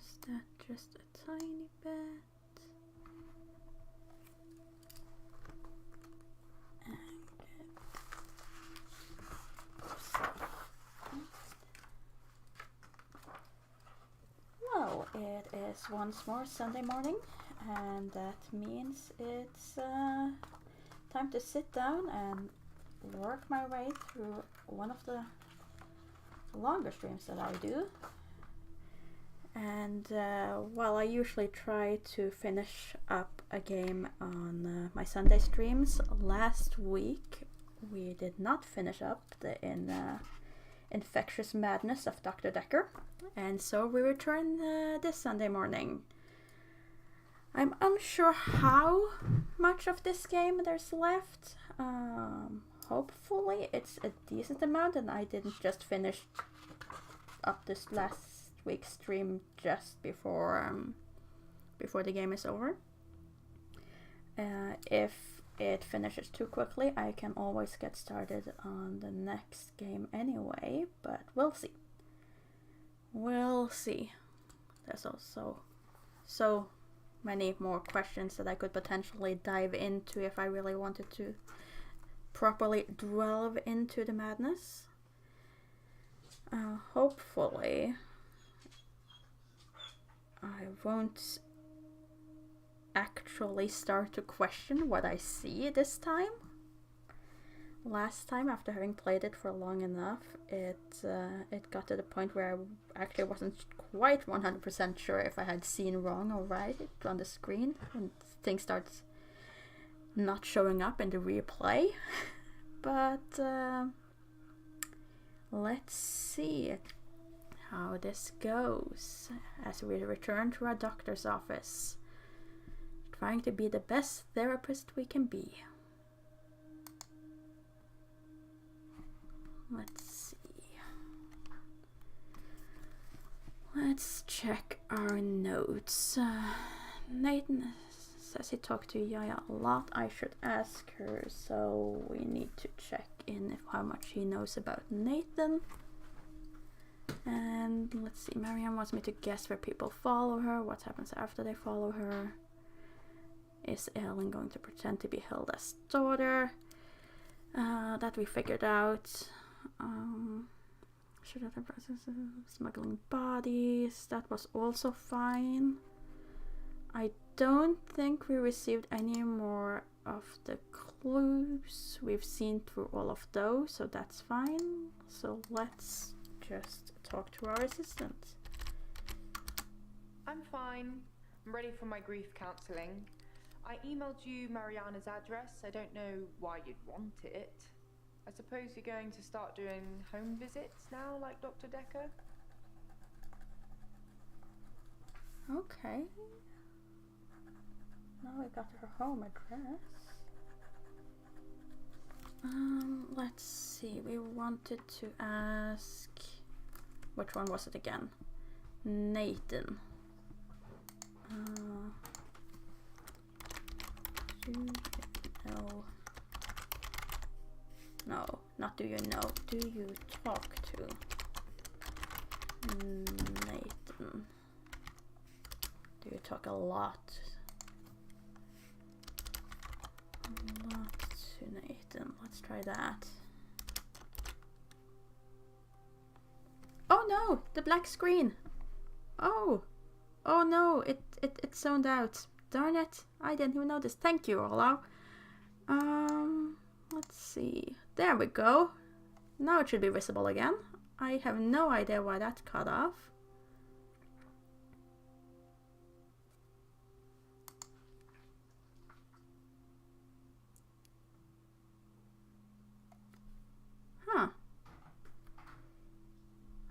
Is that just a tiny bit? Well, it is once more Sunday morning, and that means it's time to sit down and work my way through one of the longer streams that I do. And while I usually try to finish up a game on my Sunday streams, last week we did not finish up the Infectious Madness of Dr. Dekker, and so we return this Sunday morning. I'm unsure how much of this game there's left. Hopefully it's a decent amount and I didn't just finish up this last week's stream just before the game is over. If it finishes too quickly, I can always get started on the next game anyway, but we'll see. We'll see. There's also so many more questions that I could potentially dive into if I really wanted to properly delve into the madness. Hopefully I won't actually start to question what I see this time. Last time, after having played it for long enough, it got to the point where I actually wasn't quite 100% sure if I had seen wrong or right on the screen, and things start not showing up in the replay. But let's see how this goes as we return to our doctor's office, trying to be the best therapist we can be. Let's see. Let's check our notes. Nathan says he talked to Yaya a lot. I should ask her, so we need to check in how much he knows about Nathan. And let's see, Marianne wants me to guess where people follow her, what happens after they follow her. Is Ellen going to pretend to be Hilda's daughter? That we figured out. Should other processes smuggling bodies? That was also fine. I don't think we received any more of the clues. We've seen through all of those, so that's fine. So let's just talk to our assistant. I'm fine. I'm ready for my grief counselling. I emailed you Mariana's address. I don't know why you'd want it. I suppose you're going to start doing home visits now, like Dr. Dekker? Okay. Now we got her home address. Let's see. We wanted to ask... Which one was it again? Nathan. Do you know? No, not do you know. Do you talk to Nathan? Do you talk a lot? A lot to Nathan. Let's try that. Oh no! The black screen! Oh! Oh no! It zoned out. Darn it! I didn't even notice. Thank you, Ola. Let's see. There we go. Now it should be visible again. I have no idea why that cut off. Huh.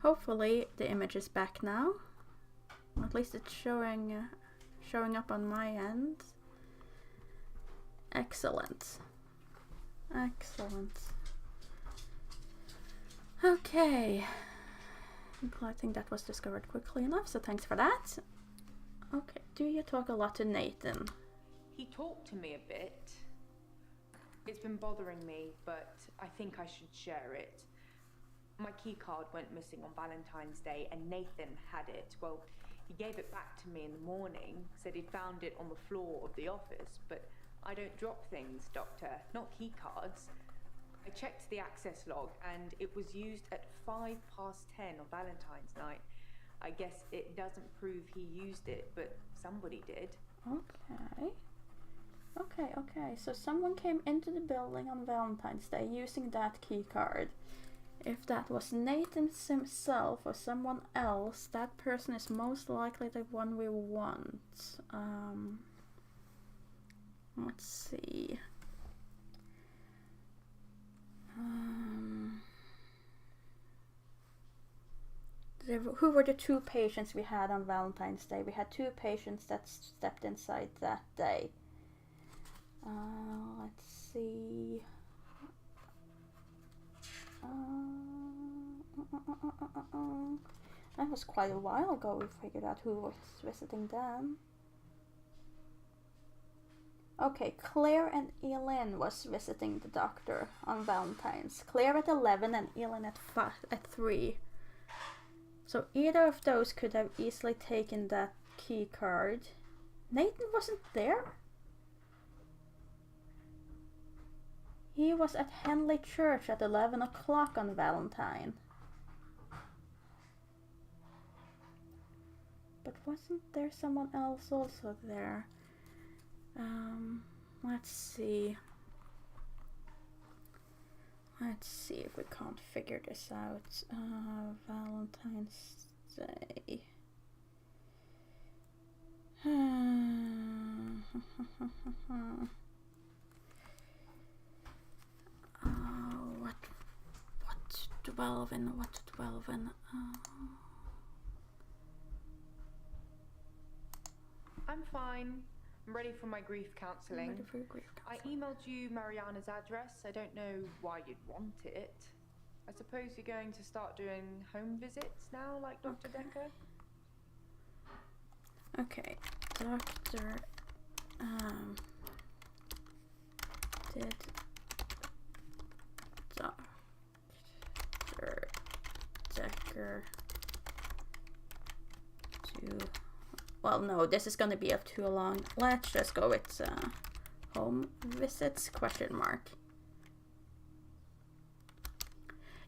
Hopefully the image is back now. At least it's showing up on my end. Excellent. Excellent. Okay. I think that was discovered quickly enough, so thanks for that. Okay, do you talk a lot to Nathan? He talked to me a bit. It's been bothering me, but I think I should share it. My key card went missing on Valentine's Day and Nathan had it. Well, He gave it back to me in the morning, said he'd found it on the floor of the office, but I don't drop things, Doctor, not key cards. I checked the access log and it was used at 10:05 on Valentine's night. I guess it doesn't prove he used it, but somebody did. Okay. So someone came into the building on Valentine's Day using that key card. If that was Nathan himself or someone else, that person is most likely the one we want. Let's see. Who were the two patients we had on Valentine's Day? We had two patients that stepped inside that day. Let's see. That was quite a while ago we figured out who was visiting them. Okay, Claire and Elin was visiting the doctor on Valentine's. Claire at 11 and Elin at 3. So either of those could have easily taken that key card. Nathan wasn't there? He was at Henley Church at 11 o'clock on Valentine. But wasn't there someone else also there? Let's see. Let's see if we can't figure this out. Valentine's Day. What to dwell in? I'm fine. I'm ready for my grief counselling. Ready for your grief I counselling. emailed you Mariana's address. I don't know why you'd want it. I suppose you're going to start doing home visits now, like Dr. Dekker? Okay, Dr. Did Dr. Dekker do... Well, no, this is gonna be up too long. Let's just go with home visits, question mark.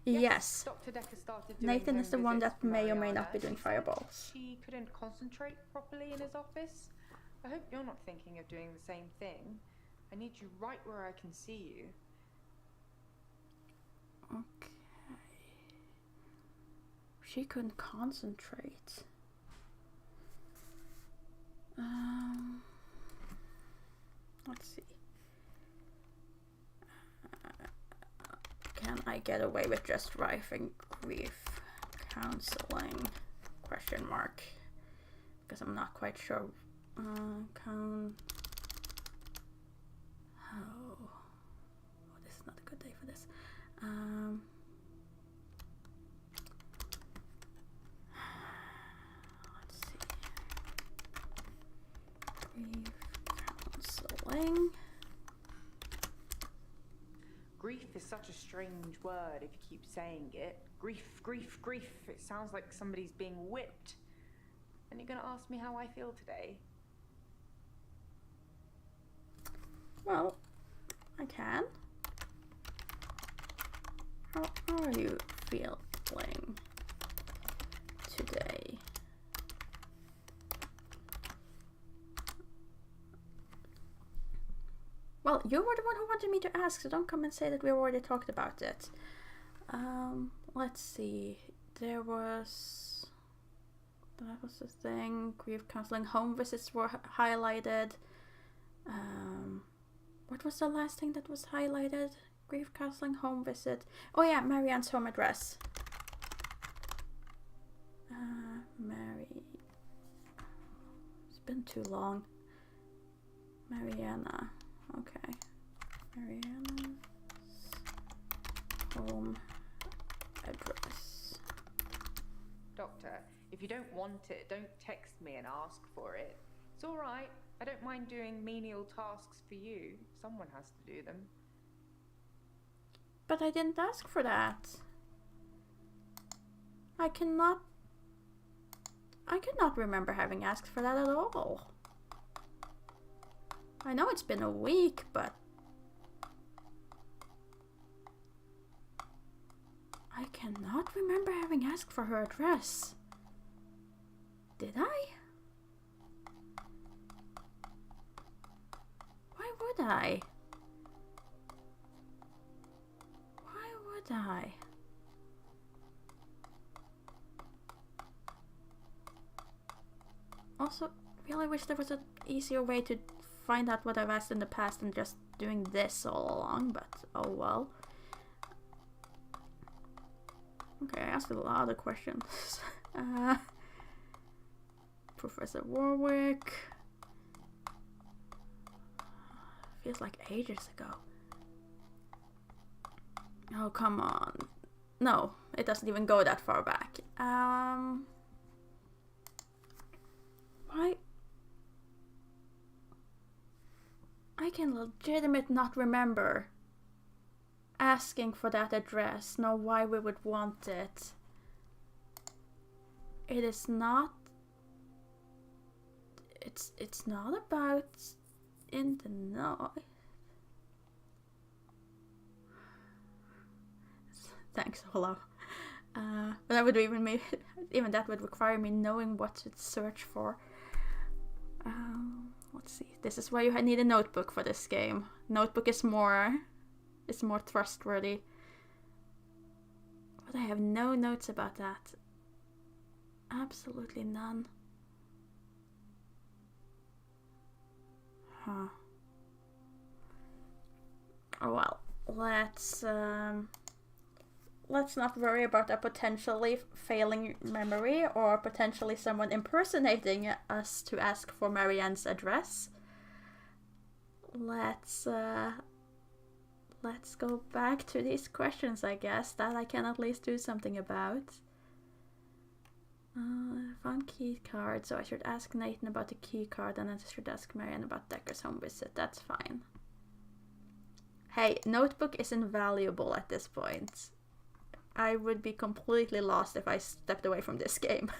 Yes. Dr. Dekker started doing Nathan is the home one visits that for may or may Mariana. not be doing She said fireballs. She couldn't concentrate properly in his office. I hope you're not thinking of doing the same thing. I need you right where I can see you. Okay. She couldn't concentrate. Let's see. Can I get away with just writing grief counseling? Question mark. Because I'm not quite sure. This is not a good day for this. Let's see. Grief counseling. Grief is such a strange word if you keep saying it. Grief, grief, grief. It sounds like somebody's being whipped. And you're gonna ask me how I feel today? Well, I can. How are you feeling today? Well, you were the one who wanted me to ask, so don't come and say that we already talked about it. Let's see. That was the thing. Grief counseling, home visits were highlighted. What was the last thing that was highlighted? Grief counseling, home visit. Oh yeah, Marianne's home address. It's been too long. Mariana. Okay. Mariana's home address. Doctor, if you don't want it, don't text me and ask for it. It's all right. I don't mind doing menial tasks for you. Someone has to do them. But I didn't ask for that. I cannot I cannot remember having asked for that at all. I know it's been a week, but I cannot remember having asked for her address. Did I? Why would I? Why would I? Also, really wish there was an easier way to find out what I've asked in the past than just doing this all along, but oh well. Okay, I asked a lot of questions. Professor Warwick. Feels like ages ago. Oh, come on. No, it doesn't even go that far back. Why? I can legitimately not remember asking for that address, nor why we would want it. It is not... It's not about in the know. Thanks, Ola. But that would even that would require me knowing what to search for. Let's see. This is why you need a notebook for this game. Notebook is more trustworthy. But I have no notes about that. Absolutely none. Huh. Oh well. Let's not worry about a potentially failing memory or potentially someone impersonating us to ask for Marianne's address. Let's go back to these questions, I guess, that I can at least do something about. Found key card, so I should ask Nathan about the key card and then I should ask Marianne about Dekker's home visit. That's fine. Hey, notebook is invaluable at this point. I would be completely lost if I stepped away from this game.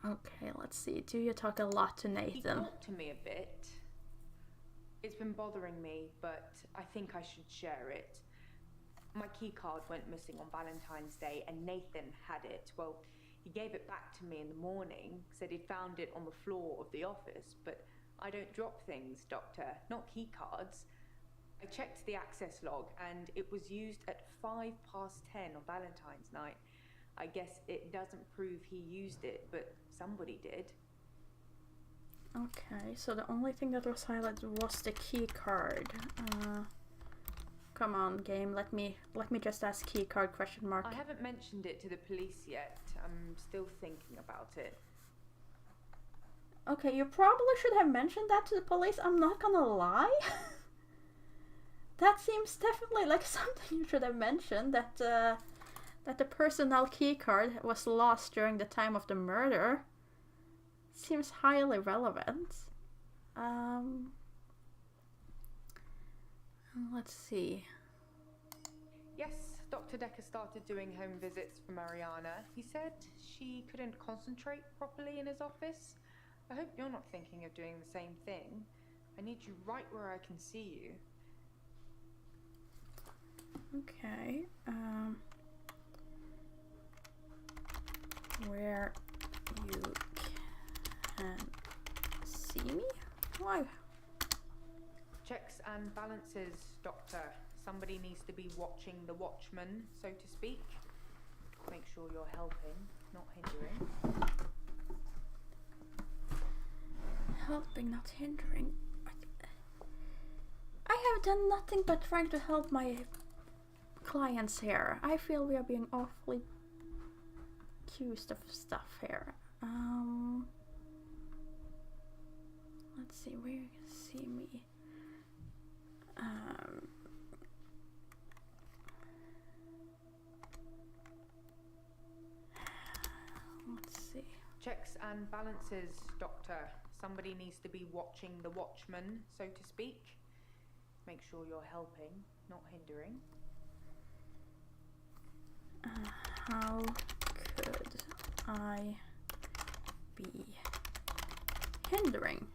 Okay, let's see. Do you talk a lot to Nathan? He talked to me a bit. It's been bothering me, but I think I should share it. My key card went missing on Valentine's Day and Nathan had it. Well, he gave it back to me in the morning, said he'd found it on the floor of the office, but I don't drop things, Doctor, not key cards. I checked the access log and it was used at 10:05 on Valentine's night. I guess it doesn't prove he used it, but somebody did. Okay, so the only thing that was highlighted was the key card. Come on, game. Let me just ask key card question mark. I haven't mentioned it to the police yet. I'm still thinking about it. Okay, you probably should have mentioned that to the police. I'm not gonna lie. That seems definitely like something you should have mentioned. That the personnel key card was lost during the time of the murder. Seems highly relevant. Let's see. Yes, Dr. Dekker started doing home visits for Mariana. He said she couldn't concentrate properly in his office. I hope you're not thinking of doing the same thing. I need you right where I can see you. Okay. Where you can see me? Why? Checks and balances, Doctor. Somebody needs to be watching the watchman, so to speak. Make sure you're helping, not hindering. Helping, not hindering. I have done nothing but trying to help my clients here. I feel we are being awfully accused of stuff here. Let's see where you can see me. Let's see. Checks and balances, Doctor. Somebody needs to be watching the watchman, so to speak. Make sure you're helping, not hindering. How could I be hindering?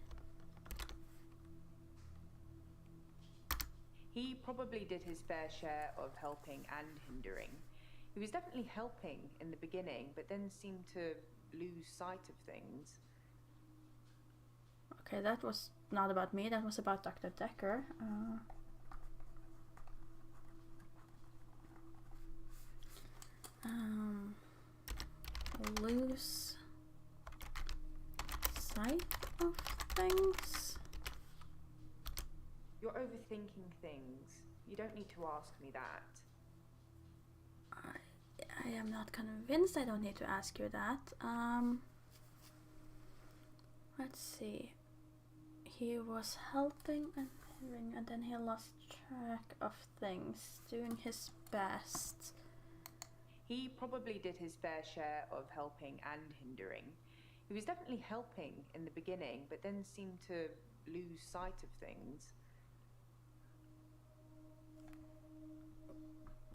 He probably did his fair share of helping and hindering. He was definitely helping in the beginning, but then seemed to lose sight of things. Okay, that was not about me, that was about Dr. Dekker. Lose sight of things? You're overthinking things. You don't need to ask me that. I am not convinced I don't need to ask you that. Let's see. He was helping and hindering, and then he lost track of things, doing his best. He probably did his fair share of helping and hindering. He was definitely helping in the beginning, but then seemed to lose sight of things.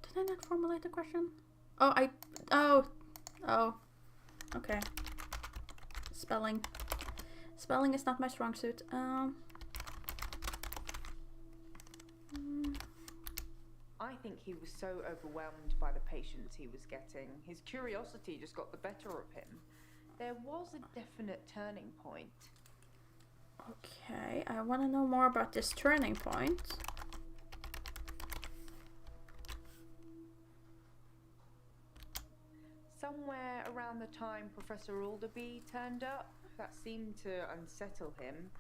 Did I not formulate the question? Oh, okay. Spelling is not my strong suit. I think he was so overwhelmed by the patients he was getting. His curiosity just got the better of him. There was a definite turning point. Okay, I want to know more about this turning point. Somewhere around the time Professor Alderby turned up, that seemed to unsettle him.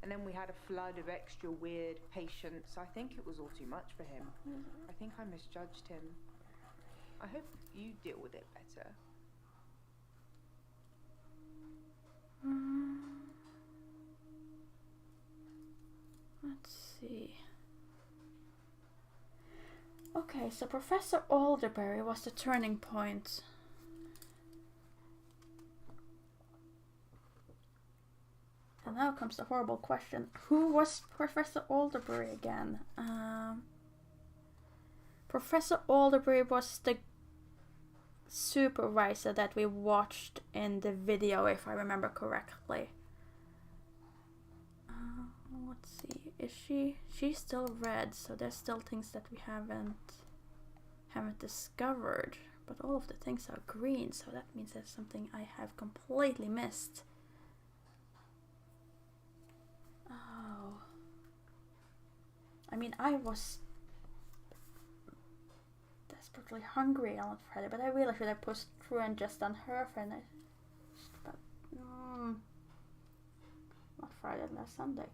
And then we had a flood of extra weird patients. I think it was all too much for him. I think I misjudged him. I hope you deal with it better. Let's see. Okay, so Professor Alderbury was the turning point. And now comes the horrible question. Who was Professor Alderbury again? Professor Alderbury was the supervisor that we watched in the video, if I remember correctly. Let's see. Is she's still red, so there's still things that we haven't discovered. But all of the things are green, so that means there's something I have completely missed. Oh. I mean, I was desperately hungry on Friday, but I really should have pushed through and just done her Friday. But, not Friday, last Sunday.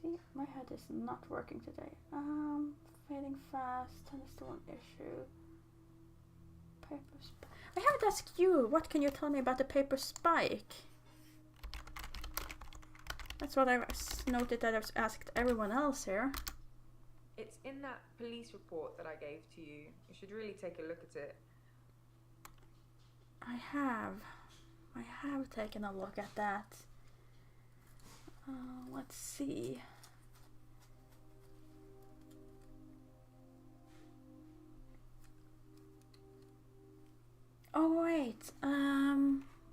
See, my head is not working today. Fading fast, and it's still an issue. Paper spike. I haven't asked you. What can you tell me about the paper spike? That's what I've noted that I've asked everyone else here. It's in that police report that I gave to you. You should really take a look at it. I have taken a look at that. Let's see. Oh wait,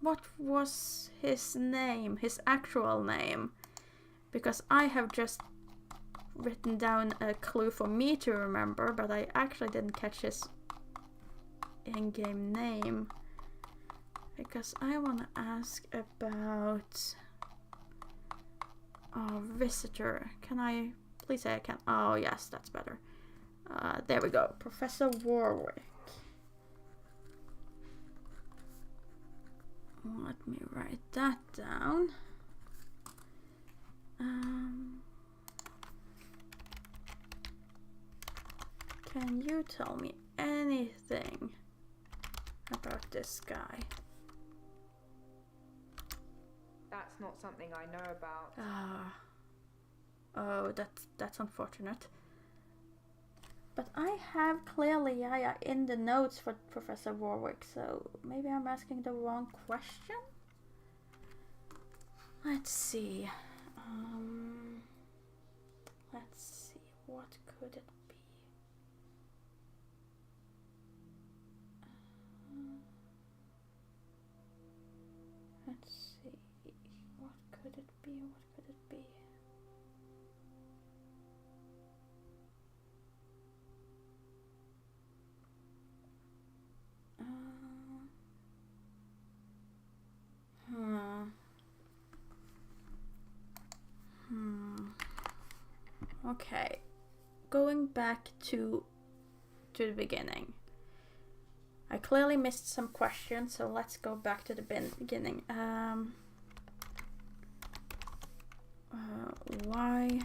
what was his name, his actual name? Because I have just written down a clue for me to remember, but I actually didn't catch his in-game name. Because I want to ask about visitor. Can I please say I can? Oh yes, that's better. There we go. Professor Warwick. Let me write that down. Can you tell me anything about this guy? That's not something I know about. Oh, that's unfortunate. But I have clearly Yaya in the notes for Professor Warwick, so maybe I'm asking the wrong question? Let's see. Let's see. What could it be? Okay. Going back to the beginning. I clearly missed some questions, so let's go back to the beginning. Why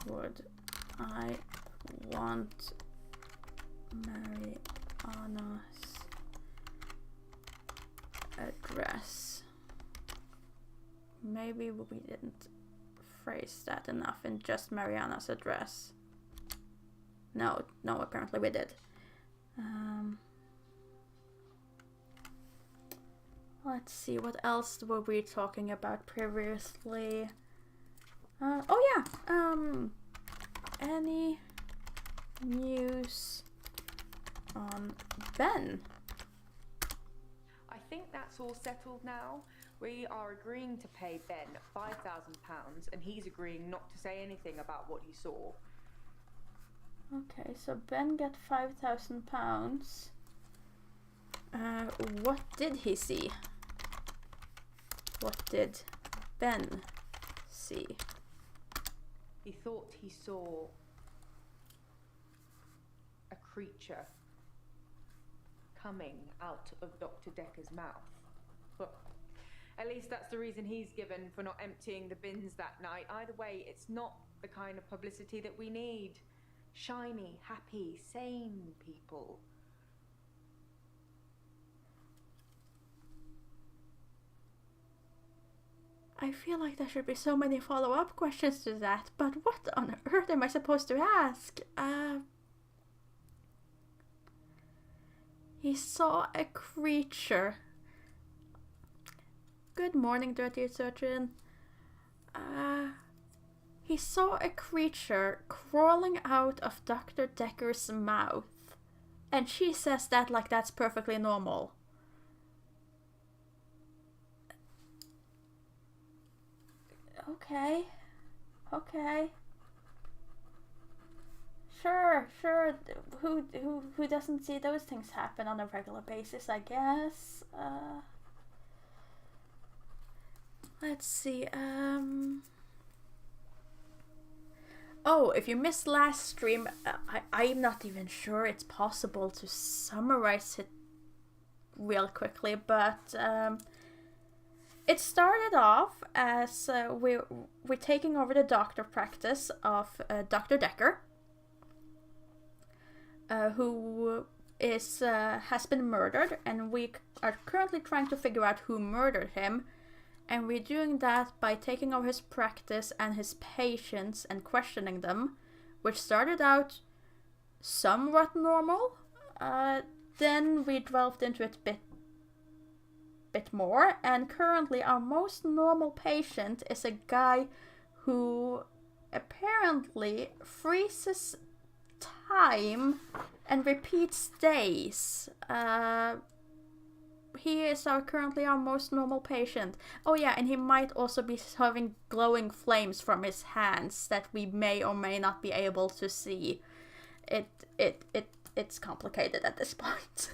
would I want Mariana's address? Maybe we didn't phrase that enough in just Mariana's address. No, apparently we did. Let's see, what else were we talking about previously? Any news on Ben? I think that's all settled now. We are agreeing to pay Ben £5,000 and he's agreeing not to say anything about what he saw. Okay, so Ben got £5,000. What did he see? What did Ben see? He thought he saw a creature coming out of Dr. Dekker's mouth. But at least that's the reason he's given for not emptying the bins that night. Either way, it's not the kind of publicity that we need. Shiny, happy, sane people. I feel like there should be so many follow-up questions to that, but what on earth am I supposed to ask? He saw a creature. Good morning, Dirty Surgeon. He saw a creature crawling out of Dr. Dekker's mouth. And she says that like that's perfectly normal. Okay. Sure. Who doesn't see those things happen on a regular basis, I guess. Let's see, Oh, if you missed last stream, I'm not even sure it's possible to summarize it real quickly, but it started off as we're taking over the doctor practice of Dr. Dekker, who has been murdered, and we are currently trying to figure out who murdered him. And we're doing that by taking over his practice and his patients and questioning them, which started out somewhat normal. Then we delved into it bit more, and currently our most normal patient is a guy who apparently freezes time and repeats days. He is currently our most normal patient. Oh yeah, and he might also be having glowing flames from his hands that we may or may not be able to see. It's complicated at this point.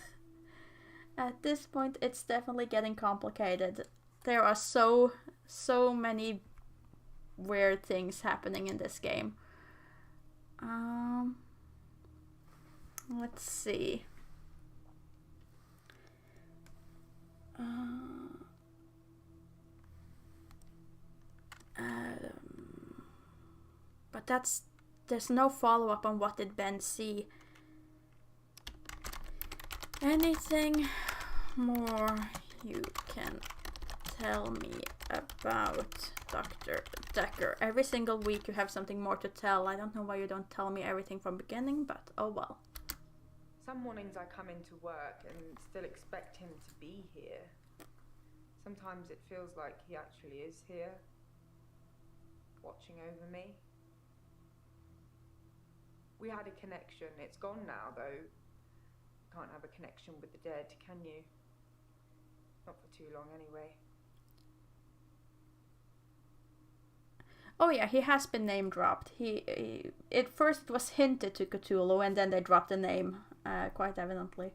At this point, it's definitely getting complicated. There are so many weird things happening in this game. Let's see. But there's no follow-up on what did Ben see. Anything more you can tell me about Dr. Dekker? Every single week you have something more to tell. I don't know why you don't tell me everything from beginning, but oh well. Some mornings I come into work and still expect him to be here. Sometimes it feels like he actually is here, watching over me. We had a connection. It's gone now, though. Can't have a connection with the dead, can you? Not for too long, anyway. Oh yeah, he has been name dropped. He at first it was hinted to Cthulhu, and then they dropped the name, quite evidently.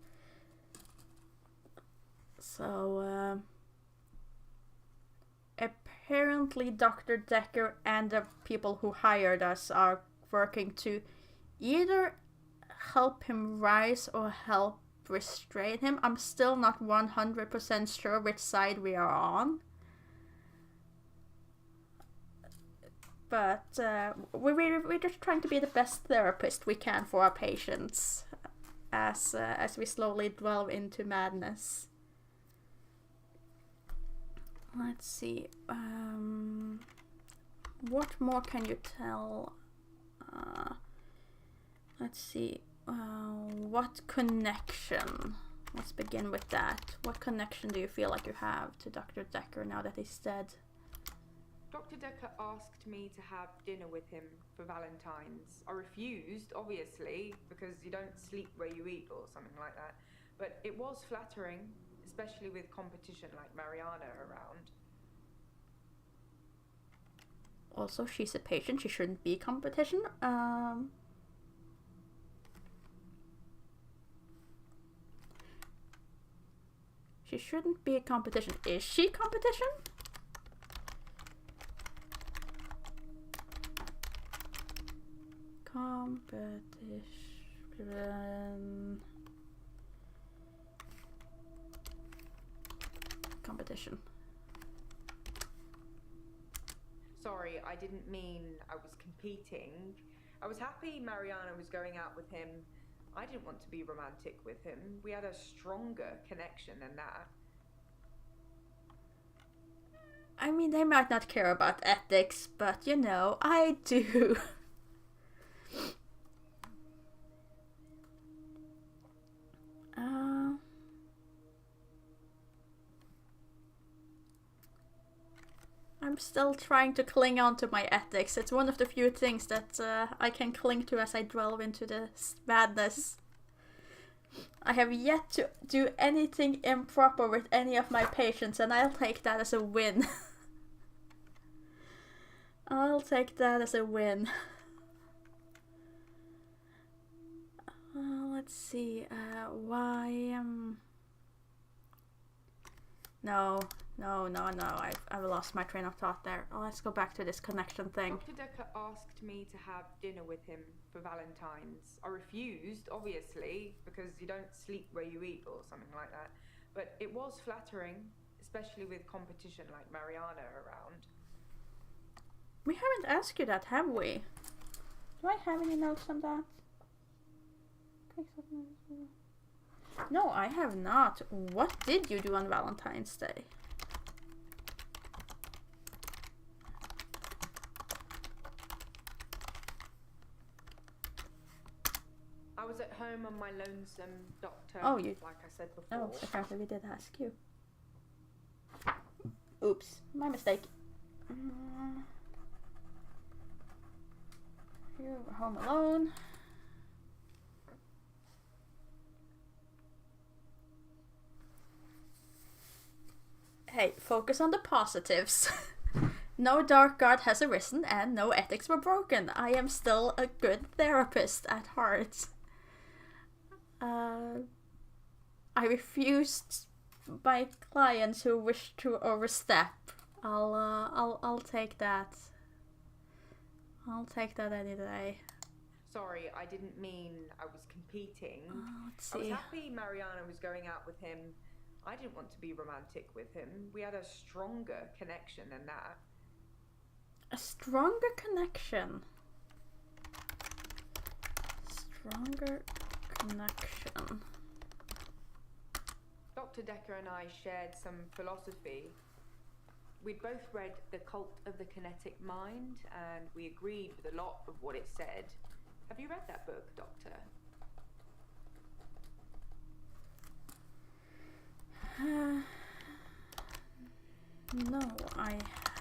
So apparently Dr. Dekker and the people who hired us are working to either help him rise or help restrain him. I'm still not 100% sure which side we are on. But we're just trying to be the best therapist we can for our patients as we slowly delve into madness. Let's see. What more can you tell? Let's see. What connection? Let's begin with that. What connection do you feel like you have to Dr. Dekker now that he's dead? Dr. Dekker asked me to have dinner with him for Valentine's. I refused, obviously, because you don't sleep where you eat or something like that. But it was flattering, especially with competition like Mariana around. Also, she's a patient. She shouldn't be competition. She shouldn't be a competition. Is she competition? Competition. Sorry, I didn't mean I was competing. I was happy Mariana was going out with him. I didn't want to be romantic with him. We had a stronger connection than that. I mean, they might not care about ethics, but you know, I do. I'm still trying to cling on to my ethics. It's one of the few things that I can cling to as I delve into this madness. I have yet to do anything improper with any of my patients, and I'll take that as a win. I'll take that as a win. Let's see. Why? No. I've lost my train of thought there. Let's go back to this connection thing. Dr. Dekker asked me to have dinner with him for Valentine's. I refused, obviously, because you don't sleep where you eat or something like that. But it was flattering, especially with competition like Mariana around. We haven't asked you that, have we? Do I have any notes on that? No, I have not. What did you do on Valentine's Day? I was at home on my lonesome, Doctor. Oh, you... Like I said before. Oh, apparently we did ask you. Oops, my mistake. You're home alone. Hey, focus on the positives. No dark guard has arisen and no ethics were broken. I am still a good therapist at heart. I refused by clients who wish to overstep. I'll take that. I'll take that any day. Sorry, I didn't mean I was competing. Let's see. I was happy Mariana was going out with him. I didn't want to be romantic with him. We had a stronger connection than that. A stronger connection. Stronger connection. Dr. Dekker and I shared some philosophy. We'd both read The Cult of the Kinetic Mind, and we agreed with a lot of what it said. Have you read that book, Doctor? No, I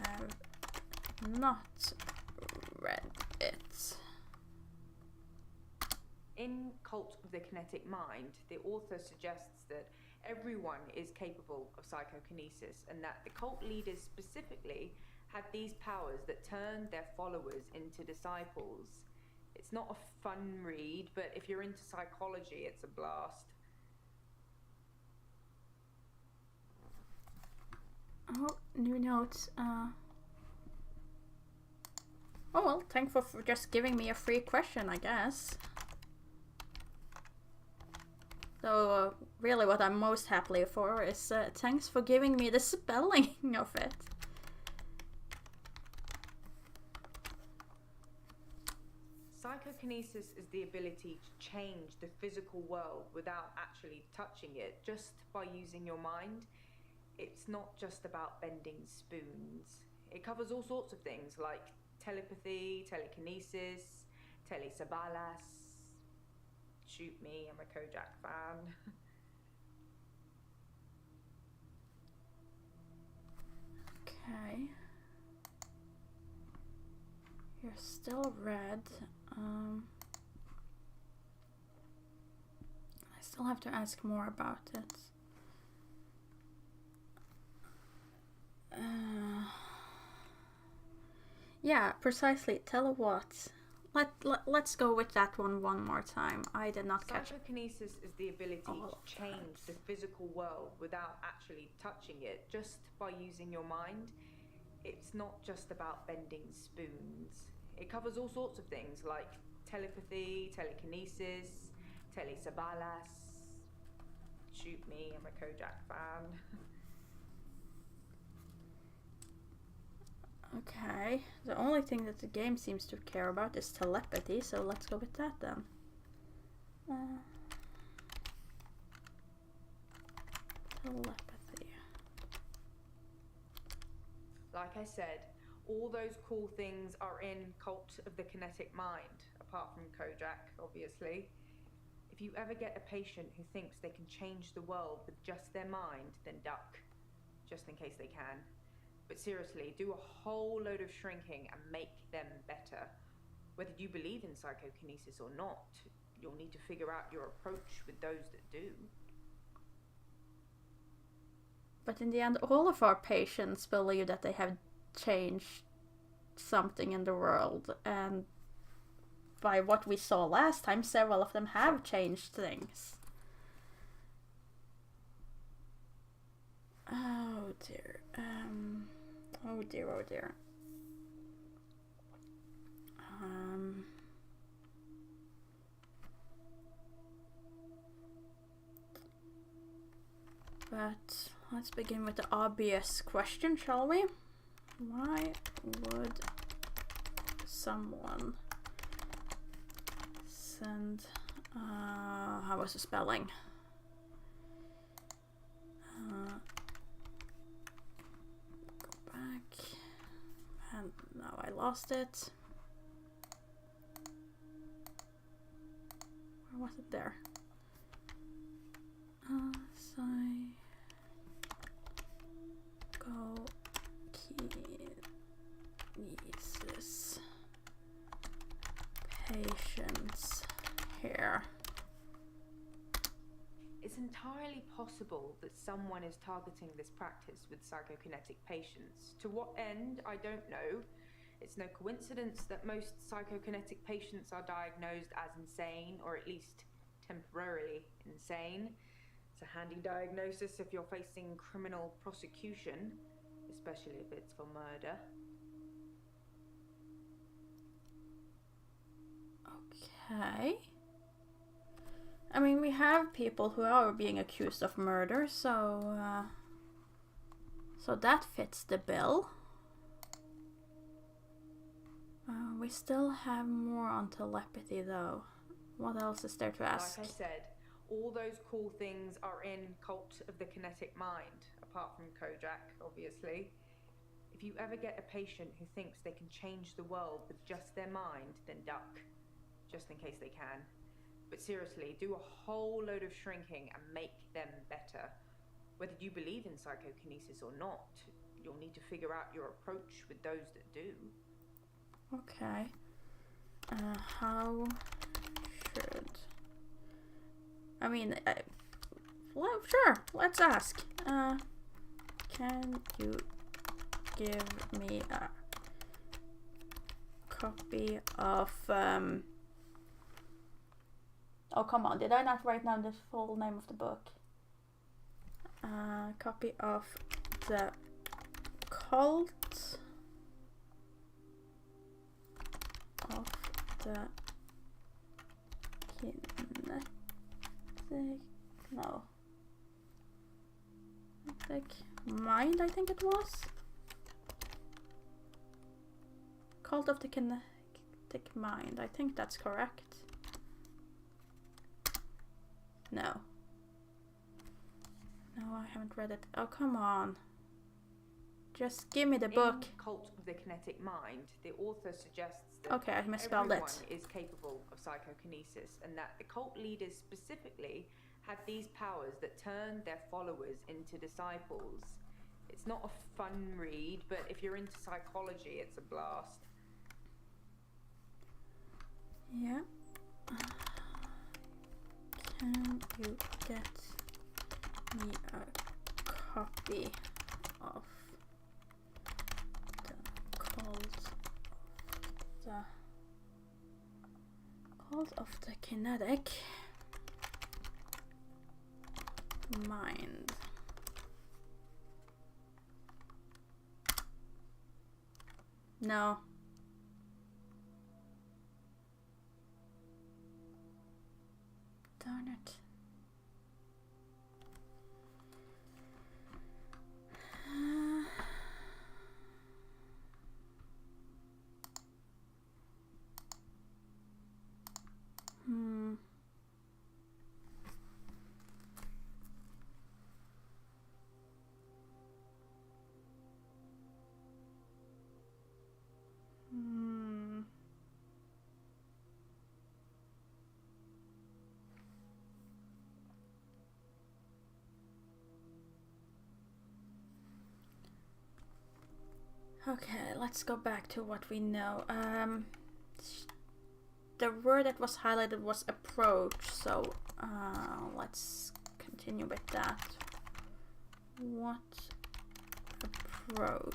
have not read it. In Cult of the Kinetic Mind, the author suggests that everyone is capable of psychokinesis and that the cult leaders specifically had these powers that turned their followers into disciples. It's not a fun read, but if you're into psychology, it's a blast. Oh, new notes. Oh well, thanks for just giving me a free question, I guess. So really what I'm most happy for is thanks for giving me the spelling of it. Psychokinesis is the ability to change the physical world without actually touching it, just by using your mind. It's not just about bending spoons. It covers all sorts of things like telepathy, telekinesis, telesabalas. Shoot me, I'm a Kojak fan. Okay. You're still red. I still have to ask more about it. Yeah, precisely. Tell what. Let's go with that one more time. I did not catch it. Psychokinesis is the ability to change the physical world without actually touching it, just by using your mind. It's not just about bending spoons. It covers all sorts of things like telepathy, telekinesis, telesabalas. Shoot me, I'm a Kojak fan. Okay, the only thing that the game seems to care about is telepathy, so let's go with that then. Telepathy. Like I said, all those cool things are in Cult of the Kinetic Mind, apart from Kojak, obviously. If you ever get a patient who thinks they can change the world with just their mind, then duck, just in case they can. But seriously, do a whole load of shrinking and make them better. Whether you believe in psychokinesis or not, you'll need to figure out your approach with those that do. But in the end, all of our patients believe that they have changed something in the world, and by what we saw last time, several of them have changed things. Oh dear. Oh dear, oh dear. But let's begin with the obvious question, shall we? Why would someone send... how was the spelling? Go back. And now I lost it. Where was it there? Psychokinesis patients here. It's entirely possible that someone is targeting this practice with psychokinetic patients. To what end, I don't know. It's no coincidence that most psychokinetic patients are diagnosed as insane, or at least temporarily insane. It's a handy diagnosis if you're facing criminal prosecution, especially if it's for murder. Okay. I mean, we have people who are being accused of murder, so that fits the bill. We still have more on telepathy, though. What else is there to ask? Like I said, all those cool things are in Cult of the Kinetic Mind, apart from Kojak, obviously. If you ever get a patient who thinks they can change the world with just their mind, then duck, just in case they can. But seriously, do a whole load of shrinking and make them better. Whether you believe in psychokinesis or not, you'll need to figure out your approach with those that do. Okay. How should... I mean, well, sure, let's ask. Can you give me a copy of... Oh, come on, did I not write down the full name of the book? Copy of the Cult the kinetic, no, kinetic mind, I think it was. Cult of the kinetic mind, I think that's correct. No. No, I haven't read it. Oh, come on. Just give me the book. In Cult of the Kinetic Mind, the author suggests that okay, I misspelled everyone it. is capable of psychokinesis, and that the cult leaders specifically had these powers that turned their followers into disciples. It's not a fun read, but if you're into psychology, it's a blast. Yeah. Can you get me a copy of Cult of the Kinetic Mind? No. Darn it. Okay, let's go back to what we know. The word that was highlighted was approach, so let's continue with that. What approach?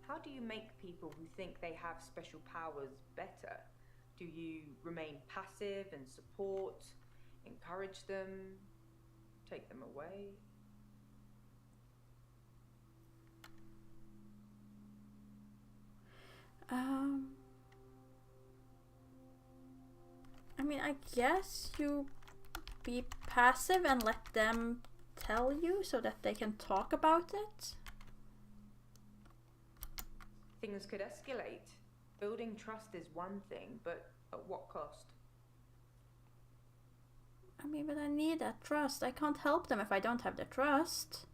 How do you make people who think they have special powers better? Do you remain passive and support, encourage them, take them away? I mean, I guess you be passive and let them tell you so that they can talk about it. Things could escalate. Building trust is one thing, but at what cost? I mean, but I need that trust. I can't help them if I don't have the trust.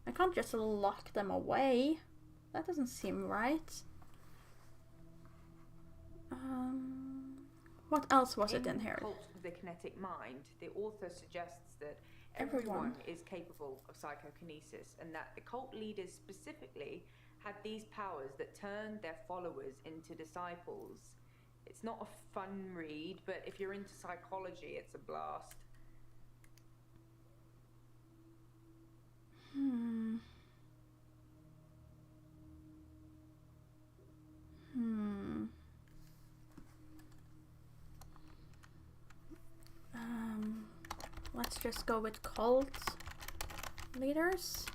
I can't just lock them away. That doesn't seem right. What else was it in here? In Cult of the Kinetic Mind, the author suggests that everyone is capable of psychokinesis, and that the cult leaders specifically had these powers that turned their followers into disciples. It's not a fun read, but if you're into psychology, it's a blast. Let's just go with cult leaders.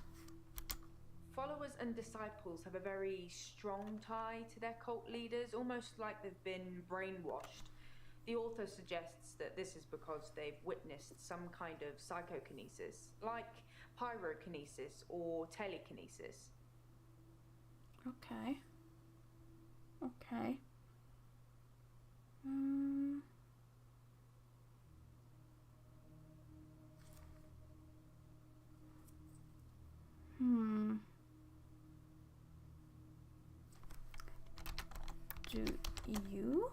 Followers and disciples have a very strong tie to their cult leaders, almost like they've been brainwashed. The author suggests that this is because they've witnessed some kind of psychokinesis, like pyrokinesis or telekinesis. Okay. Okay. Do you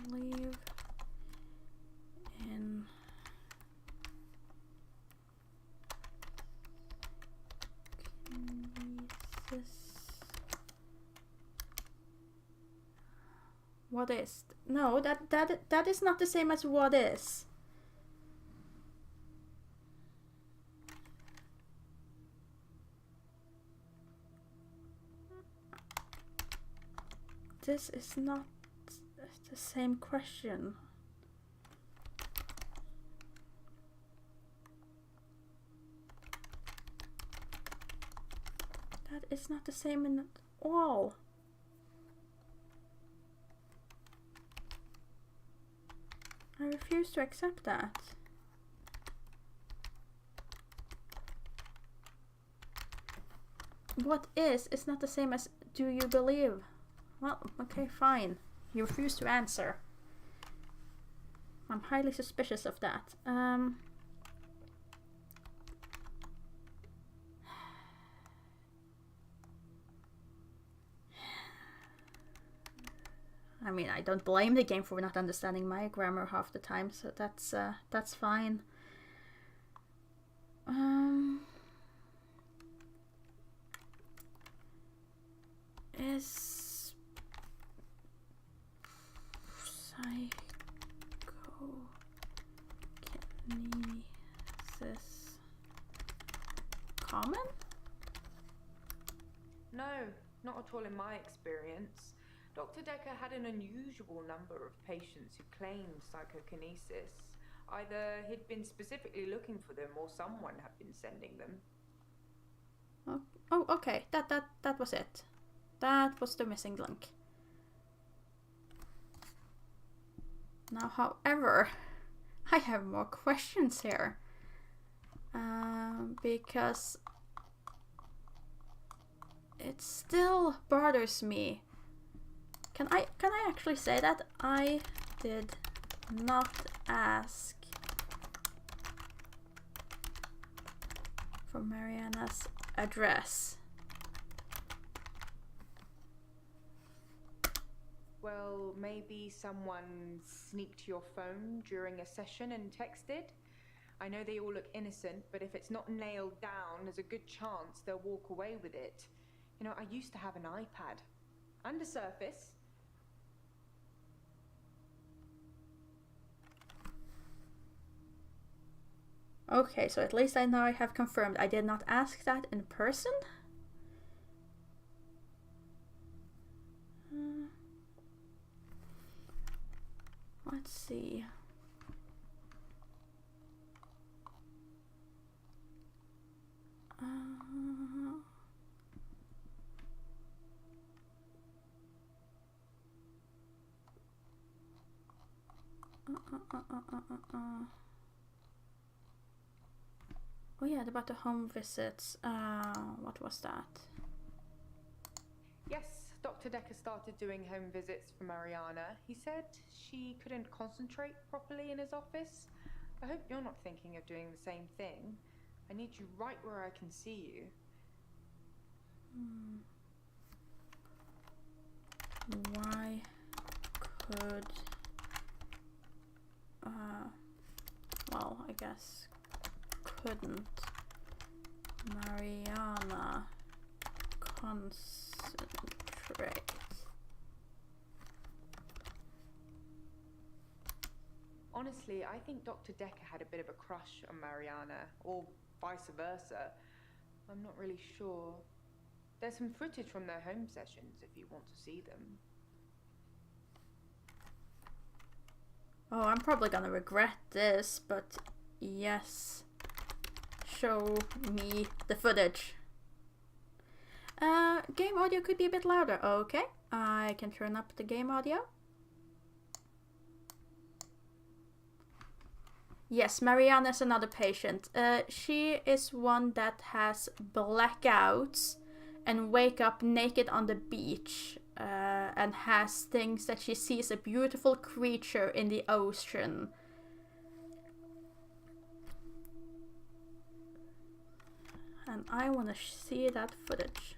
believe in kinesis? What is? No, that is not the same as what is. This is not the same question. That is not the same at all. I refuse to accept that. What is not the same as do you believe? Well, okay, fine. You refuse to answer. I'm highly suspicious of that. I mean, I don't blame the game for not understanding my grammar half the time, so that's fine. Is psychokinesis common? No, not at all in my experience. Dr. Dekker had an unusual number of patients who claimed psychokinesis. Either he'd been specifically looking for them or someone had been sending them. Oh, okay. That was it. That was the missing link. Now, however, I have more questions here. Because it still bothers me. Can I actually say that I did not ask for Mariana's address? Well, maybe someone sneaked your phone during a session and texted? I know they all look innocent, but if it's not nailed down, there's a good chance they'll walk away with it. You know, I used to have an iPad. And a Surface. Okay, so at least I now have confirmed I did not ask that in person. Let's see. Oh yeah, about the home visits. What was that? Yes, Dr. Dekker started doing home visits for Mariana. He said she couldn't concentrate properly in his office. I hope you're not thinking of doing the same thing. I need you right where I can see you. Why could... well, I guess couldn't Mariana concentrate? Honestly, I think Dr. Dekker had a bit of a crush on Mariana, or vice versa. I'm not really sure. There's some footage from their home sessions if you want to see them. Oh, I'm probably gonna regret this, but yes. Show me the footage. Game audio could be a bit louder. Okay, I can turn up the game audio. Yes, Mariana is another patient. She is one that has blackouts and wake up naked on the beach and has things that she sees a beautiful creature in the ocean. And I want to see that footage.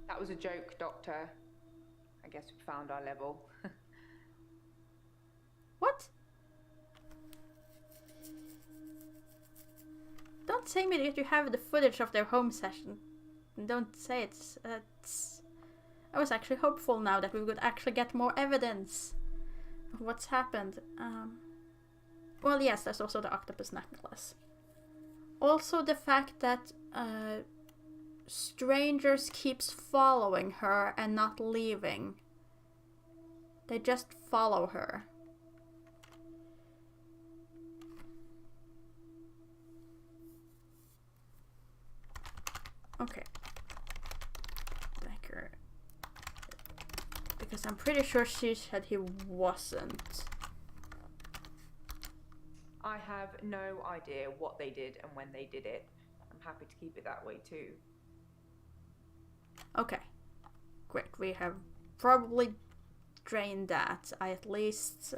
That was a joke, Doctor. I guess we found our level. What? Don't say me that you have the footage of their home session. Don't say it's... I was actually hopeful now that we would actually get more evidence of what's happened. Well, yes, there's also the octopus necklace. Also the fact that strangers keeps following her and not leaving. They just follow her. Okay. Dekker. Because I'm pretty sure she said he wasn't. I have no idea what they did and when they did it. I'm happy to keep it that way too. Okay. Great. We have probably drained that. I at least...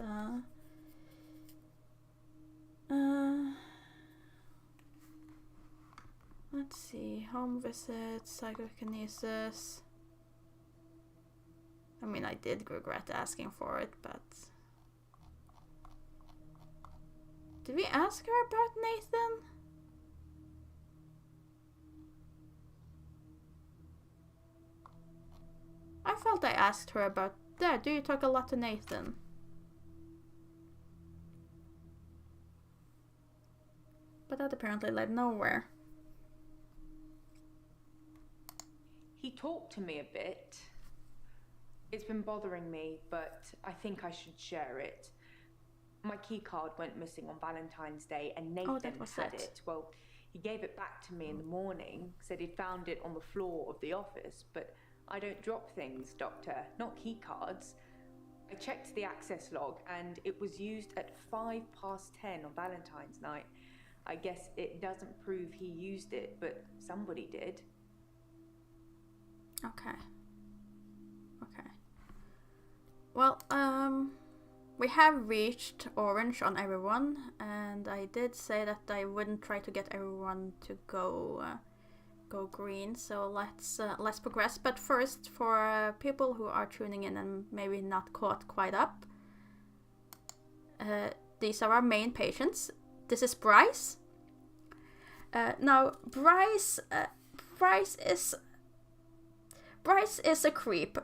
let's see. Home visits, psychokinesis. I mean, I did regret asking for it, but... Did we ask her about Nathan? I felt I asked her about... Dad, do you talk a lot to Nathan? But that apparently led nowhere. He talked to me a bit. It's been bothering me, but I think I should share it. My key card went missing on Valentine's Day and Nathan had it. Well, he gave it back to me in the morning, said he'd found it on the floor of the office, but I don't drop things, Doctor, not key cards. I checked the access log and it was used at 10:05 on Valentine's night. I guess it doesn't prove he used it, but somebody did. Okay. Okay. Well, we have reached orange on everyone, and I did say that I wouldn't try to get everyone to go green. So let's progress. But first, for people who are tuning in and maybe not caught quite up, these are our main patients. This is Bryce. Now, Bryce is a creep.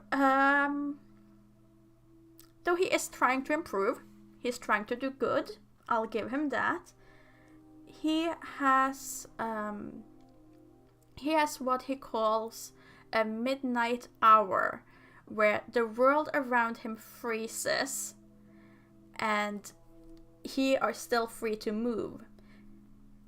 Though he is trying to improve, he's trying to do good. I'll give him that. He has what he calls a midnight hour, where the world around him freezes, and he are still free to move.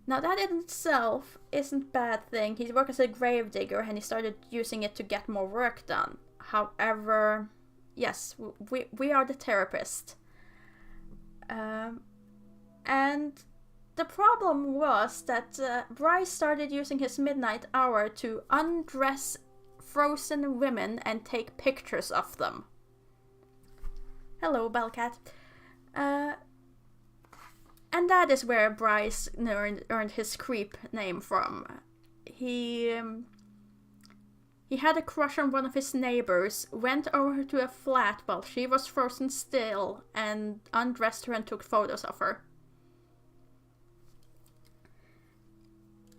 Now that in itself isn't a bad thing. He worked as a gravedigger and he started using it to get more work done. However, yes, we are the therapist. And the problem was that Bryce started using his midnight hour to undress frozen women and take pictures of them. Hello, Bellcat. And that is where Bryce earned his creep name from. He had a crush on one of his neighbors, went over to a flat while she was frozen still, and undressed her and took photos of her.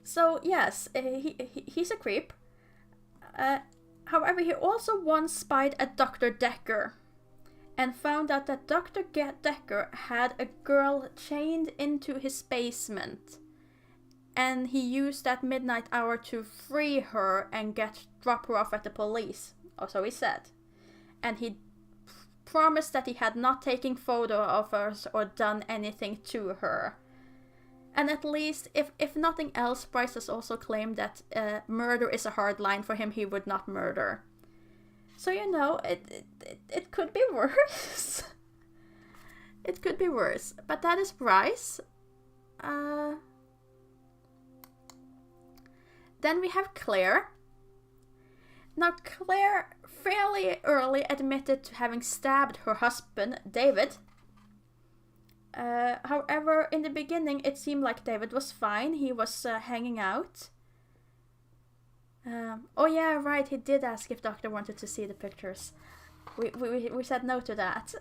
So yes, he's a creep. However, he also once spied at Dr. Dekker, and found out that Dr. Dekker had a girl chained into his basement. And he used that midnight hour to free her and drop her off at the police. Or so he said. And he promised that he had not taken photo of her or done anything to her. And at least, if nothing else, Bryce has also claimed that murder is a hard line for him. He would not murder. So, you know, it could be worse. It could be worse. But that is Bryce. Then we have Claire. Now, Claire fairly early admitted to having stabbed her husband, David. However, in the beginning, it seemed like David was fine. He was hanging out. Oh yeah, right, he did ask if Doctor wanted to see the pictures. We said no to that.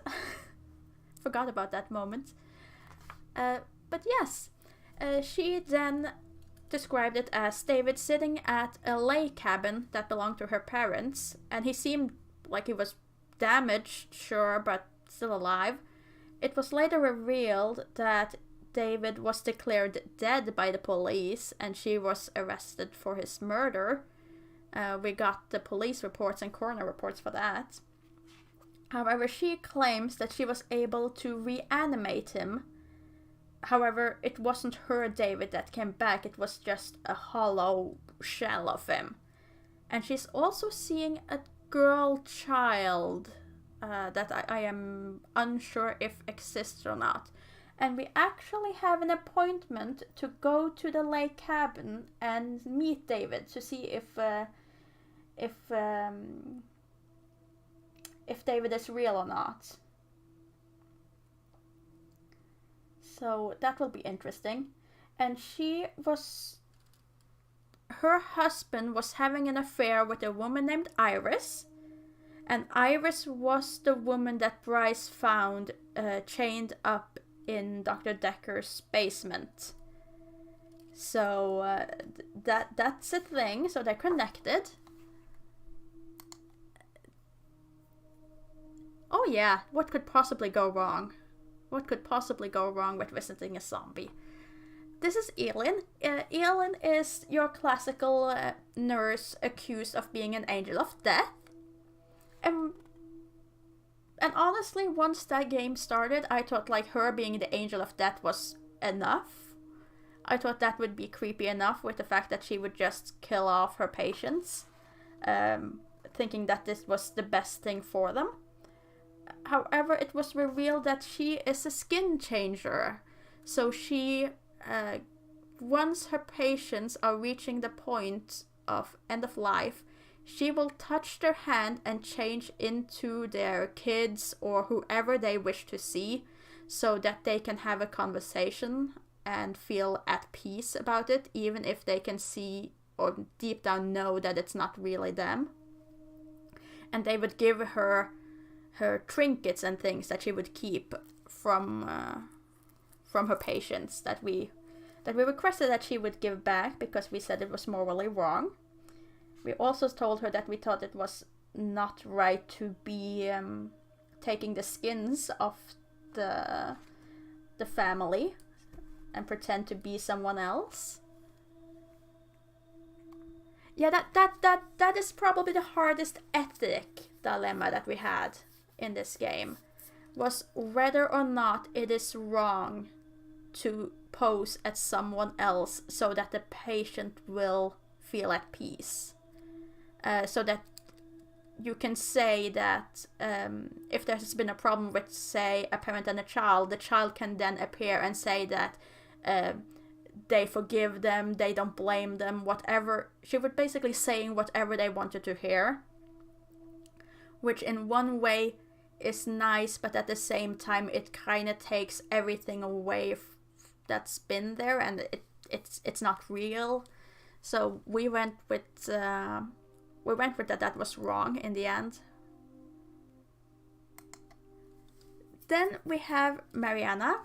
Forgot about that moment. But yes, she then described it as David sitting at a lake cabin that belonged to her parents, and he seemed like he was damaged, sure, but still alive. It was later revealed that David was declared dead by the police, and she was arrested for his murder. We got the police reports and coroner reports for that. However, she claims that she was able to reanimate him. However, it wasn't her David that came back, it was just a hollow shell of him. And she's also seeing a girl child that I am unsure if exists or not. And we actually have an appointment to go to the lake cabin and meet David to see if David is real or not. So that will be interesting. And her husband was having an affair with a woman named Iris. And Iris was the woman that Bryce found chained up in Dr. Dekker's basement. So that's a thing, so they're connected. Oh yeah, what could possibly go wrong? What could possibly go wrong with visiting a zombie? This is Elin. Elin is your classical nurse accused of being an angel of death. And honestly, once that game started, I thought like her being the angel of death was enough. I thought that would be creepy enough with the fact that she would just kill off her patients, thinking that this was the best thing for them. However, it was revealed that she is a skin changer. So she, once her patients are reaching the point of end of life, she will touch their hand and change into their kids or whoever they wish to see, so that they can have a conversation and feel at peace about it, even if they can see or deep down know that it's not really them. And they would give her trinkets and things that she would keep from her patients that we requested that she would give back because we said it was morally wrong. We also told her that we thought it was not right to be taking the skins of the family and pretend to be someone else. Yeah, that is probably the hardest ethic dilemma that we had in this game, was whether or not it is wrong to pose as someone else so that the patient will feel at peace. So that you can say that if there has been a problem with, say, a parent and a child, the child can then appear and say that they forgive them, they don't blame them, whatever. She was basically saying whatever they wanted to hear, which in one way is nice, but at the same time it kind of takes everything away that's been there, and it's not real. So we went with that was wrong in the end. Then we have Mariana.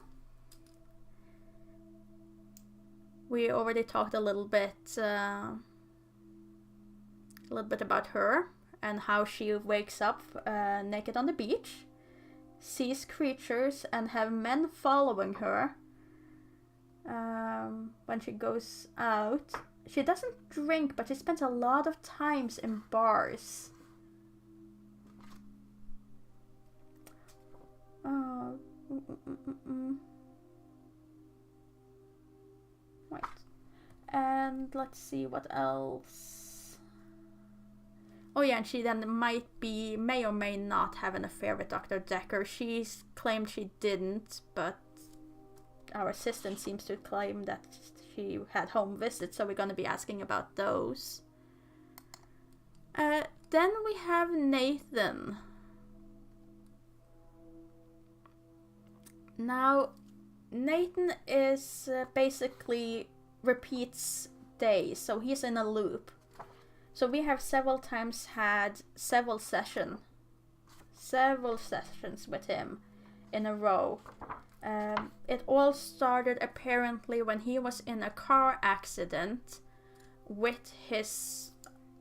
We already talked a little bit about her and how she wakes up naked on the beach, sees creatures, and have men following her when she goes out. She doesn't drink, but she spends a lot of times in bars. Wait. And let's see what else. Oh yeah, and she then may or may not have an affair with Dr. Dekker. She's claimed she didn't, but our assistant seems to claim that she had home visits, so we're going to be asking about those. Then we have Nathan. Now, Nathan is basically repeats days, so he's in a loop. So we have several times had several sessions with him in a row. It all started apparently when he was in a car accident with his,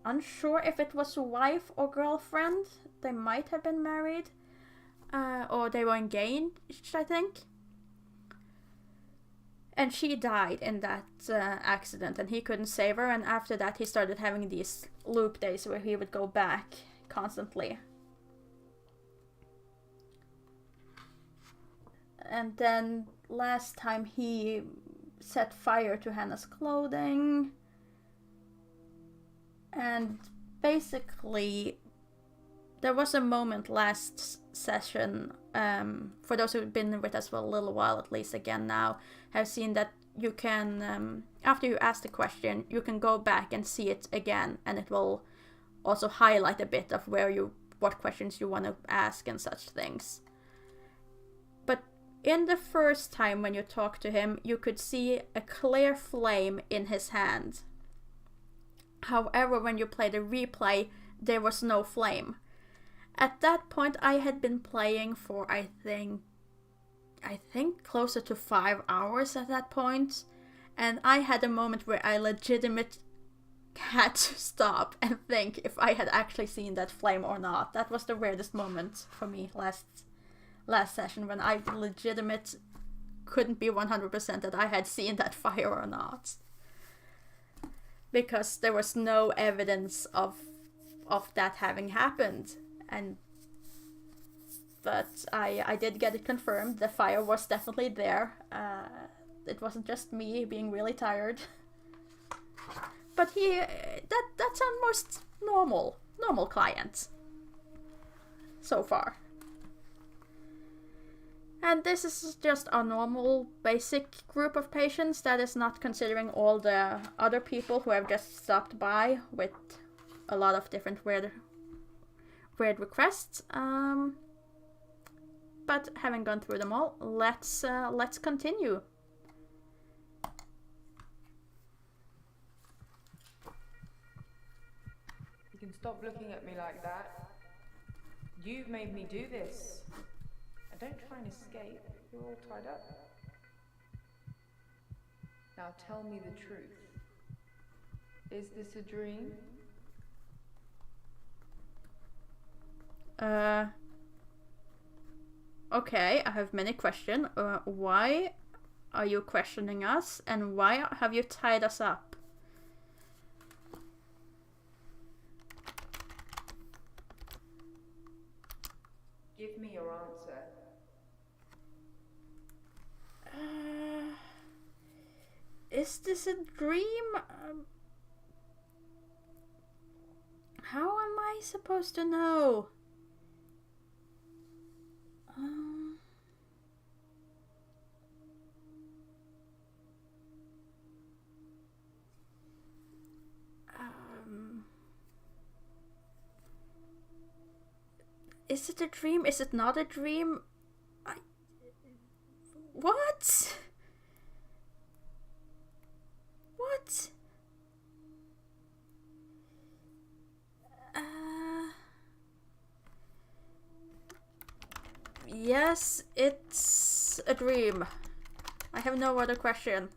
unsure if it was wife or girlfriend. They might have been married, or they were engaged, I think. And she died in that accident, and he couldn't save her. And after that, he started having these loop days where he would go back constantly. And then last time he set fire to Hannah's clothing. And basically, there was a moment last session, for those who've been with us for a little while, at least again now, have seen that you can, after you ask the question, you can go back and see it again, and it will also highlight a bit of what questions you want to ask and such things. But in the first time when you talked to him, you could see a clear flame in his hand. However, when you play the replay, there was no flame. At that point, I had been playing for, I think closer to 5 hours at that point. And I had a moment where I legitimately had to stop and think if I had actually seen that flame or not. That was the weirdest moment for me last session, when I legitimate couldn't be 100% that I had seen that fire or not. Because there was no evidence of that having happened. But I did get it confirmed. The fire was definitely there. It wasn't just me being really tired. But that's our most normal client so far. And this is just a normal basic group of patients. That is not considering all the other people who have just stopped by with a lot of different weird requests. But having gone through them all, let's continue. You can stop looking at me like that. You've made me do this. And don't try and escape. You're all tied up. Now tell me the truth. Is this a dream? Okay, I have many questions. Why are you questioning us? And why have you tied us up? Give me your answer. Is this a dream? How am I supposed to know? Is it a dream? Is it not a dream? What? What? Yes, it's a dream. I have no other question.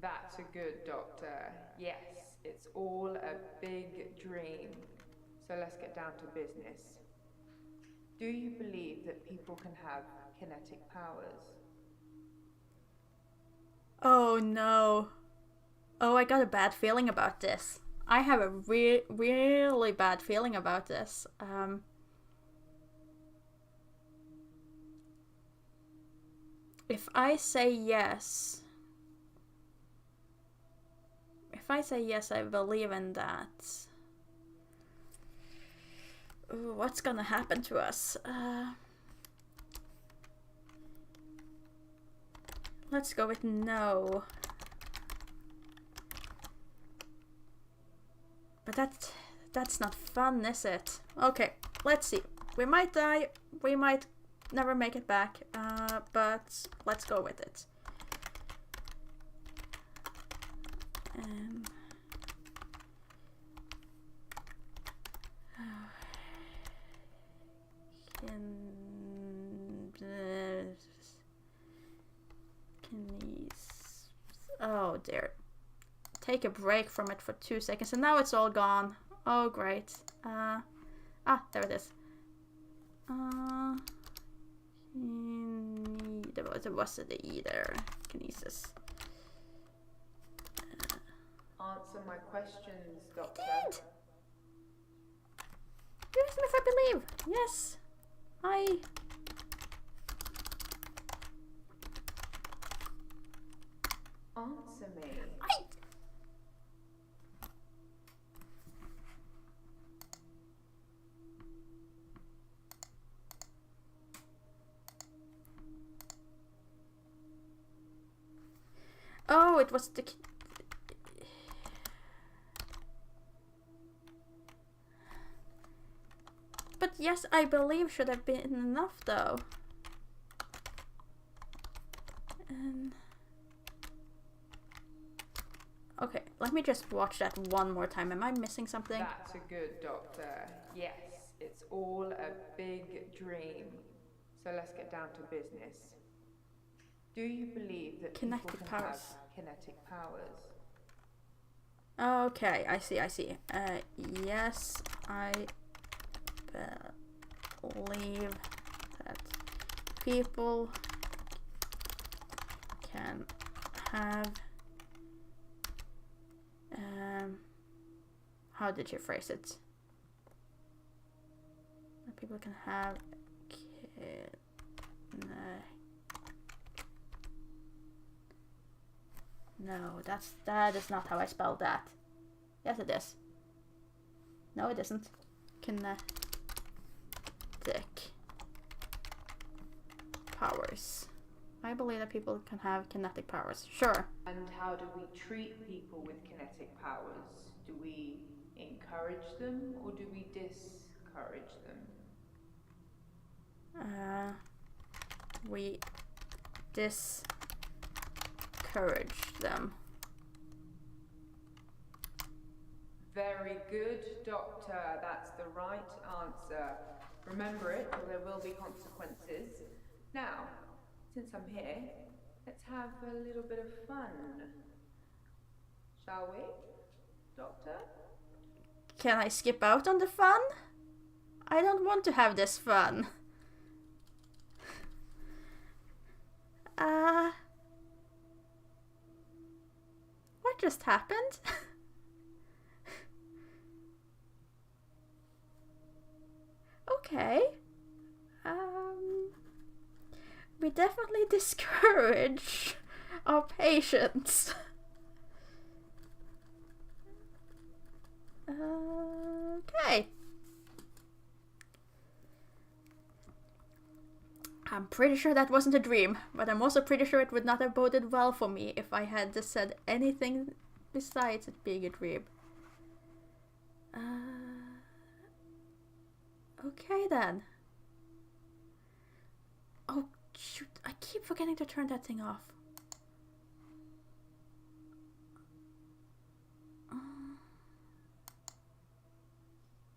That's a good doctor. Yes, it's all a big dream. So let's get down to business. Do you believe that people can have kinetic powers? Oh no. Oh, I got a bad feeling about this. I have a really bad feeling about this. If I say yes, I believe in that. Ooh, what's gonna happen to us? Let's go with no. But that's not fun, is it? Okay, let's see. We might die. We might never make it back. But let's go with it. Oh dear. Take a break from it for 2 seconds and now it's all gone. Oh great. There it is. There wasn't either. Kinesis. Answer my questions, Doctor. Did! You asked me if I believe. Yes. it was the... But yes, I believe should have been enough though. Okay, let me just watch that one more time. Am I missing something? That's a good doctor. Yes, it's all a big dream. So let's get down to business. Do you believe that Kinetic people can powers. have kinetic powers? Okay, I see. Yes, I believe that people can have how did you phrase it? That people can have no, that is not how I spelled that. Yes, it is. No, it isn't. Kinetic powers. I believe that people can have kinetic powers. Sure. And how do we treat people with kinetic powers? Do we encourage them or do we discourage them? We discourage them. Very good, Doctor. That's the right answer. Remember it, or there will be consequences. Now, since I'm here, let's have a little bit of fun. Shall we, Doctor? Can I skip out on the fun? I don't want to have this fun. What just happened? Okay. We definitely discourage our patients. Okay. I'm pretty sure that wasn't a dream, but I'm also pretty sure it would not have boded well for me if I had just said anything besides it being a dream. Okay then. Oh shoot, I keep forgetting to turn that thing off.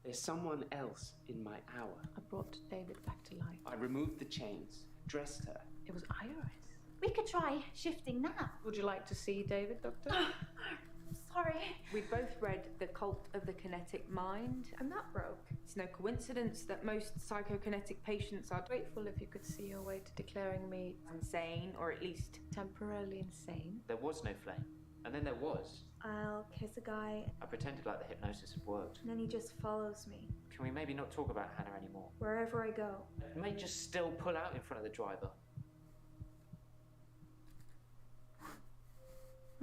There's someone else in my hour. I brought David back to life. I removed the chains, dressed her. It was Iris. We could try shifting now. Would you like to see David, Doctor? Sorry. We both read The Cult of the Kinetic Mind, and that broke. It's no coincidence that most psychokinetic patients are Grateful if you could see your way to declaring me insane, or at least temporarily insane. There was no flame. And then there was. I'll kiss a guy, I pretended like the hypnosis had worked. and then he just follows me Can we maybe not talk about Hannah anymore? wherever I go. It may just still pull out in front of the driver.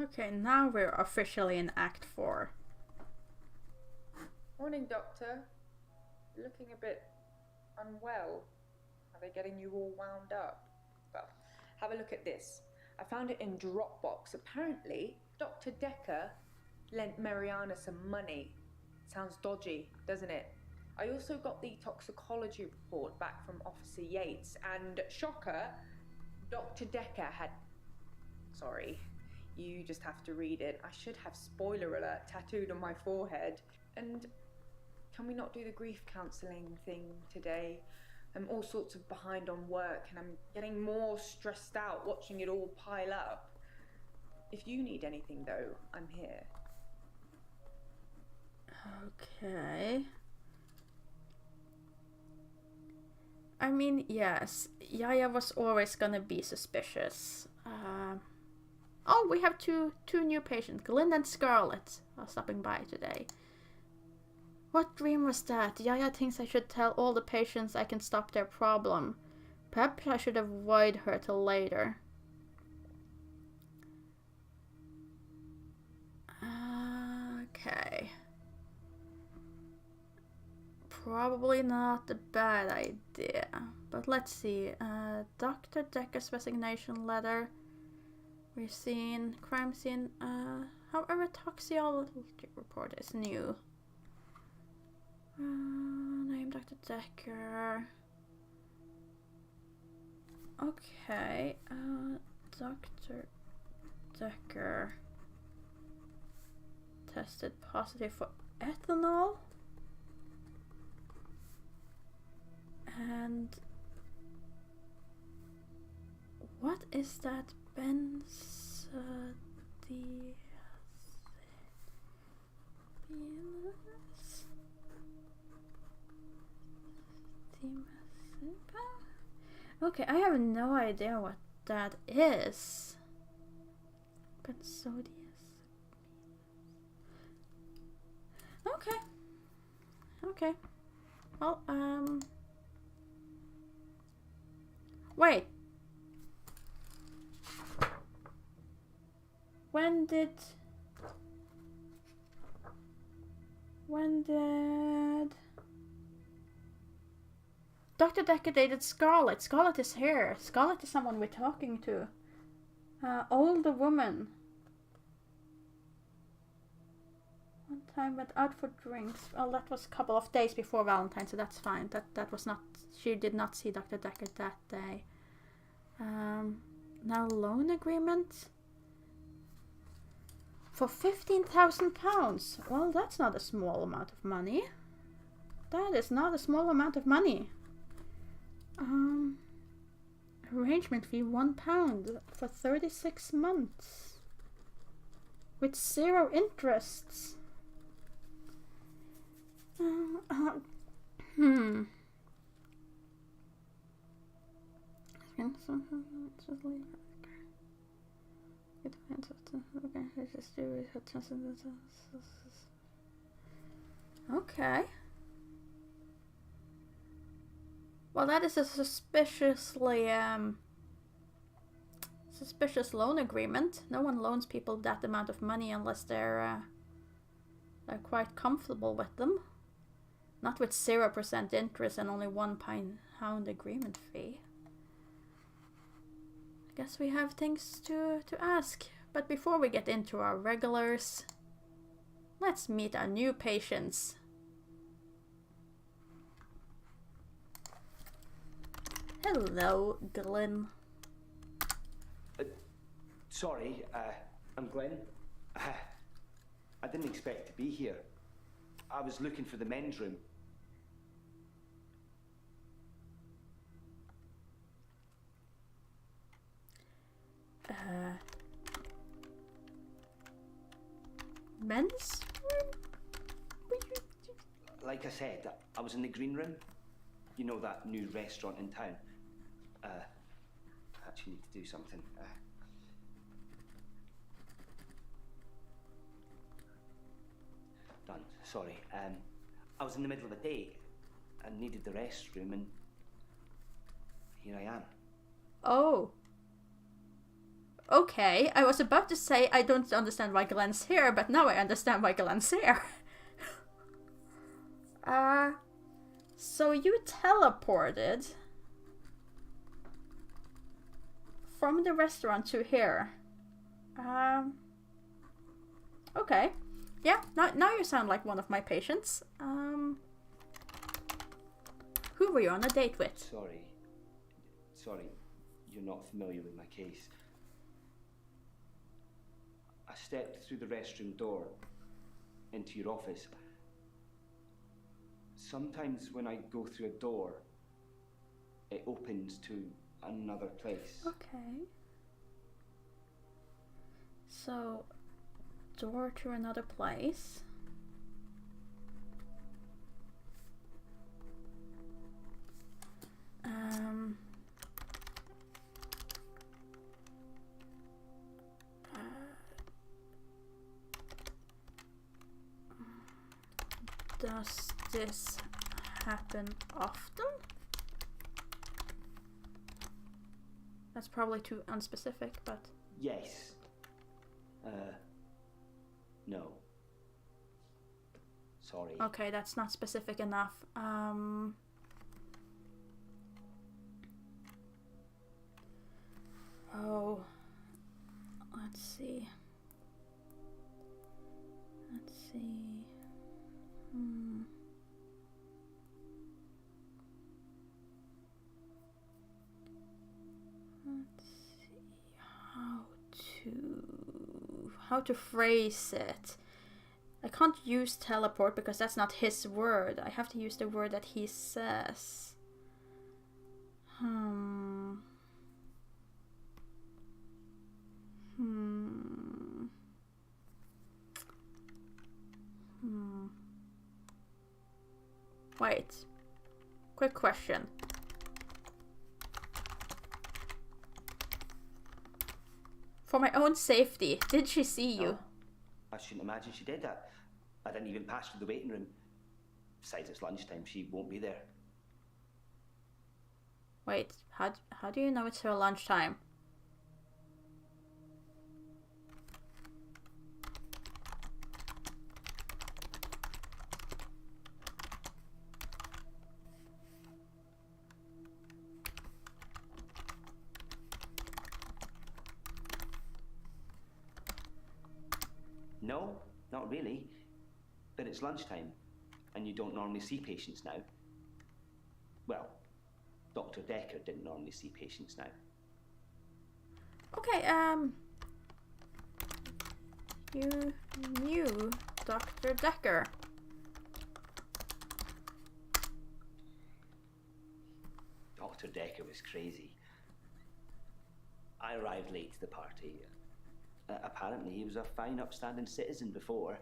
Okay, now we're officially in Act 4. Morning, Doctor. Looking a bit unwell. Are they getting you all wound up? Well, have a look at this. I found it in Dropbox. Apparently, Dr. Dekker lent Mariana some money. Sounds dodgy, doesn't it? I also got the toxicology report back from Officer Yates, and shocker, Dr. Dekker had... Sorry, you just have to read it. I should have spoiler alert tattooed on my forehead. And can we not do the grief counselling thing today? I'm all sorts of behind on work, and I'm getting more stressed out watching it all pile up. If you need anything, though, I'm here. Okay. I mean, yes, Yaya was always gonna be suspicious. Oh, we have two new patients. Glinda and Scarlet are stopping by today. What dream was that? Yaya thinks I should tell all the patients I can stop their problem. Perhaps I should avoid her till later. Okay. Probably not a bad idea. But let's see. Dr. Dekker's resignation letter. We've seen crime scene. However, toxicology report is new. Name Dr. Dekker. Okay, Dr. Dekker tested positive for ethanol. And what is that Okay, I have no idea what that is. Benzodiazepines. Okay. Okay. Well, wait. When did Dr. Dekker dated Scarlett? Scarlett is here. Scarlett is someone we're talking to. Older woman. One time went out for drinks. Well, that was a couple of days before Valentine's, so that's fine. That was not. She did not see Dr. Dekker that day. Now loan agreement for £15,000. Well, that's not a small amount of money. That is not a small amount of money. Arrangement fee £1 for 36 months with 0 interests. Okay. Well, that is a suspicious loan agreement. No one loans people that amount of money unless they're quite comfortable with them. Not with 0% interest and only £1 agreement fee. I guess we have things to ask. But before we get into our regulars, let's meet our new patients. Hello, Glenn. Sorry, I'm Glenn. I didn't expect to be here. I was looking for the men's room. Men's room? Like I said, I was in the green room. You know, that new restaurant in town. I actually need to do something. Done. Sorry. I was in the middle of a date and needed the restroom, and here I am. Oh. Okay, I was about to say I don't understand why Glenn's here, but now I understand why Glenn's here. So you teleported from the restaurant to here. Okay. Yeah, now you sound like one of my patients. Who were you on a date with? Sorry, you're not familiar with my case. I stepped through the restroom door into your office. Sometimes when I go through a door, it opens to another place. Okay. So, door to another place. Does this happen often? That's probably too unspecific, but... Yes. No. Sorry. Okay, that's not specific enough. Oh. Let's see. Let's see. Let's see how to phrase it. I can't use teleport because that's not his word. I have to use the word that he says. Wait. Quick question. For my own safety, did she see you? No, I shouldn't imagine she did that. I didn't even pass through the waiting room. Besides, it's lunchtime. She won't be there. Wait, how do you know it's her lunchtime? No, not really. But it's lunchtime, and you don't normally see patients now. Well, Dr. Dekker didn't normally see patients now. Okay, you knew Dr. Dekker. Dr. Dekker was crazy. I arrived late to the party. Apparently, he was a fine, upstanding citizen before.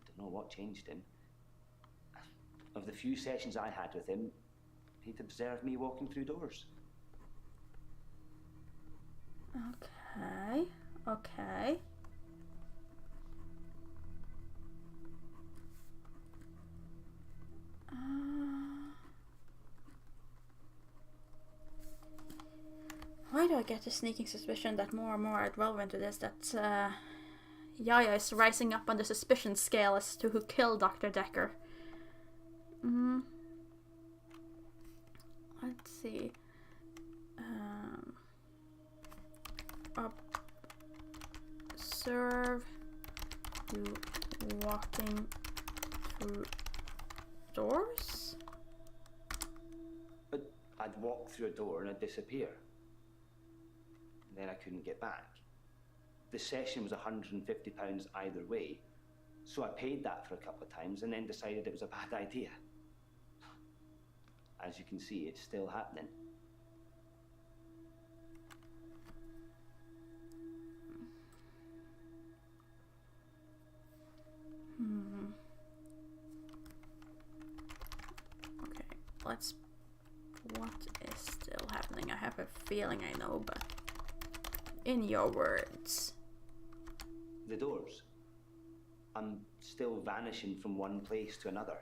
Don't know what changed him. Of the few sessions I had with him, he'd observed me walking through doors. Okay, okay. Why do I get the sneaking suspicion that more and more I delve into this that Yaya is rising up on the suspicion scale as to who killed Dr. Dekker? Let's see. Observe you walking through doors? But I'd walk through a door and I'd disappear. And then I couldn't get back. The session was £150 either way, so I paid that for a couple of times and then decided it was a bad idea. As you can see, it's still happening. Okay, what is still happening? I have a feeling I know, but in your words. The doors. I'm still vanishing from one place to another.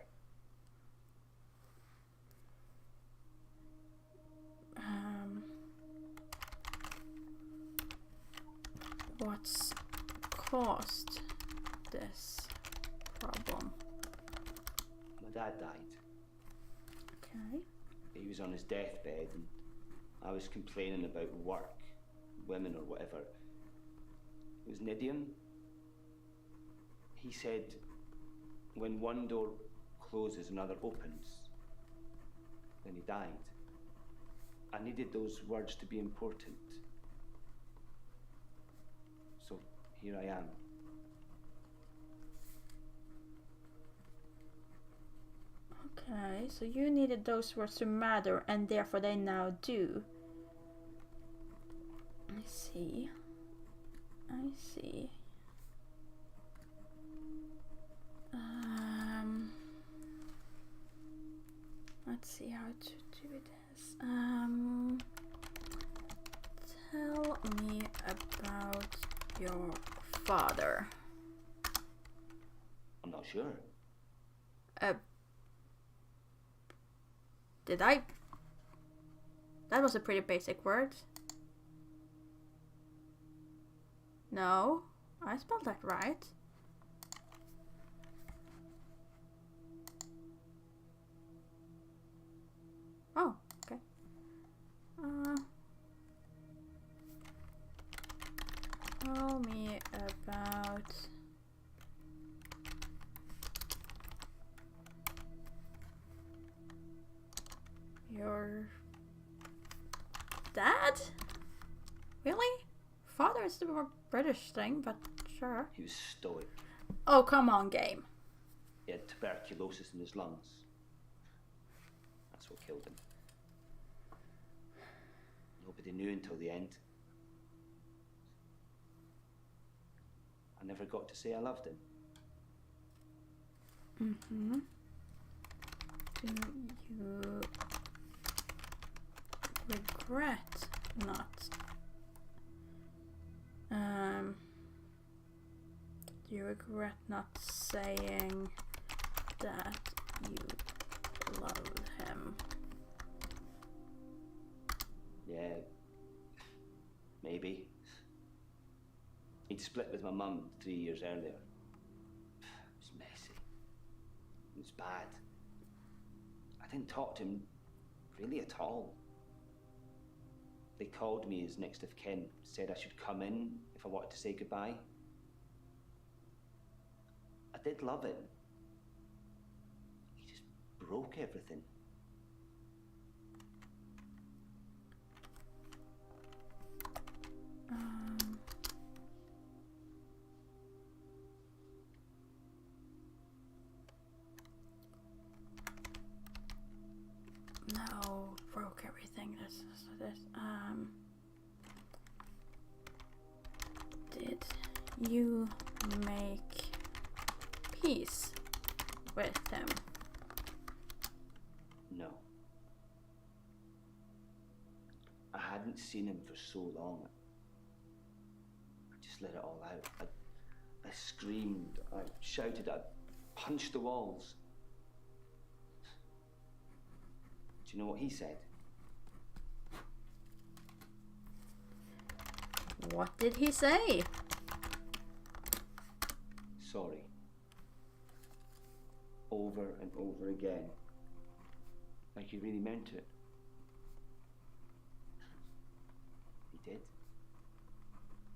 What's caused this problem? My dad died. Okay. He was on his deathbed and I was complaining about work, women or whatever. It was Nidium. He said, when one door closes, another opens. Then he died. I needed those words to be important. So here I am. Okay, so you needed those words to matter, and therefore they now do. I see. I see. Let's see how to do this. Tell me about your father. I'm not sure. Did I? That was a pretty basic word. No, I spelled that right. Oh, okay. Your dad? Really? Father is the more British thing, but sure. He was stoic. Oh, come on, game. He had tuberculosis in his lungs. That's what killed him. Nobody knew until the end. I never got to say I loved him. Mm-hmm. Do you regret not? Do you regret not saying that you love him? Yeah, maybe. He'd split with my mum 3 years earlier. It was messy. It was bad. I didn't talk to him really at all. They called me as next of kin, said I should come in if I wanted to say goodbye. I did love him. He just broke everything. No, broke everything. This. Did you make peace with him? No. I hadn't seen him for so long. I just let it all out. I screamed, I shouted, I punched the walls. Do you know what he said? What did he say? Sorry. Over and over again. Like he really meant it. He did.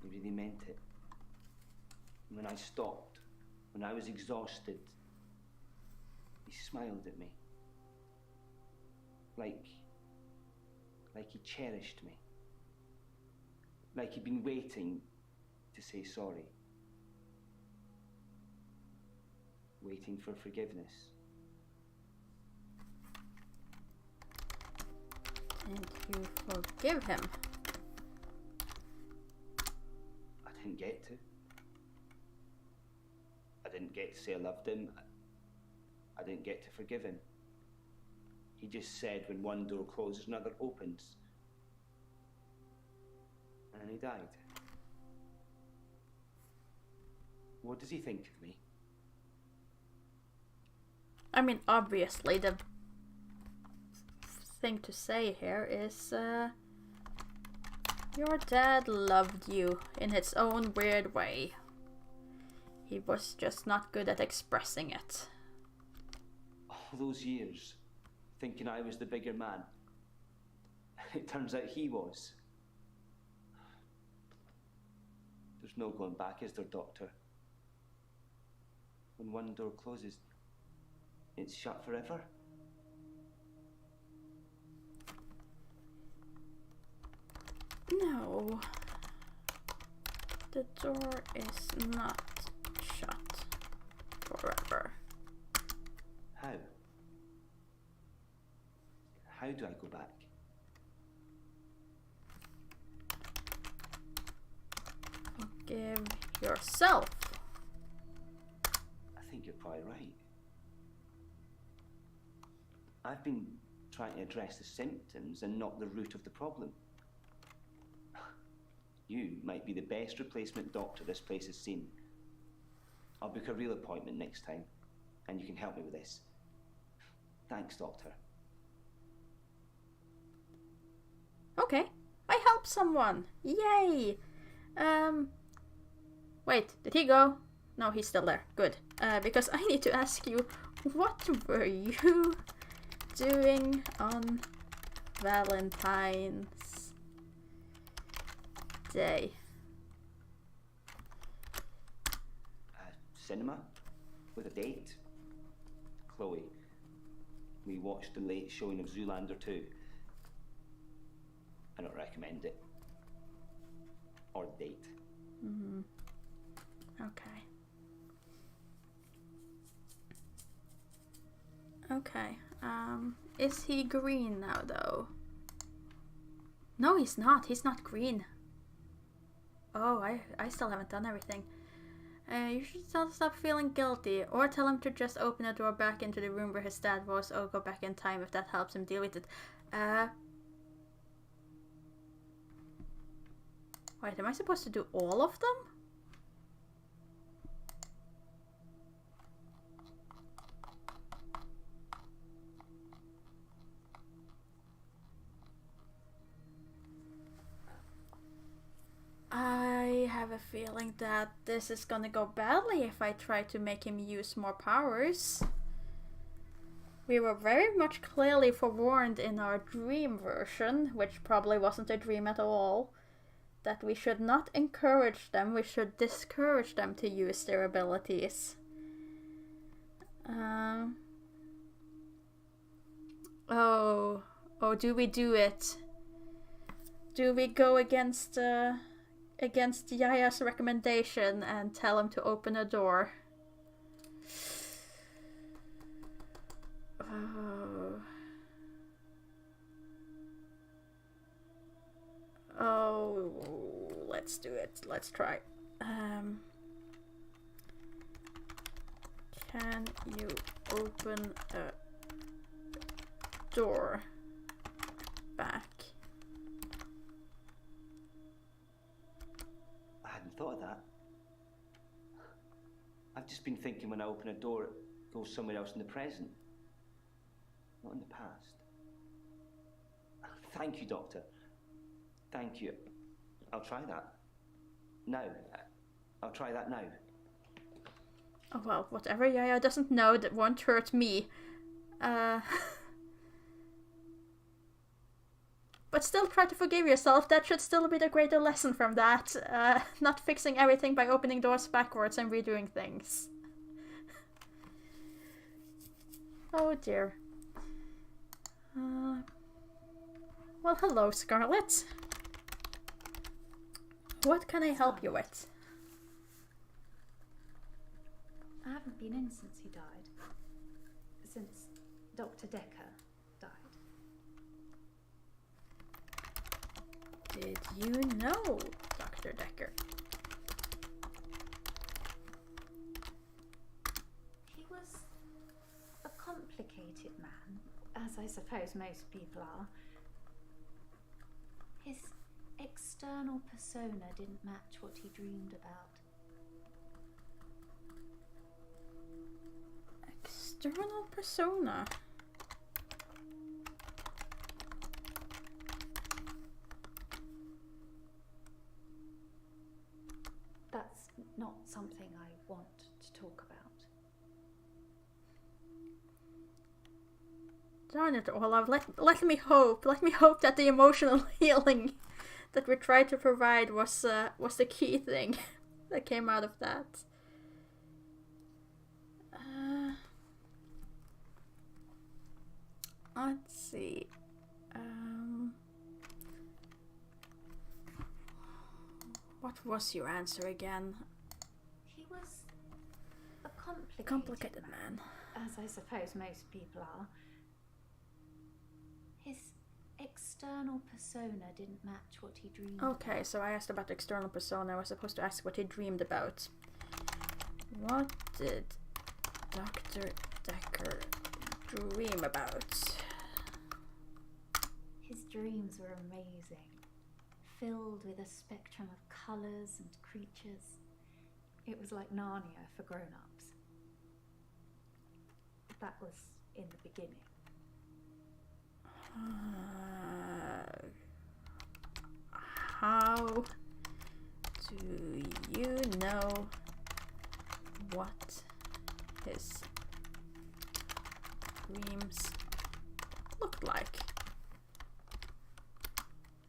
He really meant it. When I stopped, when I was exhausted, he smiled at me. Like he cherished me. Like he'd been waiting to say sorry. Waiting for forgiveness. And you forgive him? I didn't get to. I didn't get to say I loved him. I didn't get to forgive him. He just said when one door closes, another opens. And then he died. What does he think of me? I mean, obviously, the thing to say here is, your dad loved you in his own weird way. He was just not good at expressing it. All those years, thinking I was the bigger man. It turns out he was. There's no going back, is there, Doctor? When one door closes, it's shut forever. No. The door is not shut forever. How? How do I go back? Forgive yourself. I think you're probably right. I've been trying to address the symptoms and not the root of the problem. You might be the best replacement doctor this place has seen. I'll book a real appointment next time, and you can help me with this. Thanks, Doctor. Okay, I helped someone. Yay! Wait, did he go? No, he's still there. Good. Because I need to ask you, what were you doing on Valentine's Day? Cinema? With a date? Chloe. we watched the late showing of Zoolander 2. I don't recommend it. Or date. Mm-hmm. Okay. Okay. Is he green now, though? No, he's not. He's not green. Oh, I still haven't done everything. You should stop feeling guilty, or tell him to just open a door back into the room where his dad was, or go back in time if that helps him deal with it. Wait, am I supposed to do all of them? I have a feeling that this is gonna go badly if I try to make him use more powers. We were very much clearly forewarned in our dream version, which probably wasn't a dream at all, that we should not encourage them, we should discourage them to use their abilities. Oh, do we do it? Do we go against Yaya's recommendation and tell him to open a door? Oh, let's do it. Let's try. Can you open a door back? I hadn't thought of that. I've just been thinking when I open a door, it goes somewhere else in the present, not in the past. Thank you, Doctor. Thank you. I'll try that. Now. I'll try that now. Oh well, whatever Yaya doesn't know that won't hurt me. But still try to forgive yourself. That should still be the greater lesson from that. Not fixing everything by opening doors backwards and redoing things. Oh dear. Well, hello, Scarlet. What can I help you with? I haven't been in since he died. Since Dr. Dekker died. Did you know Dr. Dekker? He was a complicated man, as I suppose most people are. His external persona didn't match what he dreamed about. External persona? That's not something I want to talk about. Darn it, Olav. Let me hope. Let me hope that the emotional healing that we tried to provide was the key thing that came out of that. Let's see. What was your answer again? He was a Complicated man. as I suppose most people are. His external persona didn't match what he dreamed Okay, so I asked about the external persona. I was supposed to ask what he dreamed about. What did Dr. Dekker dream about? His dreams were amazing, filled with a spectrum of colours and creatures. It was like Narnia for grown-ups. That was in the beginning. How do you know what his dreams looked like?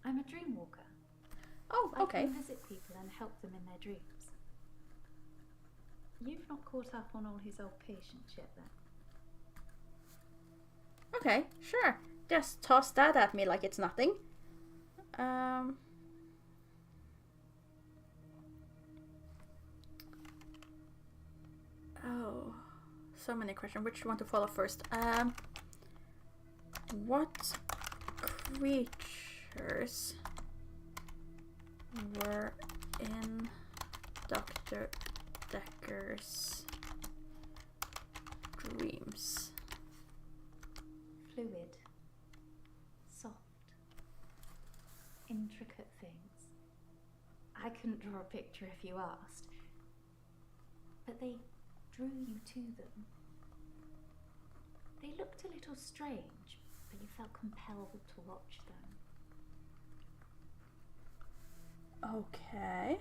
I'm a dream walker. Oh, okay. I can visit people and help them in their dreams. You've not caught up on all his old patients yet, then? Okay, sure. Just toss that at me like it's nothing. Oh, so many questions. Which one to follow first? What creatures were in Dr. Dekker's dreams? Fluid. Soft. Intricate things. I couldn't draw a picture if you asked. But they drew you to them. They looked a little strange, but you felt compelled to watch them. Okay.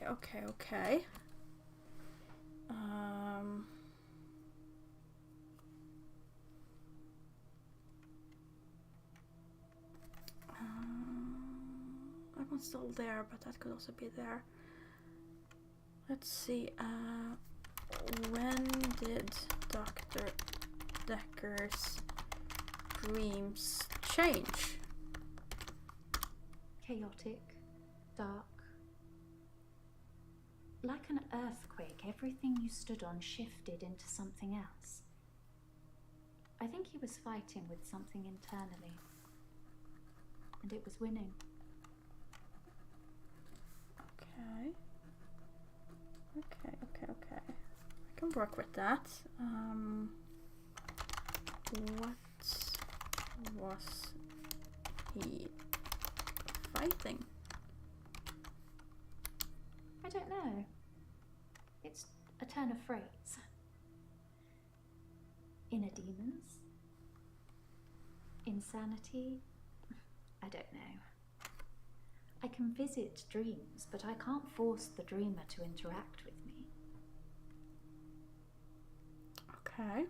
Okay. That one's still there, but that could also be there. Let's see. When did Dr. Dekker's dreams change? Chaotic, dark. Like an earthquake, everything you stood on shifted into something else. I think he was fighting with something internally. And it was winning. Okay. I can work with that. What was he fighting? I don't know. It's a turn of phrase. Inner demons? Insanity? I don't know. I can visit dreams, but I can't force the dreamer to interact with me. Okay.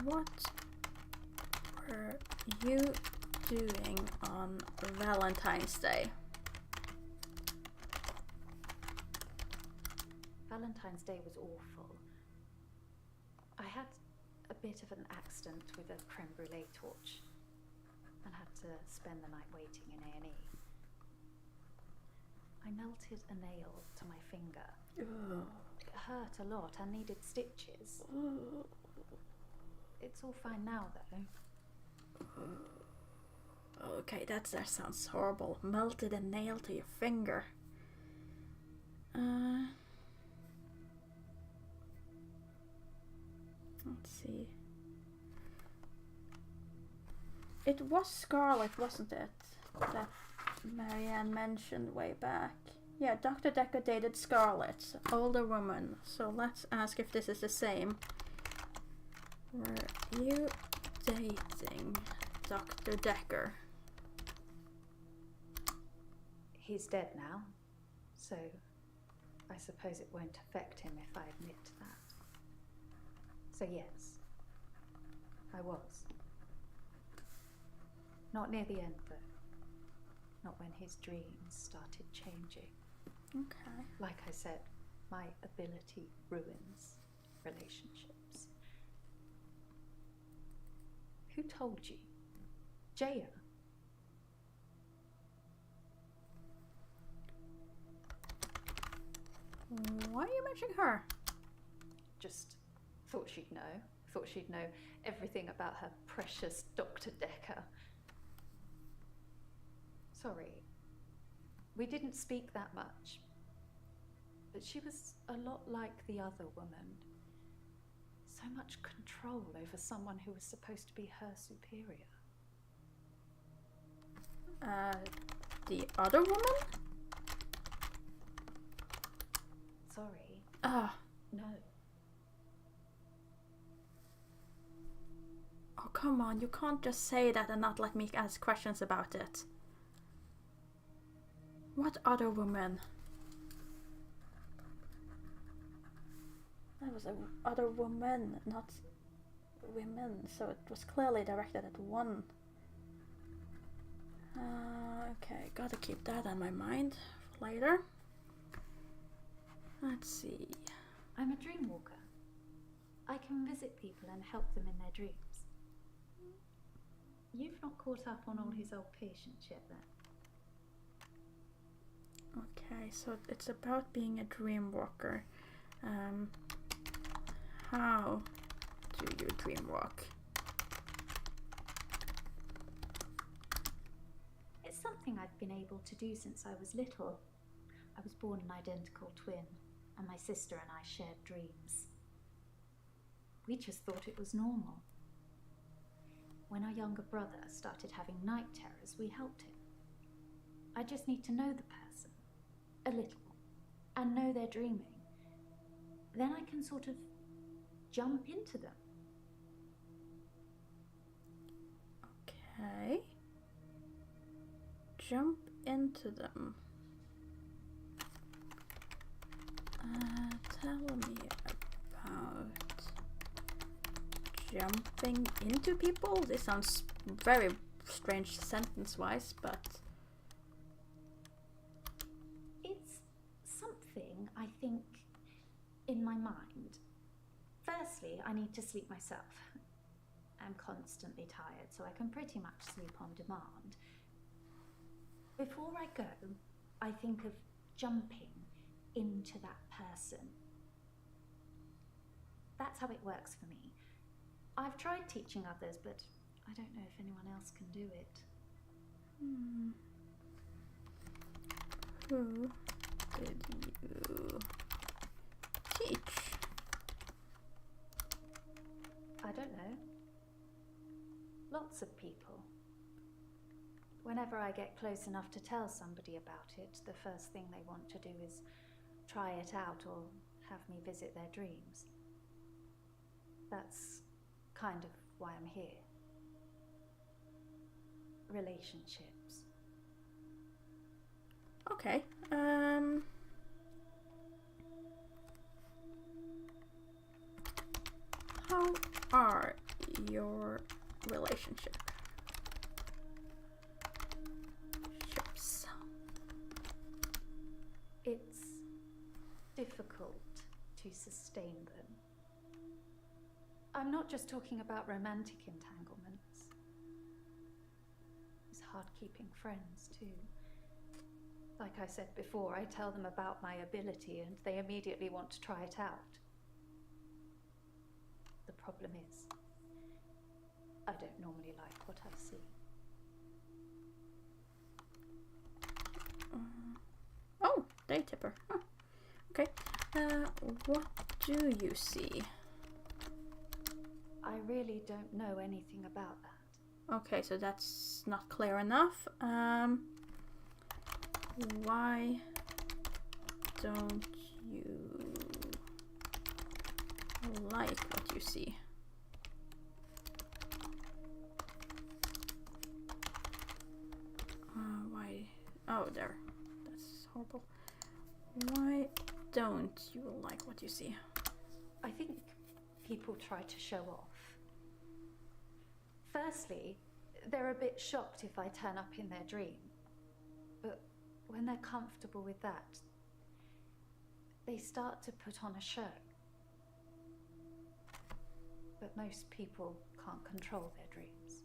What were you doing on Valentine's Day? Valentine's Day was awful. I had a bit of an accident with a creme brulee torch and had to spend the night waiting in A&E. I melted a nail to my finger. Ugh. It hurt a lot and needed stitches. Ugh. It's all fine now, though. Okay, that sounds horrible. Melted a nail to your finger. Let's see. It was Scarlet, wasn't it? That Marianne mentioned way back. Yeah, Dr. Dekker dated Scarlet, older woman. So let's ask if this is the same. Were you dating Dr. Dekker? He's dead now, so I suppose it won't affect him if I admit that. So yes, I was. Not near the end, though. Not when his dreams started changing. Okay. Like I said, my ability ruins relationships. Who told you? Jaya? Why are you mentioning her? Just thought she'd know. Thought she'd know everything about her precious Dr. Dekker. Sorry. We didn't speak that much. But she was a lot like the other woman. So much control over someone who was supposed to be her superior. The other woman? Sorry. No. No. Oh, come on. You can't just say that and not let me ask questions about it. What other woman? was a other woman, not women, so it was clearly directed at one. Okay, gotta keep that on my mind for later. Let's see. I'm a dream walker. I can visit people and help them in their dreams. You've not caught up on all his old patients yet, then? Okay, so it's about being a dream walker. How do you dream walk? It's something I've been able to do since I was little. I was born an identical twin, and my sister and I shared dreams. We just thought it was normal. When our younger brother started having night terrors, we helped him. I just need to know the person, a little, and know they're dreaming. Then I can sort of jump into them. Okay. Jump into them. Tell me about jumping into people. This sounds very strange sentence-wise, but It's something I think in my mind. Firstly, I need to sleep myself. I'm constantly tired, so I can pretty much sleep on demand. Before I go, I think of jumping into that person. That's how it works for me. I've tried teaching others, but I don't know if anyone else can do it. who did you teach? I don't know. Lots of people. Whenever I get close enough to tell somebody about it, the first thing they want to do is try it out or have me visit their dreams. That's kind of why I'm here. Relationships. Okay. How are your relationships? It's difficult to sustain them. I'm not just talking about romantic entanglements. It's hard keeping friends too. Like I said before, I tell them about my ability and they immediately want to try it out. The problem is, I don't normally like what I see. Oh, day tipper. Huh. Okay. What do you see? I really don't know anything about that. Okay, so that's not clear enough. Why don't you like what you see? Why? Oh, there. That's horrible. Why don't you like what you see? I think people try to show off. Firstly, they're a bit shocked if I turn up in their dream. But when they're comfortable with that, they start to put on a show. But most people can't control their dreams,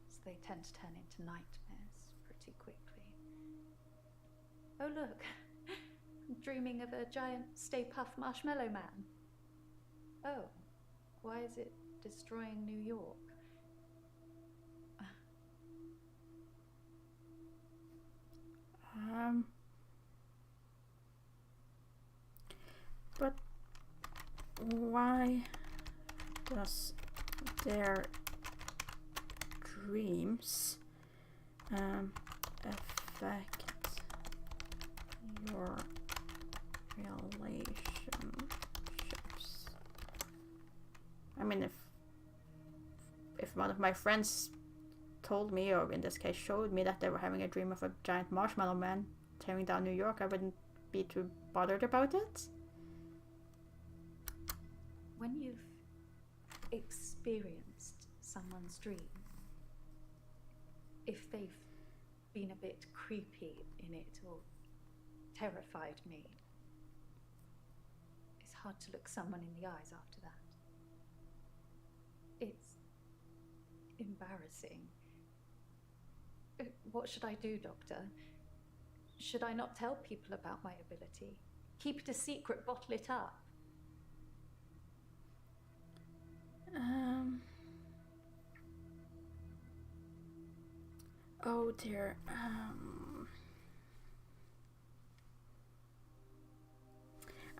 so they tend to turn into nightmares pretty quickly. Oh look, I'm dreaming of a giant Stay Puft Marshmallow Man. Oh, why is it destroying New York? But why does their dreams affect your relationships? I mean, if one of my friends told me, or in this case showed me, that they were having a dream of a giant marshmallow man tearing down New York, I wouldn't be too bothered about it. when you've experienced someone's dream, if they've been a bit creepy in it or terrified me, it's hard to look someone in the eyes after that. It's embarrassing. What should I do, Doctor? Should I not tell people about my ability? Keep it a secret, bottle it up? Oh dear.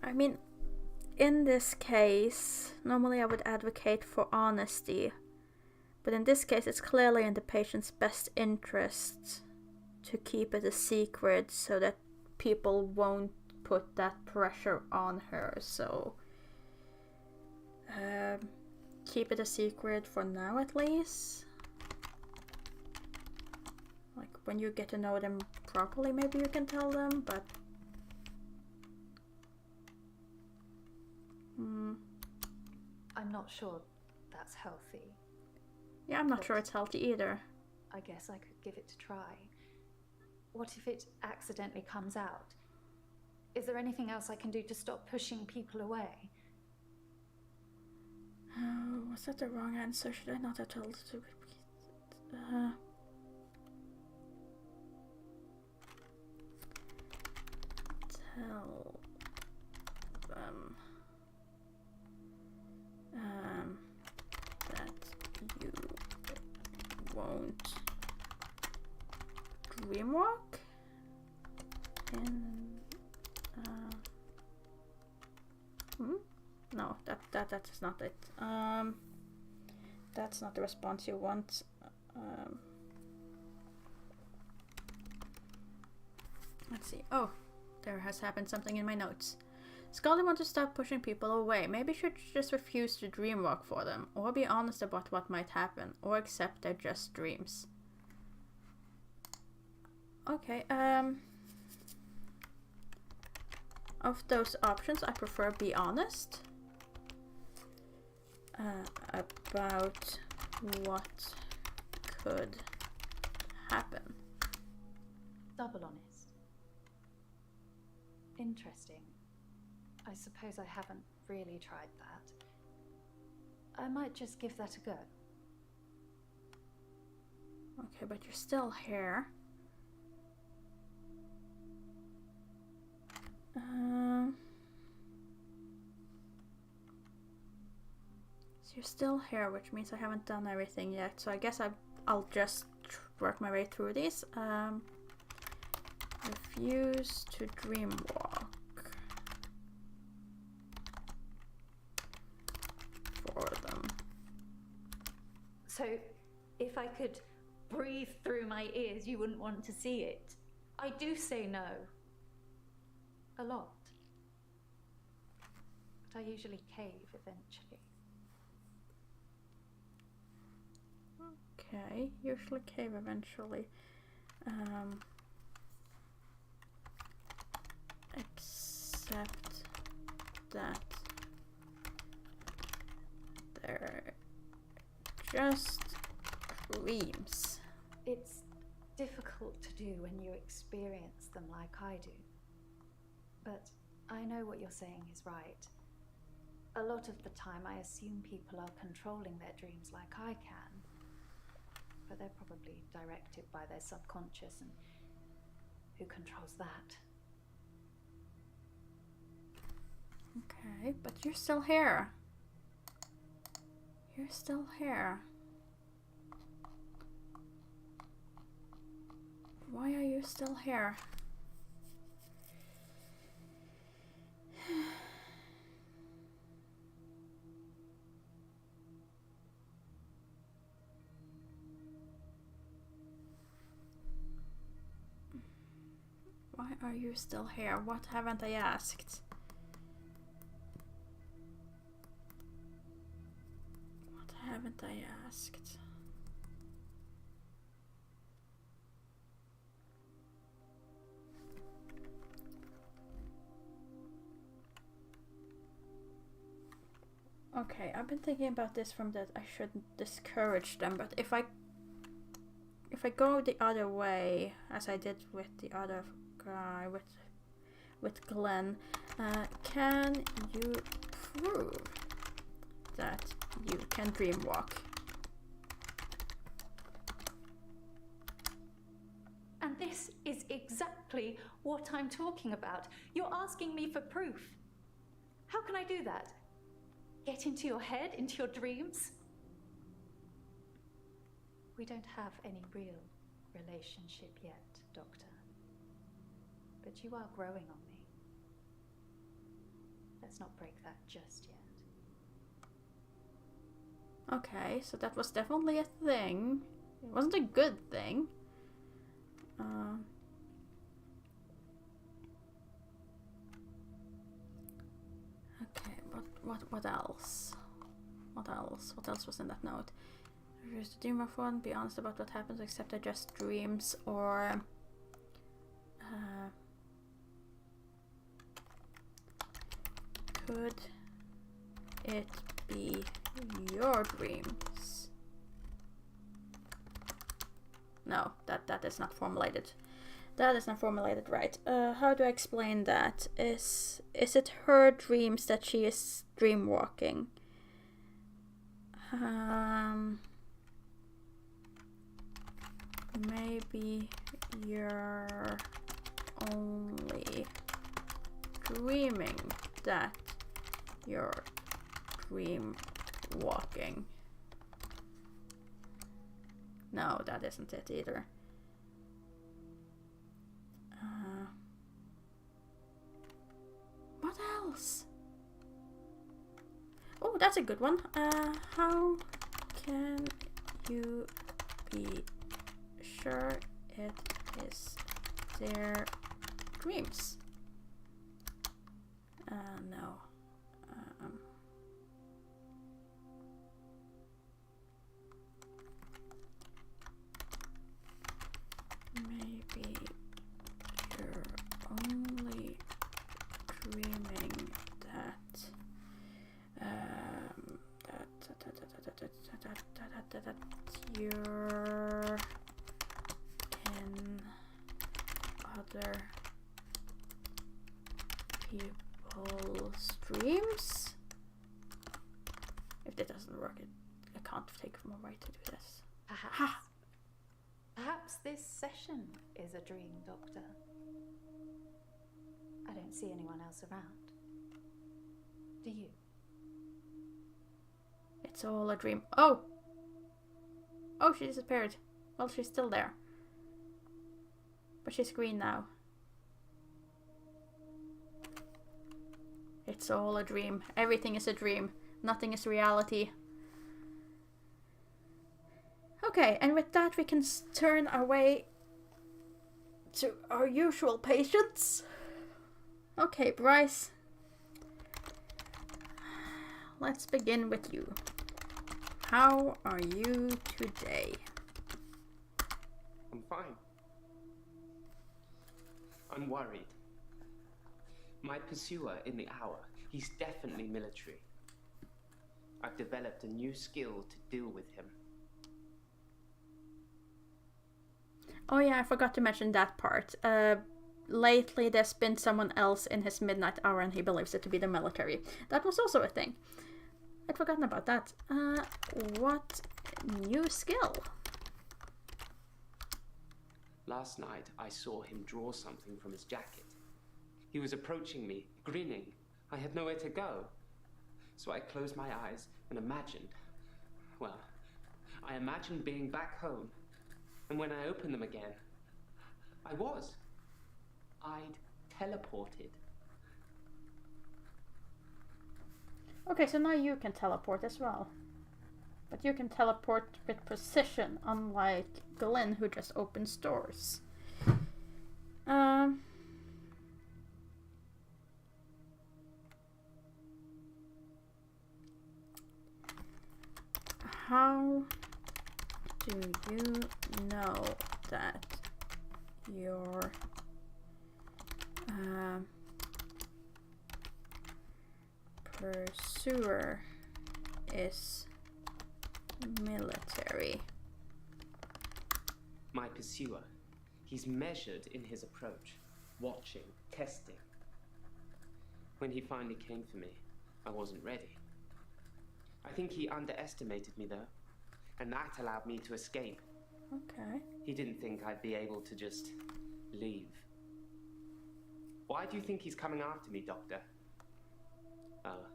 I mean, in this case, normally I would advocate for honesty. But in this case, it's clearly in the patient's best interest to keep it a secret so that people won't put that pressure on her. So, keep it a secret for now at least. Like, when you get to know them properly, maybe you can tell them, but... I'm not sure that's healthy. Yeah, I'm not sure it's healthy either. I guess I could give it a try. What if it accidentally comes out? Is there anything else I can do to stop pushing people away? Oh, was that the wrong answer? Should I not have told to repeat? Tell them that you won't dreamwalk in no, that's not it. That's not the response you want. Let's see. Oh, there has happened something in my notes. Scully wants to stop pushing people away. Maybe she should just refuse to dreamwalk for them, or be honest about what might happen, or accept they're just dreams. Okay, of those options, I prefer be honest about what could happen. Double honest. Interesting. I suppose I haven't really tried that. I might just give that a go. Okay, but you're still here. So you're still here, which means I haven't done everything yet. So I guess I'll just work my way through these. Refuse to dreamwalk for them. So, if I could breathe through my ears, you wouldn't want to see it. I do say no. A lot. But I usually cave eventually. Okay, usually cave eventually. Except that they're just dreams. It's difficult to do when you experience them like I do. But I know what you're saying is right. A lot of the time I assume people are controlling their dreams like I can. But they're probably directed by their subconscious, and who controls that? Okay, but you're still here. You're still here. Why are you still here? Why are you still here? What haven't I asked? What haven't I asked? Okay, I've been thinking about this from that I shouldn't discourage them, but if I go the other way, as I did with the other guy, with Glenn, can you prove that you can dream walk? And this is exactly what I'm talking about. You're asking me for proof. How can I do that? Get into your head, into your dreams? We don't have any real relationship yet, Doctor. But you are growing on me. Let's not break that just yet. Okay, so that was definitely a thing. It wasn't a good thing. Okay, what else? What else was in that note? Refuse to dream of one, be honest about what happens, accept they're just dreams, or could it be your dreams? No, that is not formulated. That is not formulated right. How do I explain that? Is it her dreams that she is dreamwalking? Maybe you're only dreaming that you're dream walking. No, that isn't it either. What else? Oh, that's a good one. How can you be sure it is their dreams? No. Maybe you're only dreaming that you're in other people's dreams. If that doesn't work, I can't take more way to do this. Perhaps this session is a dream, Doctor. I don't see anyone else around. Do you? It's all a dream. Oh! Oh, she disappeared. Well, she's still there. But she's green now. It's all a dream. Everything is a dream. Nothing is reality. Okay, and with that we can turn our way to our usual patients. Okay, Bryce. Let's begin with you. How are you today? I'm fine. I'm worried. My pursuer in the hour, he's definitely military. I've developed a new skill to deal with him. Oh yeah, I forgot to mention that part. Lately there's been someone else in his midnight hour and he believes it to be the military. That was also a thing. I'd forgotten about that. What new skill? Last night I saw him draw something from his jacket. He was approaching me, grinning. I had nowhere to go. So I closed my eyes and imagined. Well, I imagined being back home. And when I opened them again, I'd teleported. Okay, so now you can teleport as well. But you can teleport with precision, unlike Glenn, who just opens doors. How do you know that your pursuer is military. My pursuer. He's measured in his approach, watching, testing. When he finally came for me, I wasn't ready. I think he underestimated me though, and that allowed me to escape. Okay. He didn't think I'd be able to just leave. Why do you think he's coming after me, Doctor? Oh,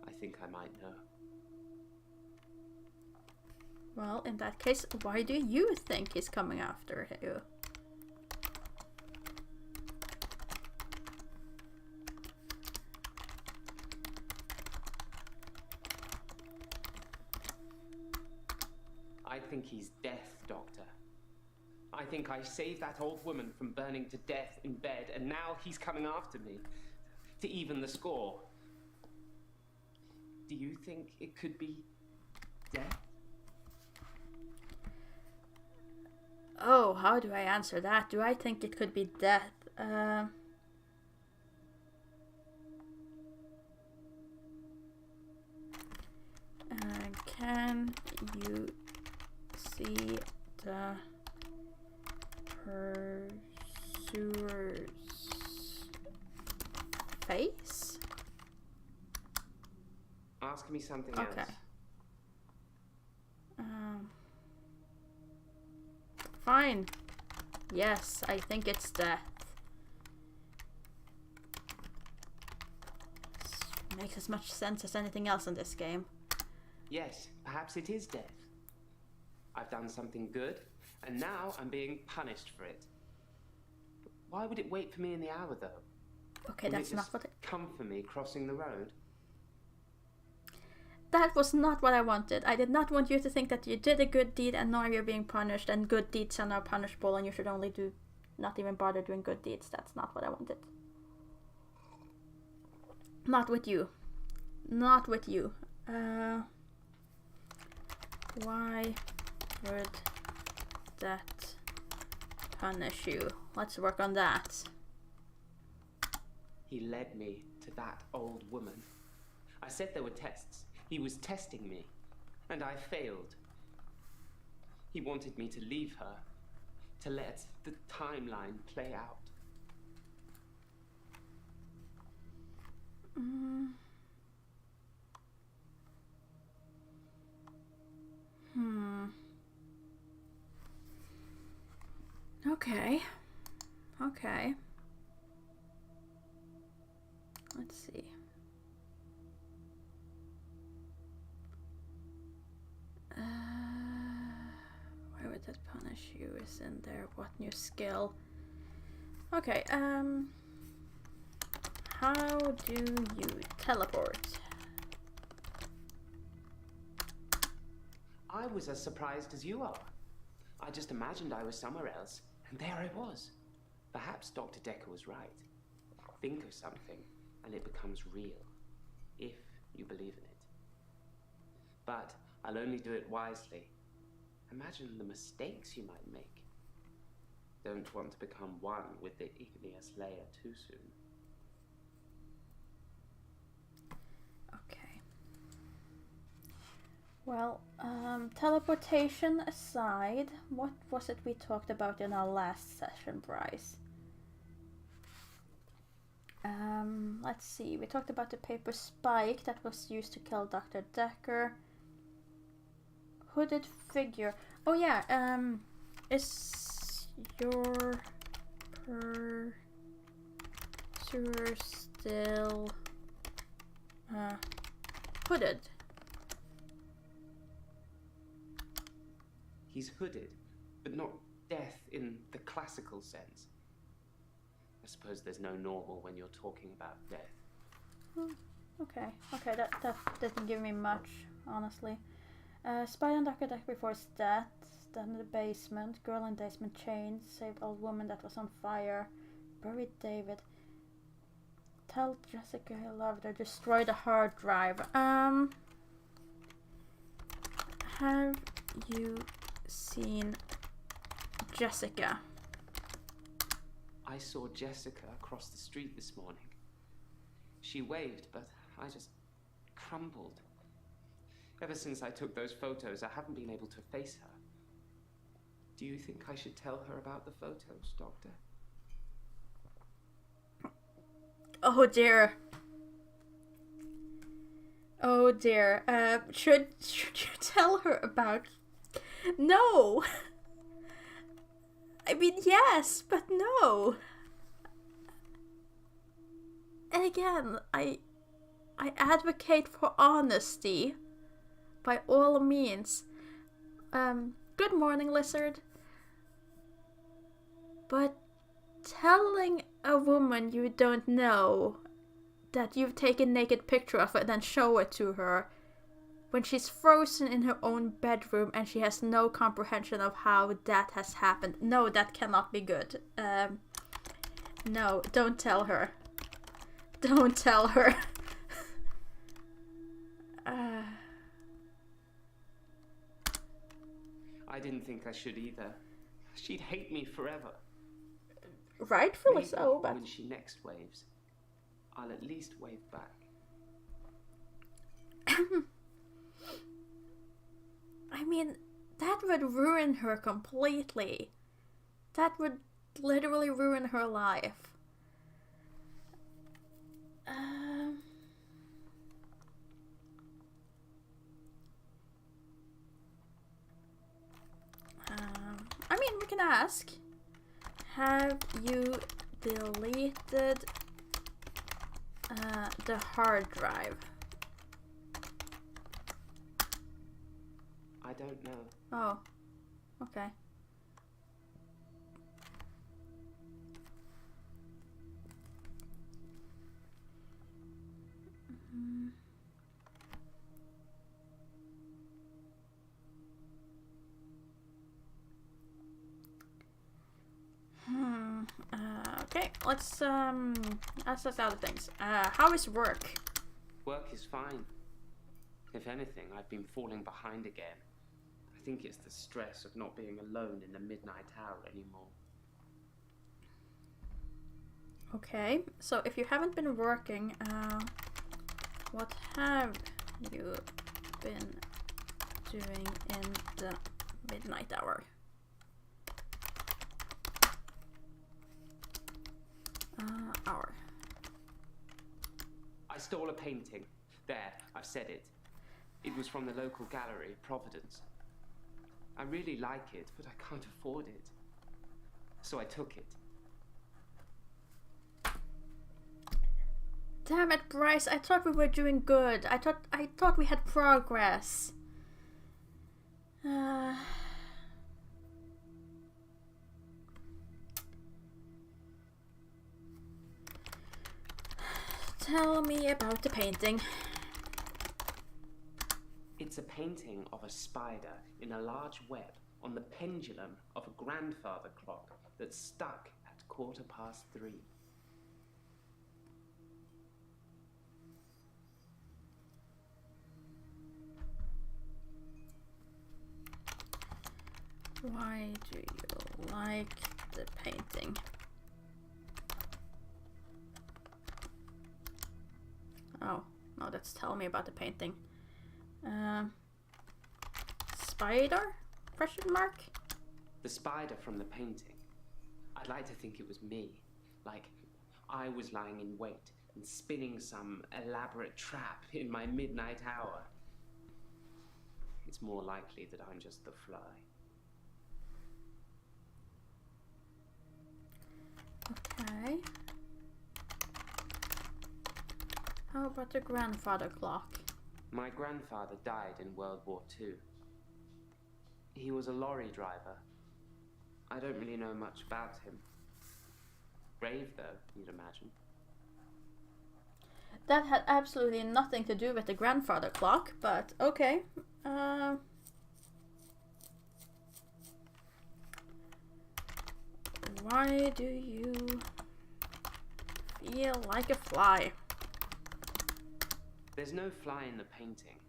I think I might know. Well, in that case, why do you think he's coming after you? I think he's death, Doctor. I think I saved that old woman from burning to death in bed, and now he's coming after me to even the score. Do you think it could be death? Oh, how do I answer that? Do I think it could be death? Can you see the pursuer's face? Ask me something Okay. else. Fine. Yes, I think it's death. This makes as much sense as anything else in this game. Yes, perhaps it is death. I've done something good, and now I'm being punished for it. Why would it wait for me in the hour, though? Okay, Wouldn't that's it not just what it... come for me crossing the road? That was not what I wanted. I did not want you to think that you did a good deed and now you're being punished, and good deeds are now punishable and you should only do... not even bother doing good deeds. That's not what I wanted. Not with you. Not with you. Why would that punish you? Let's work on that. He led me to that old woman. I said there were tests. He was testing me, and I failed. He wanted me to leave her, to let the timeline play out. Okay. Okay. Let's see. Why would that punish you? Is in there? What new skill? Okay, how do you teleport? I was as surprised as you are. I just imagined I was somewhere else, and there I was. Perhaps Dr. Dekker was right. Think of something, and it becomes real, if you believe in it. But I'll only do it wisely. Imagine the mistakes you might make. Don't want to become one with the igneous layer too soon. Okay. Well, teleportation aside, what was it we talked about in our last session, Bryce? Let's see. We talked about the paper spike that was used to kill Dr. Dekker. Hooded figure. Oh yeah, is your pursuer still hooded? He's hooded, but not death in the classical sense. I suppose there's no normal when you're talking about death. Okay, that doesn't give me much, honestly. Spied on Dr. Dekker before his death, then in the basement, girl in basement chains, saved old woman that was on fire, buried David, tell Jessica I loved her, destroy the hard drive. Have you seen Jessica? I saw Jessica across the street this morning. She waved, but I just crumbled. Ever since I took those photos, I haven't been able to face her. Do you think I should tell her about the photos, Doctor? Oh dear. Oh dear. Should you tell her about... No! I mean, yes, but no. And again, I advocate for honesty by all means. Good morning, Lizard. But telling a woman you don't know that you've taken a naked picture of it and then show it to her when she's frozen in her own bedroom and she has no comprehension of how that has happened. No, that cannot be good. No, don't tell her. Don't tell her. I didn't think I should either. She'd hate me forever. Rightfully Maybe so, but... when she next waves, I'll at least wave back. I mean, that would ruin her completely. That would literally ruin her life. I mean, we can ask. Have you deleted the hard drive? I don't know. Oh, okay. Okay, let's assess other things. How is work? Work is fine. If anything, I've been falling behind again. I think it's the stress of not being alone in the midnight hour anymore. Okay, so if you haven't been working, what have you been doing in the midnight hour? Hour. I stole a painting. There, I've said it. It was from the local gallery, Providence. I really like it, but I can't afford it. So I took it. Damn it, Bryce! I thought we were doing good. I thought we had progress. Tell me about the painting. It's a painting of a spider in a large web on the pendulum of a grandfather clock that's stuck at 3:15. Why do you like the painting? Oh, no, that's tell me about the painting. Spider? Question mark? The spider from the painting. I'd like to think it was me. Like, I was lying in wait and spinning some elaborate trap in my midnight hour. It's more likely that I'm just the fly. Okay. How about the grandfather clock? My grandfather died in World War II. He was a lorry driver. I don't really know much about him. Brave, though, you'd imagine. That had absolutely nothing to do with the grandfather clock, but okay. Why do you feel like a fly? There's no fly in the painting.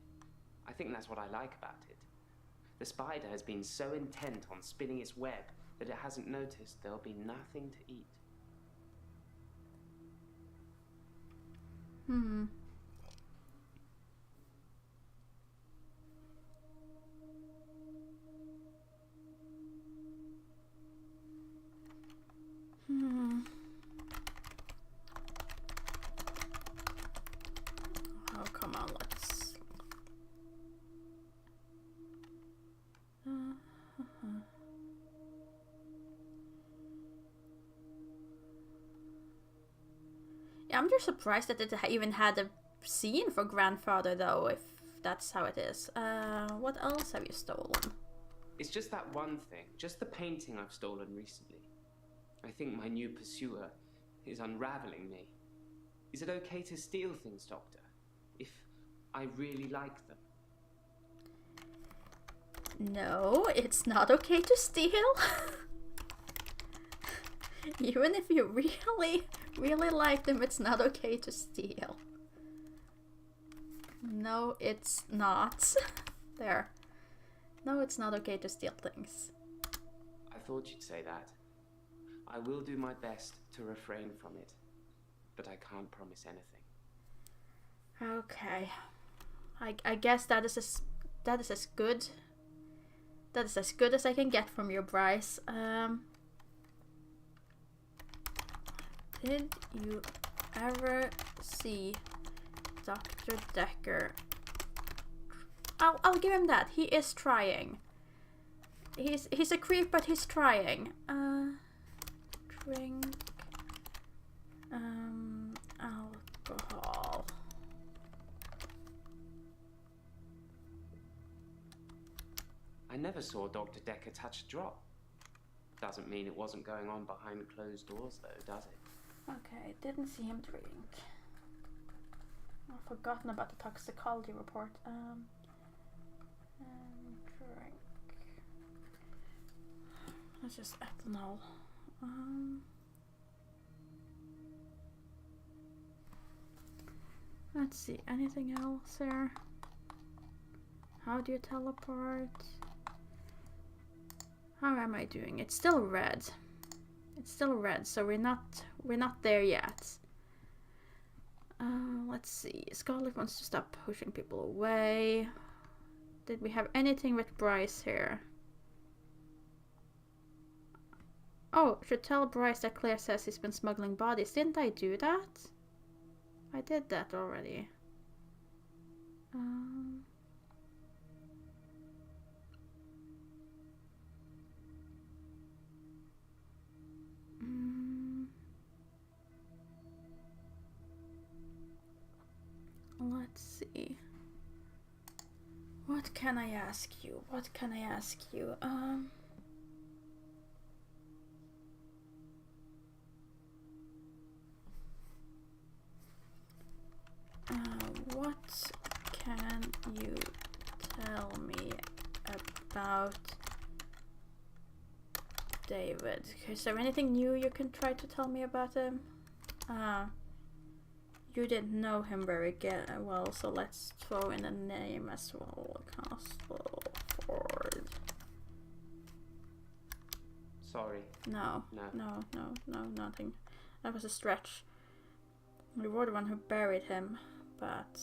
I think that's what I like about it. The spider has been so intent on spinning its web that it hasn't noticed there'll be nothing to eat. I'm just surprised that it even had a scene for grandfather, though, if that's how it is. What else have you stolen? It's just that one thing, just the painting I've stolen recently. I think my new pursuer is unraveling me. Is it okay to steal things, Doctor, if I really like them? No, it's not okay to steal. Even if you really like them, it's not okay to steal. No, it's not. There. No, it's not okay to steal things. I thought you'd say that. I will do my best to refrain from it, but I can't promise anything. Okay. I guess that is as good. That is as good as I can get from you, Bryce. Did you ever see Dr. Dekker? I'll give him that. He is trying. He's a creep, but he's trying. Drink alcohol. I never saw Dr. Dekker touch a drop. Doesn't mean it wasn't going on behind closed doors, though, does it? Okay, didn't see him drink. I've forgotten about the toxicology report. Drink. That's just ethanol. Let's see, anything else here? How do you teleport? How am I doing? It's still red. It's still red, so we're not there yet. Let's see. Scarlet wants to stop pushing people away. Did we have anything with Bryce here? Oh, should tell Bryce that Claire says he's been smuggling bodies. Didn't I do that? I did that already. Let's see. What can I ask you? What can I ask you? What can you tell me about David? Is there anything new you can try to tell me about him? You didn't know him very well, so let's throw in a name as well. Castleford. Sorry. No, nothing. That was a stretch. We were the one who buried him, but...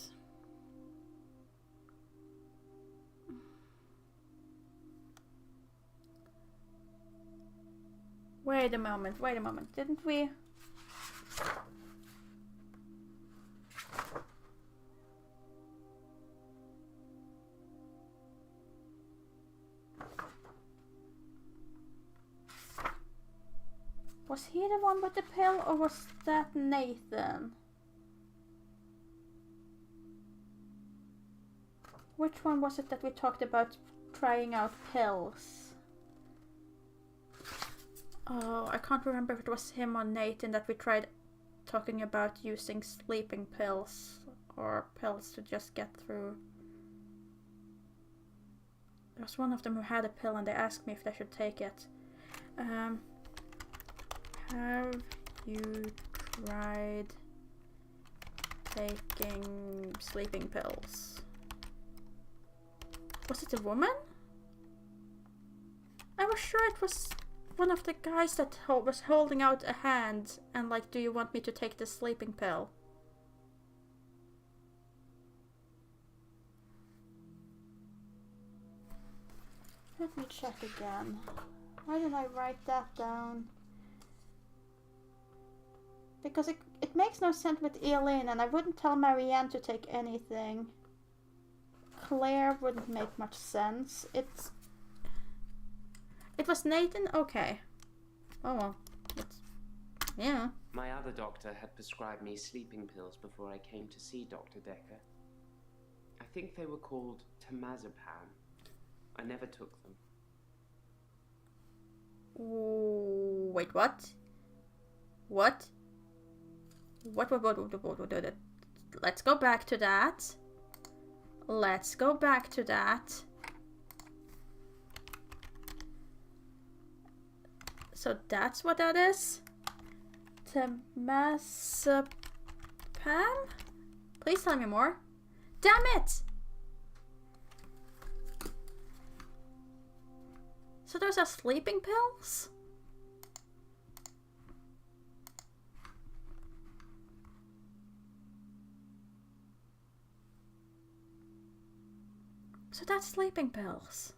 Wait a moment, didn't we... Was he the one with the pill, or was that Nathan? Which one was it that we talked about trying out pills? Oh, I can't remember if it was him or Nathan that we tried talking about using sleeping pills or pills to just get through. There was one of them who had a pill and they asked me if they should take it. Have you tried taking sleeping pills? Was it a woman? I was sure it was one of the guys that was holding out a hand and like, do you want me to take the sleeping pill? Let me check again. Why did I write that down? Because it makes no sense with Eileen, and I wouldn't tell Marianne to take anything. Claire wouldn't make much sense. It was Nathan? Okay. Oh well. Yeah. My other doctor had prescribed me sleeping pills before I came to see Dr. Dekker. I think they were called temazepam. I never took them. Wait, what? What? What? Let's go back to that. Let's go back to that. So that's what that is? Temazepam? Please tell me more. Damn it! So those are sleeping pills? So that's sleeping pills.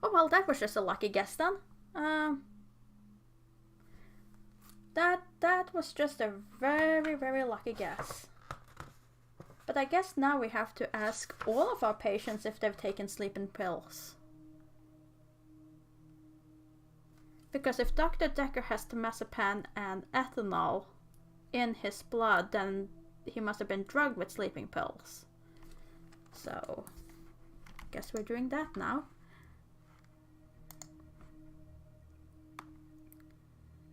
Oh well, that was just a lucky guess then. That was just a very, very lucky guess. But I guess now we have to ask all of our patients if they've taken sleeping pills. Because if Dr. Dekker has temazepam and ethanol in his blood, then he must have been drugged with sleeping pills. So, guess we're doing that now.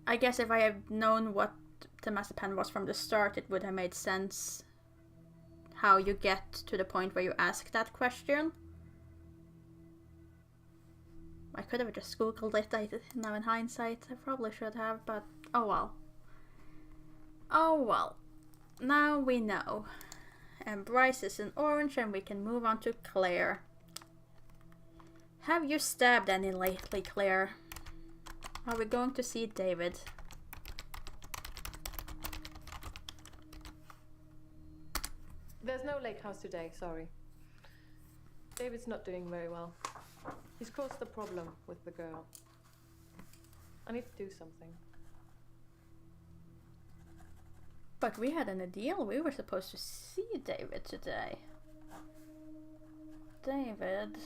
I guess if I had known what temazepam was from the start, it would have made sense how you get to the point where you ask that question. I could have just googled it now in hindsight. I probably should have, but oh well. Oh well. Now we know. And Bryce is in orange and we can move on to Claire. Have you stabbed any lately, Claire? Are we going to see David? There's no lake house today, sorry. David's not doing very well. He's caused a problem with the girl. I need to do something. But we had a deal. We were supposed to see David today. David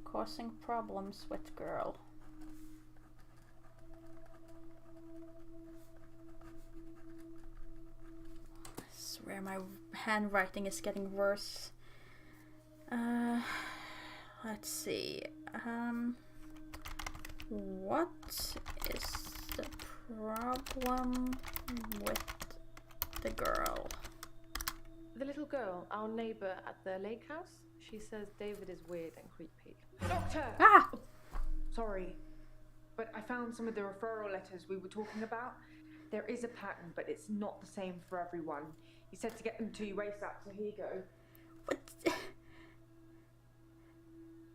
causing problems with girl. I swear my handwriting is getting worse. Let's see. What is the problem with the girl? The little girl, our neighbor at the lake house, she says David is weird and creepy. Doctor! Ah! Sorry, but I found some of the referral letters we were talking about. There is a pattern, but it's not the same for everyone. He said to get them to you ASAP, so here you go. What?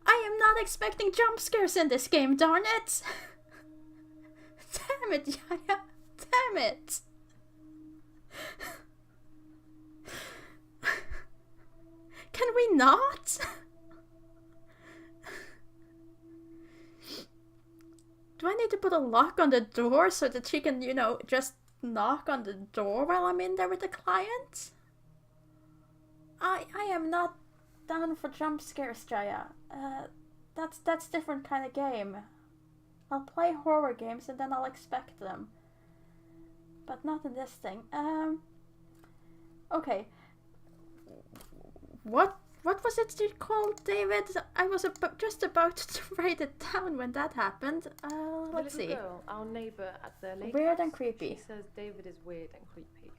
I am not expecting jump scares in this game, darn it! Damn it, Yaya! Damn it! Can we not? Do I need to put a lock on the door so that she can, just knock on the door while I'm in there with the client? I am not down for jump scares, Jaya. That's different kind of game. I'll play horror games and then I'll expect them. But not in this thing. Okay. What was it you called, David? I was just about to write it down when that happened. Let's see. The little girl, our neighbor at the lake Weird house, and creepy. she says David is weird and creepy.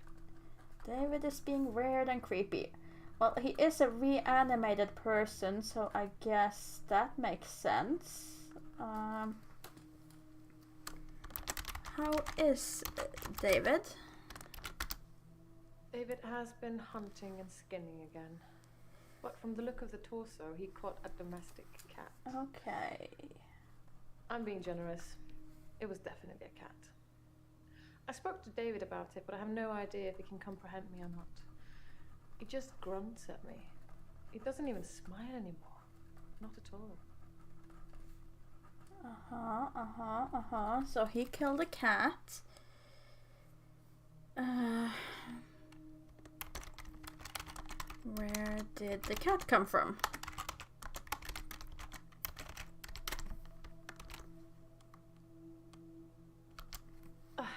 David is being weird and creepy. Well, he is a reanimated person, so I guess that makes sense. How is David? David has been hunting and skinning again. But from the look of the torso, he caught a domestic cat. Okay. I'm being generous. It was definitely a cat. I spoke to David about it, but I have no idea if he can comprehend me or not. He just grunts at me. He doesn't even smile anymore. Not at all. So he killed a cat. Where did the cat come from?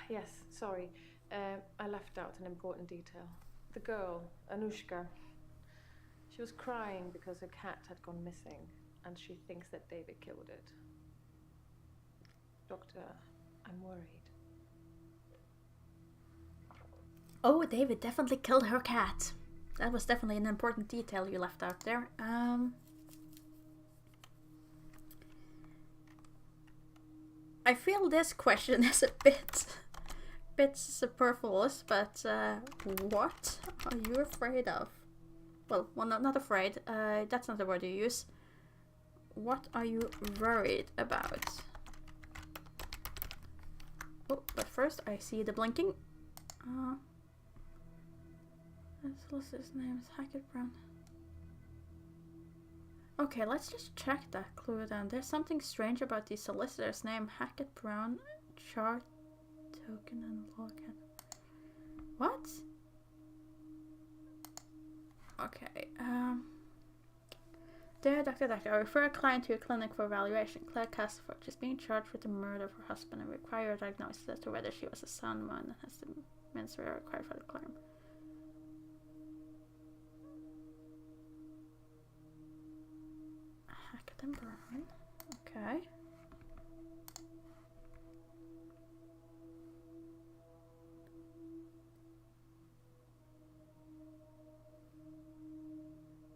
Yes, sorry. I left out an important detail. The girl, Anushka, she was crying because her cat had gone missing, and she thinks that David killed it. Doctor, I'm worried. Oh, David definitely killed her cat. That was definitely an important detail you left out there. I feel this question is a bit superfluous, but what are you afraid of? Well, not afraid. That's not the word you use. What are you worried about? Oh, but first I see the blinking. The solicitor's name is Hackett Brown. Okay, let's just check that clue then. There's something strange about the solicitor's name, Hackett Brown, chart token and login. What? Okay, Dear Dr. Dekker, I refer a client to your clinic for evaluation. Claire Castleforth is being charged with the murder of her husband and require a diagnosis as to whether she was a sound woman and has the means required for the claim. Hackett and Brown. Okay.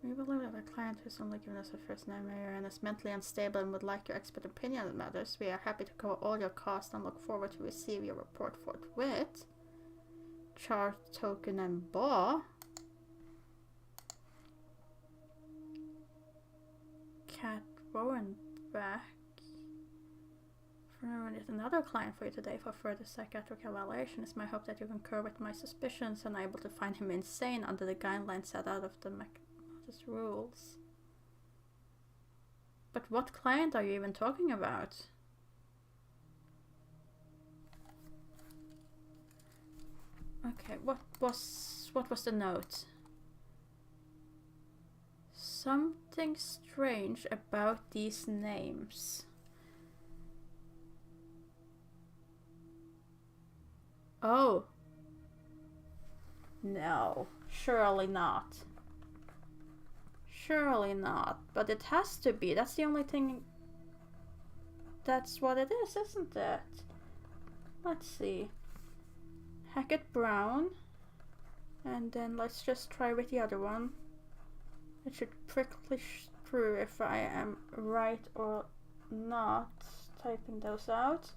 We believe that a client who's only given us her first name and is mentally unstable and would like your expert opinion on matters. We are happy to cover all your costs and look forward to receive your report forthwith. Chart token and bar. Cat Rowenbach. For another client for you today for further psychiatric evaluation. It's my hope that you concur with my suspicions and are able to find him insane under the guidelines set out of the rules. But what client are you even talking about? Okay, what was the note? Something strange about these names. Oh. No, surely not. Surely not, but it has to be. That's the only thing. That's what it is, isn't it? Let's see. Hackett Brown. And then let's just try with the other one. It should prickly through if I am right or not typing those out.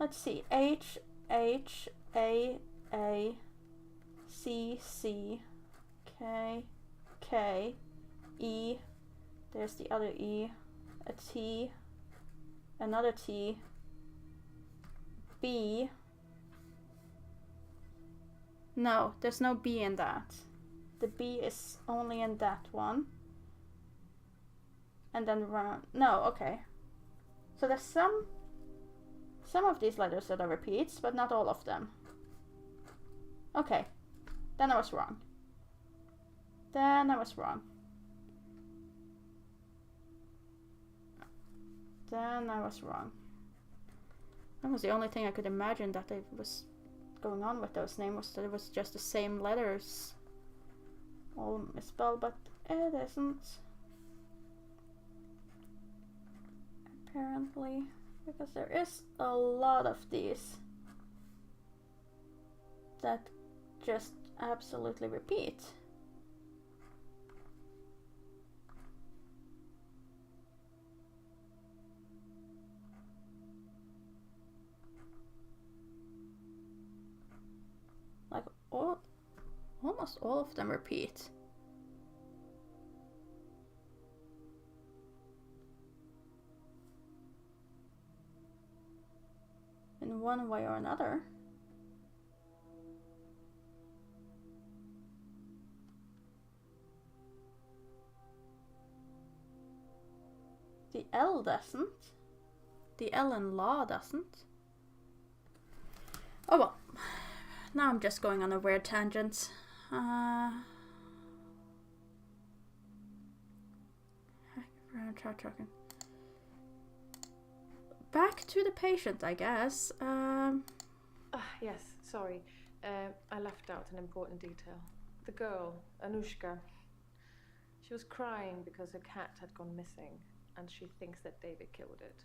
Let's see. H H A C C K K E, there's the other E, a T, another T, B. No, there's no B in that. The B is only in that one. And then round. No, okay. So there's some of these letters that are repeats, but not all of them. Okay, then I was wrong. Then I was wrong. That was the only thing I could imagine that it was going on with those names, was that it was just the same letters all misspelled, but it isn't. Apparently, because there is a lot of these that just absolutely repeat. Like almost all of them repeat. In one way or another. The L doesn't. The L in law doesn't. Oh well. Now I'm just going on a weird tangent. Try talking. Back to the patient, I guess. Yes, sorry. I left out an important detail. The girl, Anushka, she was crying because her cat had gone missing, and she thinks that David killed it.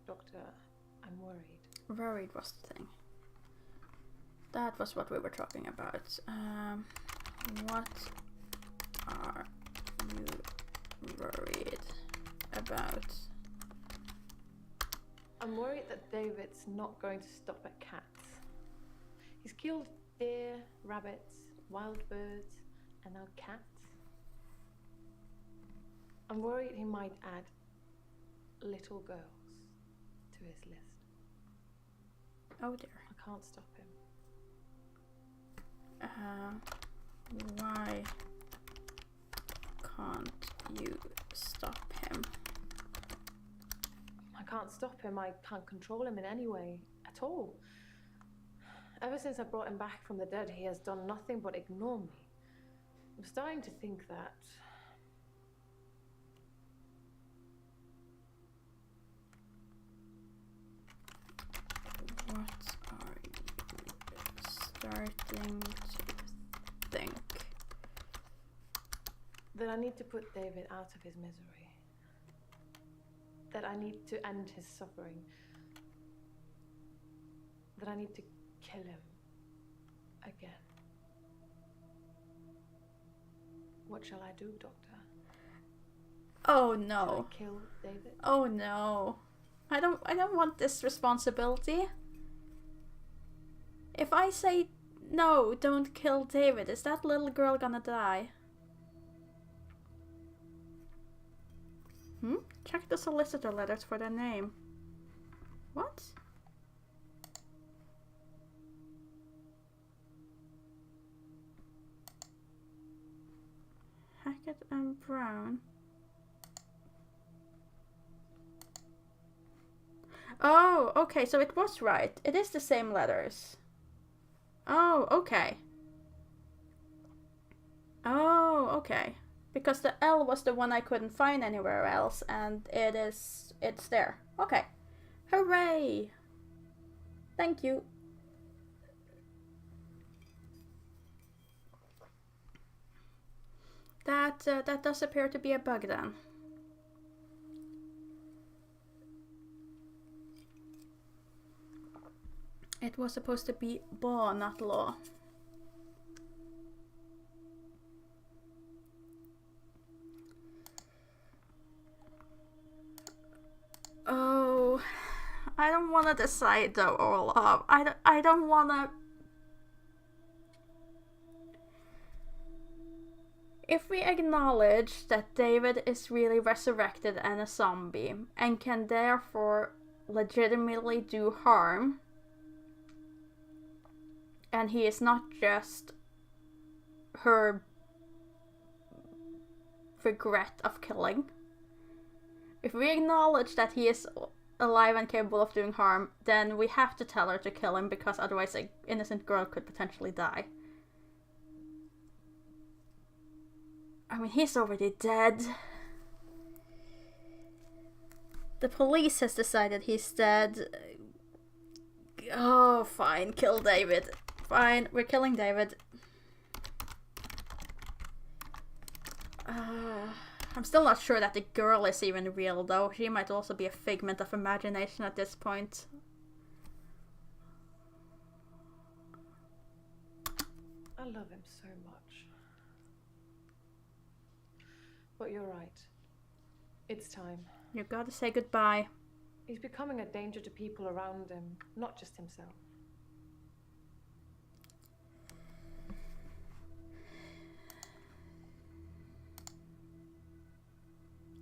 Doctor, I'm worried. Worried was the thing. That was what we were talking about. What are you worried about? I'm worried that David's not going to stop at cats. He's killed deer, rabbits, wild birds, and now cats. I'm worried he might add little girls to his list. Oh dear. I can't stop him. Why can't you stop him? I can't stop him. I can't control him in any way at all. Ever since I brought him back from the dead, he has done nothing but ignore me. I'm starting to think that... What are you starting to think? that I need to put David out of his misery. That I need to end his suffering. That I need to kill him again. What shall I do, Doctor? Oh Shall no. I kill David? Oh no. I don't want this responsibility. If I say no, don't kill David, is that little girl gonna die? Check the solicitor letters for their name. What? Hackett and Brown. Oh, okay, so it was right. It is the same letters. Oh, okay. Oh, okay. Because the L was the one I couldn't find anywhere else, and it's there. Okay. Hooray! Thank you. That does appear to be a bug then. It was supposed to be law, not law. Oh, I don't want to decide though, Olaf. I don't want to. If we acknowledge that David is really resurrected and a zombie, and can therefore legitimately do harm, and he is not just her regret of killing. If we acknowledge that he is alive and capable of doing harm, then we have to tell her to kill him, because otherwise an innocent girl could potentially die. I mean, he's already dead. The police has decided he's dead. Oh, fine, kill David. Fine, we're killing David. I'm still not sure that the girl is even real, though. She might also be a figment of imagination at this point. I love him so much. But you're right. It's time. You gotta say goodbye. He's becoming a danger to people around him, not just himself.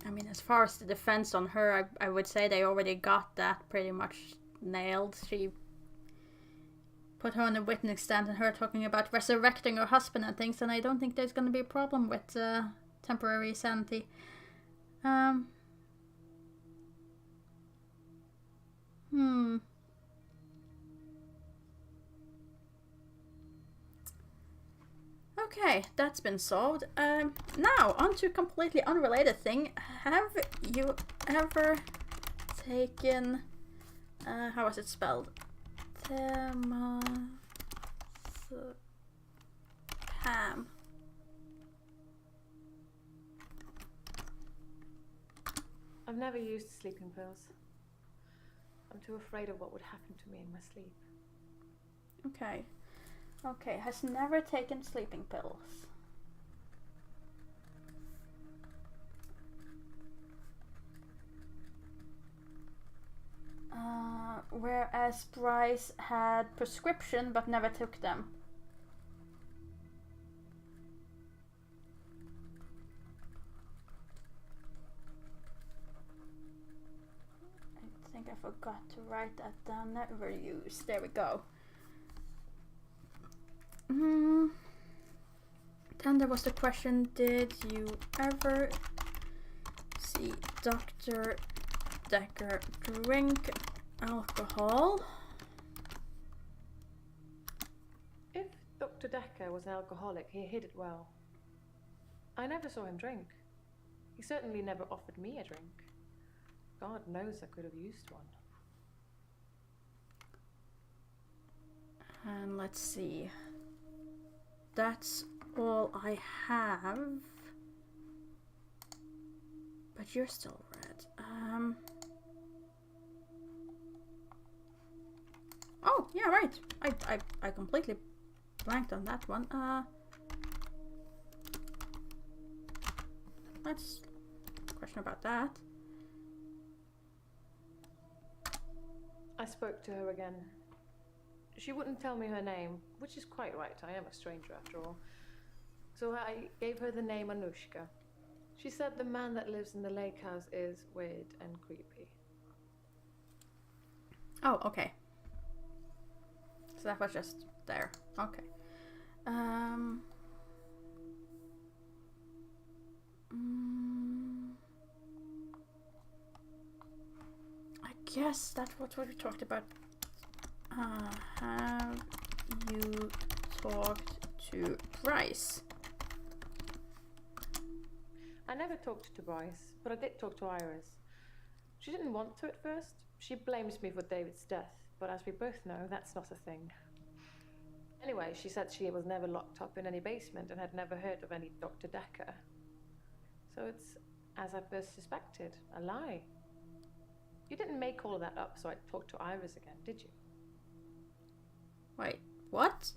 I mean, as far as the defense on her, I would say they already got that pretty much nailed. She put her on a witness stand and her talking about resurrecting her husband and things, and I don't think there's going to be a problem with temporary sanity. Okay, that's been solved. Now, on to a completely unrelated thing. Have you ever taken... how was it spelled? Temazepam. I've never used sleeping pills. I'm too afraid of what would happen to me in my sleep. Okay. Okay, has never taken sleeping pills. Whereas Bryce had prescription but never took them. I think I forgot to write that down. Never used. There we go. Then there was the question, did you ever see Dr. Dekker drink alcohol? If Dr. Dekker was an alcoholic, he hid it well. I never saw him drink. He certainly never offered me a drink. God knows I could have used one. And let's see. That's all I have. But you're still red. Oh, yeah, right. I completely blanked on that one. Let's question about that. I spoke to her again. She wouldn't tell me her name, which is quite right. I am a stranger after all. So I gave her the name Anushka. She said the man that lives in the lake house is weird and creepy. Oh, okay. So that was just there. Okay. I guess that's what we talked about. Have you talked to Bryce? I never talked to Bryce, but I did talk to Iris. She didn't want to at first. She blames me for David's death, but as we both know, that's not a thing. Anyway, she said she was never locked up in any basement and had never heard of any Dr. Dekker. So it's, as I first suspected, a lie. You didn't make all of that up so I'd talk to Iris again, did you? Wait, what?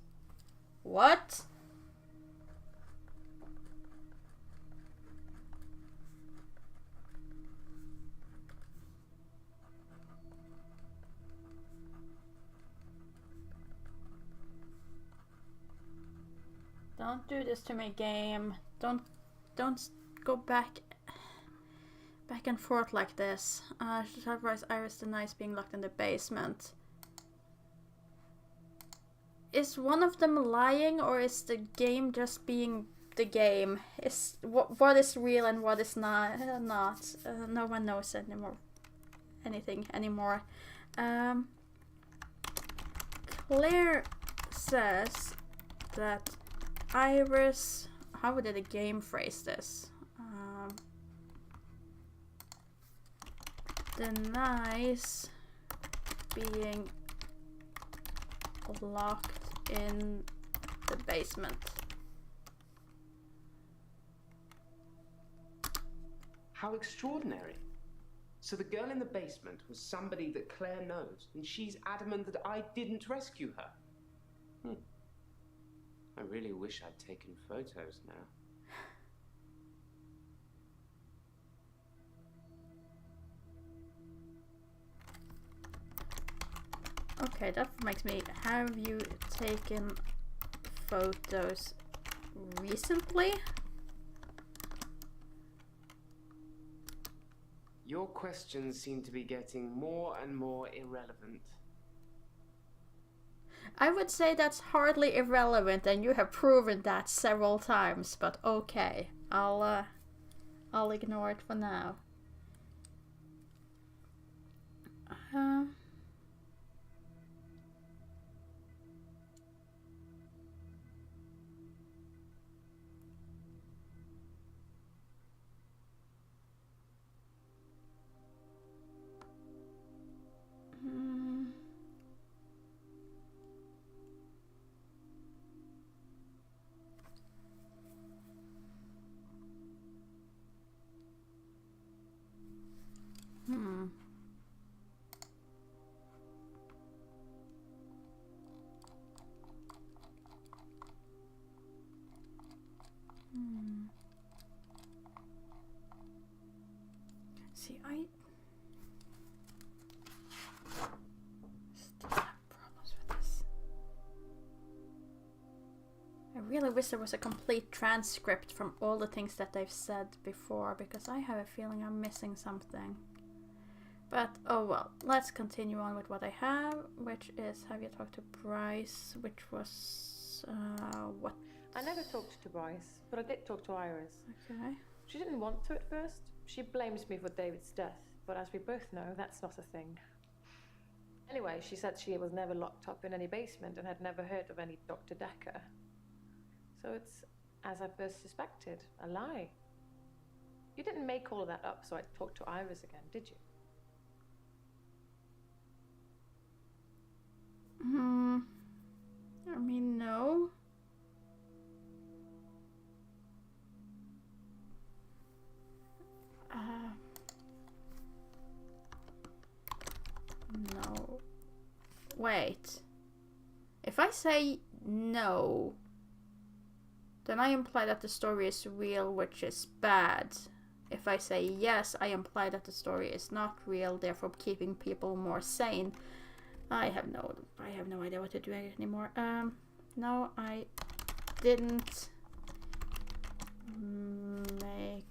What? Don't do this to me, game. Don't go back and forth like this. Otherwise Iris denies being locked in the basement. Is one of them lying, or is the game just being the game? Is what is real and what is not? No one knows anything anymore. Claire says that Iris. How did the game phrase this? Denies being locked in the basement. How extraordinary. So the girl in the basement was somebody that Claire knows, and she's adamant that I didn't rescue her. I really wish I'd taken photos now. Okay, that makes me... Have you taken photos recently? Your questions seem to be getting more and more irrelevant. I would say that's hardly irrelevant, and you have proven that several times, but okay. I'll ignore it for now. really wish there was a complete transcript from all the things that they've said before, because I have a feeling I'm missing something. But, oh well, let's continue on with what I have, which is, have you talked to Bryce, which was, what? I never talked to Bryce, but I did talk to Iris. Okay. She didn't want to at first. She blames me for David's death, but as we both know, that's not a thing. Anyway, she said she was never locked up in any basement and had never heard of any Dr. Dekker. So it's, as I first suspected, a lie. You didn't make all of that up so I'd talk to Iris again, did you? I mean, no. No. Wait. If I say no, then I imply that the story is real, which is bad. If I say yes, I imply that the story is not real, therefore keeping people more sane. I have no idea what to do anymore. No, I didn't make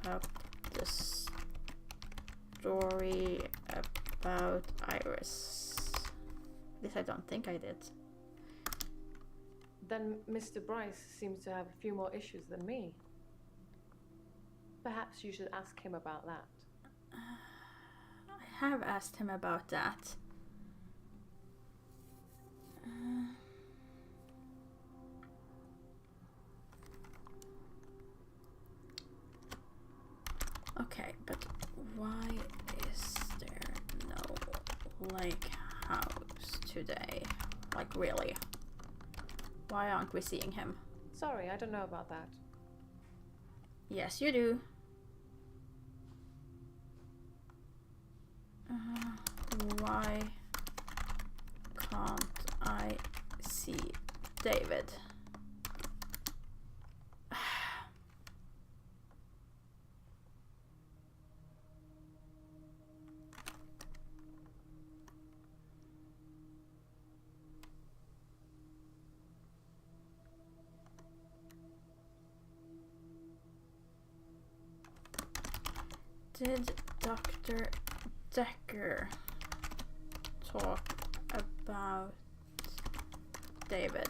up the story about Iris. At least I don't think I did. Then Mr. Bryce seems to have a few more issues than me. Perhaps you should ask him about that. I have asked him about that. Okay, but why is there no lake house today? Like, really? Why aren't we seeing him? Sorry, I don't know about that. Yes, you do. Why can't I see David? Did Dr. Dekker talk about David?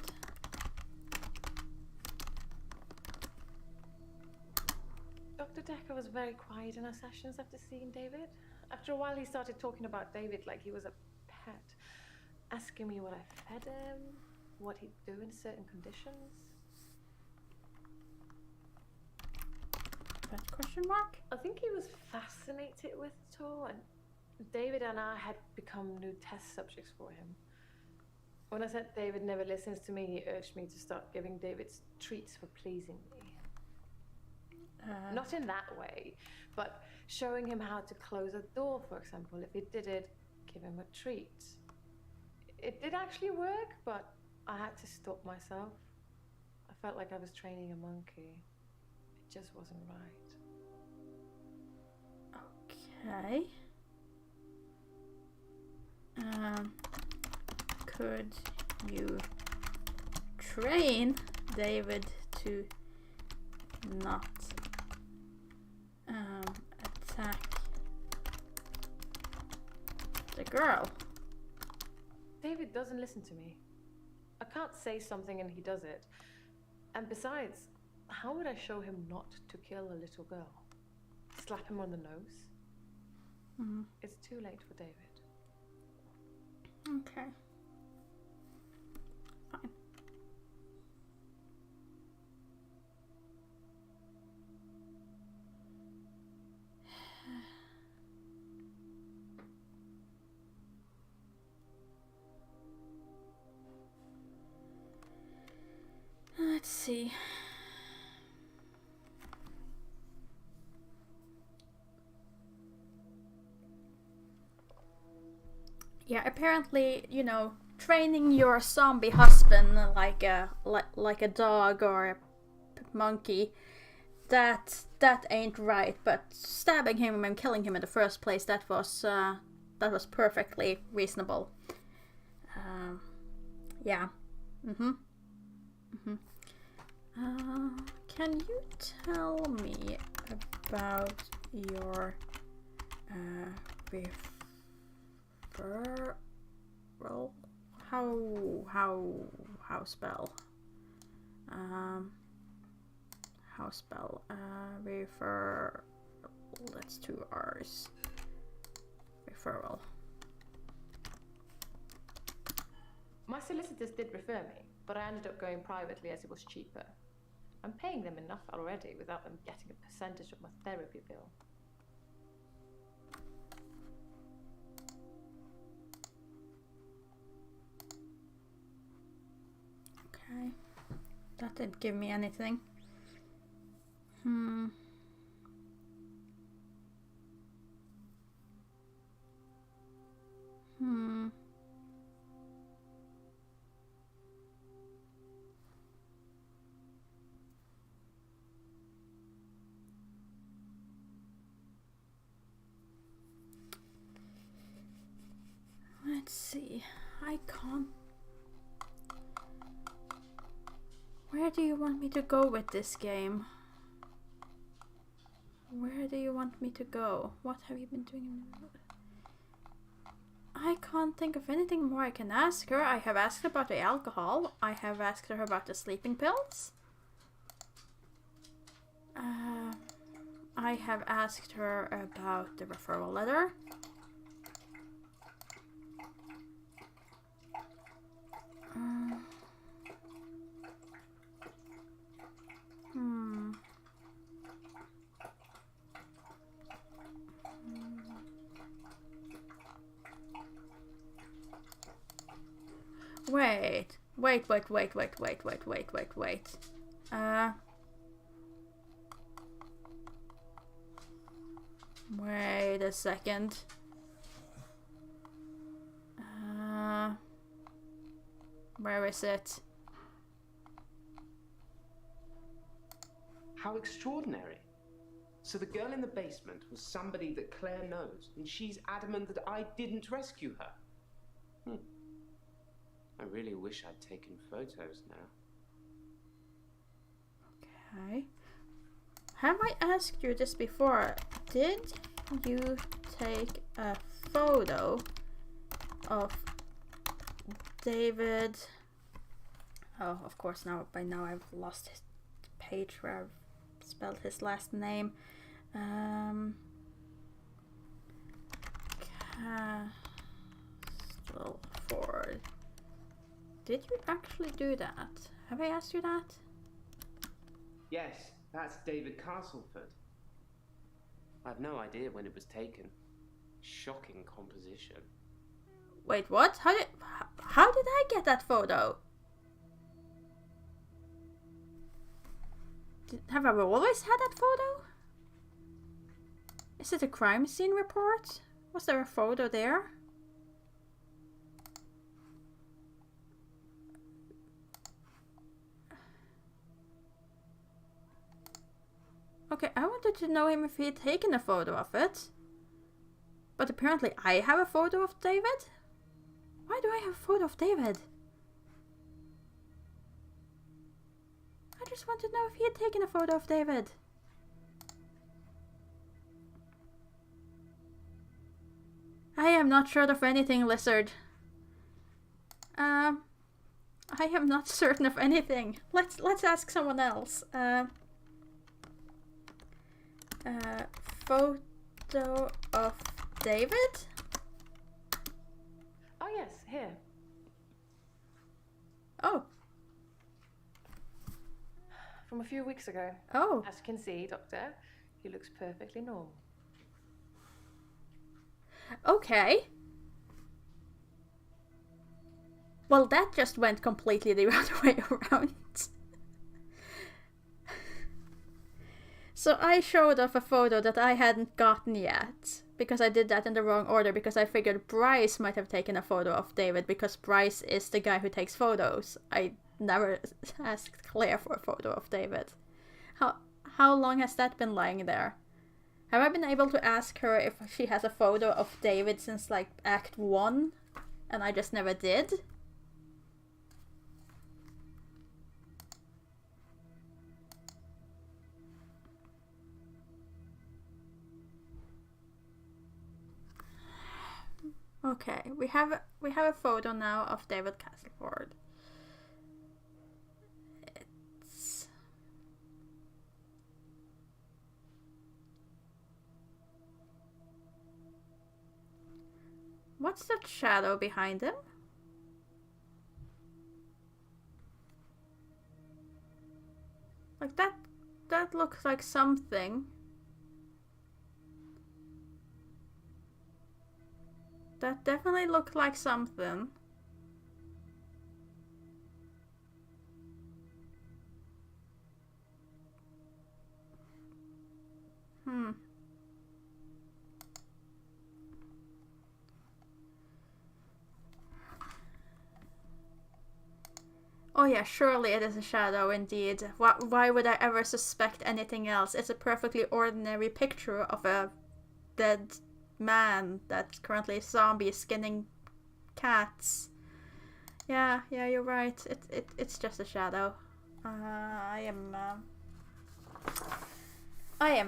Dr. Dekker was very quiet in our sessions after seeing David. After a while, he started talking about David like he was a pet, asking me what I fed him, what he'd do in certain conditions. That question mark? I think he was fascinated with it all, and David and I had become new test subjects for him. When I said David never listens to me, he urged me to start giving David treats for pleasing me. Not in that way, but showing him how to close a door, for example. If he did it, give him a treat. It did actually work, but I had to stop myself. I felt like I was training a monkey. It just wasn't right. Okay. Could you train David to not attack the girl? David doesn't listen to me. I can't say something and he does it. And besides, how would I show him not to kill a little girl? Slap him on the nose? Mm-hmm. It's too late for David. Okay. Fine. Let's see. Yeah, apparently, you know, training your zombie husband like a dog or a monkey, that ain't right. But stabbing him and killing him in the first place, that was perfectly reasonable. Yeah. Can you tell me about your referral? How spell? How spell? Refer. That's 2 R's. Referral. My solicitors did refer me, but I ended up going privately as it was cheaper. I'm paying them enough already without them getting a percentage of my therapy bill. Okay. That didn't give me anything. Let's see. I can't. Where do you want me to go with this game? Where do you want me to go? What have you been doing? I can't think of anything more I can ask her. I have asked about the alcohol. I have asked her about the sleeping pills. I have asked her about the referral letter. Wait. Wait a second. Where is it? How extraordinary. So the girl in the basement was somebody that Claire knows, and she's adamant that I didn't rescue her. I really wish I'd taken photos now. Okay. Have I asked you this before? Did you take a photo of David? Oh, of course, by now I've lost his page where I've spelled his last name. Castleford. Did you actually do that? Have I asked you that? Yes, that's David Castleford. I've no idea when it was taken. Shocking composition. Wait, what? How did I get that photo? Have I always had that photo? Is it a crime scene report? Was there a photo there? Okay, I wanted to know him if he had taken a photo of it. But apparently I have a photo of David? Why do I have a photo of David? I just want to know if he had taken a photo of David. I am not sure of anything, Lizard. I am not certain of anything. Let's ask someone else. Photo of David? Oh yes, here. Oh. From a few weeks ago. Oh. As you can see, Doctor, he looks perfectly normal. Okay. Well, that just went completely the other way around. So I showed off a photo that I hadn't gotten yet, because I did that in the wrong order, because I figured Bryce might have taken a photo of David, because Bryce is the guy who takes photos. I never asked Claire for a photo of David. How long has that been lying there? Have I been able to ask her if she has a photo of David since like Act 1, and I just never did? Okay, we have a photo now of David Castleford. It's what's that shadow behind him? Like that looks like something. That definitely looked like something. Oh yeah, surely it is a shadow indeed. Why would I ever suspect anything else? It's a perfectly ordinary picture of a dead man that's currently a zombie skinning cats. Yeah, you're right. It's just a shadow. I am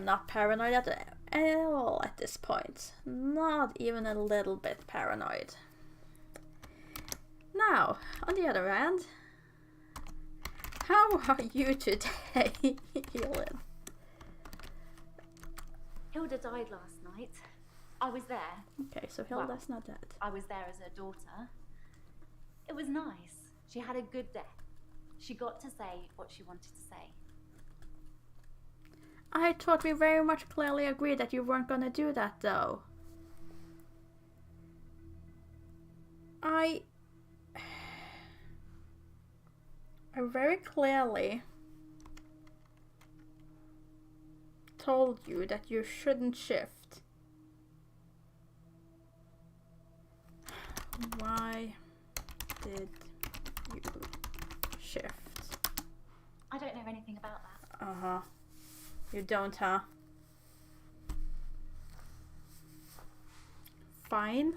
not paranoid at all at this point. Not even a little bit paranoid. Now, on the other hand, how are you today, Elin? Hilda died last night. I was there. Okay, so Hilda's not dead. I was there as her daughter. It was nice. She had a good death. She got to say what she wanted to say. I thought we very much clearly agreed that you weren't gonna do that, though. I very clearly told you that you shouldn't shift. Why did you shift? I don't know anything about that. Uh-huh. You don't, huh? Fine.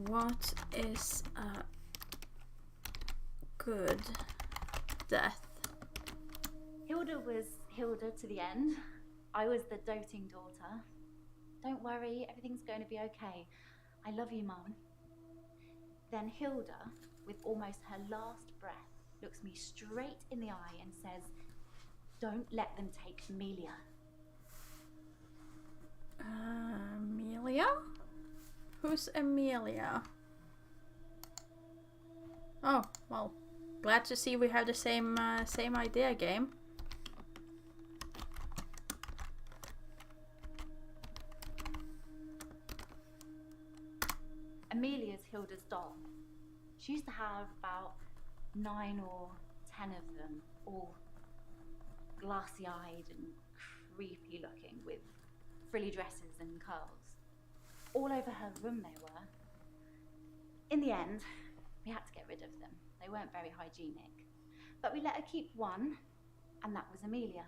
What is a good death? Hilda was Hilda to the end. I was the doting daughter. Don't worry, everything's going to be okay. I love you, Mum. Then Hilda, with almost her last breath, looks me straight in the eye and says, "Don't let them take Amelia." Amelia? Who's Amelia? Oh, well, glad to see we have the same idea game. Amelia's Hilda's doll. She used to have about 9 or 10 of them, all glassy-eyed and creepy looking, with frilly dresses and curls. All over her room they were. In the end, we had to get rid of them. They weren't very hygienic. But we let her keep one, and that was Amelia.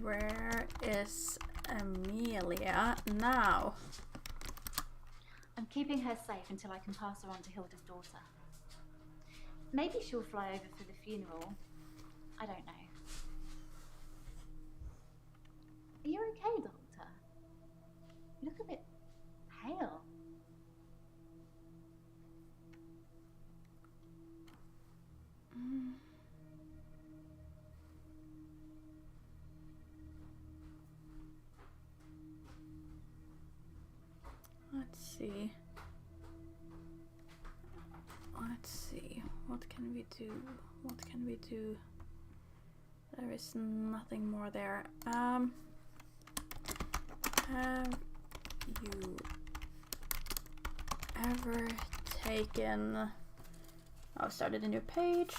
Where is Amelia now? I'm keeping her safe until I can pass her on to Hilda's daughter. Maybe she'll fly over for the funeral. I don't know. Are you okay, Doctor? You look a bit pale. Let's see. What can we do? What can we do? There is nothing more there. Have you ever taken... I've started a new page.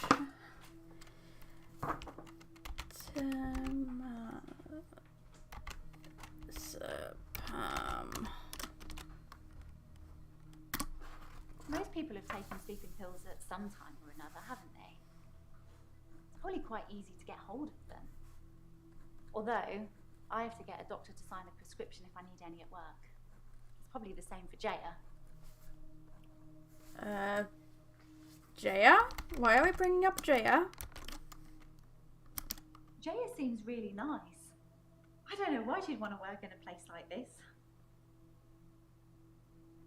Most people have taken sleeping pills at some time or another, haven't they? It's probably quite easy to get hold of them. Although, I have to get a doctor to sign a prescription if I need any at work. It's probably the same for Jaya. Jaya? Why are we bringing up Jaya? Jaya seems really nice. I don't know why she'd want to work in a place like this.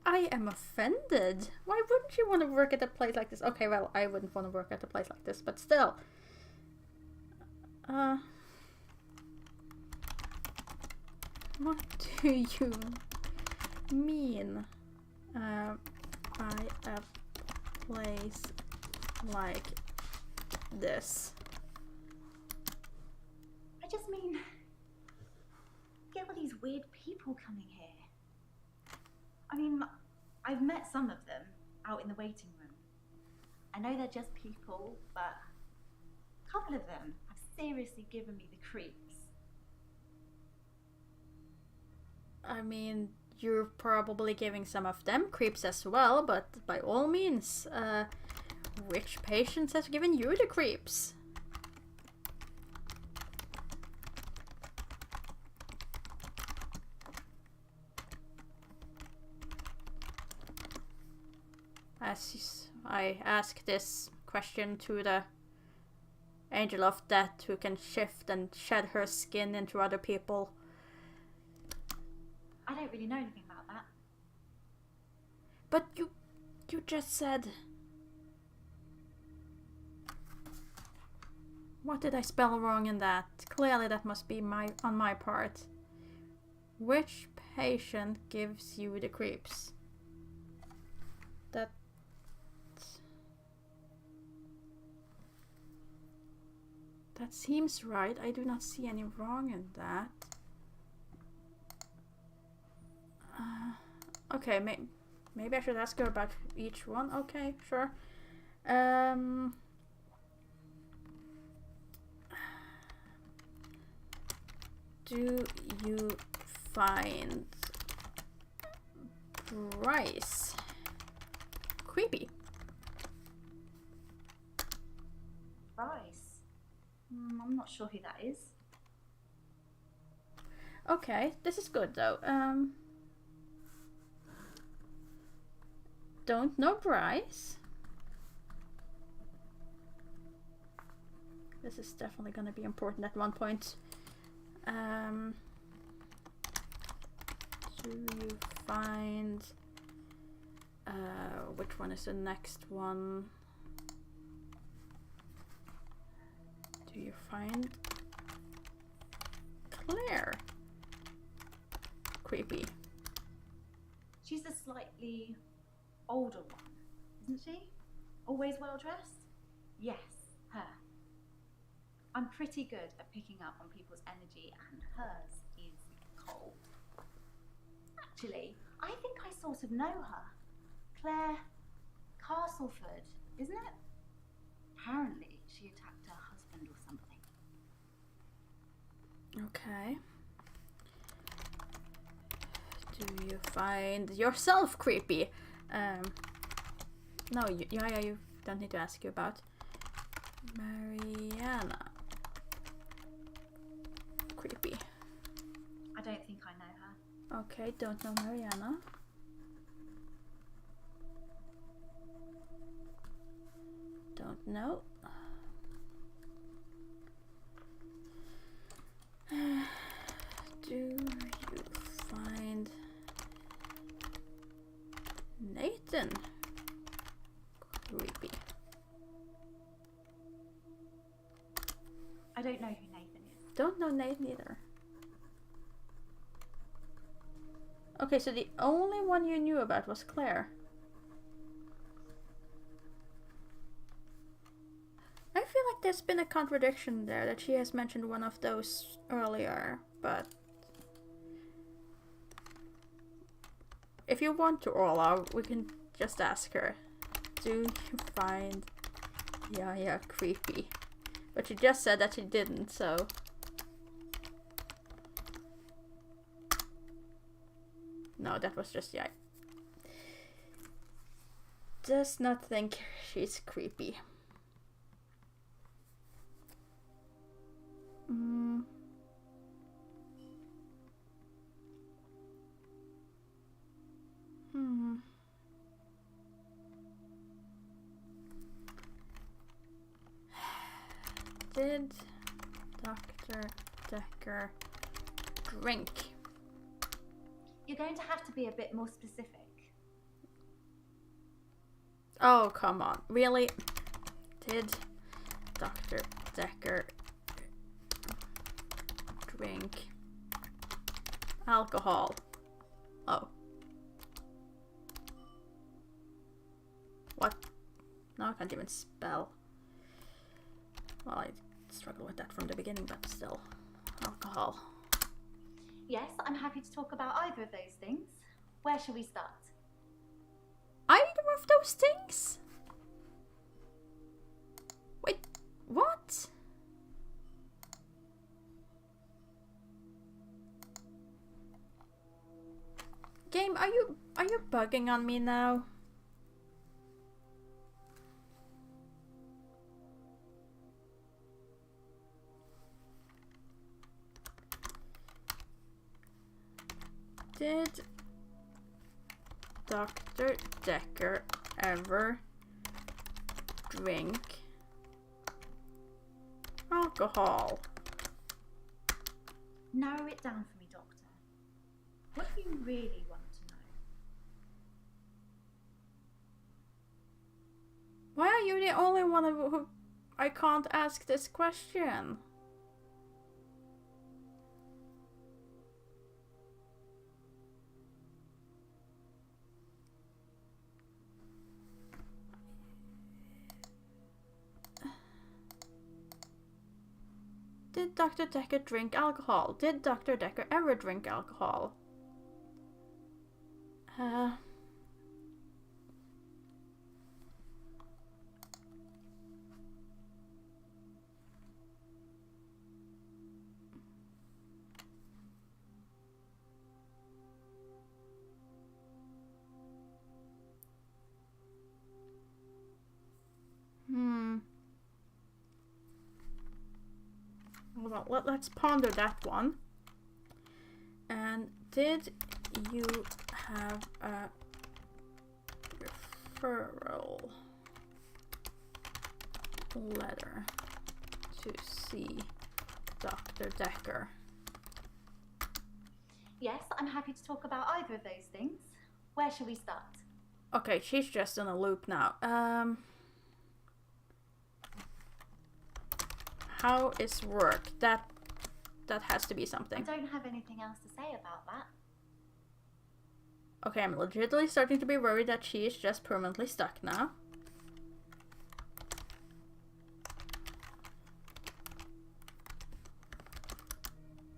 I am offended. Why wouldn't you want to work at a place like this? Okay, well, I wouldn't want to work at a place like this, but still. What do you mean by a place like this? I just mean, get all these weird people coming here. I mean, I've met some of them out in the waiting room. I know they're just people, but a couple of them have seriously given me the creeps. I mean, you're probably giving some of them creeps as well, but by all means, which patients has given you the creeps? As I ask this question to the angel of death who can shift and shed her skin into other people. I don't really know anything about that. But you just said... What did I spell wrong in that? Clearly that must be on my part. Which patient gives you the creeps? That seems right. I do not see any wrong in that. Okay, maybe I should ask her about each one. Okay, sure. Do you find Bryce creepy? Bryce? I'm not sure who that is. Okay, this is good though. Don't know Bryce. This is definitely gonna be important at one point. Do you find... which one is the next one? Do you find Claire creepy? She's a slightly older one, isn't she? Always well dressed? Yes, her. I'm pretty good at picking up on people's energy, and hers is cold. Actually, I think I sort of know her. Claire Castleford, isn't it? Apparently, she attacked her husband or something. Okay. Do you find yourself creepy? No, you don't need to ask you about. Mariana. Creepy. I don't think I know her. Okay, don't know Mariana. Don't know. Do you find Nathan creepy? I don't know who Nathan is. Don't know Nathan either. Okay, so the only one you knew about was Claire. I feel like there's been a contradiction there, that she has mentioned one of those earlier, but... If you want to, Orla, we can just ask her. Do you find Yaya creepy? But she just said that she didn't, so... No, that was just Yaya. Does not think she's creepy. Did Dr. Dekker, drink. You're going to have to be a bit more specific. Oh, come on. Really? Did Dr. Dekker drink alcohol? Oh. What? No, I can't even spell. Well, I struggled with that from the beginning, but still. Alcohol. Yes, I'm happy to talk about either of those things. Where shall we start? Either of those things? Wait, what? Game, are you bugging on me now? Did Dr. Dekker ever drink alcohol? Narrow it down for me, Doctor. What do you really want to know? Why are you the only one who I can't ask this question? Did Dr. Dekker drink alcohol? Did Dr. Dekker ever drink alcohol? Well, let's ponder that one. And did you have a referral letter to see Dr. Dekker? Yes, I'm happy to talk about either of those things. Where shall we start? Okay, she's just in a loop now. How is work? That has to be something. I don't have anything else to say about that. Okay, I'm legitimately starting to be worried that she is just permanently stuck now.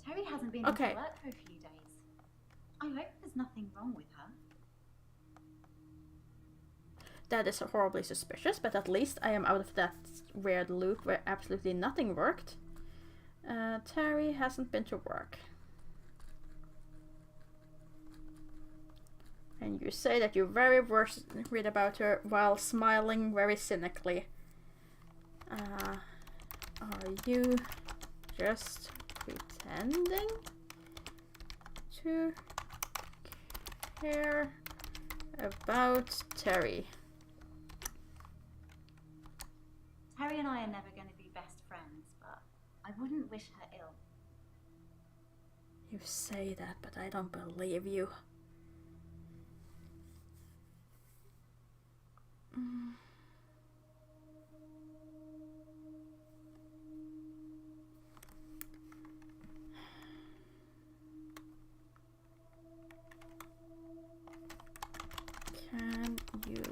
Terry hasn't been Okay. into work for a few days. I hope there's nothing wrong with her. That is horribly suspicious, but at least I am out of that weird loop where absolutely nothing worked. Terry hasn't been to work. And you say that you're very worried about her while smiling very cynically. Are you just pretending to care about Terry? Terry and I are never going to be best friends, but I wouldn't wish her ill. You say that, but I don't believe you. Can you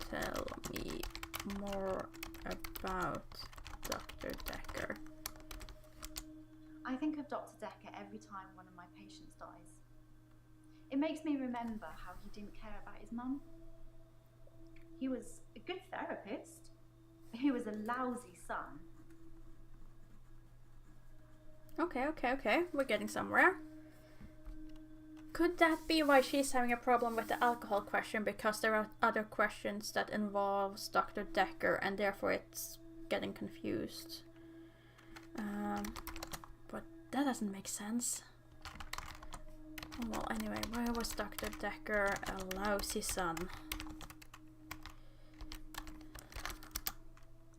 tell me more about Dr. Dekker? I think of Dr. Dekker every time one of my patients dies. It makes me remember how he didn't care about his mum. He was a good therapist. He was a lousy son. Okay. We're getting somewhere. Could that be why she's having a problem with the alcohol question? Because there are other questions that involves Dr. Dekker and therefore it's getting confused. But that doesn't make sense. Well, anyway, why was Dr. Dekker a lousy son?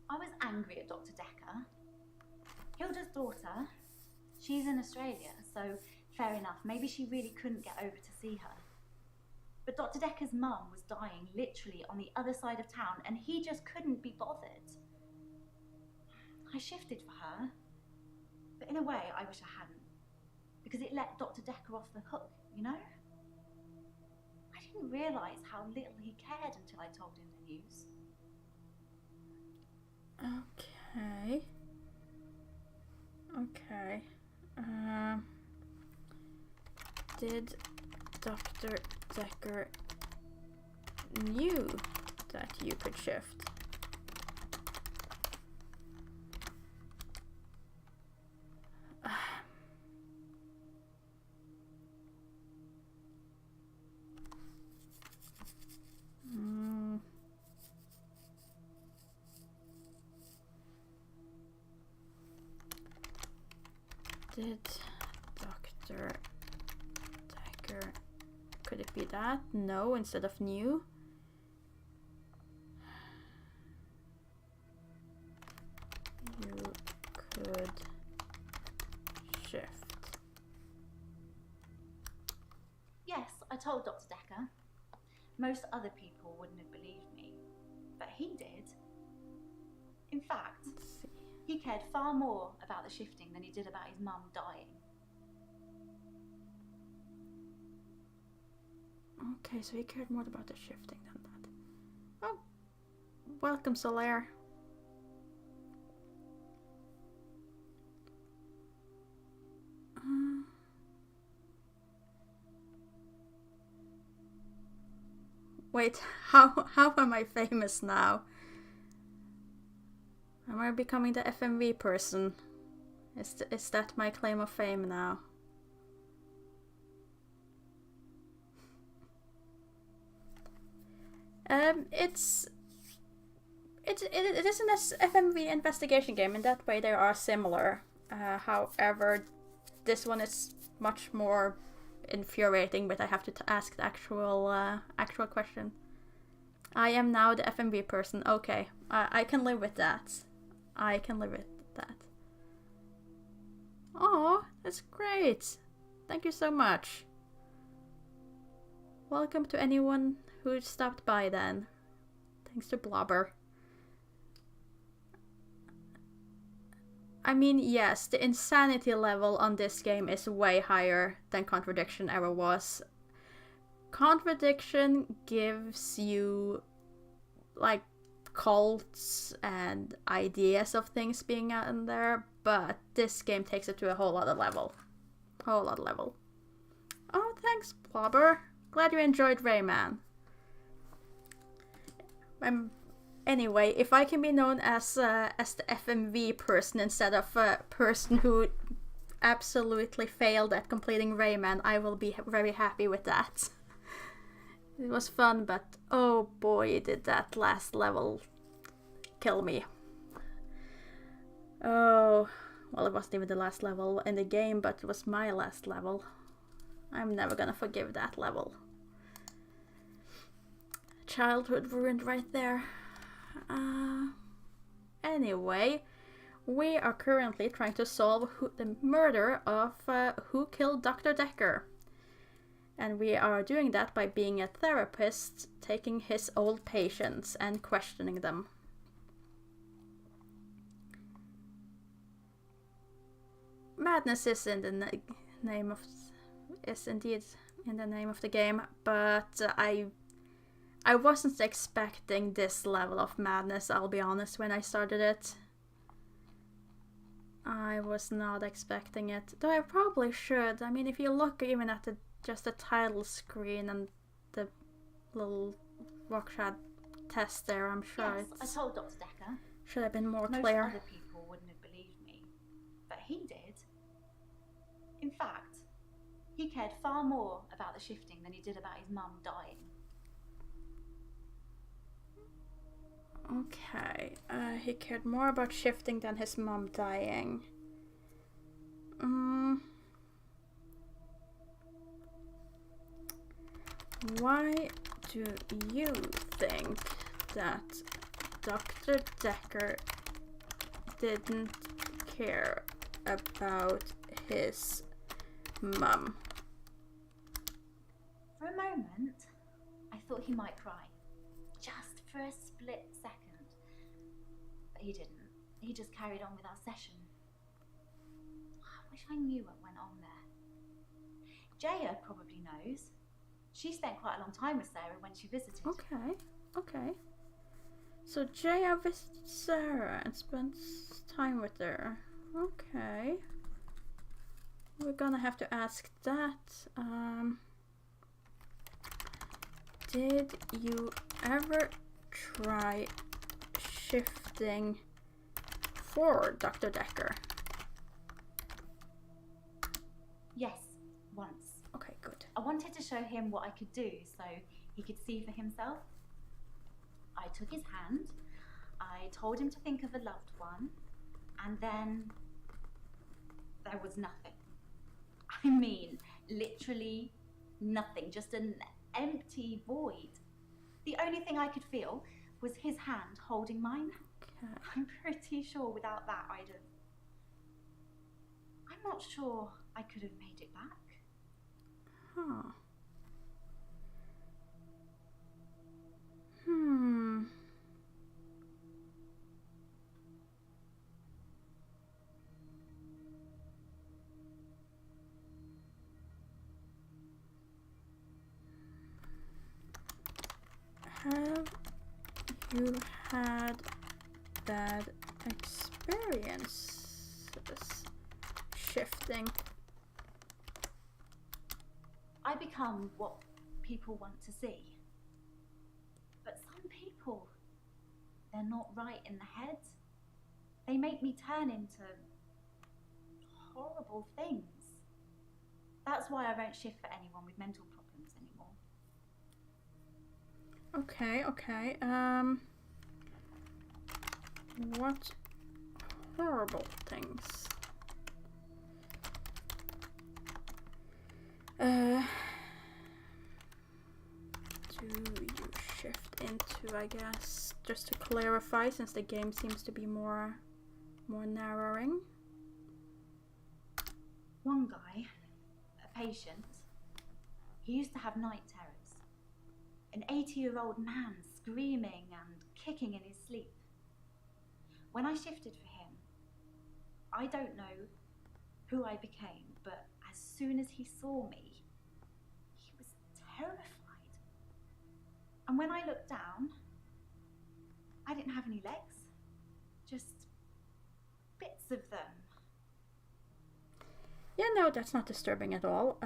I was angry at Dr. Dekker. He'll just daughter. She's in Australia, so fair enough. Maybe she really couldn't get over to see her. But Dr. Dekker's mum was dying literally on the other side of town, and he just couldn't be bothered. I shifted for her, but in a way I wish I hadn't, because it let Dr. Dekker off the hook, you know? I didn't realise how little he cared until I told him the news. Okay. Okay. Did Dr. Dekker knew that you could shift? Did Dr. Dekker... Could it be that? No, instead of new? You could shift. Yes, I told Dr. Dekker. Most other people wouldn't have believed me, but he did. In fact, Let's see. he cared far more about the shifting than he did about his mum dying. Okay, so he cared more about the shifting than that. Oh, welcome, Solaire. Wait, how am I famous now? Am I becoming the FMV person? Is that my claim of fame now? It is an FMV investigation game. In that way, they are similar. However, this one is much more infuriating. But I have to ask the actual question. I am now the FMV person. Okay, I can live with that. I can live with that. Oh, that's great. Thank you so much. Welcome to anyone who stopped by then. Thanks to Blobber. I mean, yes, the insanity level on this game is way higher than Contradiction ever was. Contradiction gives you, like, cults and ideas of things being out in there, but this game takes it to a whole other level. Oh, thanks, Blobber. Glad you enjoyed Rayman. Anyway, if I can be known as the FMV person instead of a person who absolutely failed at completing Rayman, I will be very happy with that. It was fun, but oh boy, did that last level kill me. Oh, well, it wasn't even the last level in the game, but it was my last level. I'm never gonna forgive that level. Childhood ruined right there. Anyway, we are currently trying to solve the murder of who killed Dr. Dekker. And we are doing that by being a therapist, taking his old patients and questioning them. Madness is in the name of... is indeed in the name of the game, but I wasn't expecting this level of madness, I'll be honest, when I started it. I was not expecting it. Though I probably should. I mean, if you look even at just the title screen and the little Rockshad test there, I'm sure Yes, I told Dr. Dekker. should have been more Most clear. other people wouldn't have believed me, but he did. In fact, he cared far more about the shifting than he did about his mum dying. Okay, he cared more about shifting than his mom dying. Why do you think that Dr. Dekker didn't care about his mum? For a moment, I thought he might cry. Just for a split second. But he didn't. He just carried on with our session. I wish I knew what went on there. Jaya probably knows. She spent quite a long time with Sarah when she visited. Okay. So Jaya visits Sarah and spends time with her. Okay. We're gonna have to ask that. Did you ever try shifting for Dr. Dekker? Yes, once. Okay, good. I wanted to show him what I could do so he could see for himself. I took his hand, I told him to think of a loved one, and then there was nothing. I mean, literally nothing, just an empty void. The only thing I could feel was his hand holding mine. Okay. I'm pretty sure without that I'm not sure I could have made it back. Huh. Have you had bad experiences shifting? I become what people want to see. But some people, they're not right in the head. They make me turn into horrible things. That's why I won't shift for anyone with mental problems anymore. Okay. What horrible things? Do you shift into, I guess, just to clarify, since the game seems to be more narrowing? One guy, a patient, he used to have night terrors. An 80-year-old man screaming and kicking in his sleep. When I shifted for him, I don't know who I became, but as soon as he saw me, he was terrified. And when I looked down, I didn't have any legs, just bits of them. Yeah, no, that's not disturbing at all.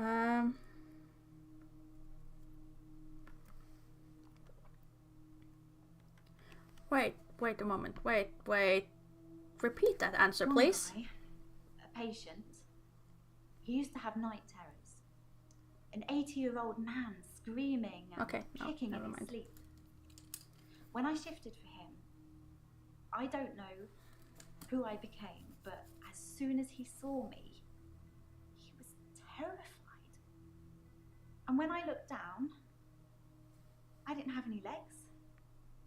Wait a moment. Wait. Repeat that answer, please. One guy, a patient, he used to have night terrors. An 80-year-old man screaming and kicking in his sleep. When I shifted for him, I don't know who I became, but as soon as he saw me, he was terrified. And when I looked down, I didn't have any legs,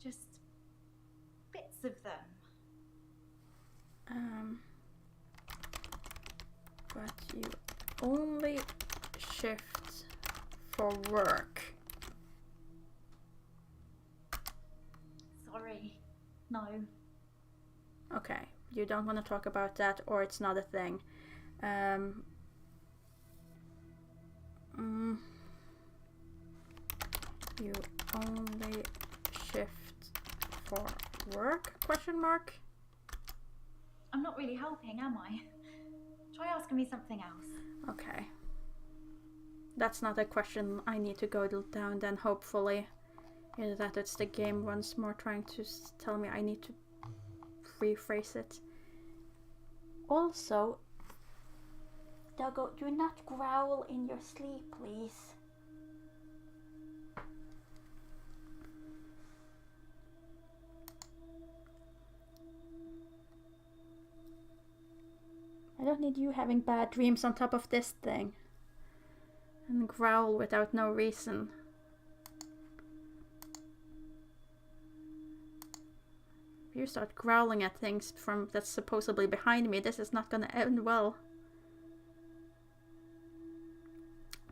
just bits of them. But you only shift for work. Sorry, no. Okay, you don't want to talk about that, or it's not a thing. You only shift for work? Question mark? I'm not really helping, am I? Try asking me something else. Okay. That's not a question I need to go down then, hopefully. Either that it's the game once more trying to tell me I need to rephrase it. Also, Doggo, do not growl in your sleep, please. I don't need you having bad dreams on top of this thing. And growl without no reason. you start growling at things from that's supposedly behind me, this is not gonna end well.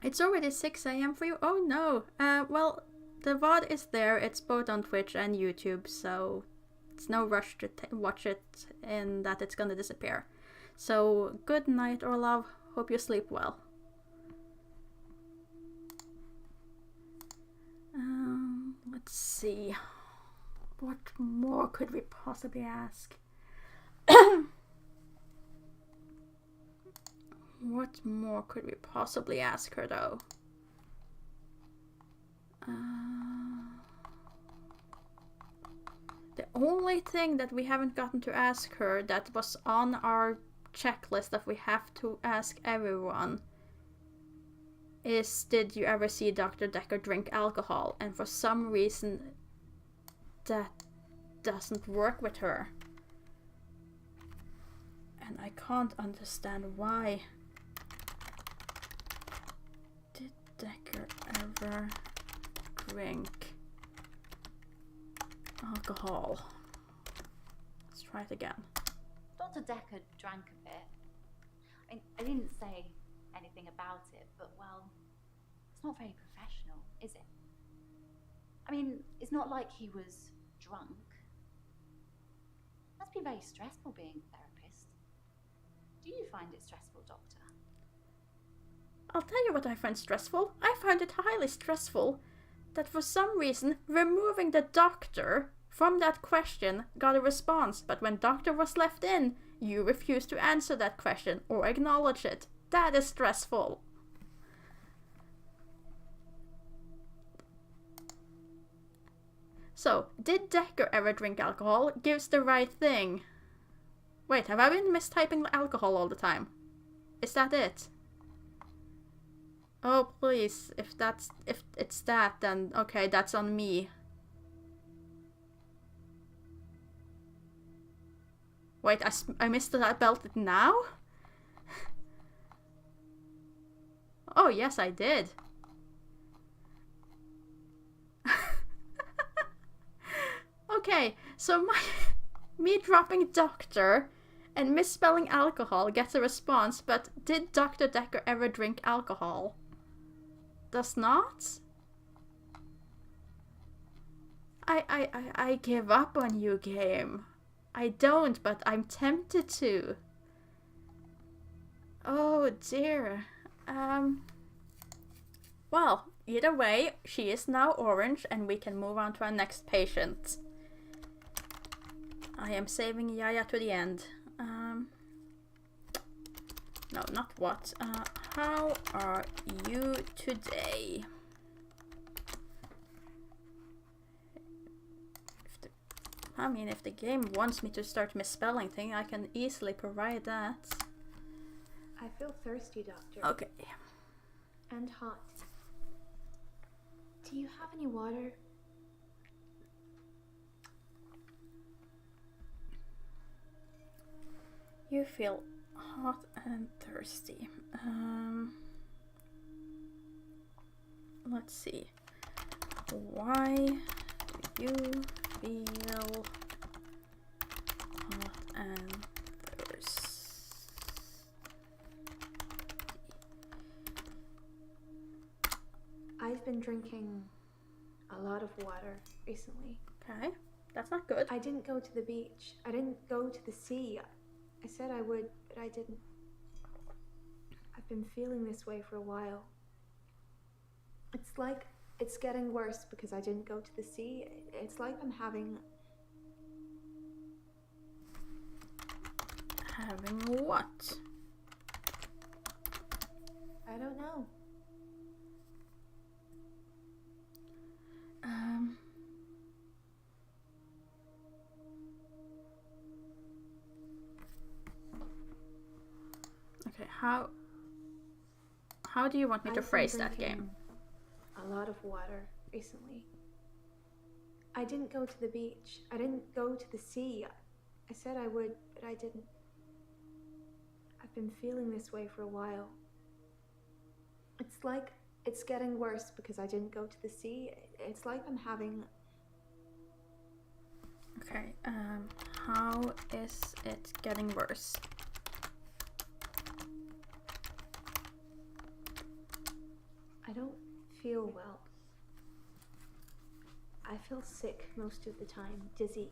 It's already 6 a.m. for you? Oh no. Well, the VOD is there. It's both on Twitch and YouTube, so it's no rush to watch it and that it's gonna disappear. So, good night, Orlov. Hope you sleep well. Let's see. What more could we possibly ask? What more could we possibly ask her, though? The only thing that we haven't gotten to ask her that was on our checklist that we have to ask everyone is, did you ever see Dr. Dekker drink alcohol? And for some reason that doesn't work with her. And I can't understand why. Did Dekker ever drink alcohol? Let's try it again. Dr. Dekker drank a bit. I didn't say anything about it, but well, it's not very professional, is it? I mean, it's not like he was drunk. Must be very stressful being a therapist. Do you find it stressful, Doctor? I'll tell you what I find stressful. I find it highly stressful that for some reason removing the doctor from that question got a response, but when doctor was left in, you refused to answer that question or acknowledge it. That is stressful. So, did Dekker ever drink alcohol? Gives the right thing. Wait, have I been mistyping alcohol all the time? Is that it? Oh, please, if it's that, then okay, that's on me. Wait, I missed that belt now? Oh, yes, I did. Okay, so me dropping doctor and misspelling alcohol gets a response, but did Dr. Dekker ever drink alcohol? Does not? I give up on you, game. I don't, but I'm tempted to. Oh dear. Well, either way, she is now orange and we can move on to our next patient. I am saving Yaya to the end. No, not what. How are you today? If the game wants me to start misspelling things, I can easily provide that. I feel thirsty, Doctor. Okay. And hot. Do you have any water? You feel hot and thirsty. Let's see. Why do you feel hot and thirsty? I've been drinking a lot of water recently. Okay, that's not good. I didn't go to the beach. I didn't go to the sea. I said I would, but I didn't. I've been feeling this way for a while. It's like it's getting worse because I didn't go to the sea. It's like I'm having... Having what? I don't know. Okay, how do you want me to phrase that game? A lot of water recently. I didn't go to the beach. I didn't go to the sea. I said I would, but I didn't. I've been feeling this way for a while. It's like it's getting worse because I didn't go to the sea. It's like I'm having... Okay, how is it getting worse? I don't feel well. I feel sick most of the time, dizzy,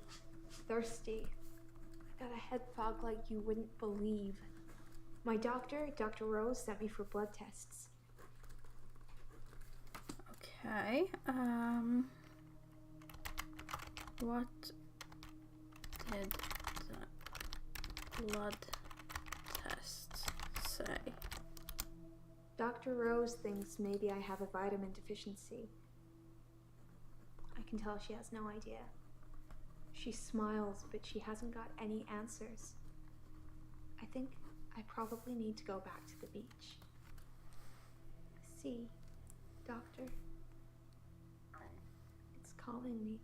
thirsty. I got a head fog like you wouldn't believe. My doctor, Dr. Rose, sent me for blood tests. Okay, what did the blood tests say? Dr. Rose thinks maybe I have a vitamin deficiency. I can tell she has no idea. She smiles, but she hasn't got any answers. I think I probably need to go back to the beach. See, doctor. It's calling me.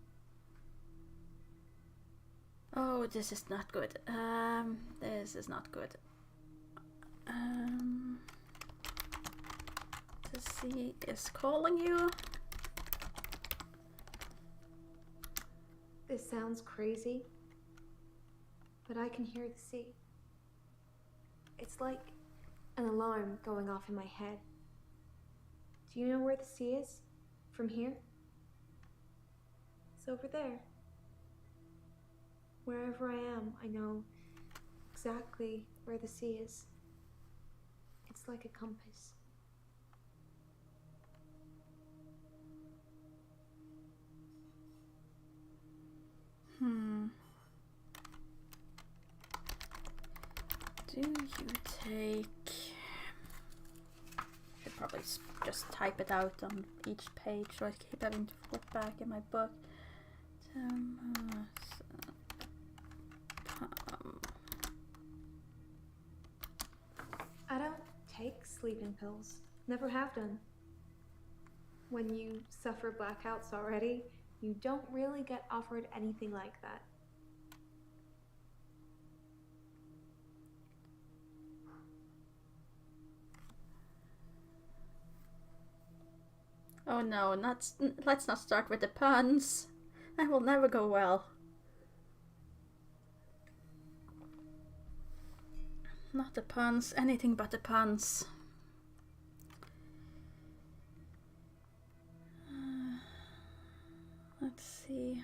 Oh, this is not good. This is not good. The sea is calling you. This sounds crazy, but I can hear the sea. It's like an alarm going off in my head. Do you know where the sea is? From here? It's over there. Wherever I am, I know exactly where the sea is. It's like a compass. Do you take... Should probably just type it out on each page so I keep having to flip back in my book. I don't take sleeping pills. Never have done. When you suffer blackouts already, you don't really get offered anything like that. Oh no, let's not start with the puns. That will never go well. Not the puns, anything but the puns. Let's see.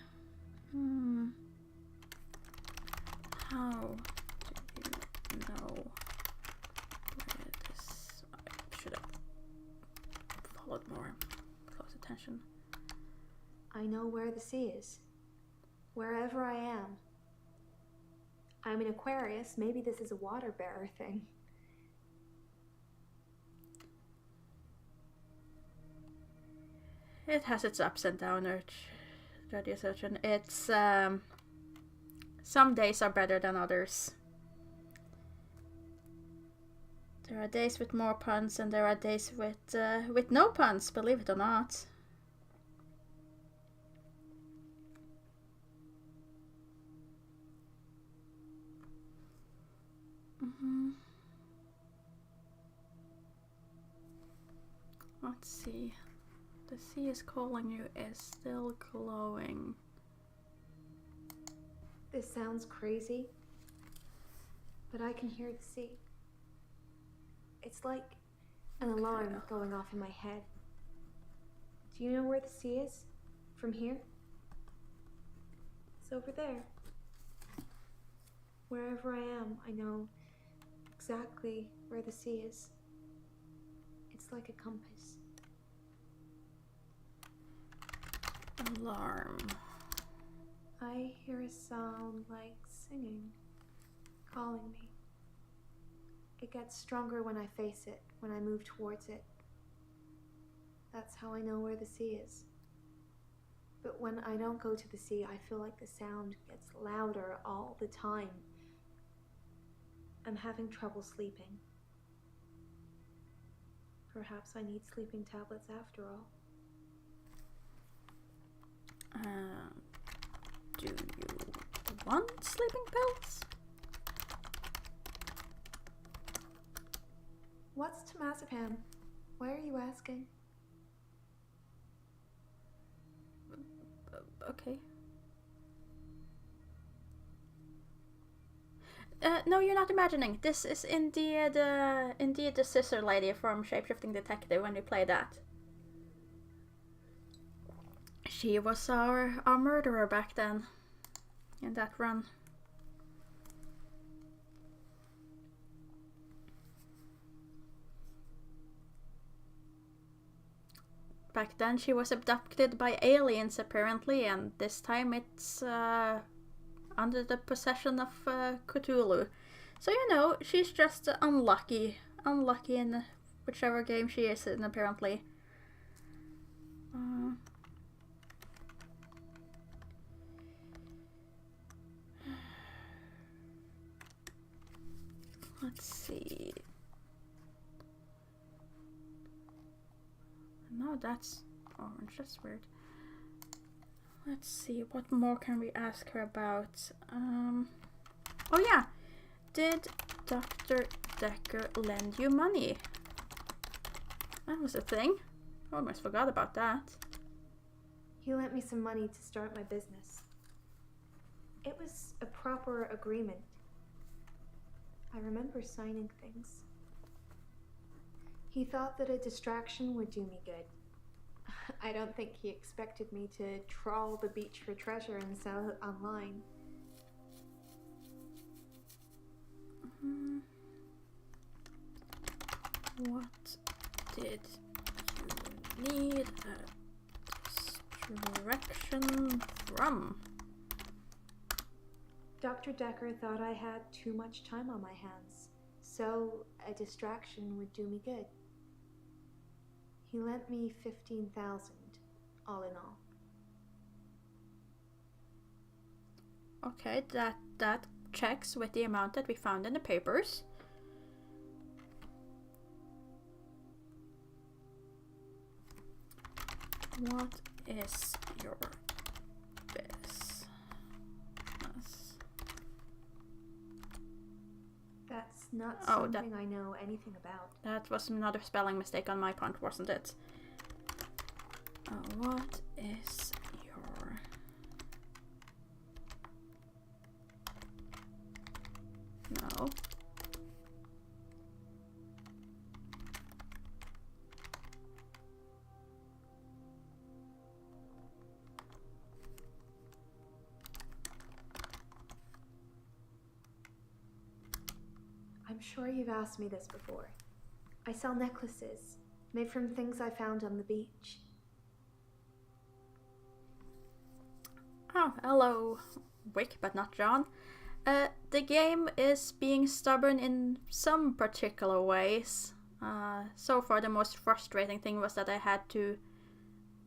How do you know where this... I should have followed more close attention. I know where the sea is. Wherever I am. I'm an Aquarius. Maybe this is a water bearer thing. It has its ups and downs, Radiosocian. It's some days are better than others. There are days with more puns and there are days with no puns, believe it or not. Let's see. The sea is calling you is still glowing. This sounds crazy, but I can hear the sea. It's like an alarm going off in my head. Do you know where the sea is? From here? It's over there. Wherever I am, I know exactly where the sea is. It's like a compass. Alarm. I hear a sound like singing, calling me. It gets stronger when I face it, when I move towards it. That's how I know where the sea is. But when I don't go to the sea, I feel like the sound gets louder all the time. I'm having trouble sleeping. Perhaps I need sleeping tablets after all. Do you want sleeping pills? What's temazepam? Why are you asking? Okay. No, you're not imagining. This is indeed the scissor lady from Shapeshifting Detective when we play that. She was our murderer back then, in that run. Back then she was abducted by aliens apparently, and this time it's under the possession of Cthulhu. So you know, she's just unlucky in whichever game she is in apparently. Let's see. No, that's orange. That's weird. Let's see. What more can we ask her about? Oh yeah. Did Dr. Dekker lend you money? That was a thing. I almost forgot about that. He lent me some money to start my business. It was a proper agreement. I remember signing things. He thought that a distraction would do me good. I don't think he expected me to trawl the beach for treasure and sell it online. What did you need a distraction from? Dr. Dekker thought I had too much time on my hands, so a distraction would do me good. He lent me 15,000, all in all. Okay, that checks with the amount that we found in the papers. What is your business? That's not Oh, something I know anything about. That was another spelling mistake on my part, wasn't it? What is your... No. I'm sure you've asked me this before. I sell necklaces, made from things I found on the beach. Oh, hello, Wick, but not John. The game is being stubborn in some particular ways. So far, the most frustrating thing was that I had to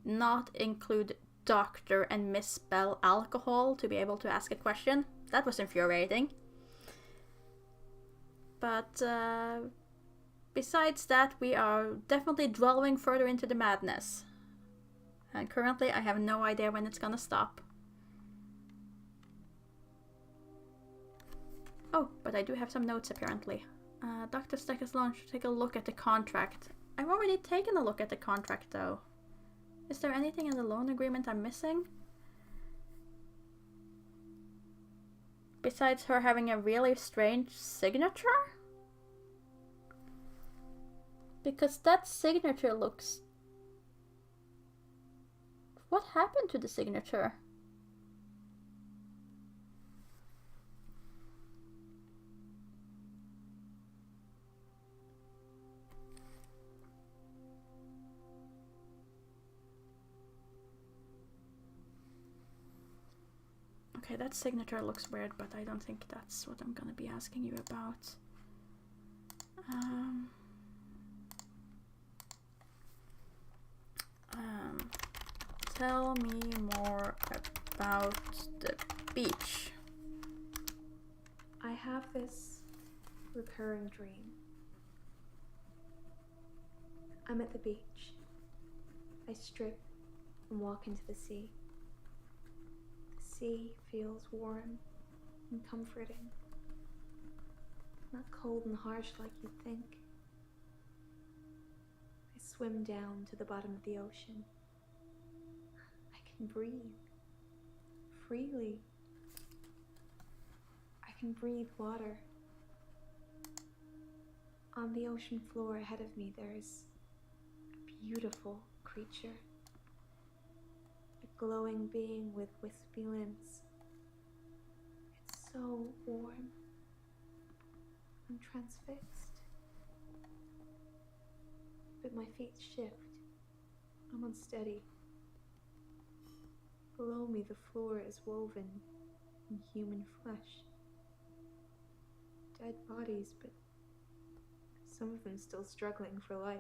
not include doctor and misspell alcohol to be able to ask a question. That was infuriating. But besides that, we are definitely dwelling further into the madness. And currently, I have no idea when it's gonna stop. Oh, but I do have some notes apparently. Dr. Stekker's launch, take a look at the contract. I've already taken a look at the contract though. Is there anything in the loan agreement I'm missing? Besides her having a really strange signature? Because that signature looks... What happened to the signature? Okay, that signature looks weird, but I don't think that's what I'm gonna be asking you about. Tell me more about the beach. I have this recurring dream. I'm at the beach. I strip and walk into the sea. The sea feels warm and comforting. Not cold and harsh like you'd think. I swim down to the bottom of the ocean. I can breathe freely. I can breathe water. On the ocean floor ahead of me, there's a beautiful creature. A glowing being with wispy limbs. It's so warm. I'm transfixed. But my feet shift. I'm unsteady. Below me, the floor is woven in human flesh. Dead bodies, but some of them still struggling for life.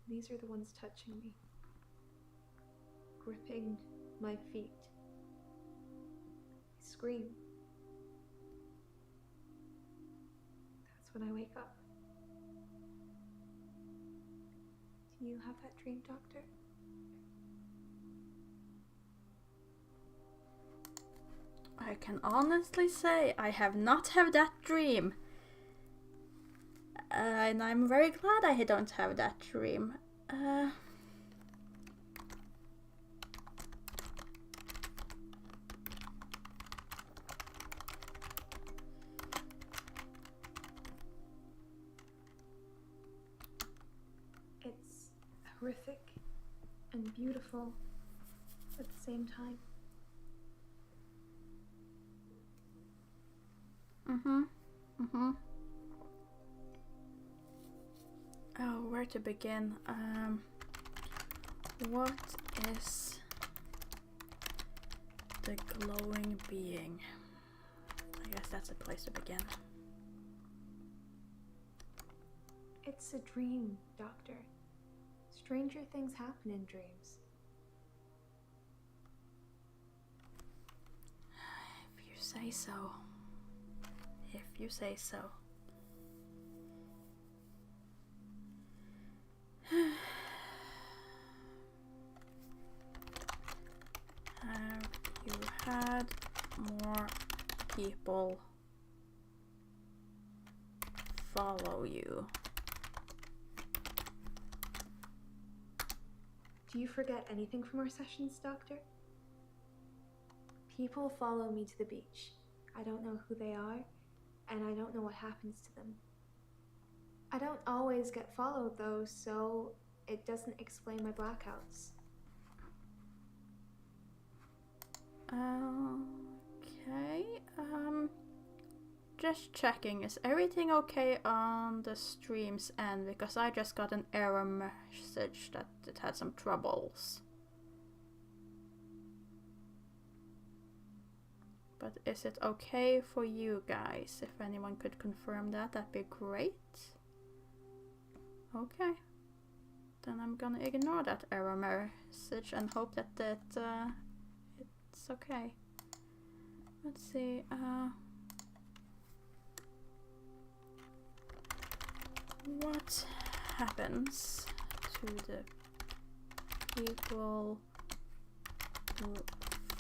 These are the ones touching me, gripping my feet. I scream. That's when I wake up. Do you have that dream, Doctor? I can honestly say I have not had that dream. And I'm very glad I don't have that dream. It's horrific and beautiful at the same time. Oh, where to begin? What is the glowing being? I guess that's a place to begin. It's a dream, Doctor. Stranger things happen in dreams. If you say so. If you say so. Have you had more people follow you? Do you forget anything from our sessions, Doctor? People follow me to the beach. I don't know who they are, and I don't know what happens to them. I don't always get followed, though, so it doesn't explain my blackouts. Okay, just checking, is everything okay on the stream's end? Because I just got an error message that it had some troubles. But is it okay for you guys? If anyone could confirm that, that'd be great. Okay. Then I'm gonna ignore that error message and hope that it's okay. Let's see, what happens to the people who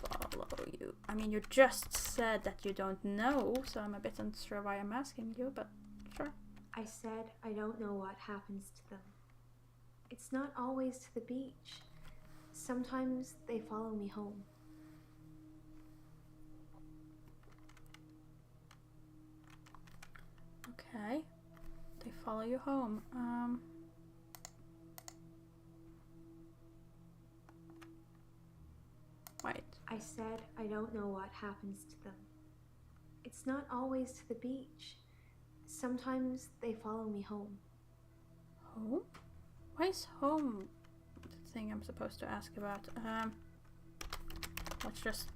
follow you? I mean, you just said that you don't know, so I'm a bit unsure why I'm asking you, but sure. I said I don't know what happens to them. It's not always to the beach. Sometimes they follow me home. Okay. They follow you home. Wait. I said I don't know what happens to them. It's not always to the beach. Sometimes they follow me home. Home? Why is home the thing I'm supposed to ask about? Let's just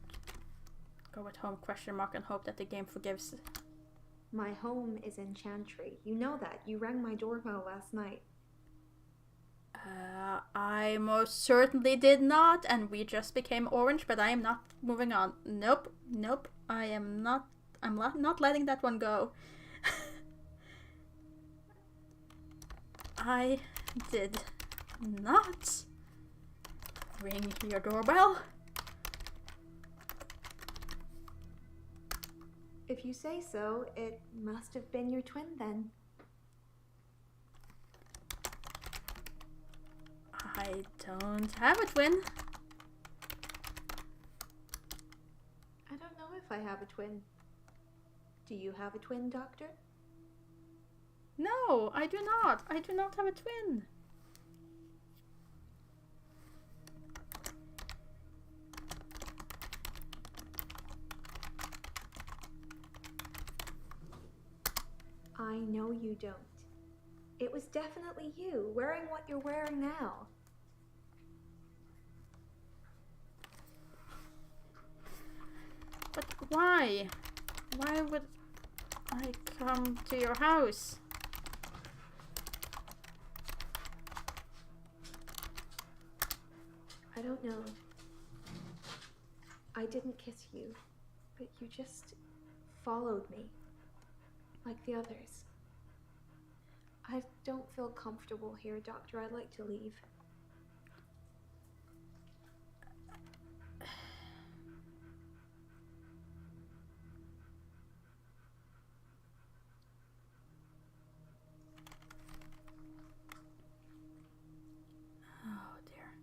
go with home question mark and hope that the game forgives. My home is in Chantry. You know that. You rang my doorbell last night. I most certainly did not, and we just became orange, but I am not moving on. Nope, nope, I'm not letting that one go. I did not ring your doorbell. If you say so, it must have been your twin then. I don't have a twin. I don't know if if I have a twin. Do you have a twin, Doctor? No, I do not. I do not have a twin. I know you don't. It was definitely you, wearing what you're wearing now. But why? Why would I come to your house? I don't know. I didn't kiss you, but you just followed me, like the others. I don't feel comfortable here, Doctor. I'd like to leave. Oh dear.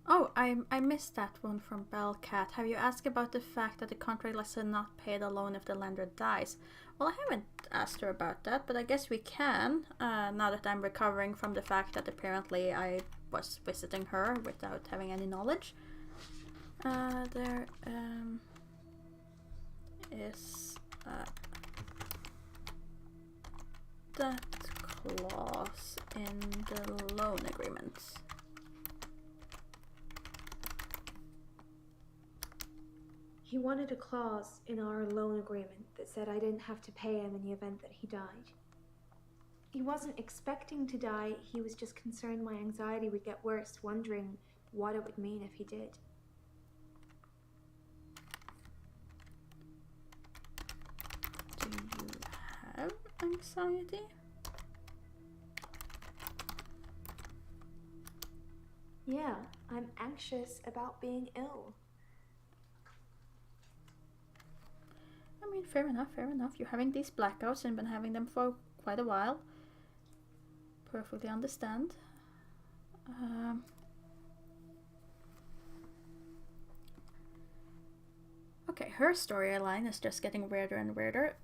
Oh, I missed that one from Bellcat. Have you asked about the fact that the contract lets her not pay the loan if the lender dies? Well, I haven't asked her about that, but I guess we can, now that I'm recovering from the fact that apparently I was visiting her without having any knowledge. There is that clause in the loan agreement. He wanted a clause in our loan agreement that said I didn't have to pay him in the event that he died. He wasn't expecting to die, he was just concerned my anxiety would get worse, wondering what it would mean if he did. Do you have anxiety? Yeah, I'm anxious about being ill. I mean, fair enough, fair enough. You're having these blackouts and been having them for quite a while. Perfectly understand. Okay, her storyline is just getting weirder and weirder.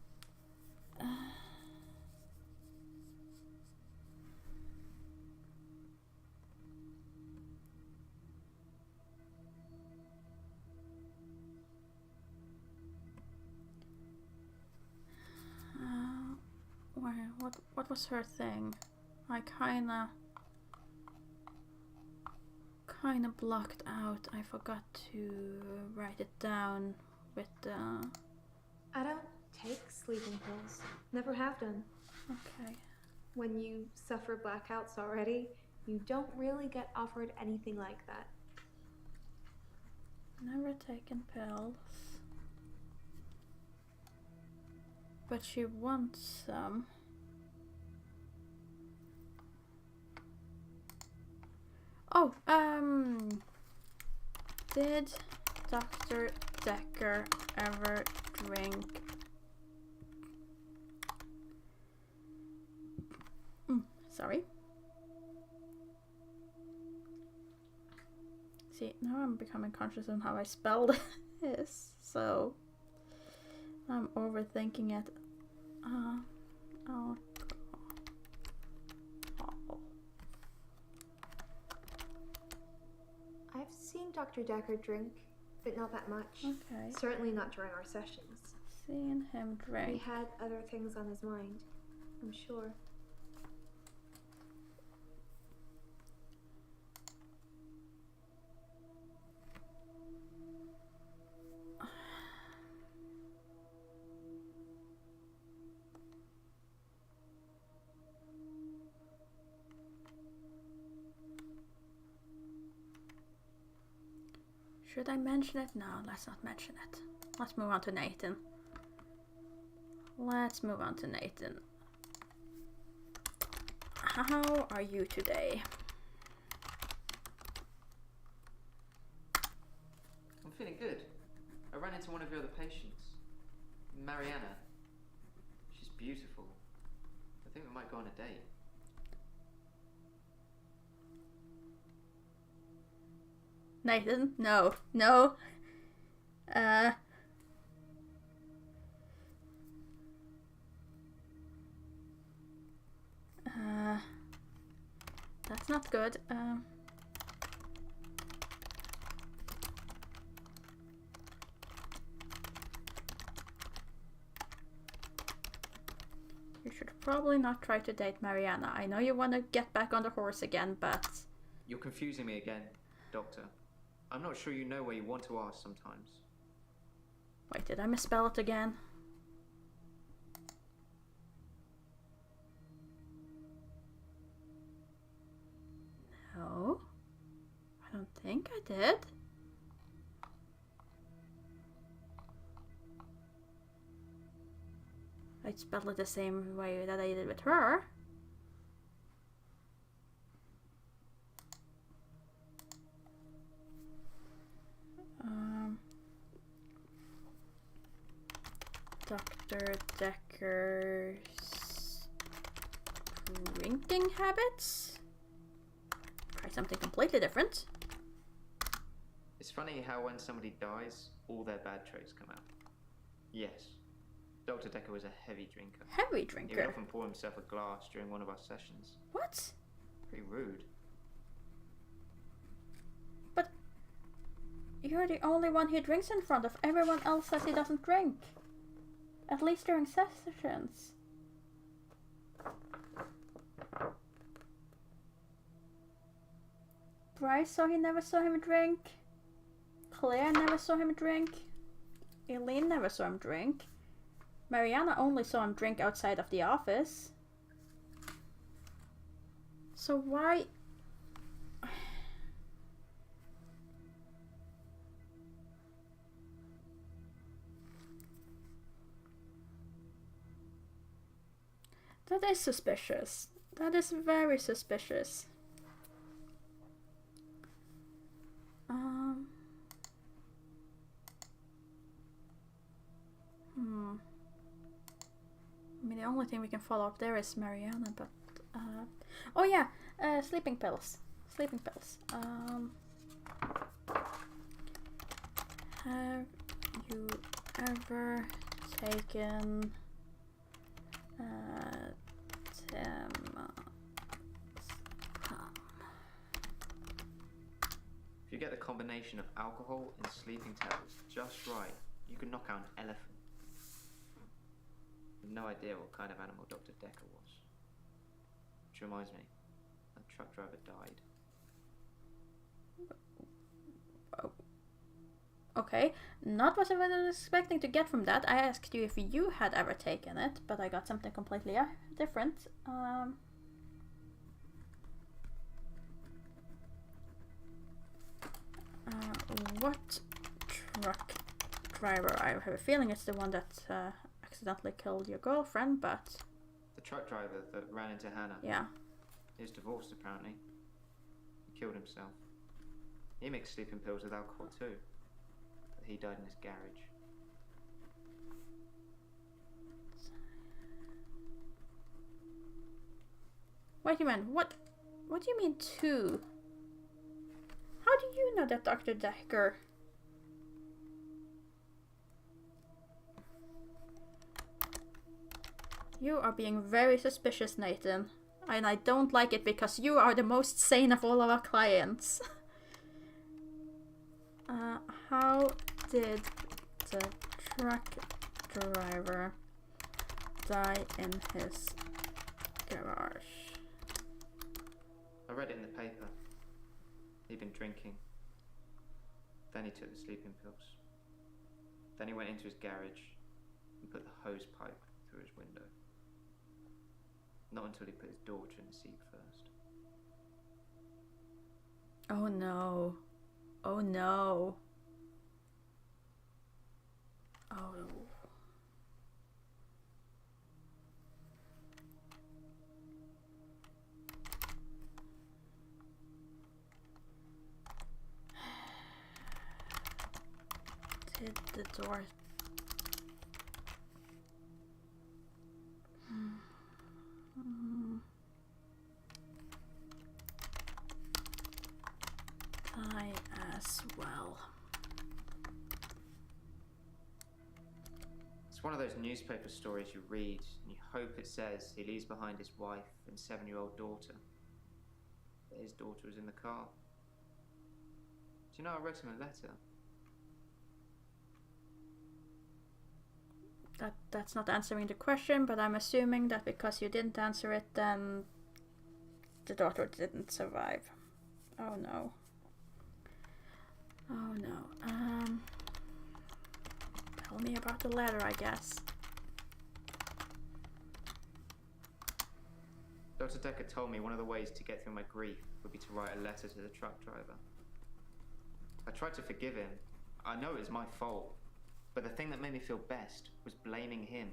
What was her thing? I kinda blocked out. I forgot to write it down with the... I don't take sleeping pills. Never have done. Okay. When you suffer blackouts already, you don't really get offered anything like that. Never taken pills. But she wants some. Oh, did Dr. Dekker ever drink? Sorry. See, now I'm becoming conscious of how I spelled this, so I'm overthinking it. Alcohol. I've seen Dr. Dekker drink, but not that much. Okay. Certainly not during our sessions. Seen him He drink. had other things on his mind, I'm sure. Should I mention it? No, let's not mention it. Let's move on to Nathan. Let's move on to Nathan. How are you today? I'm feeling good. I ran into one of your other patients, Mariana. She's beautiful. I think we might go on a date. Nathan, no, no. That's not good. You should probably not try to date Mariana. I know you want to get back on the horse again, but... You're confusing me again, Doctor. I'm not sure you know where you want to ask sometimes. Wait, did I misspell it again? No. I don't think I did. I spelled it the same way that I did with her. Dr. Dekker's drinking habits? Try something completely different. It's funny how when somebody dies, all their bad traits come out. Yes, Dr. Dekker was a heavy drinker. Heavy He drinker? would often pour himself a glass during one of our sessions. What? Pretty rude. But you're the only one he drinks in front of. Everyone else says he doesn't drink. At least during sessions. Bryce saw he never saw him drink. Claire never saw him drink. Eileen never saw him drink. Mariana only saw him drink outside of the office. So why... That is suspicious. That is very suspicious. I mean, the only thing we can follow up there is Mariana, but... oh yeah, sleeping pills. Sleeping pills. Have you ever taken... If you get the combination of alcohol and sleeping tablets just right, you can knock out an elephant. I have no idea what kind of animal Dr. Dekker was. Which reminds me, that truck driver died. Okay, not what I was expecting to get from that. I asked you if you had ever taken it, but I got something completely different. What truck driver? I have a feeling it's the one that accidentally killed your girlfriend, but... The truck driver that ran into Hannah. Yeah. He was divorced, apparently. He killed himself. He mixed sleeping pills with alcohol, too. But he died in his garage. Wait a minute, what do you mean two? How do you know that, Dr. Dekker? You are being very suspicious, Nathan. And I don't like it because you are the most sane of all of our clients. How did the truck driver die in his garage? I read it in the paper. He'd been drinking. Then he took the sleeping pills. Then he went into his garage and put the hose pipe through his window. Not until he put his daughter in the seat first. Oh no. Oh no. Oh. Did the door... I as well. one of those newspaper stories you read and you hope it says he leaves behind his wife and 7-year-old daughter. But his daughter was in the car. Do you know I wrote him a letter? That's not answering the question, but I'm assuming that because you didn't answer it, then the daughter didn't survive. Oh no. Oh no. Tell me about the letter, I guess. Dr. Dekker told me one of the ways to get through my grief would be to write a letter to the truck driver. I tried to forgive him. I know it was my fault. But the thing that made me feel best was blaming him.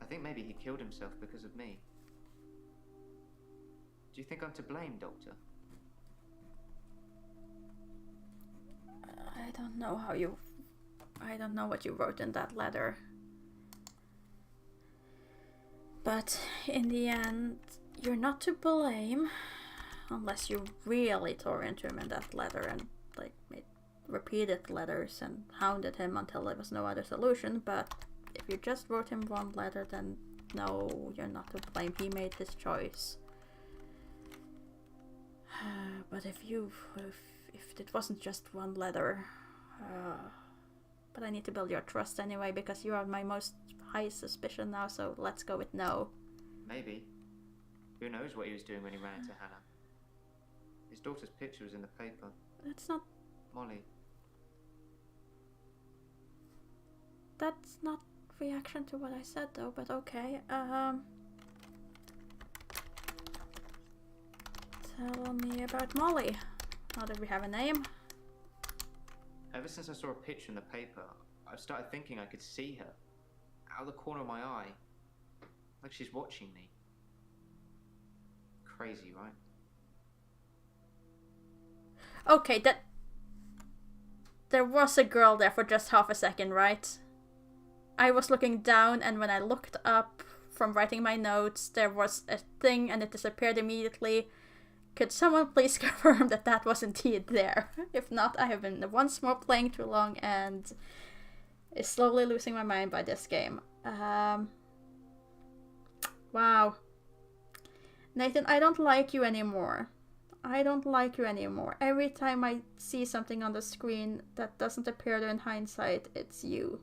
I think maybe he killed himself because of me. Do you think I'm to blame, Doctor? I don't know I don't know what you wrote in that letter. But in the end, you're not to blame. Unless you really tore into him in that letter and like made repeated letters and hounded him until there was no other solution. But if you just wrote him one letter, then no, you're not to blame. He made his choice. But if it wasn't just one letter, but I need to build your trust anyway, because you are my most high suspicion now, so let's go with no. Maybe. Who knows what he was doing when he ran into Hannah? His daughter's picture was in the paper. That's not... Molly. That's not reaction to what I said though, but okay. Tell me about Molly. Now that we have a name. Ever since I saw a picture in the paper, I've started thinking I could see her. Out of the corner of my eye. Like she's watching me. Crazy, right? Okay, that... There was a girl there for just half a second, right? I was looking down, and when I looked up from writing my notes, there was a thing and it disappeared immediately. Could someone please confirm that that was indeed there? If not, I have been once more playing too long and is slowly losing my mind by this game. Wow. Nathan, I don't like you anymore. I don't like you anymore. Every time I see something on the screen that doesn't appear in hindsight, it's you.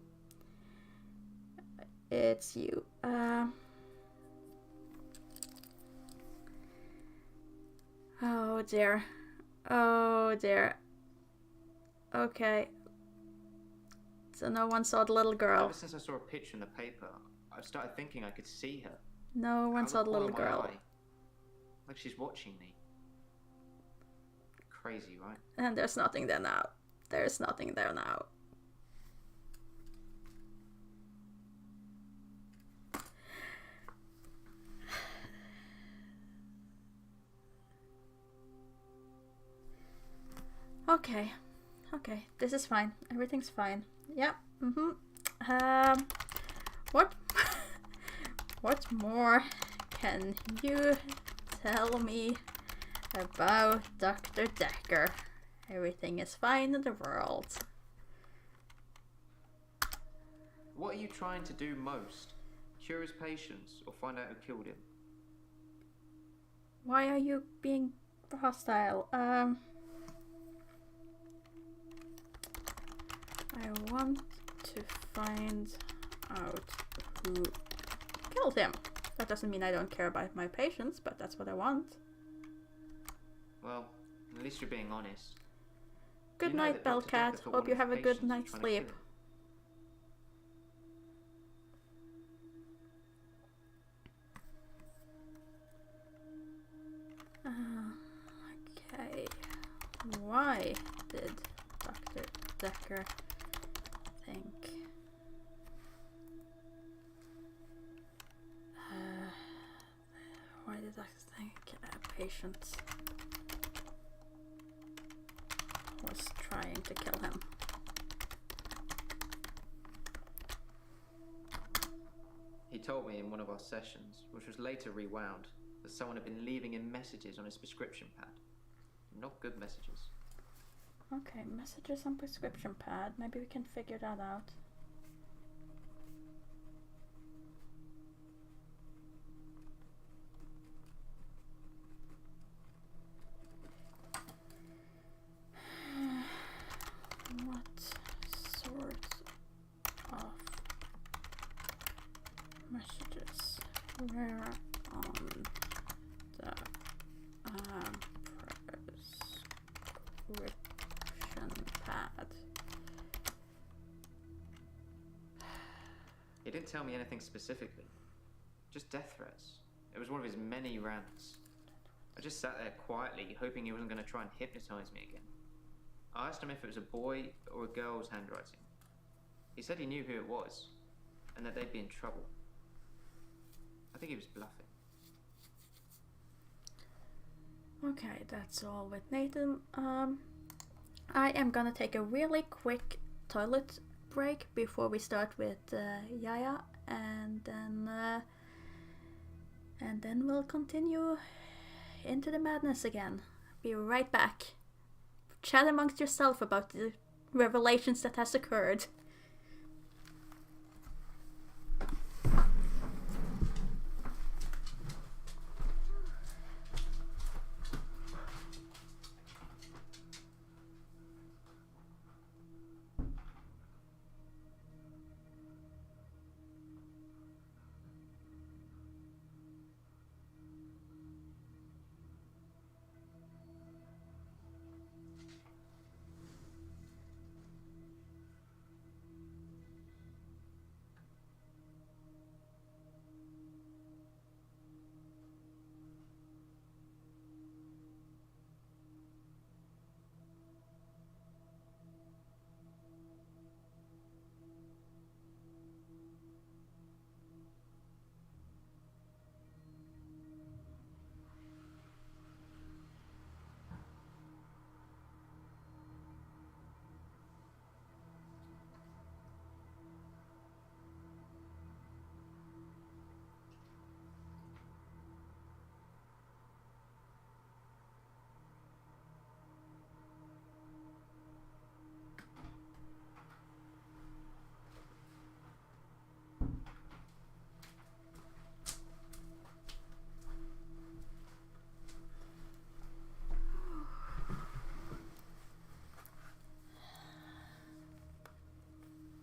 It's you. Oh dear. Oh dear. Okay. So no one saw the little girl. Ever since I saw a picture in the paper, I've started thinking I could see her. No one saw the little girl. Like she's watching me. Crazy, right? And there's nothing there now. There's nothing there now. Okay. Okay, this is fine. Everything's fine. Yeah. What? What more can you tell me about Dr. Dekker? Everything is fine in the world. What are you trying to do most? Cure his patients or find out who killed him? Why are you being hostile? I want to find out who killed him. That doesn't mean I don't care about my patients, but that's what I want. Well, at least you're being honest. Good night, Bellcat. Hope you have a good night's sleep. Okay. Why did Dr. Dekker think why did I think a patient was trying to kill him? He told me in one of our sessions, which was later rewound, that someone had been leaving him messages on his prescription pad. Not good messages. Okay, messages on prescription pad. Maybe we can figure that out. Messages were on the prescription pad. He didn't tell me anything specifically. Just death threats. It was one of his many rants. I just sat there quietly, hoping he wasn't going to try and hypnotize me again. I asked him if it was a boy or a girl's handwriting. He said he knew who it was, and that they'd be in trouble. I think he was bluffing. Okay, that's all with Nathan. I am gonna take a really quick toilet break before we start with Yaya, and then we'll continue into the madness again. Be right back. Chat amongst yourself about the revelations that has occurred.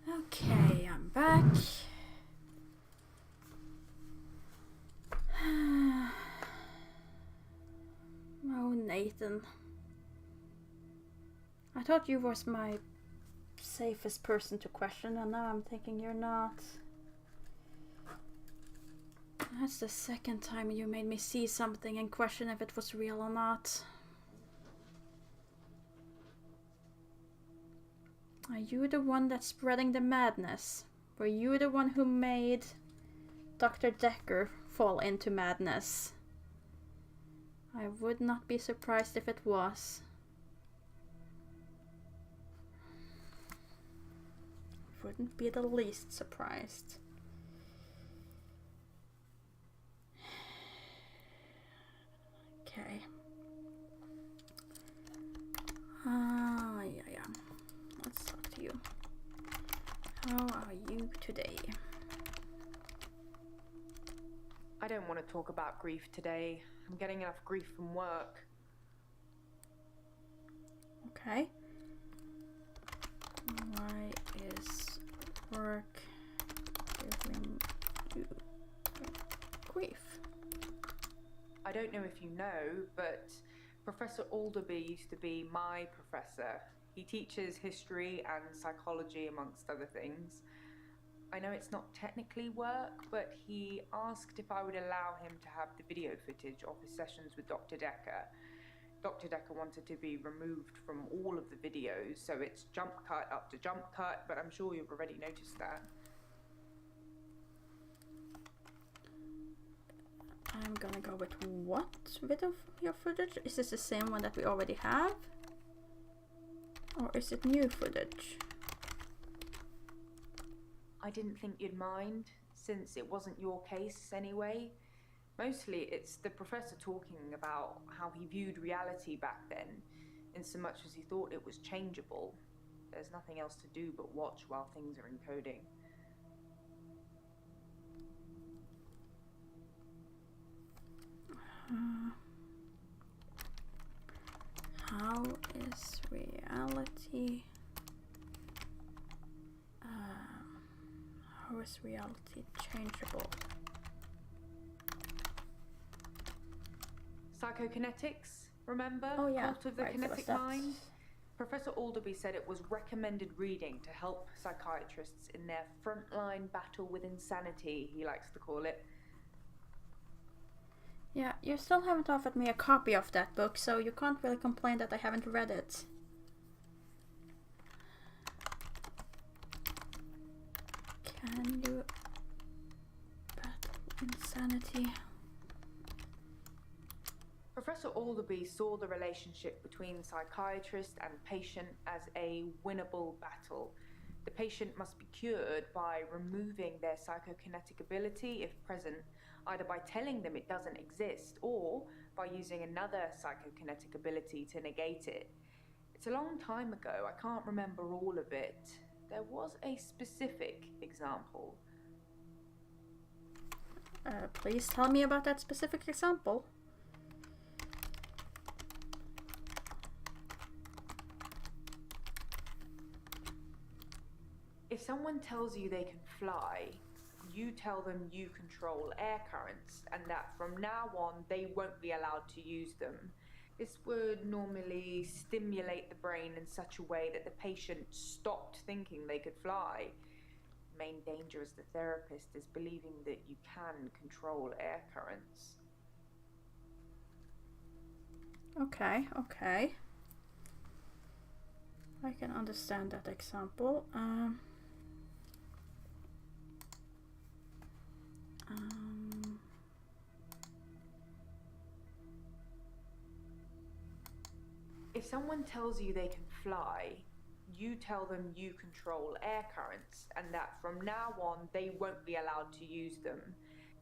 Okay, I'm back. Oh, Nathan. I thought you was my safest person to question, and now I'm thinking you're not. That's the second time you made me see something and question if it was real or not. Are you the one that's spreading the madness? Were you the one who made Dr. Dekker fall into madness? I would not be surprised if it was. Wouldn't be the least surprised. Okay. Yeah. Let's talk to you. How are you today? I don't want to talk about grief today. I'm getting enough grief from work. Okay. Why is work giving you grief? I don't know if you know, but Professor Alderby used to be my professor. He teaches history and psychology, amongst other things. I know it's not technically work, but he asked if I would allow him to have the video footage of his sessions with Dr. Dekker. Dr. Dekker wanted to be removed from all of the videos, so it's jump cut up to jump cut, but I'm sure you've already noticed that. I'm gonna go with what video footage? Is this the same one that we already have? Or is it new footage? I didn't think you'd mind, since it wasn't your case anyway. Mostly it's the professor talking about how he viewed reality back then, in so much as he thought it was changeable. There's nothing else to do but watch while things are encoding. How is reality? How is reality changeable? Psychokinetics, remember? Oh yeah, Cult of the right, so Kinetic that's- Mind? Professor Alderby said it was recommended reading to help psychiatrists in their frontline battle with insanity, he likes to call it. Yeah, you still haven't offered me a copy of that book, so you can't really complain that I haven't read it. Can you battle insanity? Professor Alderby saw the relationship between psychiatrist and patient as a winnable battle. The patient must be cured by removing their psychokinetic ability if present, either by telling them it doesn't exist or by using another psychokinetic ability to negate it. It's a long time ago, I can't remember all of it. There was a specific example. Please tell me about that specific example. If someone tells you they can fly, you tell them you control air currents and that from now on they won't be allowed to use them. This would normally stimulate the brain in such a way that the patient stopped thinking they could fly. The main danger as the therapist is believing that you can control air currents. Okay, okay. I can understand that example. If someone tells you they can fly, you tell them you control air currents and that from now on they won't be allowed to use them.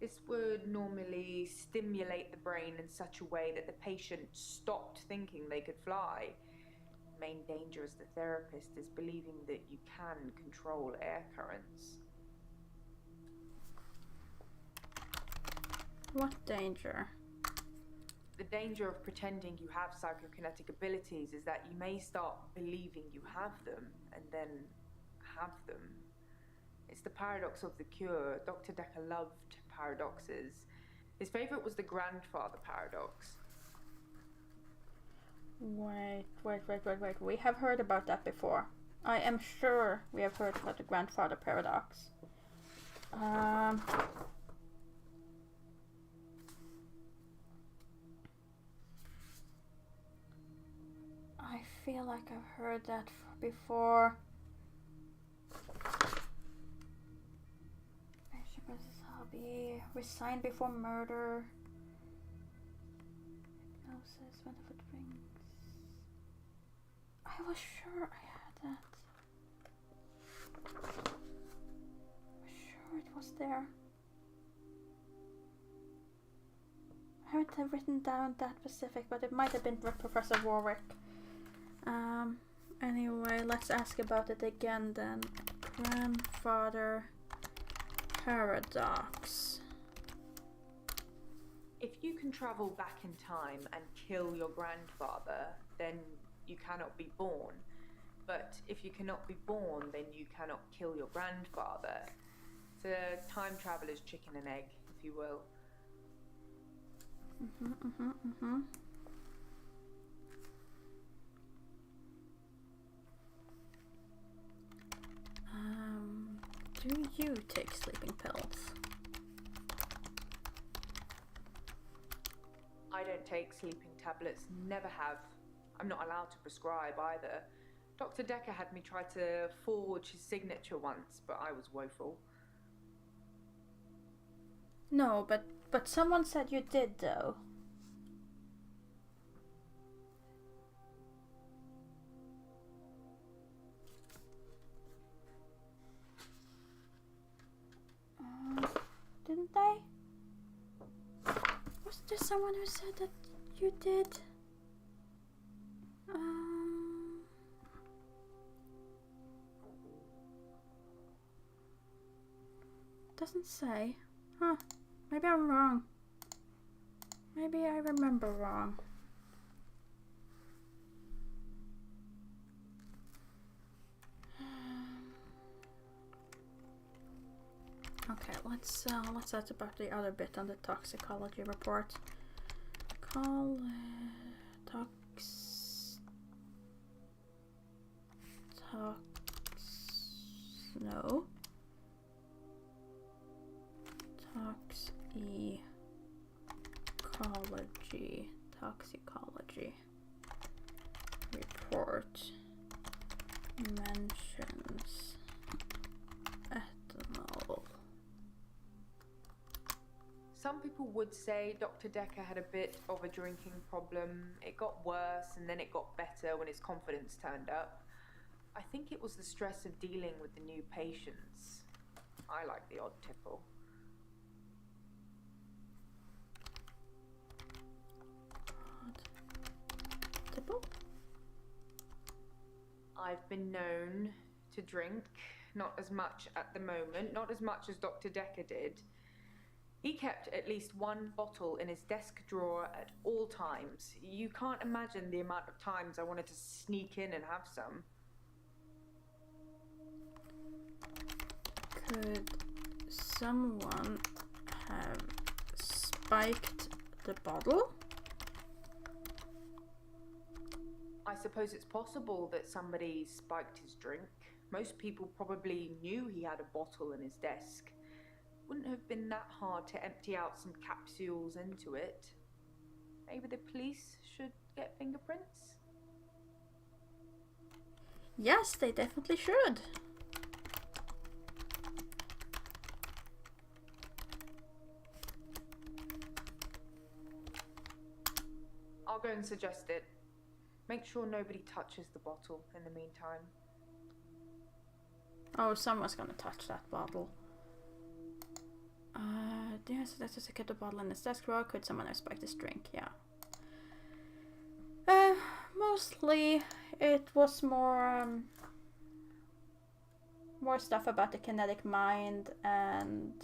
This would normally stimulate the brain in such a way that the patient stopped thinking they could fly. The main danger as the therapist is believing that you can control air currents. What danger? The danger of pretending you have psychokinetic abilities is that you may start believing you have them and then have them. It's the paradox of the cure. Dr. Dekker loved paradoxes. His favorite was the grandfather paradox. Wait. We have heard about that before. I am sure we have heard about the grandfather paradox. I feel like I've heard that before. Patient versus hobby. Resign before murder. Hypnosis, benefit rings. I was sure I had that. I was sure it was there. I haven't written down that specific, but it might have been Professor Warwick. Anyway, let's ask about it again then. Grandfather paradox. If you can travel back in time and kill your grandfather, then you cannot be born. But if you cannot be born, then you cannot kill your grandfather. It's a time traveler's chicken and egg, if you will. Do you take sleeping pills? I don't take sleeping tablets, never have. I'm not allowed to prescribe either. Dr. Dekker had me try to forge his signature once, but I was woeful. No, but someone said you did though. Didn't they? Was there someone who said that you did? Doesn't say. Huh. Maybe I'm wrong. Maybe I remember wrong. let's talk about the other bit on the toxicology report. Toxicology report mentions ethanol. Some people would say Dr. Dekker had a bit of a drinking problem. It got worse and then it got better when his confidence turned up. I think it was the stress of dealing with the new patients. I like the odd tipple. Tipple? I've been known to drink, not as much at the moment, not as much as Dr. Dekker did. He kept at least one bottle in his desk drawer at all times. You can't imagine the amount of times I wanted to sneak in and have some. Could someone have spiked the bottle? I suppose it's possible that somebody spiked his drink. Most people probably knew he had a bottle in his desk. Wouldn't have been that hard to empty out some capsules into it. Maybe the police should get fingerprints? Yes, they definitely should. I'll go and suggest it. Make sure nobody touches the bottle in the meantime. Oh, someone's gonna touch that bottle. Yes, that's just kept the bottle in his desk drawer. Could someone have spiked his drink? Yeah. Mostly it was more stuff about the kinetic mind and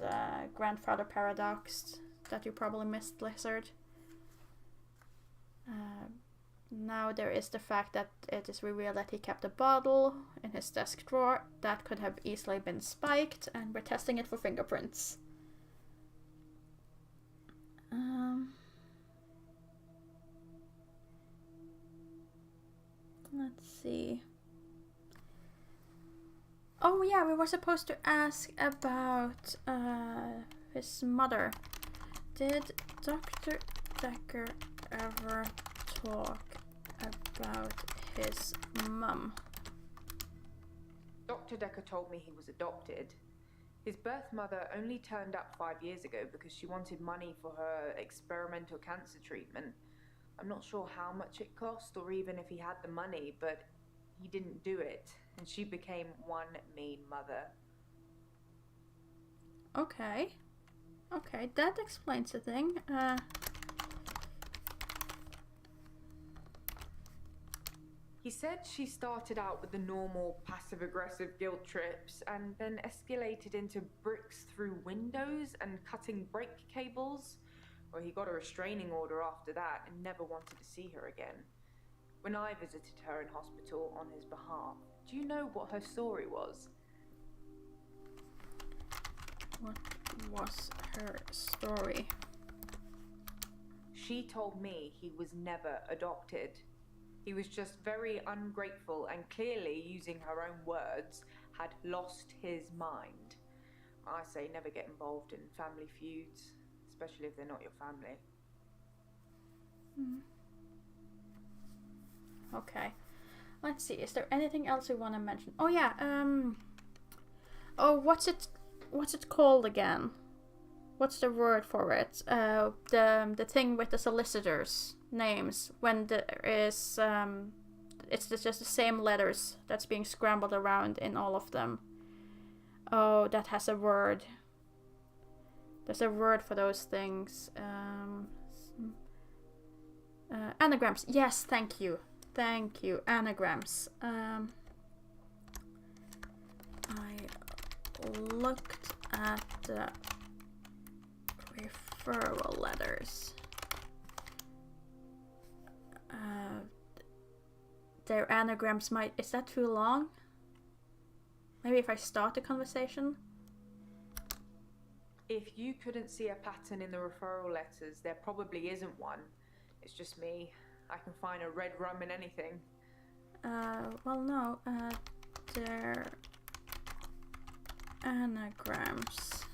grandfather paradox that you probably missed, Lizard. Now there is the fact that it is revealed that he kept a bottle in his desk drawer that could have easily been spiked, and we're testing it for fingerprints. Let's see. Oh yeah, we were supposed to ask about his mother. Did Dr. Dekker ever talk about his mum? Dr. Dekker told me he was adopted. His birth mother only turned up 5 years ago because she wanted money for her experimental cancer treatment. I'm not sure how much it cost or even if he had the money, but he didn't do it, and she became one mean mother. Okay. Okay, that explains the thing. He said she started out with the normal passive-aggressive guilt trips and then escalated into bricks through windows and cutting brake cables. Well, he got a restraining order after that and never wanted to see her again. When I visited her in hospital on his behalf, do you know what her story was? What was her story? She told me he was never adopted. He was just very ungrateful and clearly, using her own words, had lost his mind. I say never get involved in family feuds, especially if they're not your family. Okay. Let's see, is there anything else we want to mention? Oh yeah, oh, what's it called again? What's the word for it? The thing with the solicitors' names, when there is it's just the same letters that's being scrambled around in all of them. Oh, that has a word. There's a word for those things. Anagrams. Yes, thank you. Thank you. Anagrams. I looked at the referral letters. Their anagrams might... Is that too long? Maybe if I start the conversation? If you couldn't see a pattern in the referral letters, there probably isn't one. It's just me. I can find a red rum in anything. Well, no, they're anagrams.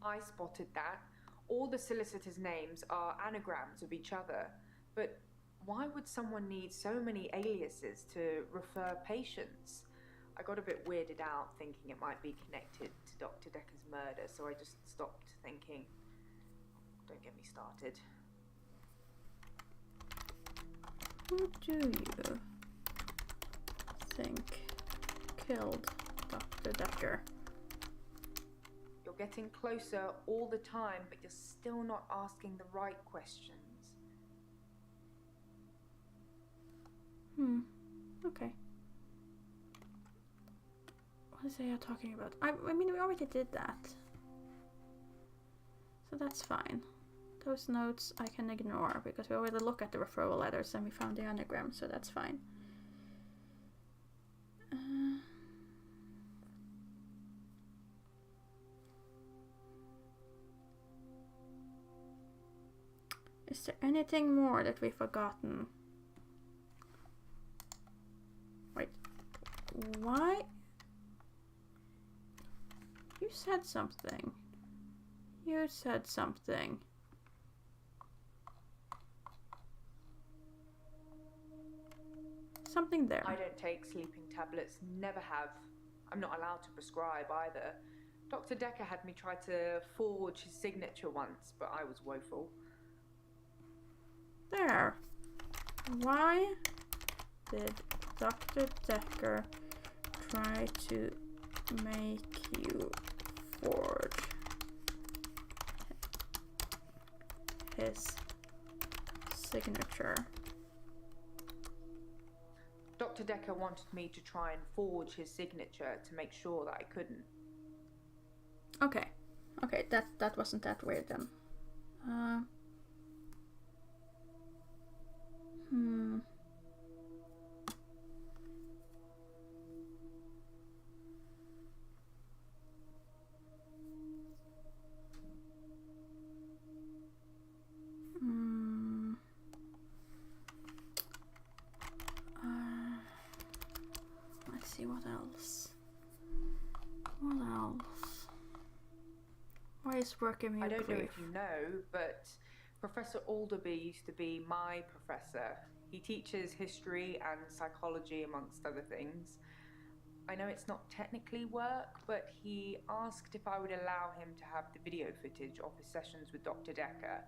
I spotted that. All the solicitors' names are anagrams of each other. But why would someone need so many aliases to refer patients? I got a bit weirded out thinking it might be connected to Dr. Dekker's murder, so I just stopped thinking. Don't get me started. Who do you think killed Dr. Dekker? You're getting closer all the time, but you're still not asking the right questions. Okay. What is they talking about? I mean, we already did that. So that's fine. Those notes I can ignore because we already looked at the referral letters and we found the anagram, so that's fine. Is there anything more that we've forgotten? Wait. Why? You said something. You said something. Something there. I don't take sleeping tablets, never have. I'm not allowed to prescribe either. Dr. Dekker had me try to forge his signature once, but I was woeful. There. Why did Dr. Dekker try to make you forge his signature? Dr. Dekker wanted me to try and forge his signature to make sure that I couldn't. Okay. Okay, that wasn't that weird then. Let's see what else. What else? Why is work giving you I don't know grief? if you know, but Professor Alderby used to be my professor. He teaches history and psychology, amongst other things. I know it's not technically work, but he asked if I would allow him to have the video footage of his sessions with Dr. Dekker.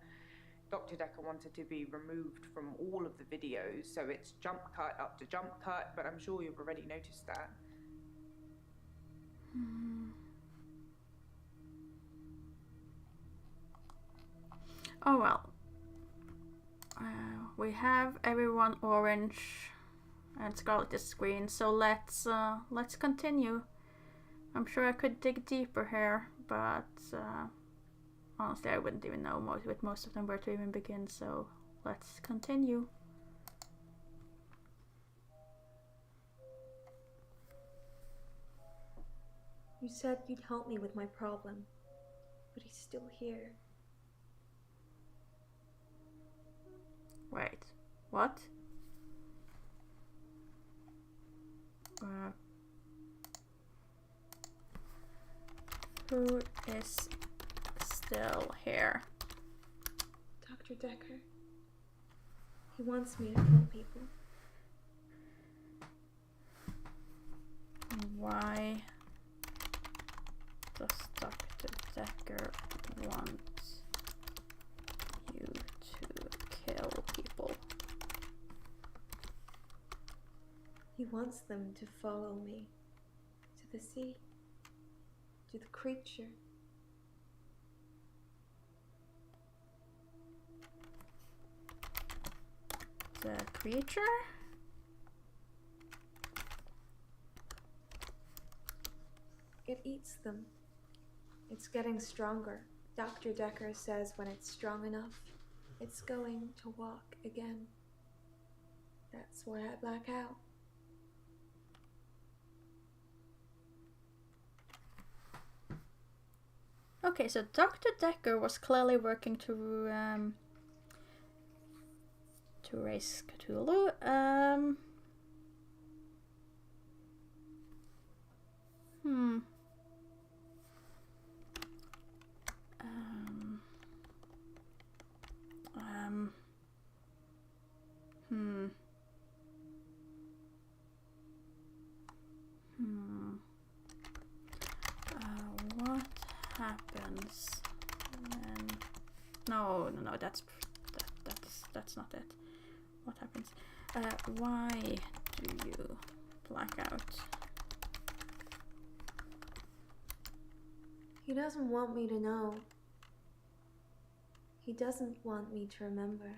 Dr. Dekker wanted to be removed from all of the videos, so it's jump cut up to jump cut, but I'm sure you've already noticed that. Oh well. We have everyone orange and Scarlet is green, so let's continue. I'm sure I could dig deeper here, but honestly I wouldn't even know with most of them where to even begin, so let's continue. You said you'd help me with my problem, but he's still here. Wait, what? Who is still here? Dr. Dekker. He wants me to kill people. Why does Dr. Dekker want you to kill people? He wants them to follow me to the sea, to the creature. The creature? It eats them. It's getting stronger. Dr. Dekker says when it's strong enough, it's going to walk again. That's why I black out. Okay, so Dr. Dekker was clearly working to raise Cthulhu. Hmm. Hmm. What happens when? No, that's not it. What happens? Why do you black out? He doesn't want me to know. He doesn't want me to remember.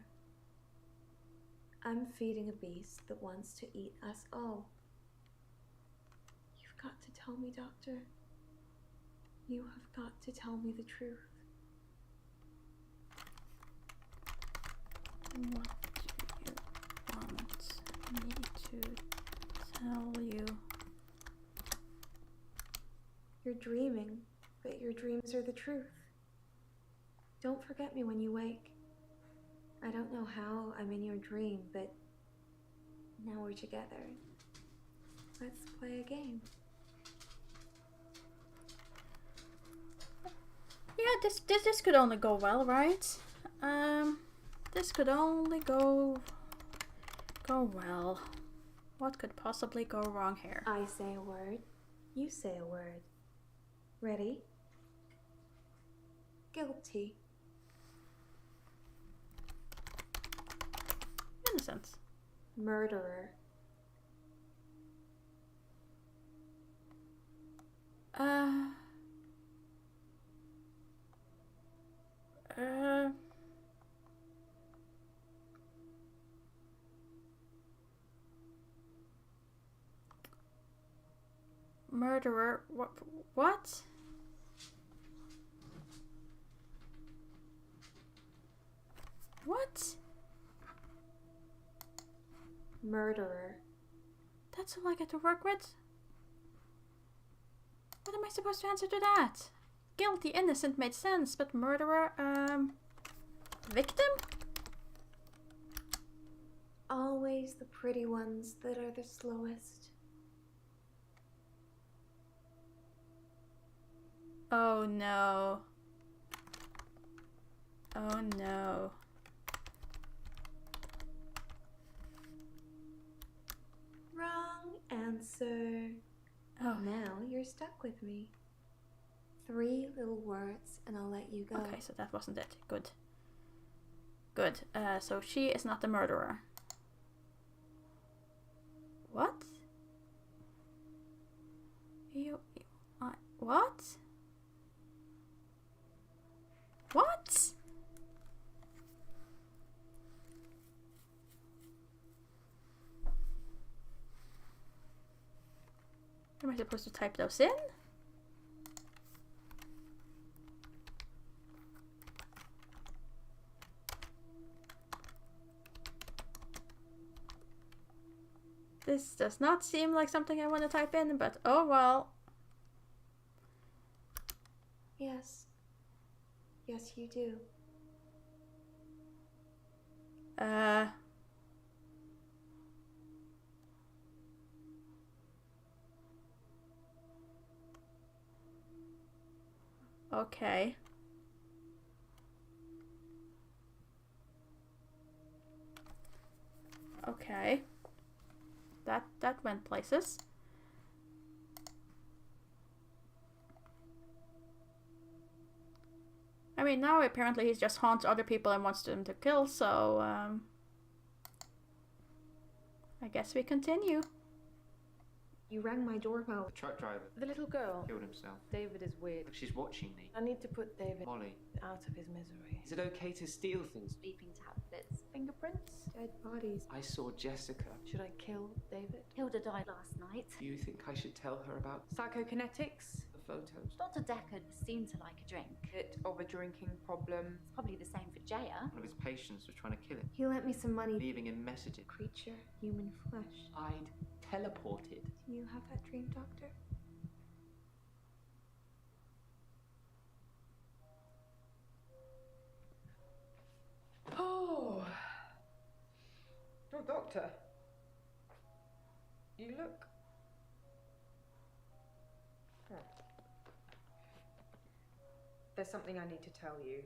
I'm feeding a beast that wants to eat us all. You've got to tell me, Doctor. You have got to tell me the truth. What do you want me to tell you? You're dreaming, but your dreams are the truth. Don't forget me when you wake. I don't know how I'm in your dream, but now we're together. Let's play a game. Yeah, this could only go well, right? This could only go well. What could possibly go wrong here? I say a word, you say a word. Ready? Guilty. Innocent. Murderer. Murderer. What? What? Murderer. That's all I get to work with? What am I supposed to answer to that? Guilty, innocent made sense, but murderer, victim? Always the pretty ones that are the slowest. Oh no. Oh no. Wrong answer. Oh. Now you're stuck with me. 3 little words and I'll let you go. Okay, so that wasn't it. Good. Good. So she is not the murderer. What? What? What? Am I supposed to type those in? This does not seem like something I want to type in, but oh well. Yes. Yes, you do. Okay. Okay. That went places. I mean, now apparently he just haunts other people and wants them to kill, so, I guess we continue. You rang my doorbell. The truck driver The little girl. killed himself. David is weird. Like she's watching me. I need to put David Molly, out of his misery. Is it okay to steal things? Sleeping tablets. Fingerprints? Dead bodies. I saw Jessica. Should I kill David? Hilda died last night. Do you think I should tell her about Psychokinetics? the photos? Dr. Dekker seemed to like a drink. Bit of a drinking problem. It's probably the same for Jaya. one of his patients was trying to kill him, He lent me some money. leaving him messages. Creature, human flesh. I'd teleported. Do you have that dream, Doctor? Doctor. You look... There's something I need to tell you.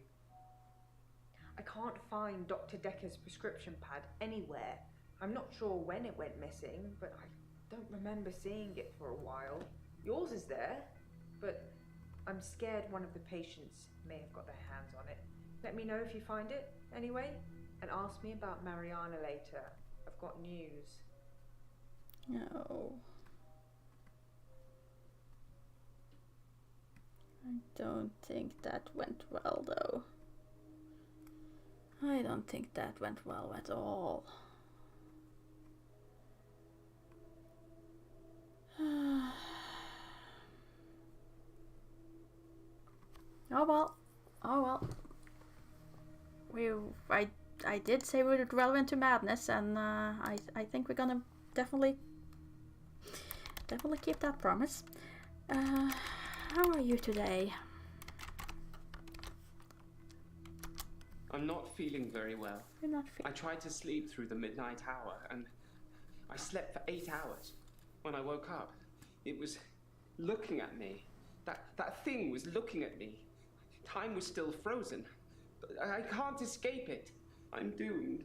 I can't find Dr. Dekker's prescription pad anywhere. I'm not sure when it went missing, but I don't remember seeing it for a while. Yours is there, but I'm scared one of the patients may have got their hands on it. Let me know if you find it, anyway, and ask me about Mariana later. I've got news. No. I don't think that went well, though. I don't think that went well at all. Oh well. Oh well. I did say we were relevant to madness, and I think we're gonna definitely keep that promise. How are you today? I'm not feeling very well. You're not I tried to sleep through the midnight hour, and I slept for 8 hours. When I woke up, it was looking at me. That thing was looking at me. Time was still frozen. I can't escape it. I'm doomed.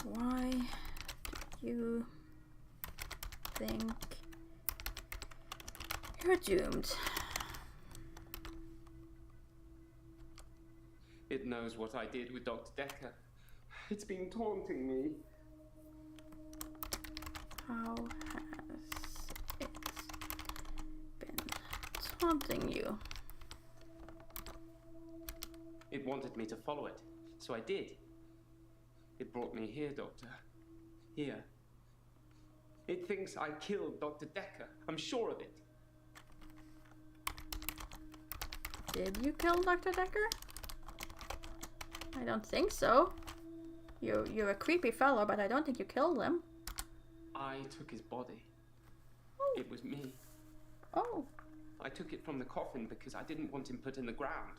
Why do you think you're doomed? It knows what I did with Dr. Dekker. It's been taunting me. How has it been taunting you? It wanted me to follow it, so I did. It brought me here, Doctor. Here. It thinks I killed Dr. Dekker. I'm sure of it. Did you kill Dr. Dekker? I don't think so. You're a creepy fellow, but I don't think you killed him. I took his body. Oh. It was me. Oh. I took it from the coffin because I didn't want him put in the ground.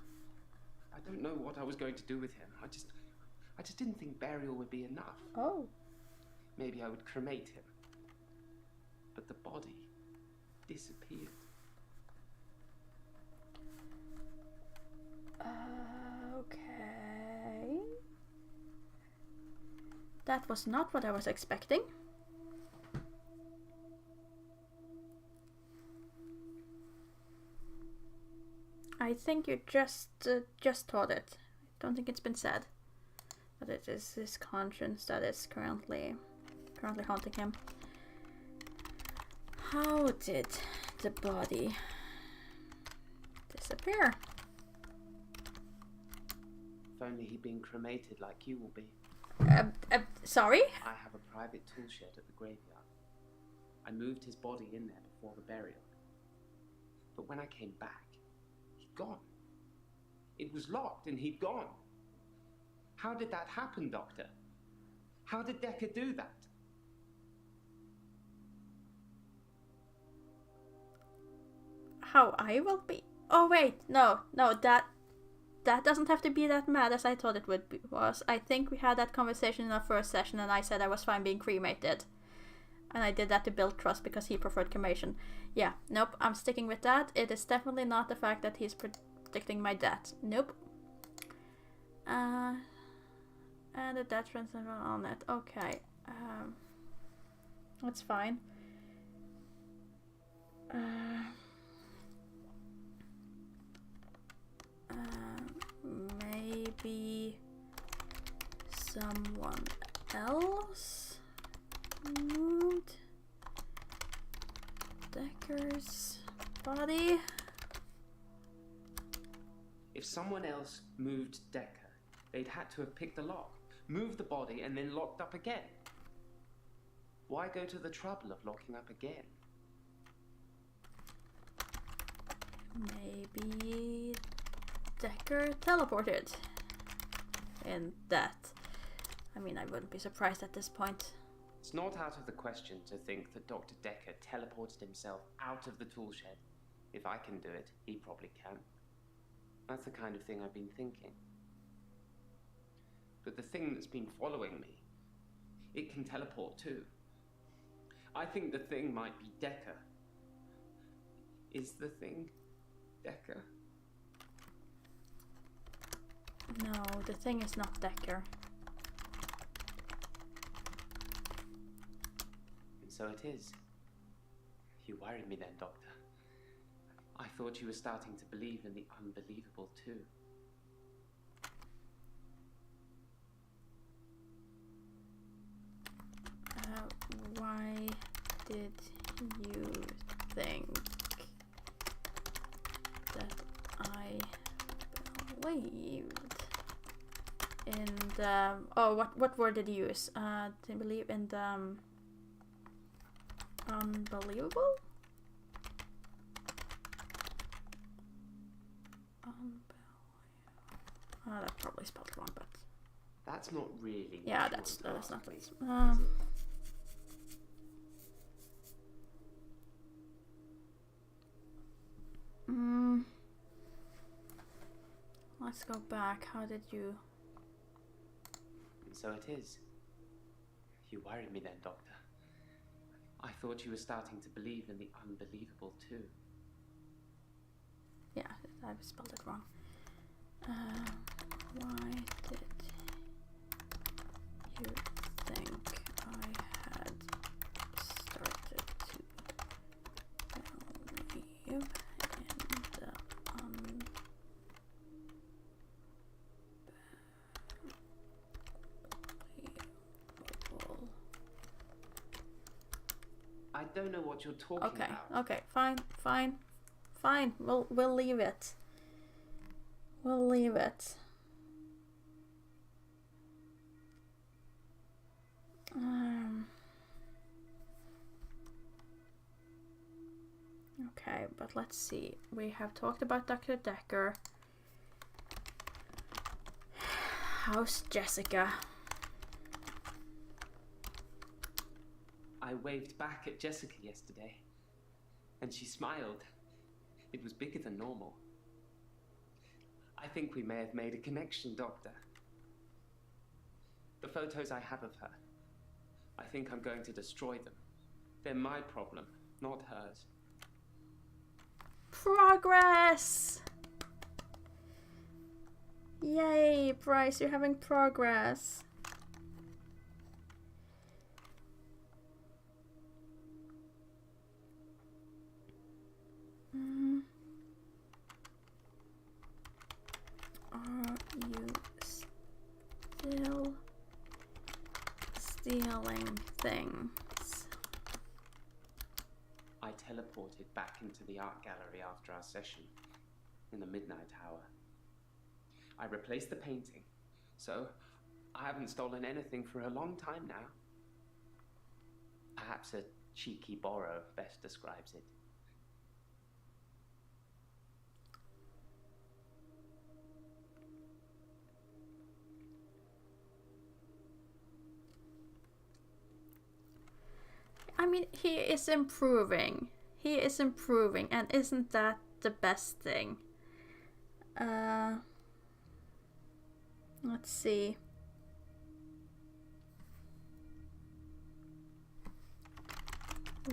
I don't know what I was going to do with him. I just didn't think burial would be enough. Oh. Maybe I would cremate him. But the body disappeared. Okay. That was not what I was expecting. I think you just taught it. I don't think it's been said. But it is his conscience that is currently haunting him. How did the body disappear? If only he'd been cremated like you will be. Sorry? I have a private tool shed at the graveyard. I moved his body in there before the burial. But when I came back, he'd gone. It was locked and he'd gone. How did that happen, Doctor? How did Dekker do that? How I will be? Oh wait, no, that doesn't have to be that mad as I thought it was. I think we had that conversation in our first session and I said I was fine being cremated. And I did that to build trust because he preferred cremation. Yeah, nope, I'm sticking with that. It is definitely not the fact that he's predicting my death. Nope. And the death transfer on it. Okay. That's fine. Maybe someone else moved Dekker's body. If someone else moved Dekker, they'd had to have picked the lock, moved the body, and then locked up again. Why go to the trouble of locking up again? Maybe Dekker teleported in that. I mean, I wouldn't be surprised at this point. It's not out of the question to think that Dr. Dekker teleported himself out of the tool shed. If I can do it, he probably can. That's the kind of thing I've been thinking. But the thing that's been following me, it can teleport too. I think the thing might be Dekker. Is the thing Dekker? No, the thing is not Dekker. And so it is. You worried me then, Doctor. I thought you were starting to believe in the unbelievable too. Why did you think that I believed in the... Oh, what word did you use? To believe in the unbelievable? That probably spelled wrong, but... That's not really... Yeah, what that's you not asked it. me, is it? Let's go back. How did you... And so it is. You worried me then, Doctor. I thought you were starting to believe in the unbelievable too. Yeah, I spelled it wrong. Why did you think I had started to believe in the unbelievable? I don't know what you're talking Okay, about. okay, fine. We'll leave it. We'll leave it. Okay, but let's see. We have talked about Dr. Dekker. How's Jessica? I waved back at Jessica yesterday, and she smiled. It was bigger than normal. I think we may have made a connection, Doctor. The photos I have of her, I think I'm going to destroy them. They're my problem, not hers. Progress! Yay, Bryce, you're having progress. Are you still stealing things? I teleported back into the art gallery after our session, in the midnight hour. I replaced the painting, so I haven't stolen anything for a long time now. Perhaps a cheeky borrow best describes it. I mean, he is improving. He is improving, and isn't that the best thing? Let's see.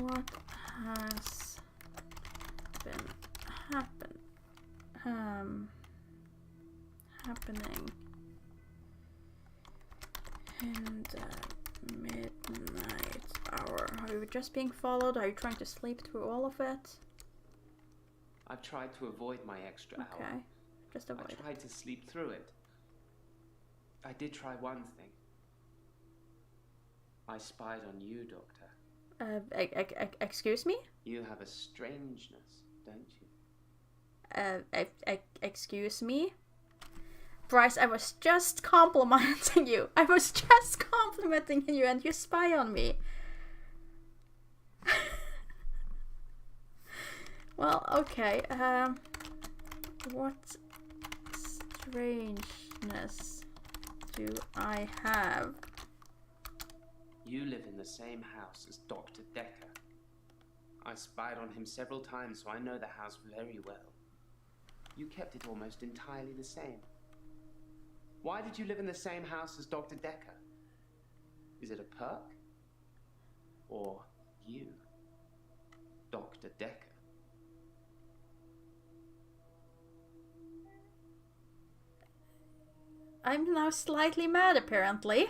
What has been happening in the midnight hour? Are you just being followed? Are you trying to sleep through all of it? I've tried to avoid my extra hour. Okay, just avoid. I tried to sleep through it. I did try one thing. I spied on you, Doctor. Excuse me? You have a strangeness, don't you? Excuse me? Bryce, I was just complimenting you. I was just complimenting you and you spy on me. Well, okay. What strangeness do I have? You live in the same house as Dr. Dekker. I spied on him several times, so I know the house very well. you kept it almost entirely the same. Why did you live in the same house as Dr. Dekker? Is it a perk? Or you, Dr. Dekker? I'm now slightly mad, apparently.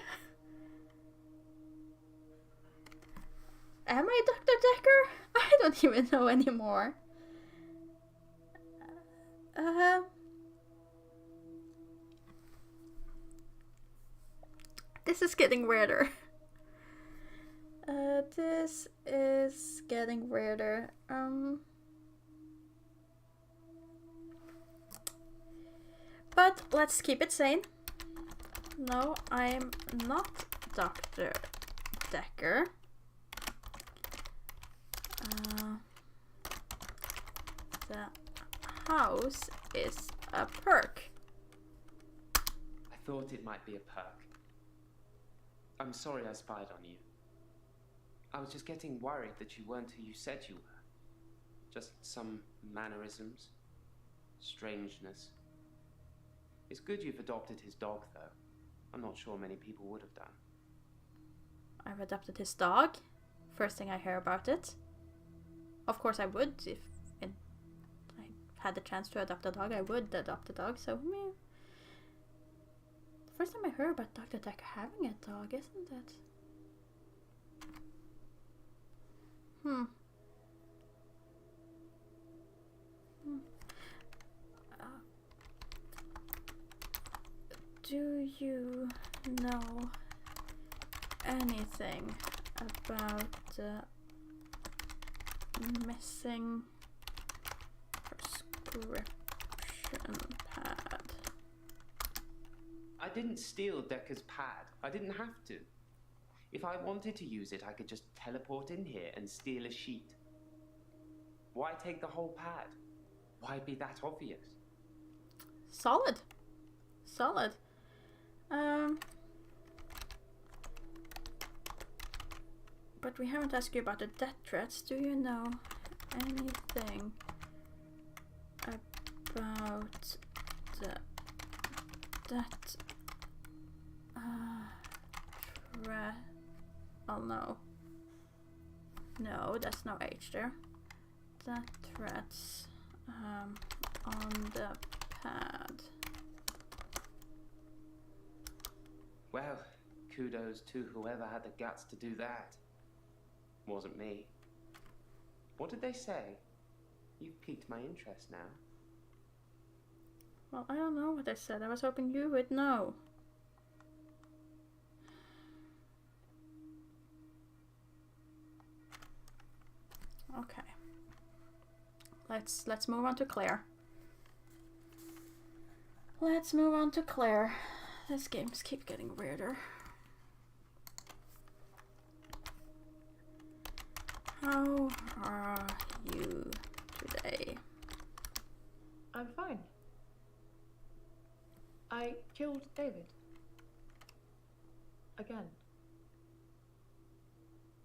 Am I Dr. Dekker? I don't even know anymore. This is getting weirder. This is getting weirder. But let's keep it sane. No, I'm not Dr. Dekker. The house is a perk. I thought it might be a perk. I'm sorry I spied on you. I was just getting worried that you weren't who you said you were. Just some mannerisms, strangeness. It's good you've adopted his dog, though. I'm not sure many people would have done. I've adopted his dog. First thing I hear about it. Of course I would. If I had the chance to adopt a dog, I would adopt a dog, so meh. First time I heard about Dr. Dekker having a dog, isn't it? Do you know anything about the missing prescription pad? I didn't steal Dekker's pad. I didn't have to. If I wanted to use it, I could just teleport in here and steal a sheet. Why take the whole pad? Why be that obvious? Solid. Solid. But we haven't asked you about the death threats. Do you know anything about the death threat? Oh no. No, that's no H there. Death threats on the pad. Well, kudos to whoever had the guts to do that. Wasn't me. What did they say? You've piqued my interest now. Well, I don't know what they said. I was hoping you would know. Okay. Let's move on to Claire. Let's move on to Claire. These games keep getting weirder. How are you today? I'm fine. I killed David. Again.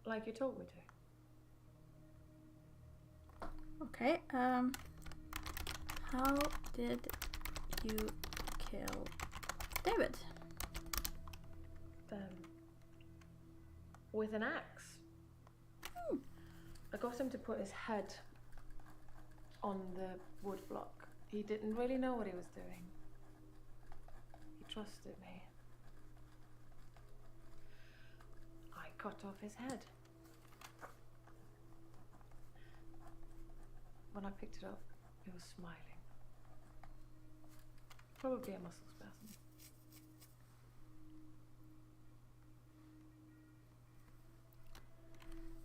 Like you told me to. Okay, how did you kill David? With an axe. I got him to put his head on the wood block. He didn't really know what he was doing. He trusted me. I cut off his head. When I picked it up, it was smiling. Probably a muscle spasm.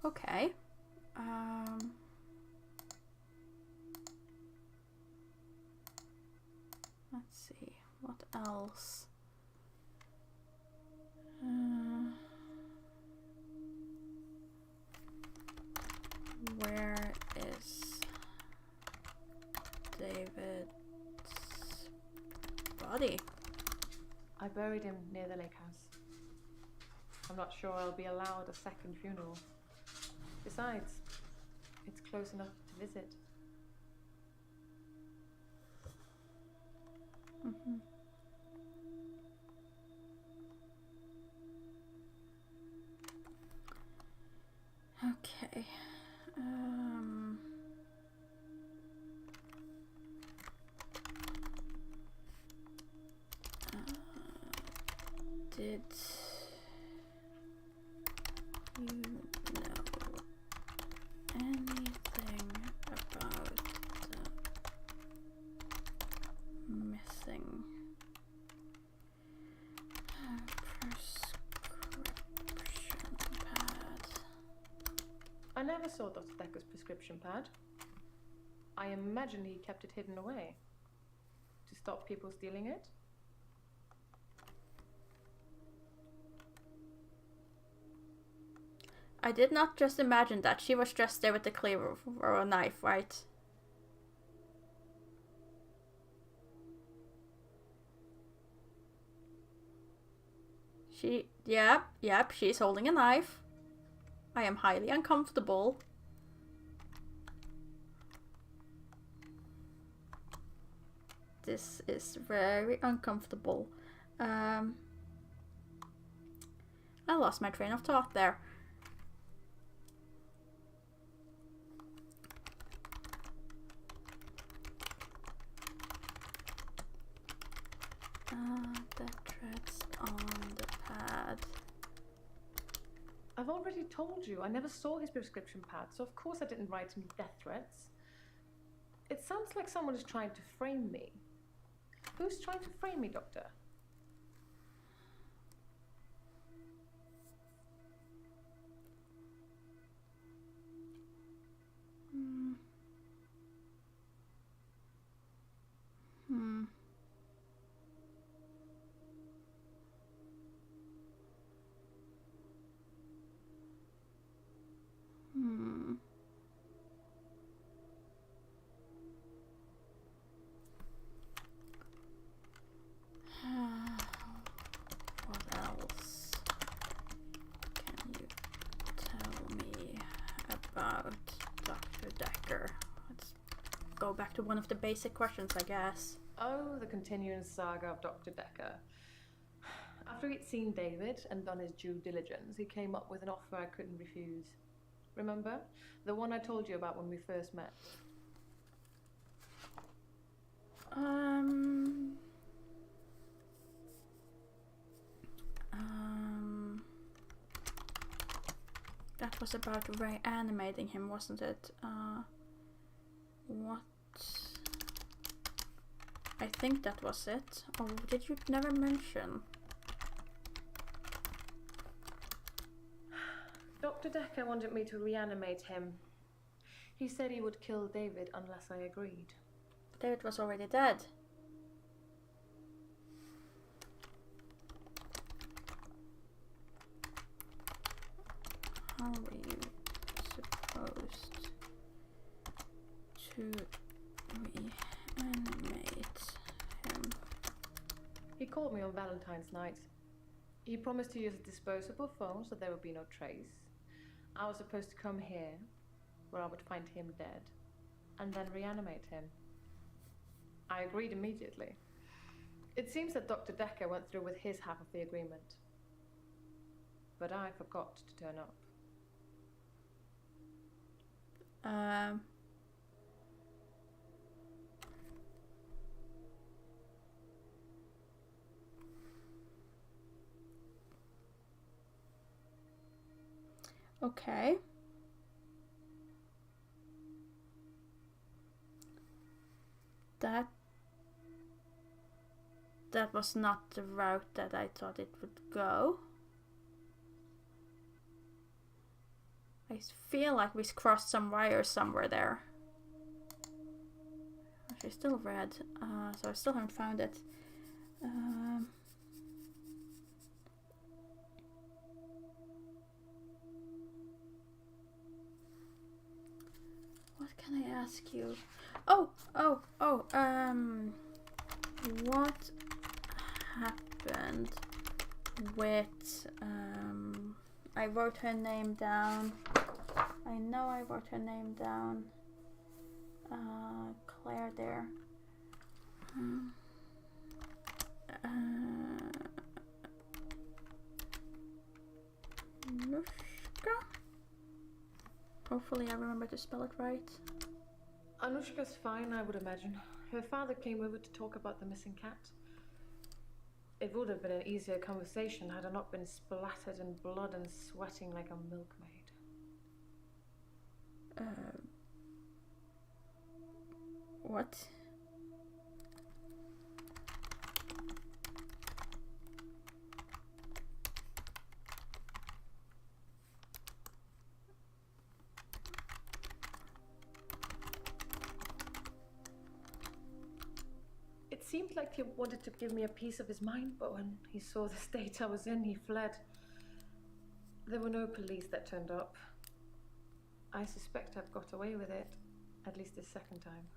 Okay. Let's see. What else? Where is David's body? I buried him near the lake house. I'm not sure I'll be allowed a second funeral. Besides, it's close enough to visit. Mhm. Okay. Did you know anything about the missing prescription pad? I never saw Dr. Dekker's prescription pad. I imagine he kept it hidden away to stop people stealing it. I did not just imagine that. She was just there with the cleaver or a knife, right? Yep, she's holding a knife. I am highly uncomfortable. This is very uncomfortable. I lost my train of thought there. The threads on the pad. I've already told you, I never saw his prescription pad, so of course I didn't write any death threats. It sounds like someone is trying to frame me. Who's trying to frame me, Doctor? What else can you tell me about Dr. Dekker? Let's go back to one of the basic questions, I guess. Oh, the continuing saga of Dr. Dekker. After he'd seen David and done his due diligence, he came up with an offer I couldn't refuse. Remember? The one I told you about when we first met. That was about reanimating him, wasn't it? What? I think that was it. Or did you never mention? Dr. Dekker wanted me to reanimate him. He said he would kill David unless I agreed. David was already dead. How were you supposed to reanimate him? He called me on Valentine's night. He promised to use a disposable phone so there would be no trace. I was supposed to come here, where I would find him dead, and then reanimate him. I agreed immediately. It seems that Dr. Dekker went through with his half of the agreement. But I forgot to turn up. Okay. That was not the route that I thought it would go. I feel like we crossed some wires somewhere there. Actually, still red, so I still haven't found it. What can I ask you? What happened with, I wrote her name down. I know I wrote her name down. Claire there. Anushka? Hopefully I remember to spell it right. Anushka's fine, I would imagine. Her father came over to talk about the missing cat. It would have been an easier conversation had I not been splattered in blood and sweating like a milkmaid. What? It seemed like he wanted to give me a piece of his mind, but when he saw the state I was in, he fled. There were no police that turned up. I suspect I've got away with it, at least this second time.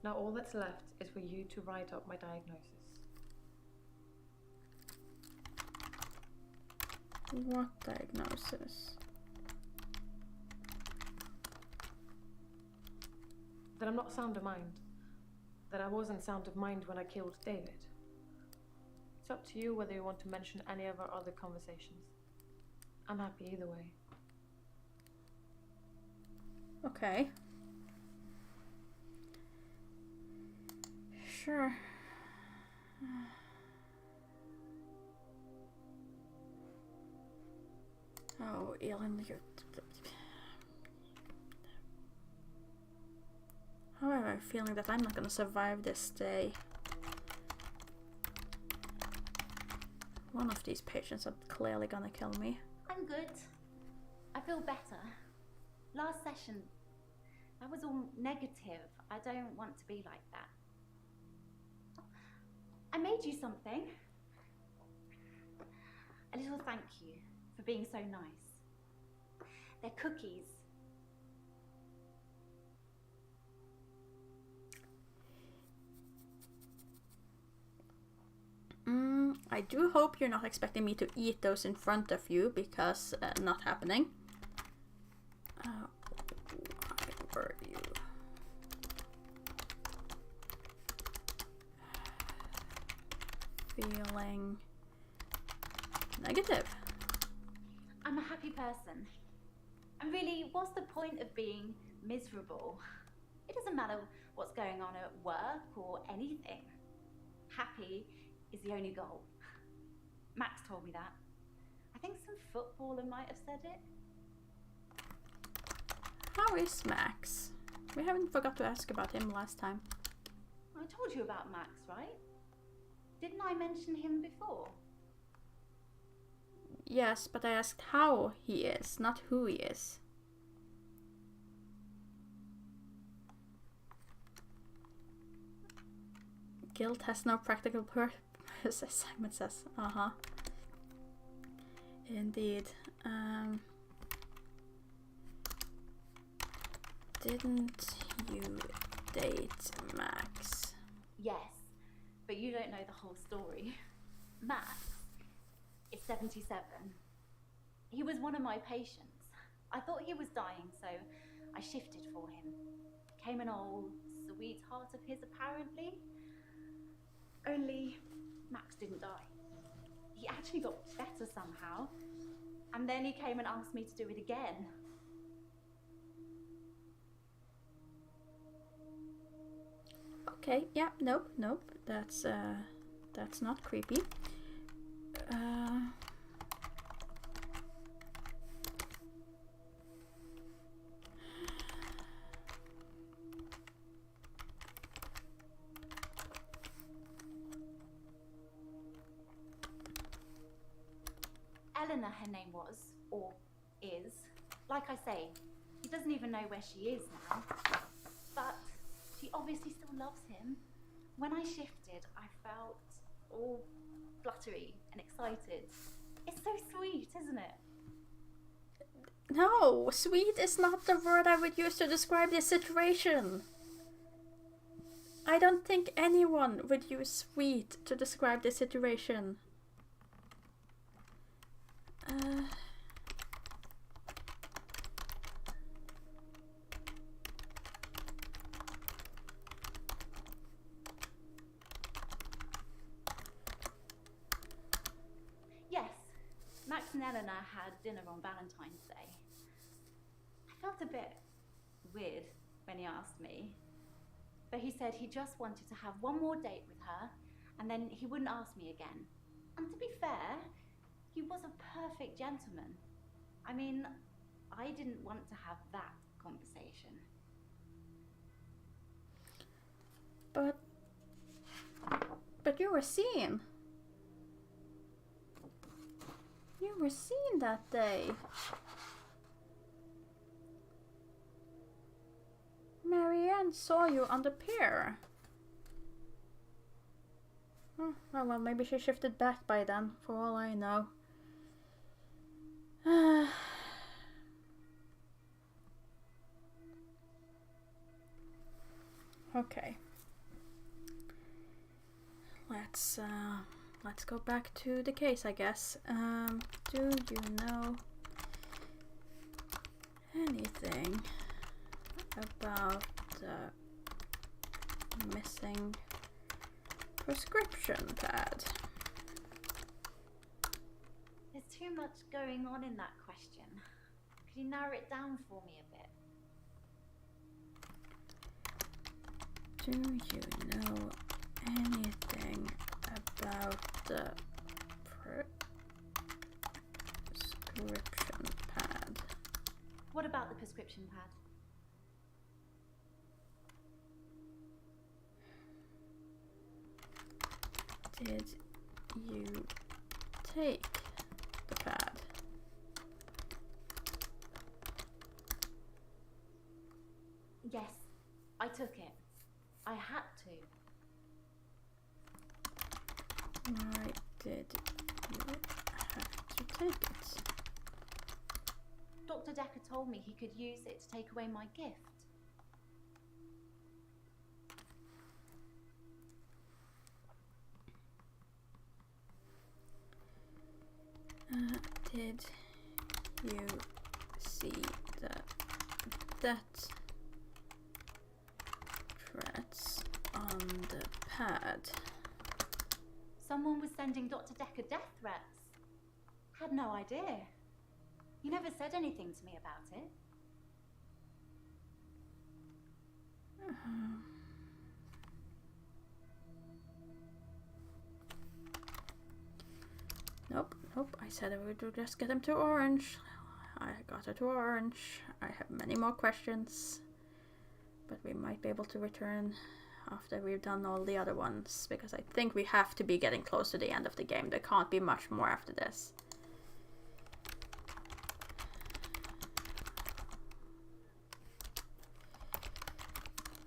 Now all that's left is for you to write up my diagnosis. What diagnosis? That I'm not sound of mind. That I wasn't sound of mind when I killed David. It's up to you whether you want to mention any of our other conversations. I'm happy either way. Okay. Sure. Oh, Elin, you're... How have I a feeling that I'm not gonna survive this day? One of these patients are clearly gonna kill me. I'm good. I feel better. Last session, that was all negative. I don't want to be like that. I made you something. A little thank you for being so nice. They're cookies. I do hope you're not expecting me to eat those in front of you, because not happening. Why were you? Feeling negative. I'm a happy person. And really, what's the point of being miserable? It doesn't matter what's going on at work or anything. Happy is the only goal. Max told me that. I think some footballer might have said it. How is Max? We haven't forgot to ask about him last time. I told you about Max, right? Didn't I mention him before? Yes, but I asked how he is, not who he is. Guilt has no practical purpose, Simon says. Uh-huh. Indeed. Didn't you date Max? Yes, but you don't know the whole story. Max is 77. He was one of my patients. I thought he was dying, so I shifted for him. Became an old sweetheart of his, apparently. Only Max didn't die. He actually got better somehow. And then he came and asked me to do it again. Okay, yeah, nope. That's not creepy. Eleanor, her name was, or is. Like I say, he doesn't even know where she is now. But she obviously still loves him. When I shifted, I felt all fluttery and excited. It's so sweet, isn't it? No, sweet is not the word I would use to describe this situation. I don't think anyone would use sweet to describe this situation. Ryan and I had dinner on Valentine's Day. I felt a bit weird when he asked me, but he said he just wanted to have one more date with her, and then he wouldn't ask me again. And to be fair, he was a perfect gentleman. I mean, I didn't want to have that conversation. But you were seen. You were seen that day. Marianne saw you on the pier. Oh, well, maybe she shifted back by then, for all I know. Okay. Let's go back to the case, I guess. Do you know anything about the missing prescription pad? There's too much going on in that question. Could you narrow it down for me a bit? Do you know anything about the prescription pad? What about the prescription pad? Did you take the pad? Yes, I took it. I had to. Why did you have to take it? Dr. Dekker told me he could use it to take away my gift. Did you see the death threats on the pad? Someone was sending Dr. Dekker death threats. Had no idea. He never said anything to me about it. Nope, I said I would just get him to orange. I got her to orange. I have many more questions, but we might be able to return after we've done all the other ones, because I think we have to be getting close to the end of the game. There can't be much more after this.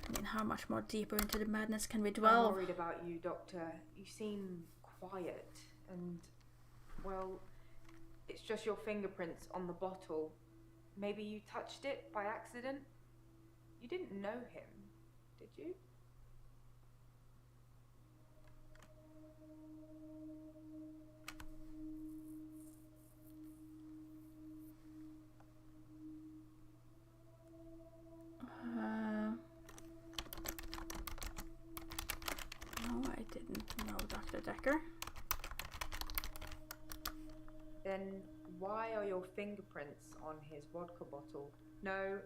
I mean, how much more deeper into the madness can we dwell? I'm worried about you, Doctor. You seem quiet and, well, it's just your fingerprints on the bottle. Maybe you touched it by accident? You didn't know him, did you? No, I didn't know Dr. Dekker. Then why are your fingerprints on his vodka bottle? No,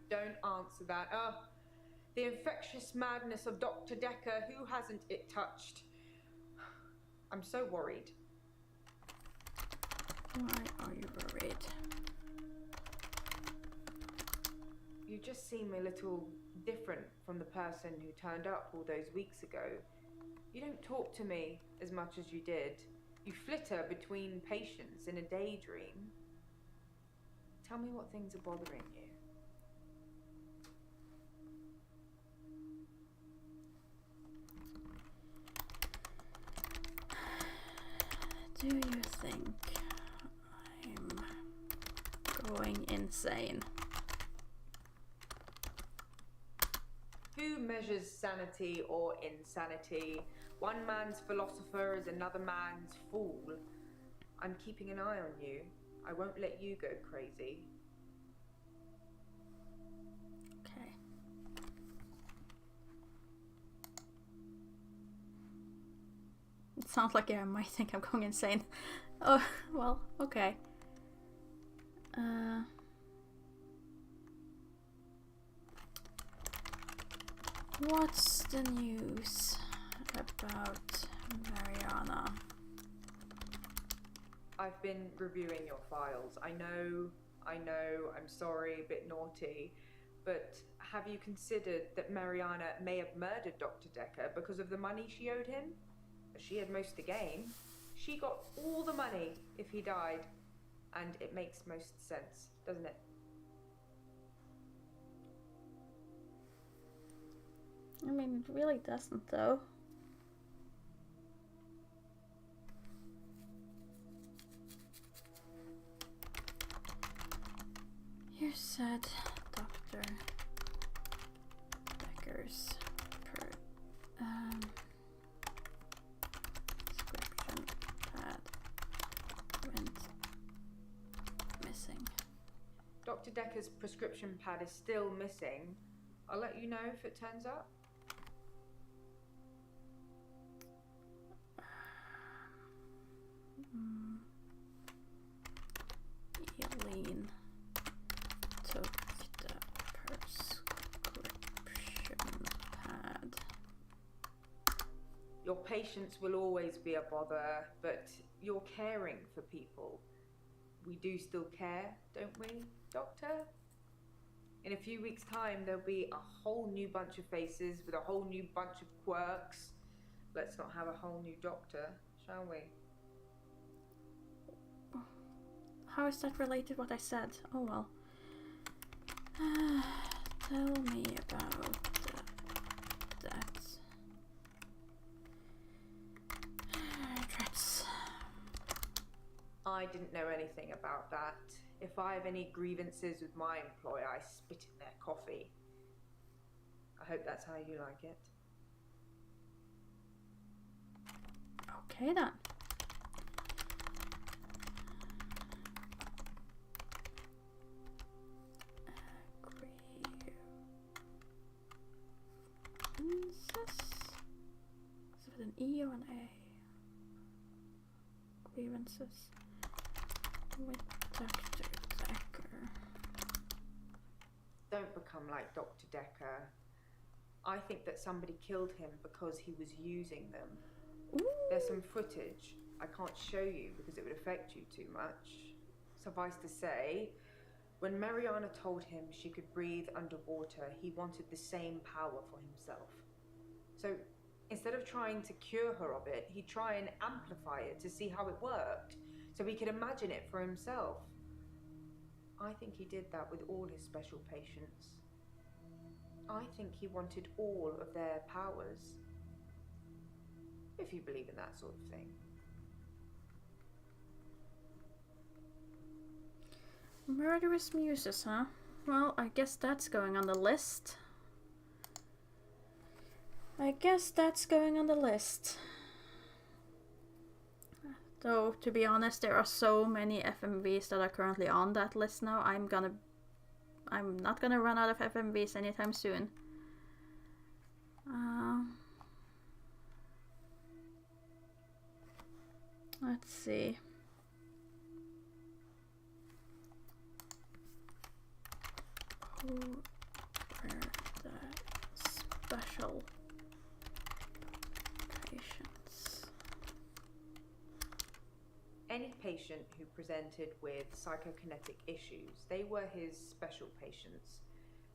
don't answer that. The infectious madness of Dr. Dekker, who hasn't it touched? I'm so worried. Why are you worried? You just seem a little different from the person who turned up all those weeks ago. You don't talk to me as much as you did. You flitter between patients in a daydream. Tell me what things are bothering you. Do you think I'm going insane? Who measures sanity or insanity? One man's philosopher is another man's fool. I'm keeping an eye on you. I won't let you go crazy. Okay. It sounds like I might think I'm going insane. Oh, well, okay. What's the news about Mariana? I've been reviewing your files. I know, I'm sorry, a bit naughty, but have you considered that Mariana may have murdered Dr. Dekker because of the money she owed him? She had most to gain. She got all the money if he died, and it makes most sense, doesn't it? I mean, it really doesn't, though. You said Dr. Dekker's prescription pad went missing. Dr. Dekker's prescription pad is still missing. I'll let you know if it turns up. Eileen took the prescription pad. Your patients will always be a bother, but you're caring for people. We do still care, don't we, Doctor? In a few weeks' time, there'll be a whole new bunch of faces with a whole new bunch of quirks. Let's not have a whole new doctor, shall we? How is that related to what I said? Oh well. Tell me about that. Threats. I didn't know anything about that. If I have any grievances with my employer, I spit in their coffee. I hope that's how you like it. Okay then. Grievances? Is it an E or an A? Grievances with Dr. Dekker. Don't become like Dr. Dekker. I think that somebody killed him because he was using them. Ooh. There's some footage I can't show you because it would affect you too much. Suffice to say, when Mariana told him she could breathe underwater, he wanted the same power for himself. So instead of trying to cure her of it, he'd try and amplify it to see how it worked, so he could imagine it for himself. I think he did that with all his special patients. I think he wanted all of their powers. If you believe in that sort of thing. Murderous muses, huh? Well, I guess that's going on the list. Though, to be honest, there are so many FMVs that are currently on that list now. I'm not gonna run out of FMVs anytime soon. Let's see. Who were the special patients? Any patient who presented with psychokinetic issues, they were his special patients.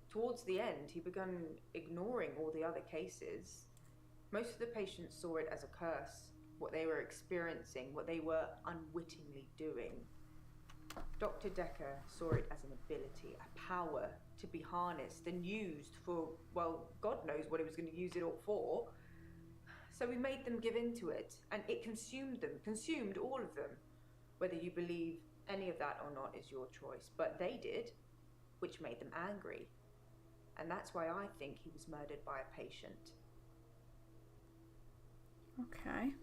Towards the end, he began ignoring all the other cases. Most of the patients saw it as a curse, what they were experiencing, what they were unwittingly doing. Dr. Dekker saw it as an ability, a power to be harnessed and used for, well, God knows what he was going to use it all for. So he made them give in to it, and it consumed them, consumed all of them. Whether you believe any of that or not is your choice, but they did, which made them angry. And that's why I think he was murdered by a patient. Okay.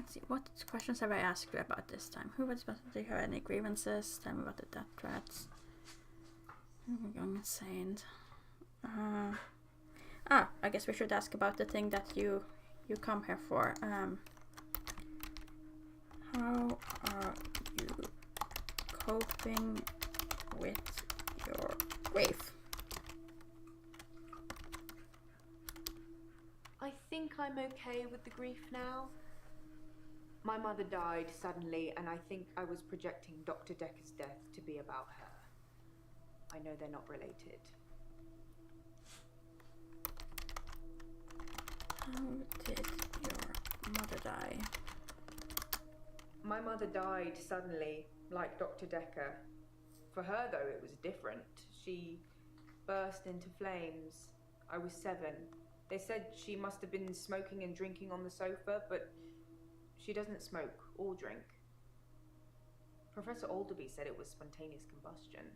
Let's see, what questions have I asked you about this time? Who was supposed to have any grievances? Tell me about the death threats. I'm going insane. I guess we should ask about the thing that you come here for. How are you coping with your grief? I think I'm okay with the grief now. My mother died suddenly, and I think I was projecting Dr. Dekker's death to be about her. I know they're not related. How did your mother die? My mother died suddenly, like Dr. Dekker. For her, though, it was different. She burst into flames. I was 7. They said she must have been smoking and drinking on the sofa, but she doesn't smoke or drink. Professor Alderby said it was spontaneous combustion.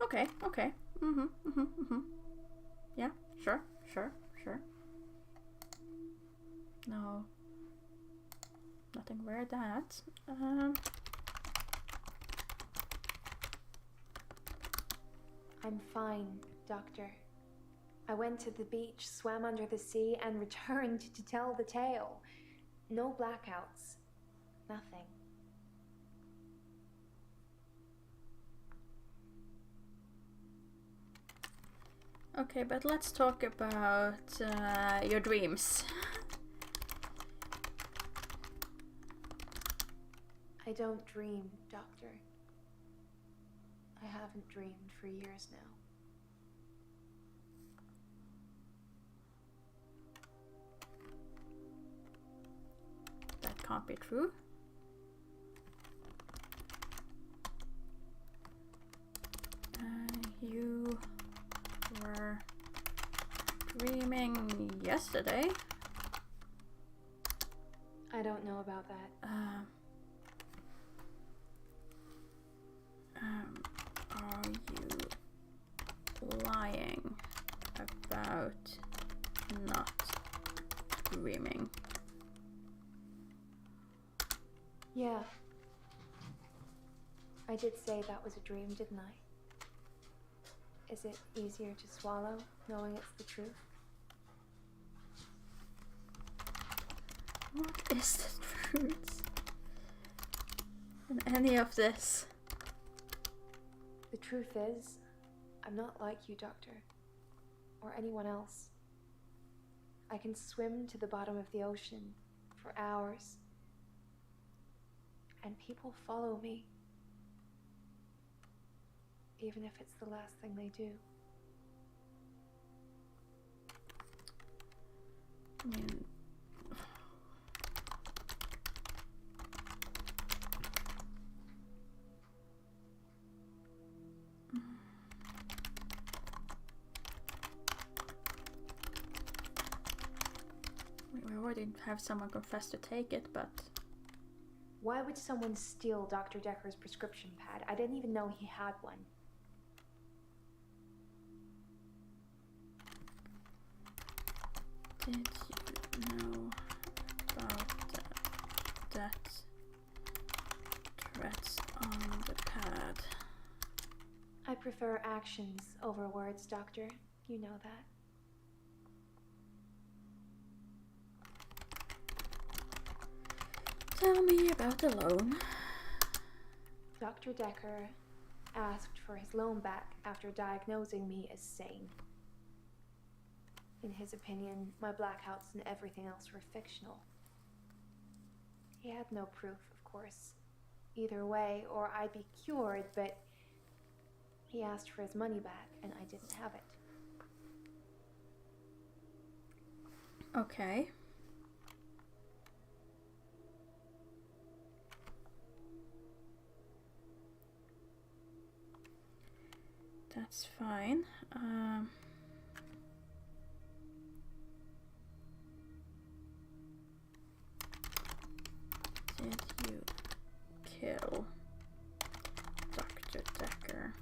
Okay. Yeah, sure. No. Nothing weird that. I'm fine, Doctor. I went to the beach, swam under the sea, and returned to tell the tale. No blackouts. Nothing. Okay, but let's talk about your dreams. I don't dream, Doctor. I haven't dreamed for years now. That can't be true. You were dreaming yesterday. I don't know about that. Are you lying about not dreaming? Yeah. I did say that was a dream, didn't I? Is it easier to swallow, knowing it's the truth? What is the truth in any of this? The truth is, I'm not like you, Doctor, or anyone else. I can swim to the bottom of the ocean for hours, and people follow me, even if it's the last thing they do. I mean, we already have someone confess to take it, but Why would someone steal Dr. Dekker's prescription pad? I didn't even know he had one. did you know about that threats on the pad? I prefer actions over words, Doctor. You know that. Tell me about the loan. Dr. Dekker asked for his loan back after diagnosing me as sane. In his opinion, my blackouts and everything else were fictional. He had no proof, of course, either way, or I'd be cured, but he asked for his money back, and I didn't have it. Okay. That's fine. Did you kill Dr. Dekker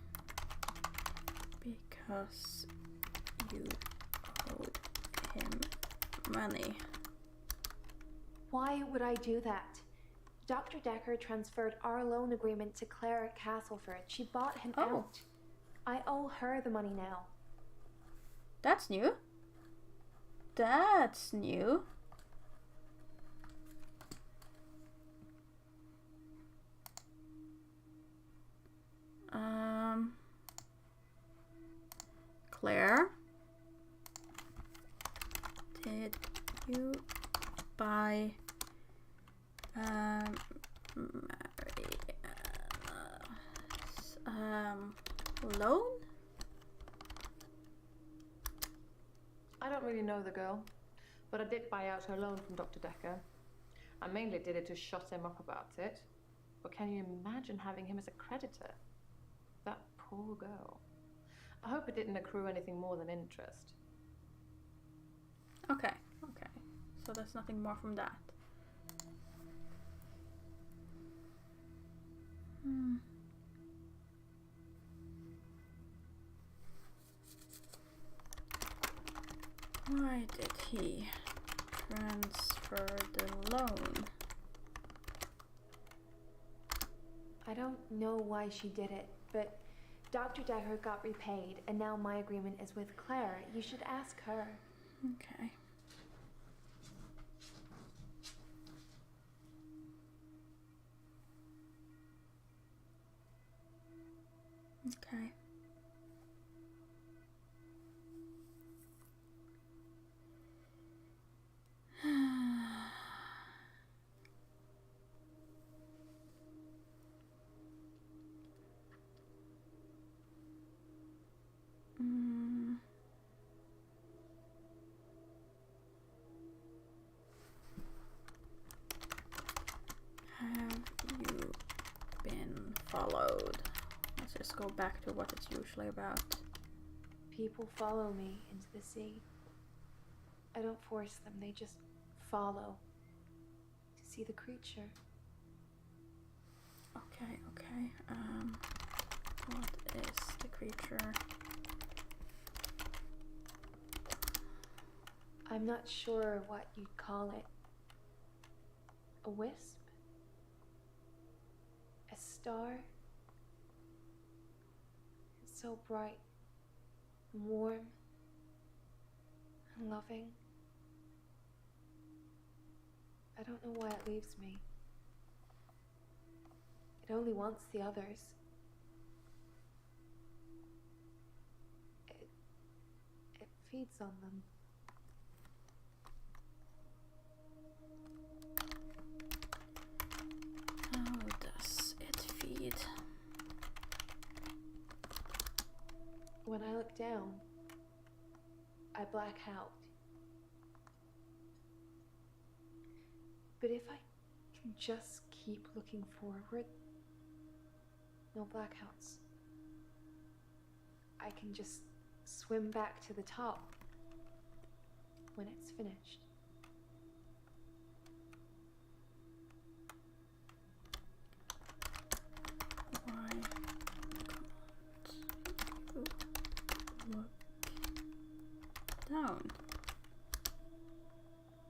because you owed him money. Why would I do that? Dr. Dekker transferred our loan agreement to Claire at Castleford. She bought him out. I owe her the money now. That's new. That's new. Claire, did you buy loan? I don't really know the girl, but I did buy out her loan from Dr. Dekker. I mainly did it to shut him up about it. But can you imagine having him as a creditor? That poor girl. I hope it didn't accrue anything more than interest. Okay. So there's nothing more from that. Why did he transfer the loan? I don't know why she did it, but Dr. Dekker got repaid, and now my agreement is with Claire. You should ask her. Okay. Okay. Have you been followed? Let's just go back to what it's usually about. People follow me into the sea. I don't force them, they just follow to see the creature. Okay. What is the creature? I'm not sure what you'd call it. A wisp? A star? It's so bright and warm and loving. I don't know why it leaves me. It only wants the others. It feeds on them. How does it feed? When I look down, I black out. But if I can just keep looking forward, no blackouts. I can just swim back to the top when it's finished. Why can't you look down?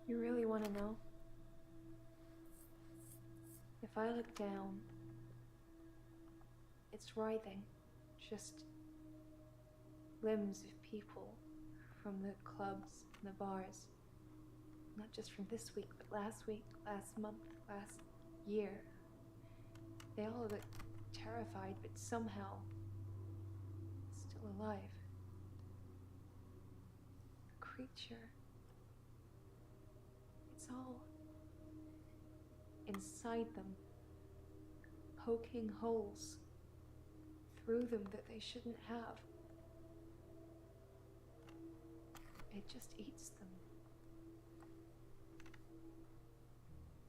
You really want to know? If I look down, it's writhing, just limbs of people from the clubs and the bars. Not just from this week, but last week, last month, last year. They all look terrified, but somehow still alive. A creature. It's all inside them, poking holes through them that they shouldn't have. It just eats them.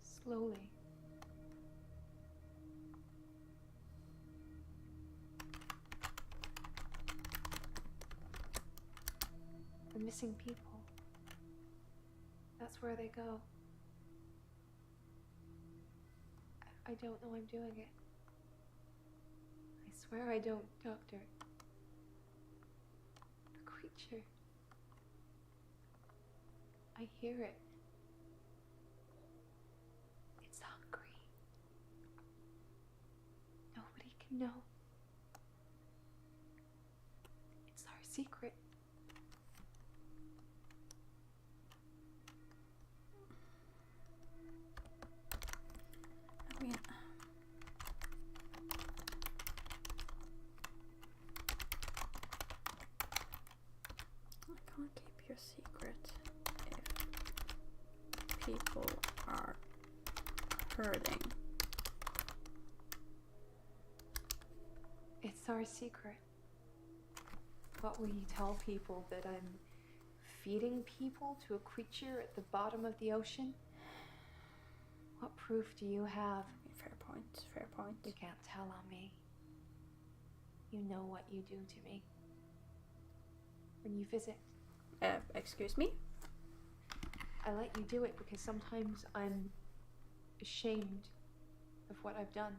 Slowly. The missing people. That's where they go. I don't know I'm doing it. I swear I don't, Doctor. The creature. I hear it. It's hungry. Nobody can know. It's our secret. I mean, I can't keep your secret if people are hurting. It's our secret. What will you tell people, that I'm feeding people to a creature at the bottom of the ocean? What proof do you have? Fair point, fair point. You can't tell on me. You know what you do to me. When you visit, Excuse me? I let you do it because sometimes I'm ashamed of what I've done.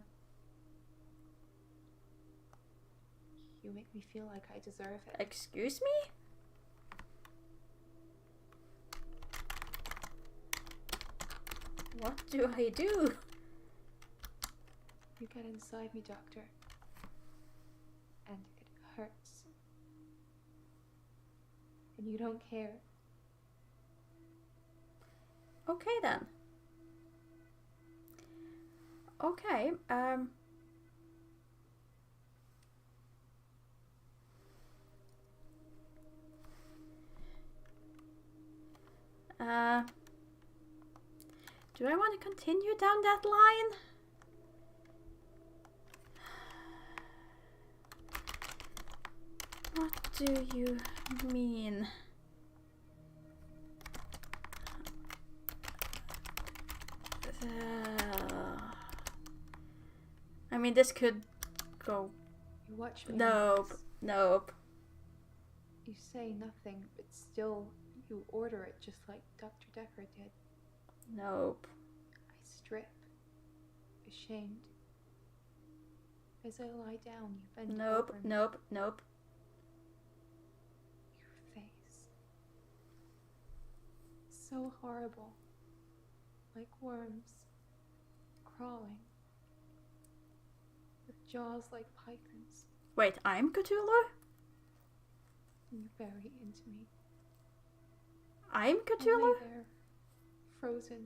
You make me feel like I deserve it. Excuse me? What do I do? You get inside me, Doctor. And it hurts. And you don't care. Okay then. Okay, do I want to continue down that line? What do you mean? I mean, this could go. You watch me. Nope. Nope. You say nothing, but still you order it just like Dr. Dekker did. Nope. I strip, ashamed. As I lie down, you bend Nope. over me. Nope. Nope. Your face. So horrible. Like worms. Crawling. With jaws like pythons. Wait, I'm Cthulhu? And you bury into me. I'm I Cthulhu? lay there, frozen,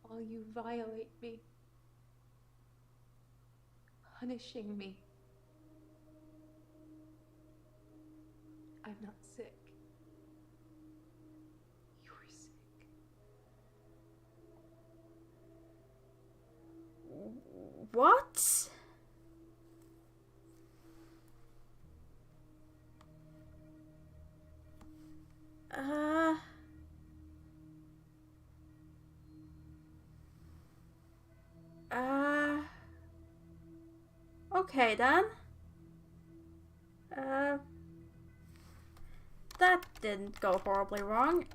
while you violate me. Punishing me. I'm not sick. You're sick. What? Okay then. That didn't go horribly wrong.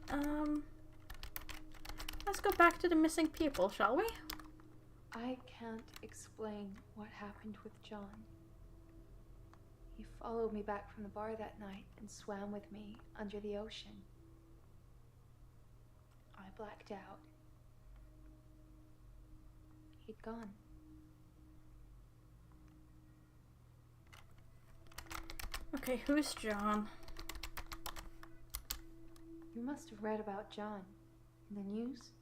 Let's go back to the missing people, shall we? I can't explain what happened with John. He followed me back from the bar that night and swam with me under the ocean. I blacked out. He'd gone. Okay, who's John? You must have read about John in the news.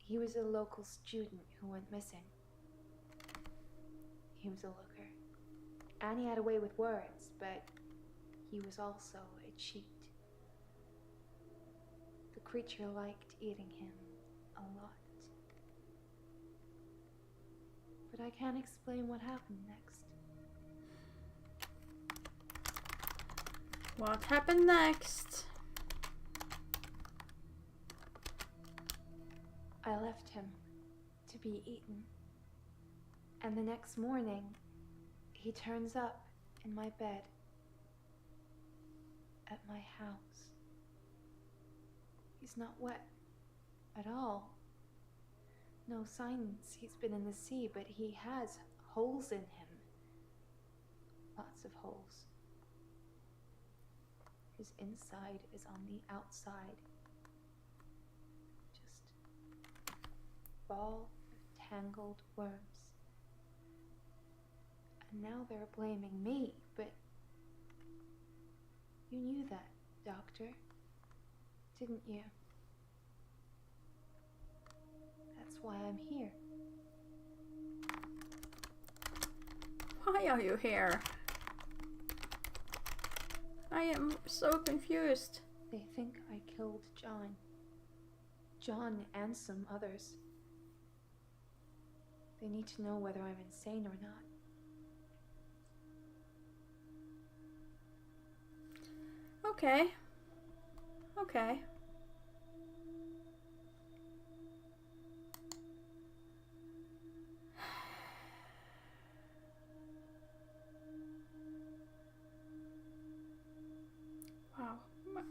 He was a local student who went missing. He was a looker. And he had a way with words, but he was also a cheat. The creature liked eating him a lot. But I can't explain what happened next. What happened next? I left him to be eaten. And the next morning, he turns up in my bed at my house. He's not wet at all. No signs he's been in the sea, but he has holes in him. Lots of holes. His inside is on the outside. Just ball of tangled worms. And now they're blaming me, but you knew that, Doctor, didn't you? That's why I'm here. Why are you here? I am so confused. They think I killed John. John and some others. They need to know whether I'm insane or not. Okay. Okay. Wow.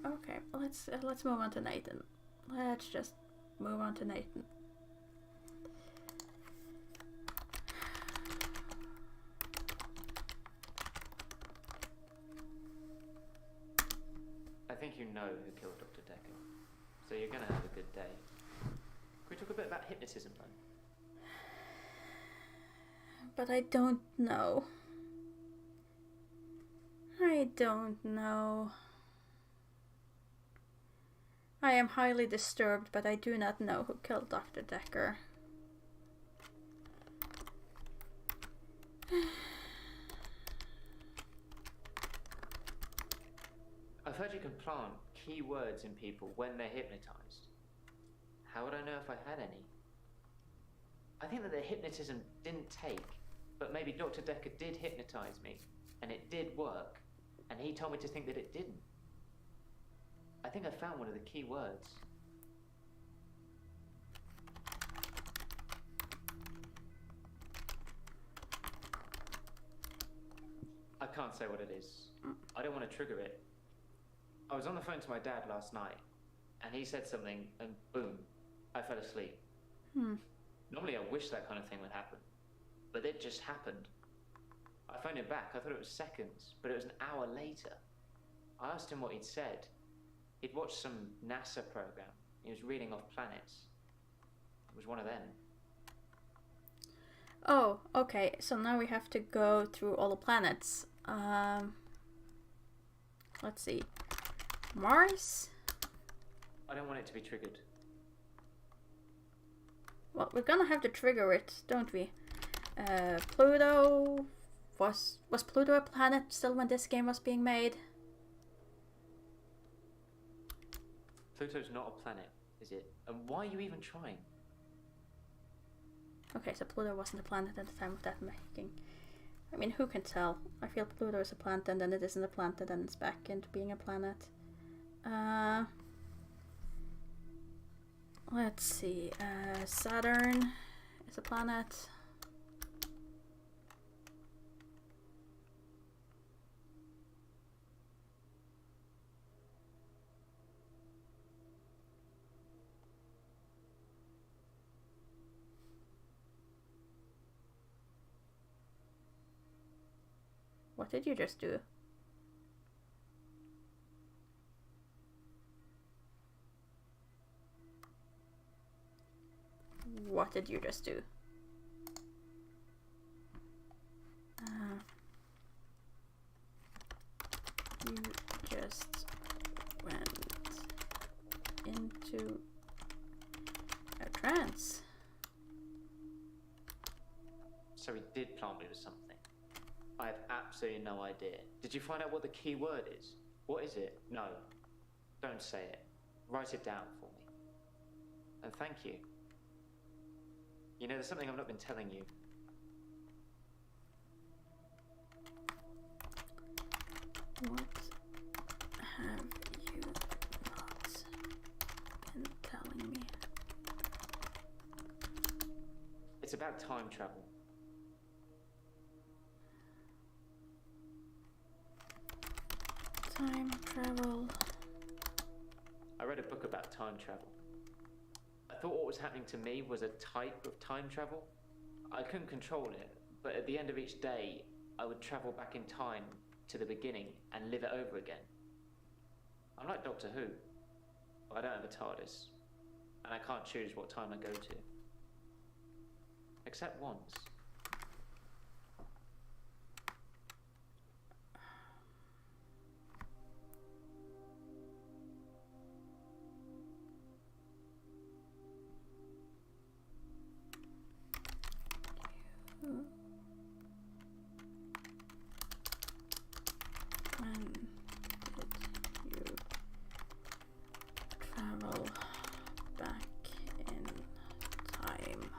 Okay, let's move on to Nathan. Let's just move on to Nathan. I think you know who killed Dr. Dekker, so you're gonna have a good day. Can we talk a bit about hypnotism then? But I don't know. I don't know. I am highly disturbed, but I do not know who killed Dr. Dekker. I've heard you can plant key words in people when they're hypnotized. How would I know if I had any? I think that the hypnotism didn't take, but maybe Dr. Dekker did hypnotize me, and it did work, and he told me to think that it didn't. I think I found one of the key words. I can't say what it is. I don't want to trigger it. I was on the phone to my dad last night, and he said something, and boom, I fell asleep. Normally I wish that kind of thing would happen, but it just happened. I phoned him back. I thought it was seconds, but it was an hour later. I asked him what he'd said. He'd watched some NASA program. He was reading off planets. It was one of them. Oh, okay. So now we have to go through all the planets. Let's see. Mars? I don't want it to be triggered. Well, we're gonna have to trigger it, don't we? Pluto. Was Pluto a planet still when this game was being made? Pluto's not a planet, is it? And why are you even trying? Okay, so Pluto wasn't a planet at the time of that making. I mean, who can tell? I feel Pluto is a planet and then it isn't a planet and then it's back into being a planet. Let's see. Saturn is a planet. What did you just do? What did you just do? You just went into a trance. So he did plant me with something. I have absolutely no idea. Did you find out what the key word is? What is it? No. Don't say it. Write it down for me. And thank you. You know, there's something I've not been telling you. What have you not been telling me? It's about time travel. Time travel. I read a book about time travel. I thought what was happening to me was a type of time travel. I couldn't control it, but at the end of each day, I would travel back in time to the beginning and live it over again. I'm like Doctor Who. I don't have a TARDIS, and I can't choose what time I go to. Except once. When did you travel back in time?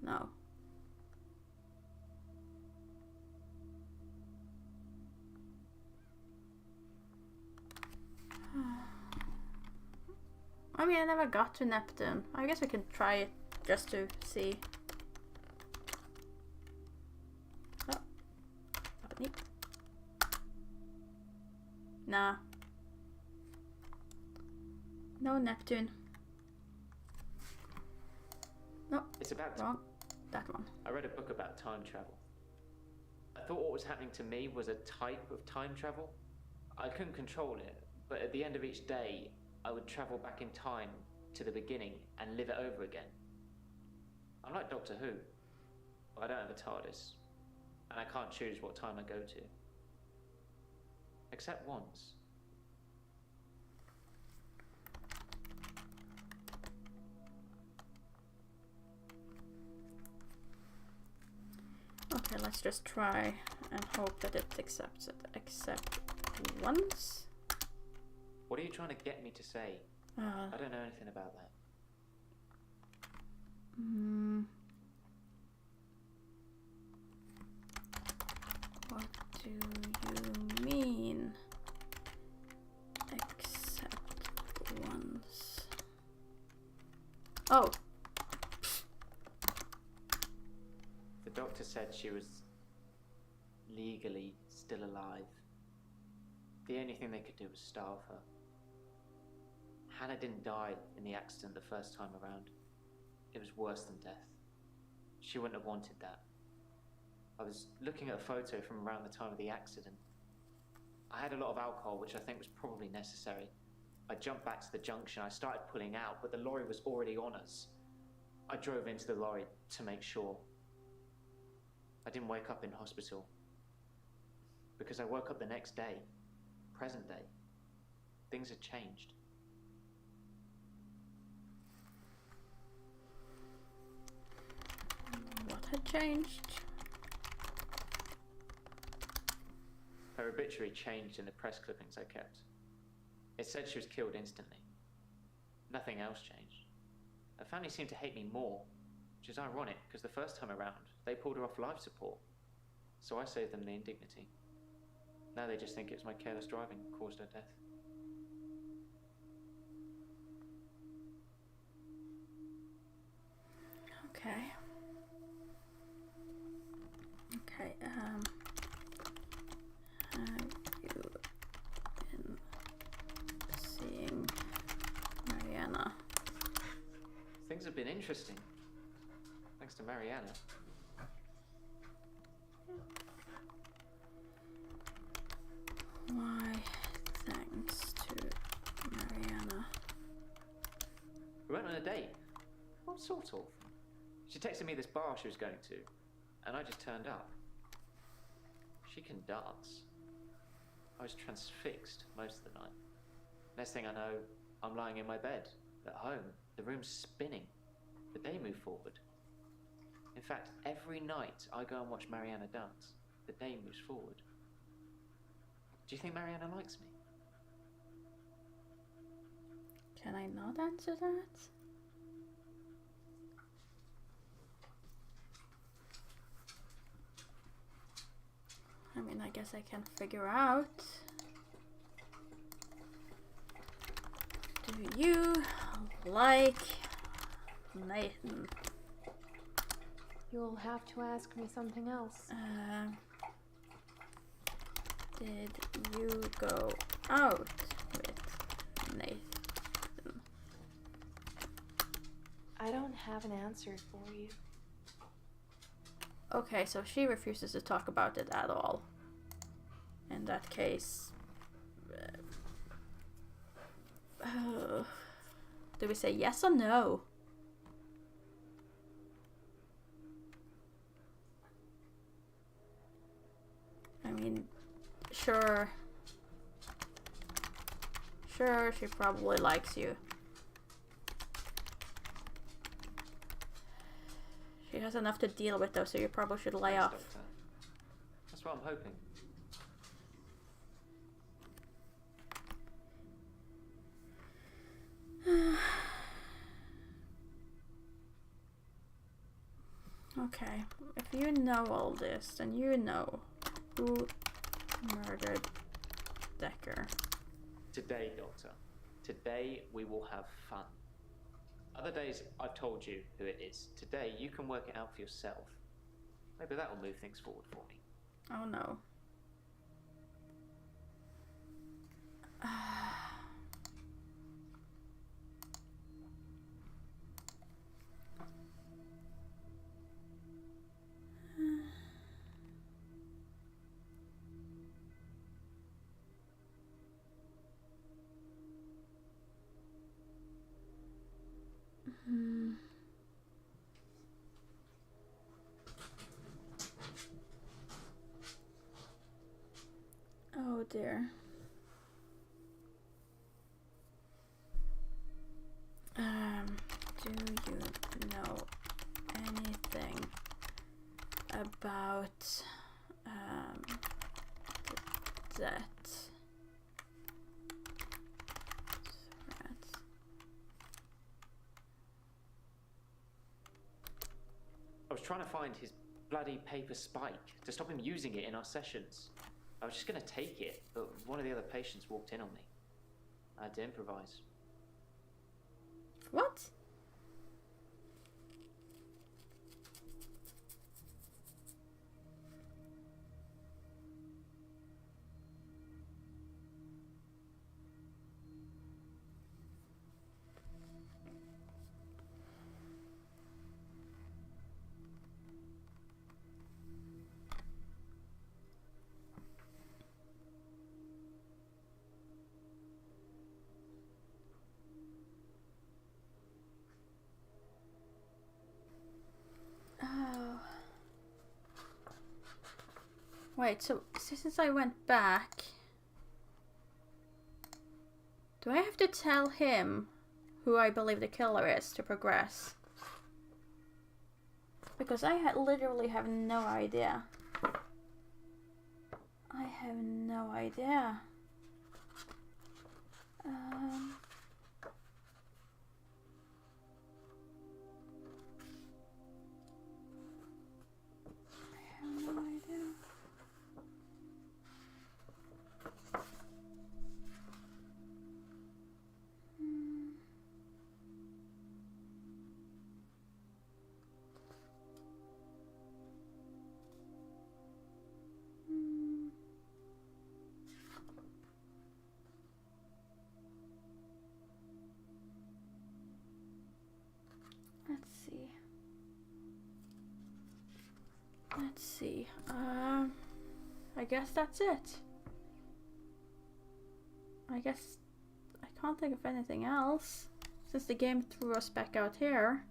No. I mean, I never got to Neptune. I guess we can try it just to see. Oh. Neat. Nah. No Neptune. No. It's about Wrong. That one. I read a book about time travel. I thought what was happening to me was a type of time travel. I couldn't control it, but at the end of each day, I would travel back in time to the beginning and live it over again. I'm like Doctor Who. I don't have a TARDIS, and I can't choose what time I go to. Except once. Okay, let's just try and hope that it accepts it. Except once. What are you trying to get me to say? I don't know anything about that. What do you mean? Except once. Oh. The doctor said she was legally still alive. The only thing they could do was starve her. Hannah didn't die in the accident the first time around. It was worse than death. She wouldn't have wanted that. I was looking at a photo from around the time of the accident. I had a lot of alcohol, which I think was probably necessary. I jumped back to the junction. I started pulling out, but the lorry was already on us. I drove into the lorry to make sure. I didn't wake up in hospital because I woke up the next day, present day. Things had changed. What had changed? Her obituary changed in the press clippings I kept. It said she was killed instantly. Nothing else changed. Her family seemed to hate me more, which is ironic because the first time around, they pulled her off life support. So I saved them the indignity. Now they just think it was my careless driving that caused her death. Okay. Okay, have you been seeing Mariana? Things have been interesting. Thanks to Mariana. Why, thanks to Mariana. We went on a date. What sort of? She texted me this bar she was going to, and I just turned up. She can dance. I was transfixed most of the night. Next thing I know, I'm lying in my bed, at home. The room's spinning. The day moved forward. In fact, every night I go and watch Mariana dance, the day moves forward. Do you think Mariana likes me? Can I not answer that? I mean, I guess I can figure out. Do you like Nathan? You'll have to ask me something else. Did you go out with Nathan? I don't have an answer for you. Okay, so she refuses to talk about it at all. In that case, Do we say yes or no? I mean, sure. Sure, she probably likes you. She has enough to deal with though, so you probably should lay Thanks, off. Doctor. That's what I'm hoping. Okay, if you know all this, then you know who murdered Dekker. Today, Doctor. Today we will have fun. Other days I've told you who it is. Today you can work it out for yourself. Maybe that will move things forward for me. Oh no. Oh dear. Do you know anything about that threat? I was trying to find his bloody paper spike to stop him using it in our sessions. I was just going to take it, but one of the other patients walked in on me. I had to improvise. What? Oh. Wait, so since I went back, do I have to tell him who I believe the killer is to progress? Because I literally have no idea. I have no idea. I have no idea. Let's see. Let's see. I guess that's it. I guess I can't think of anything else since the game threw us back out here.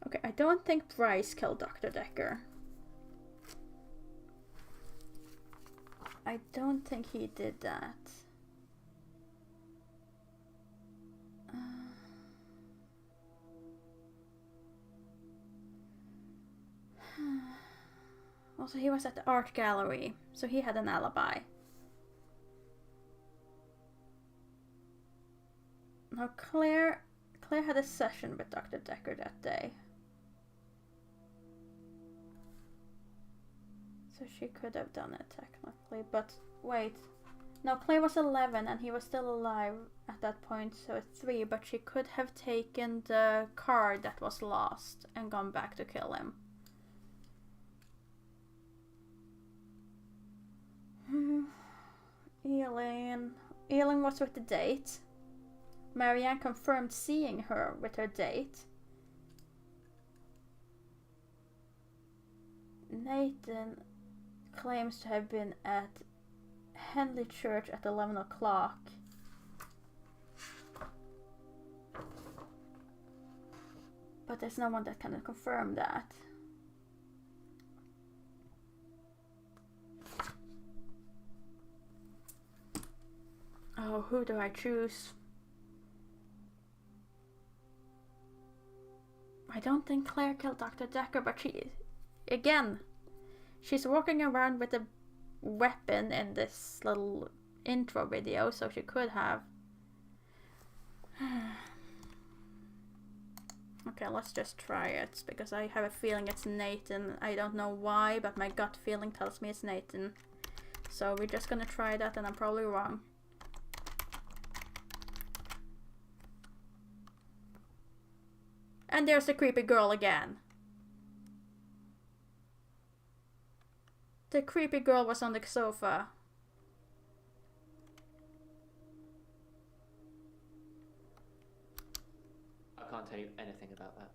Okay, I don't think Bryce killed Dr. Dekker. I don't think he did that. Also, he was at the art gallery, so he had an alibi. Now, Claire had a session with Dr. Dekker that day. So she could have done it technically, but wait. No, Claire was 11 and he was still alive at that point, so it's 3, but she could have taken the card that was lost and gone back to kill him. Eileen was with the date. Marianne confirmed seeing her with her date. Nathan claims to have been at Henley Church at 11 o'clock. But there's no one that can confirm that. Oh, who do I choose? I don't think Claire killed Dr. Dekker, but she's walking around with a weapon in this little intro video, so she could have. Okay, let's just try it, because I have a feeling it's Nathan. I don't know why, but my gut feeling tells me it's Nathan. So we're just gonna try that, and I'm probably wrong. And there's the creepy girl again. The creepy girl was on the sofa. I can't tell you anything about that.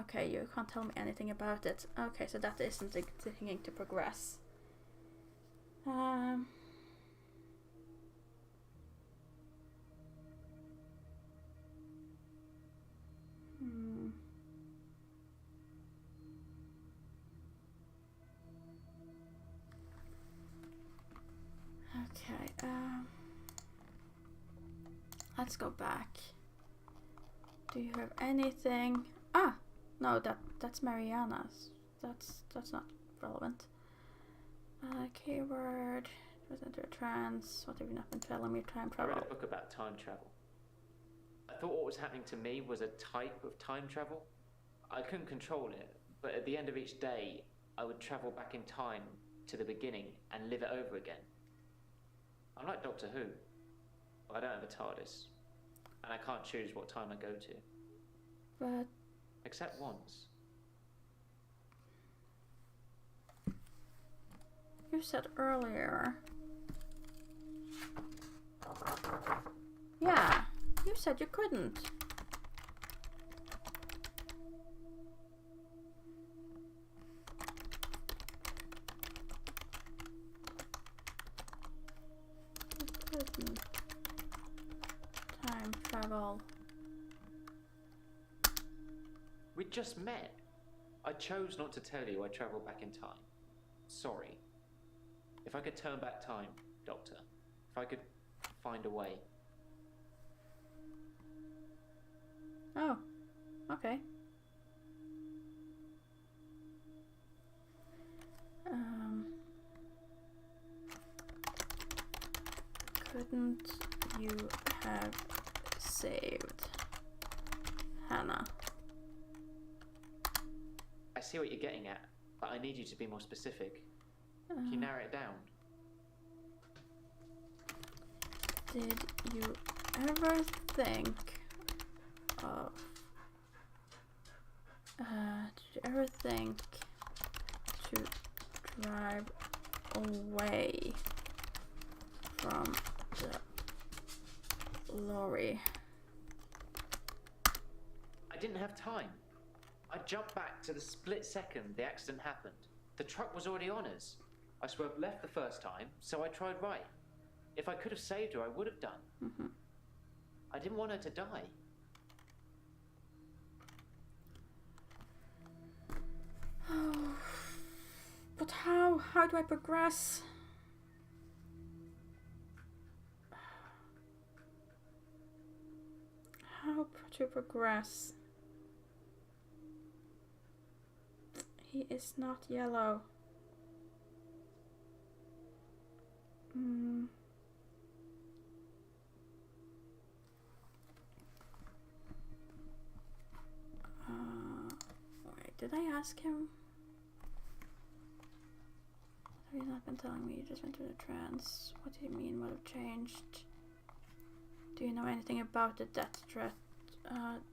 Okay, you can't tell me anything about it. Okay, so that isn't the thing to progress. Okay, let's go back. Do you have anything? Ah, no, that's Mariana's. That's not relevant. Keyword. Was into a trance. What have you not been telling me? Time I travel. read a book about time travel. I thought what was happening to me was a type of time travel. I couldn't control it, but at the end of each day, I would travel back in time to the beginning and live it over again. I'm like Doctor Who, but I don't have a TARDIS, and I can't choose what time I go to. But except once. you said earlier. Yeah, you said you couldn't. You couldn't. Time travel. We just met. I chose not to tell you I traveled back in time. Sorry. If I could turn back time, Doctor, if I could find a way. Oh, okay. Couldn't you have saved Hannah? I see what you're getting at, but I need you to be more specific. Can you narrow it down? Did you ever think of... did you ever think to drive away from the lorry? I didn't have time. I jumped back to the split second the accident happened. The truck was already on us. I swerved left the first time, so I tried right. If I could have saved her, I would have done. Mm-hmm. I didn't want her to die. Oh, but how? How do I progress? How to progress? He is not yellow. Wait, did I ask him? What have you not been telling me? You just went through the trance. What do you mean? What have changed? Do you know anything about the death threat?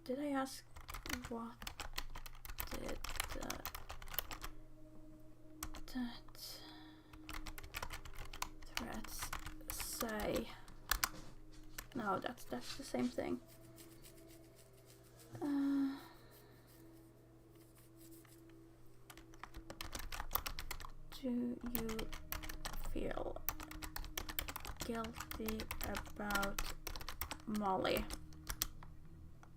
Did I ask what did death threats say? No, that's the same thing. Do you feel guilty about Molly?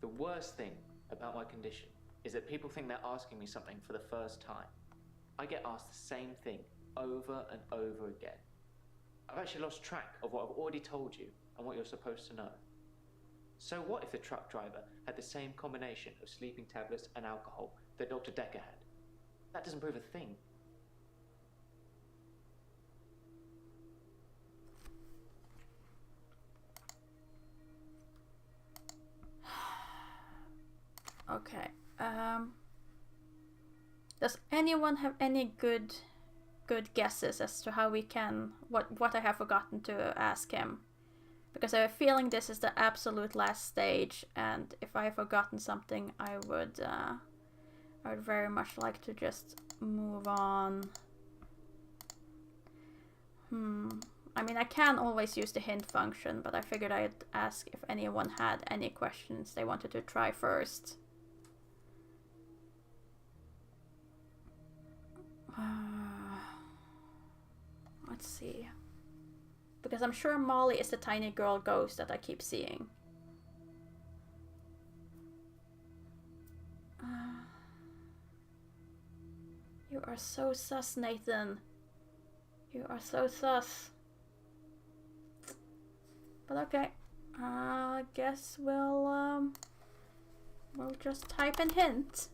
The worst thing about my condition is that people think they're asking me something for the first time. I get asked the same thing over and over again. I've actually lost track of what I've already told you and what you're supposed to know. So what if the truck driver had the same combination of sleeping tablets and alcohol that Dr. Dekker had? That doesn't prove a thing. Okay. Does anyone have any good guesses as to how we can what I have forgotten to ask him? Because I have a feeling this is the absolute last stage, and if I have forgotten something, I would very much like to just move on. I mean, I can always use the hint function, but I figured I'd ask if anyone had any questions they wanted to try first. Let's see. Because I'm sure Molly is the tiny girl ghost that I keep seeing. You are so sus, Nathan. You are so sus. But okay. I guess we'll just type in hint.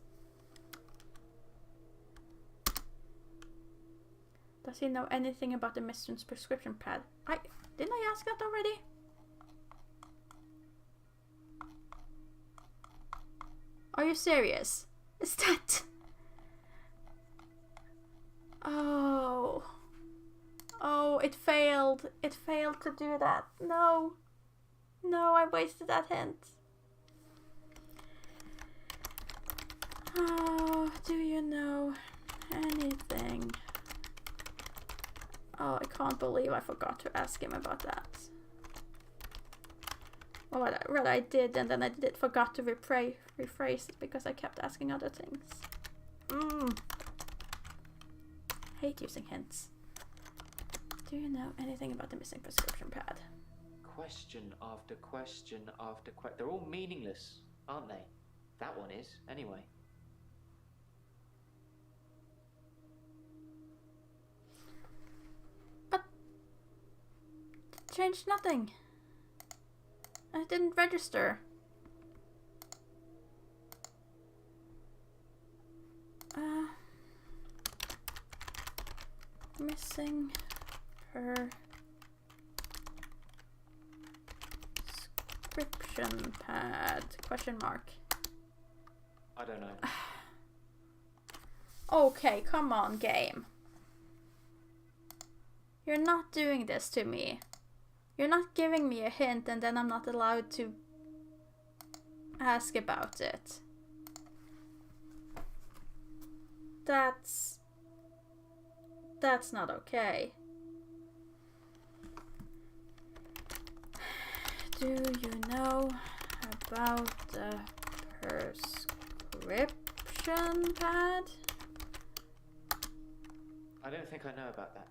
Does he know anything about the Mistress prescription pad? Didn't I ask that already? Are you serious? Is that... Oh. Oh, it failed. It failed to do that. No. No, I wasted that hint. Oh, do you know anything? Oh, I can't believe I forgot to ask him about that. Well, I did, and then I forgot to rephrase it because I kept asking other things. Hate using hints. Do you know anything about the missing prescription pad? Question after question after question. They're all meaningless, aren't they? That one is, anyway. But it changed nothing. I didn't register. Missing prescription pad? Question mark. I don't know. Okay, come on, game. You're not doing this to me. You're not giving me a hint and then I'm not allowed to ask about it. That's not okay. Do you know about the prescription pad? I don't think I know about that.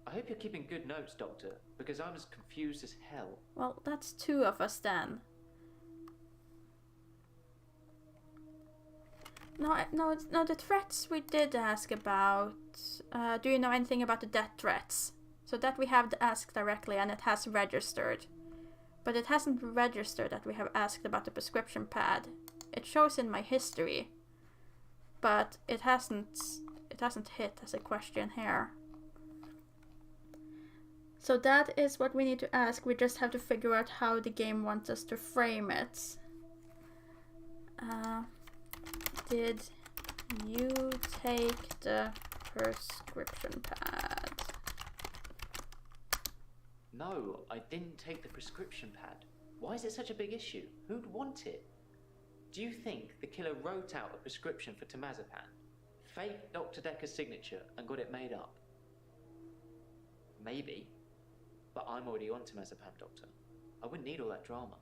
I hope you're keeping good notes, Doctor, because I'm as confused as hell. Well, that's two of us then. No, the threats we did ask about. Do you know anything about the death threats? So that we have asked directly and it has registered. But it hasn't registered that we have asked about the prescription pad. It shows in my history. But it hasn't hit as a question here. So that is what we need to ask. We just have to figure out how the game wants us to frame it. Did you take the prescription pad? No, I didn't take the prescription pad. Why is it such a big issue? Who'd want it? Do you think the killer wrote out a prescription for temazepam, faked Dr. Dekker's signature, and got it made up? Maybe. But I'm already on temazepam, Doctor. I wouldn't need all that drama.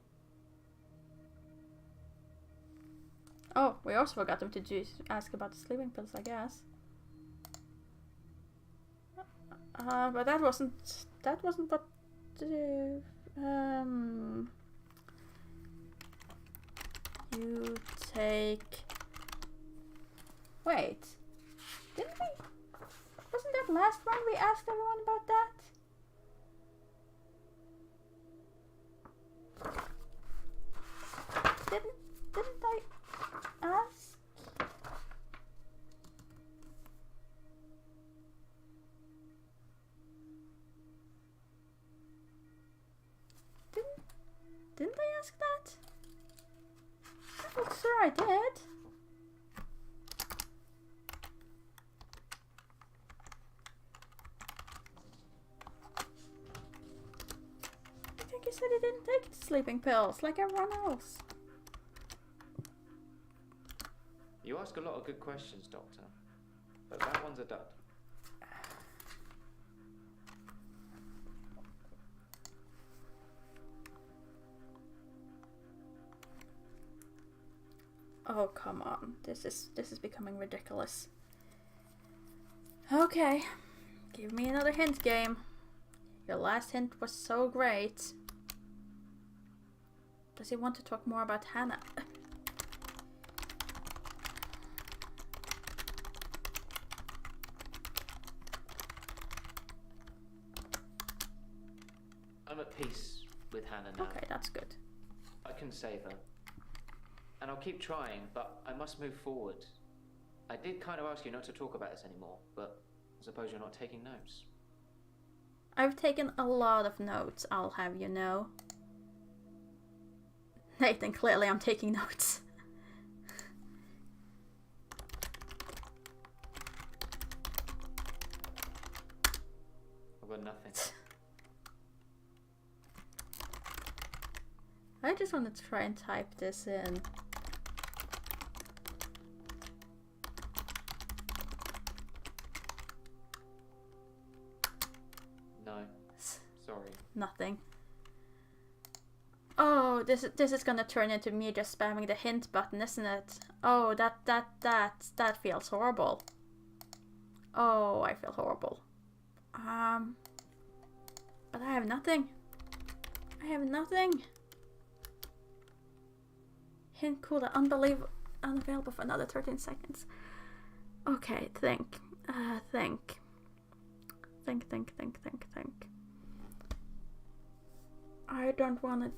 Oh, we also forgot them to ask about the sleeping pills, I guess. But that wasn't what you take. Wait, didn't we? Wasn't that last one we asked everyone about that? Didn't I ask? Didn't I ask that? I'm not sure I did. I think he said he didn't take the sleeping pills like everyone else. You ask a lot of good questions, Doctor. But that one's a dud. Oh, come on. This is becoming ridiculous. Okay. Give me another hint, game. Your last hint was so great. Does he want to talk more about Hannah? I'm at peace with Hannah now. Okay, that's good. I can save her. And I'll keep trying, but I must move forward. I did kind of ask you not to talk about this anymore, but I suppose you're not taking notes. I've taken a lot of notes, I'll have you know. Nathan, clearly I'm taking notes. I've got nothing. I just want to try and type this in. No. Sorry. Nothing. Oh, this is gonna turn into me just spamming the hint button, isn't it? Oh, that feels horrible. Oh, I feel horrible. But I have nothing. I have nothing. Hint cooler, unavailable for another 13 seconds. Okay, think. Think. I don't want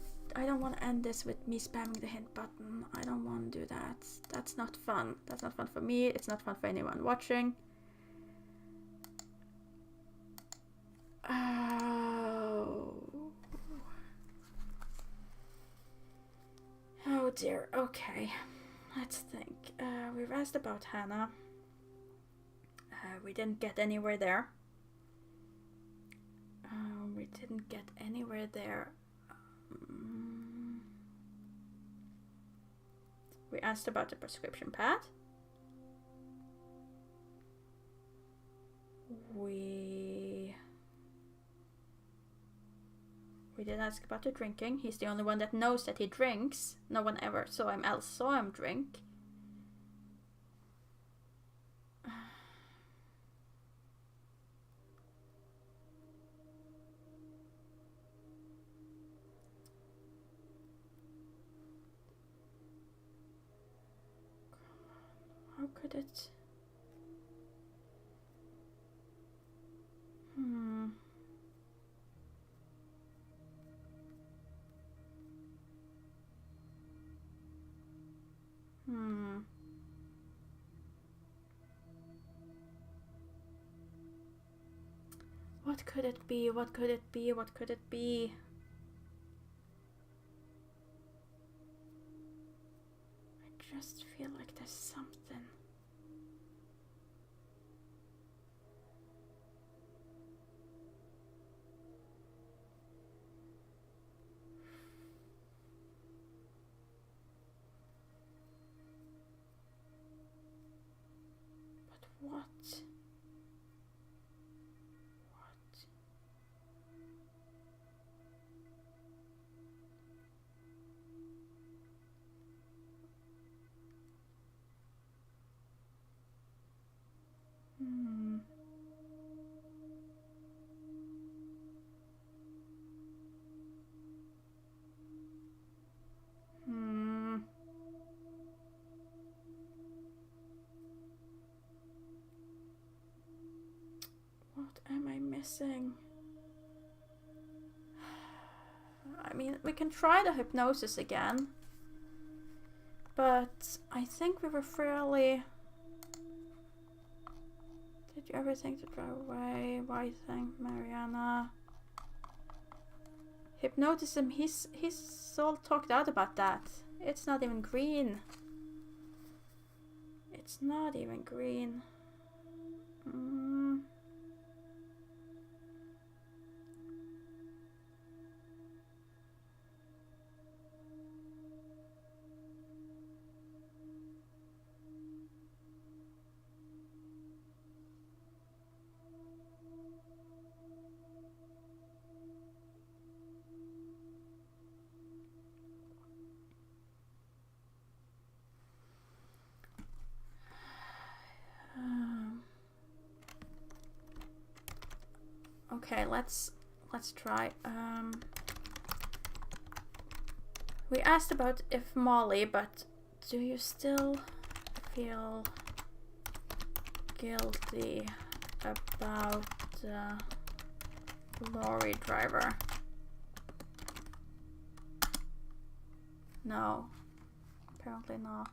to end this with me spamming the hint button. I don't want to do that. That's not fun. That's not fun for me. It's not fun for anyone watching. Oh dear. Okay. Let's think. We've asked about Hannah. We didn't get anywhere there. We didn't get anywhere there. We asked about the prescription pad. We did ask about the drinking. He's the only one that knows that he drinks. No one ever saw him drink. How could it? What could it be? What could it be? What could it be? I just feel like there's something. But what? missing? I mean, we can try the hypnosis again. But I think we were fairly... Did you ever think to drive away? Why think Mariana? Hypnotism, he's all talked out about that. It's not even green. It's not even green. Okay, let's try. We asked about if Molly, but do you still feel guilty about the lorry driver? No, apparently not.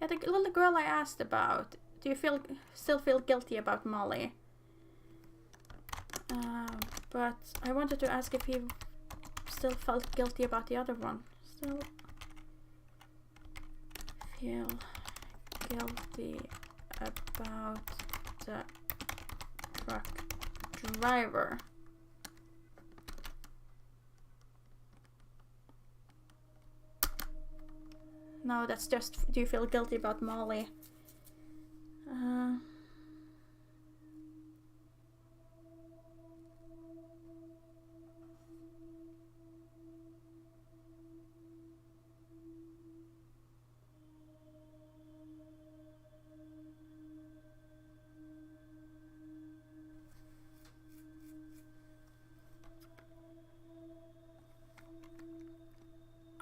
Yeah, the little girl I asked about. Do you still feel guilty about Molly? But I wanted to ask if he still felt guilty about the other one. Still feel guilty about the truck driver. No, that's just, do you feel guilty about Molly?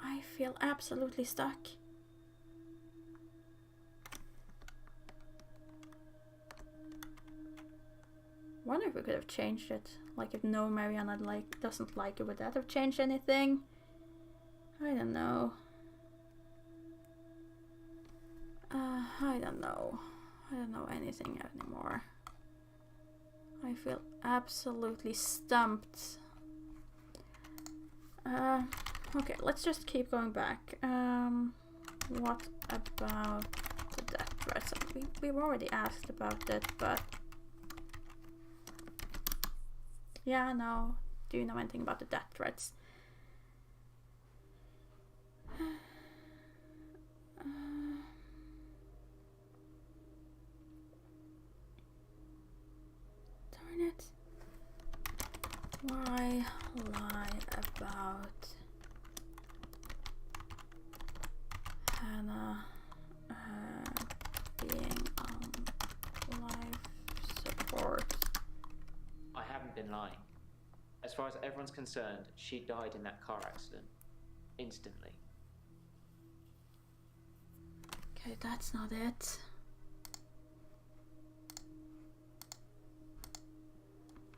I feel absolutely stuck. Wonder if we could have changed it. Like if no Mariana doesn't like it, would that have changed anything? I don't know. I don't know. I don't know anything anymore. I feel absolutely stumped. Okay, let's just keep going back. What about the death threats? We've already asked about it, but... Yeah, no. Do you know anything about the death threats? Darn it. Why lie about Hannah being on life support? I haven't been lying. As far as everyone's concerned, she died in that car accident. Instantly. Okay, that's not it.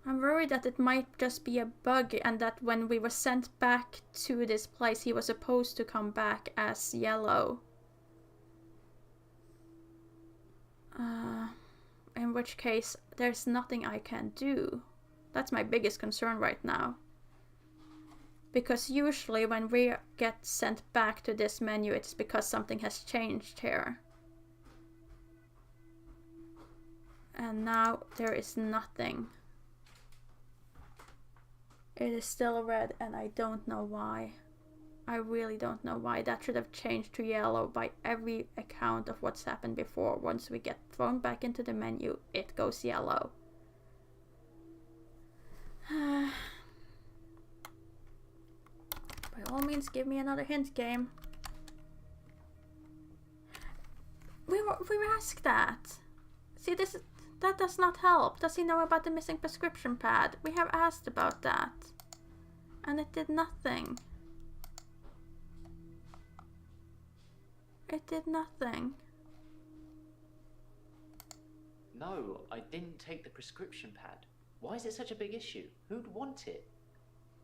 I'm worried that it might just be a bug and that when we were sent back to this place, he was supposed to come back as yellow. In which case, there's nothing I can do. That's my biggest concern right now. Because usually when we get sent back to this menu, it's because something has changed here. And now there is nothing. It is still red and I don't know why. I really don't know why. That should have changed to yellow by every account of what's happened before. Once we get thrown back into the menu, it goes yellow. By all means, give me another hint, game. We were asked that. See, that does not help. Does he know about the missing prescription pad? We have asked about that. And it did nothing. It did nothing. No, I didn't take the prescription pad. Why is it such a big issue? Who'd want it?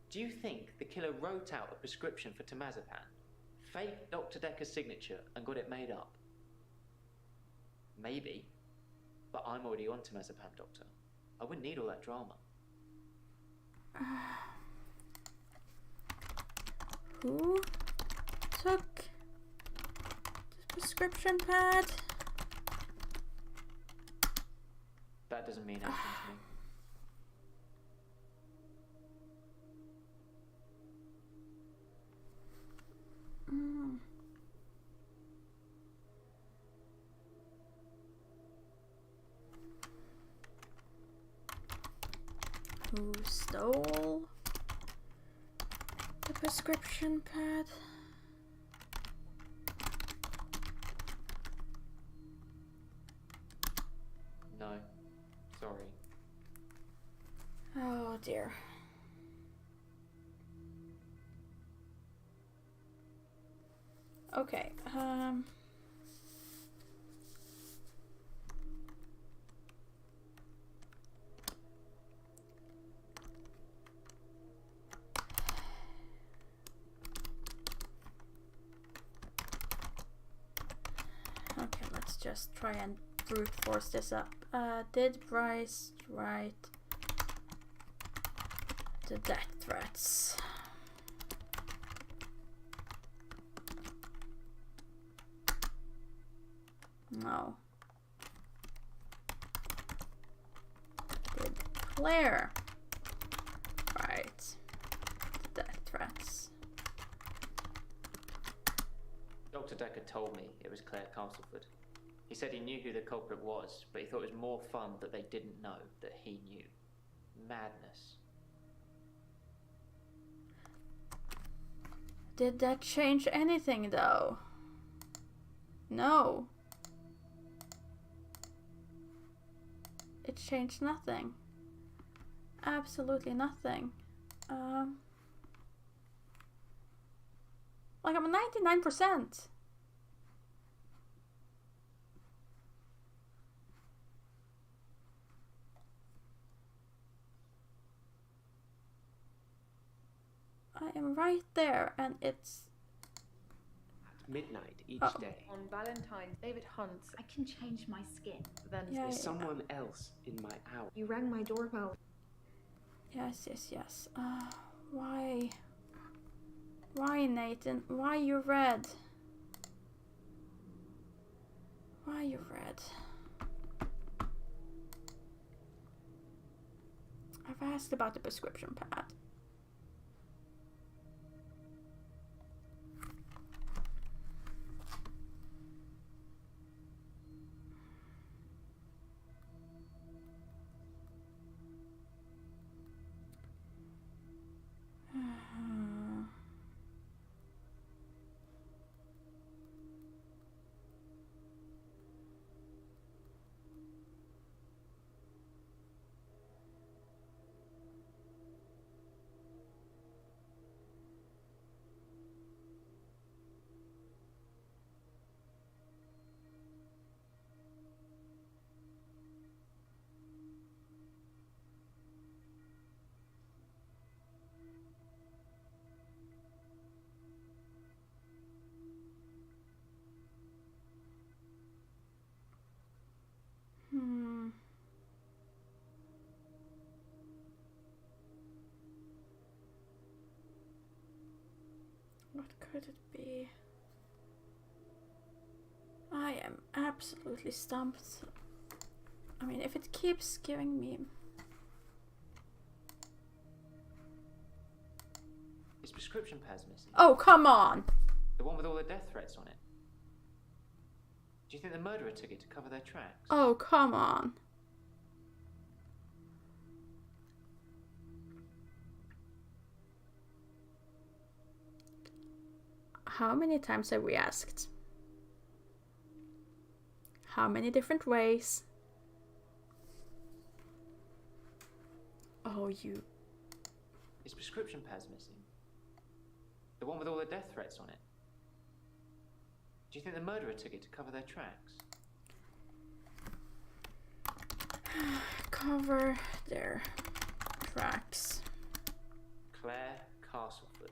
Do you think the killer wrote out a prescription for temazepam, faked Dr. Dekker's signature, and got it made up? Maybe. But I'm already on temazepam, Doctor. I wouldn't need all that drama. Who took the prescription pad? That doesn't mean anything to me. Who stole the prescription pad? No. Sorry. Oh dear. Okay, okay, let's just try and brute force this up. Did Bryce write the death threats? No. Did Claire write the death threats? Dr. Dekker told me it was Claire Castleford. He said he knew who the culprit was, but he thought it was more fun that they didn't know that he knew. Madness. Did that change anything though? No. It changed nothing. Absolutely nothing. Like I'm 99%. I am right there, and it's At midnight each Oh. day. On Valentine's, David Hunt, I can change my skin. then Yeah, There's yeah. someone else in my hour. You rang my doorbell. yes. Why? Why, Nathan? Why you red? Why you red? I've asked about the prescription pad. What could it be? I am absolutely stumped. I mean, if it keeps giving me... His prescription pad's missing. Oh, come on! The one with all the death threats on it. Do you think the murderer took it to cover their tracks? Oh, come on. How many times have we asked? How many different ways? Oh, you... His prescription pad's missing. The one with all the death threats on it. Do you think the murderer took it to cover their tracks? Cover their tracks. Claire Castleford.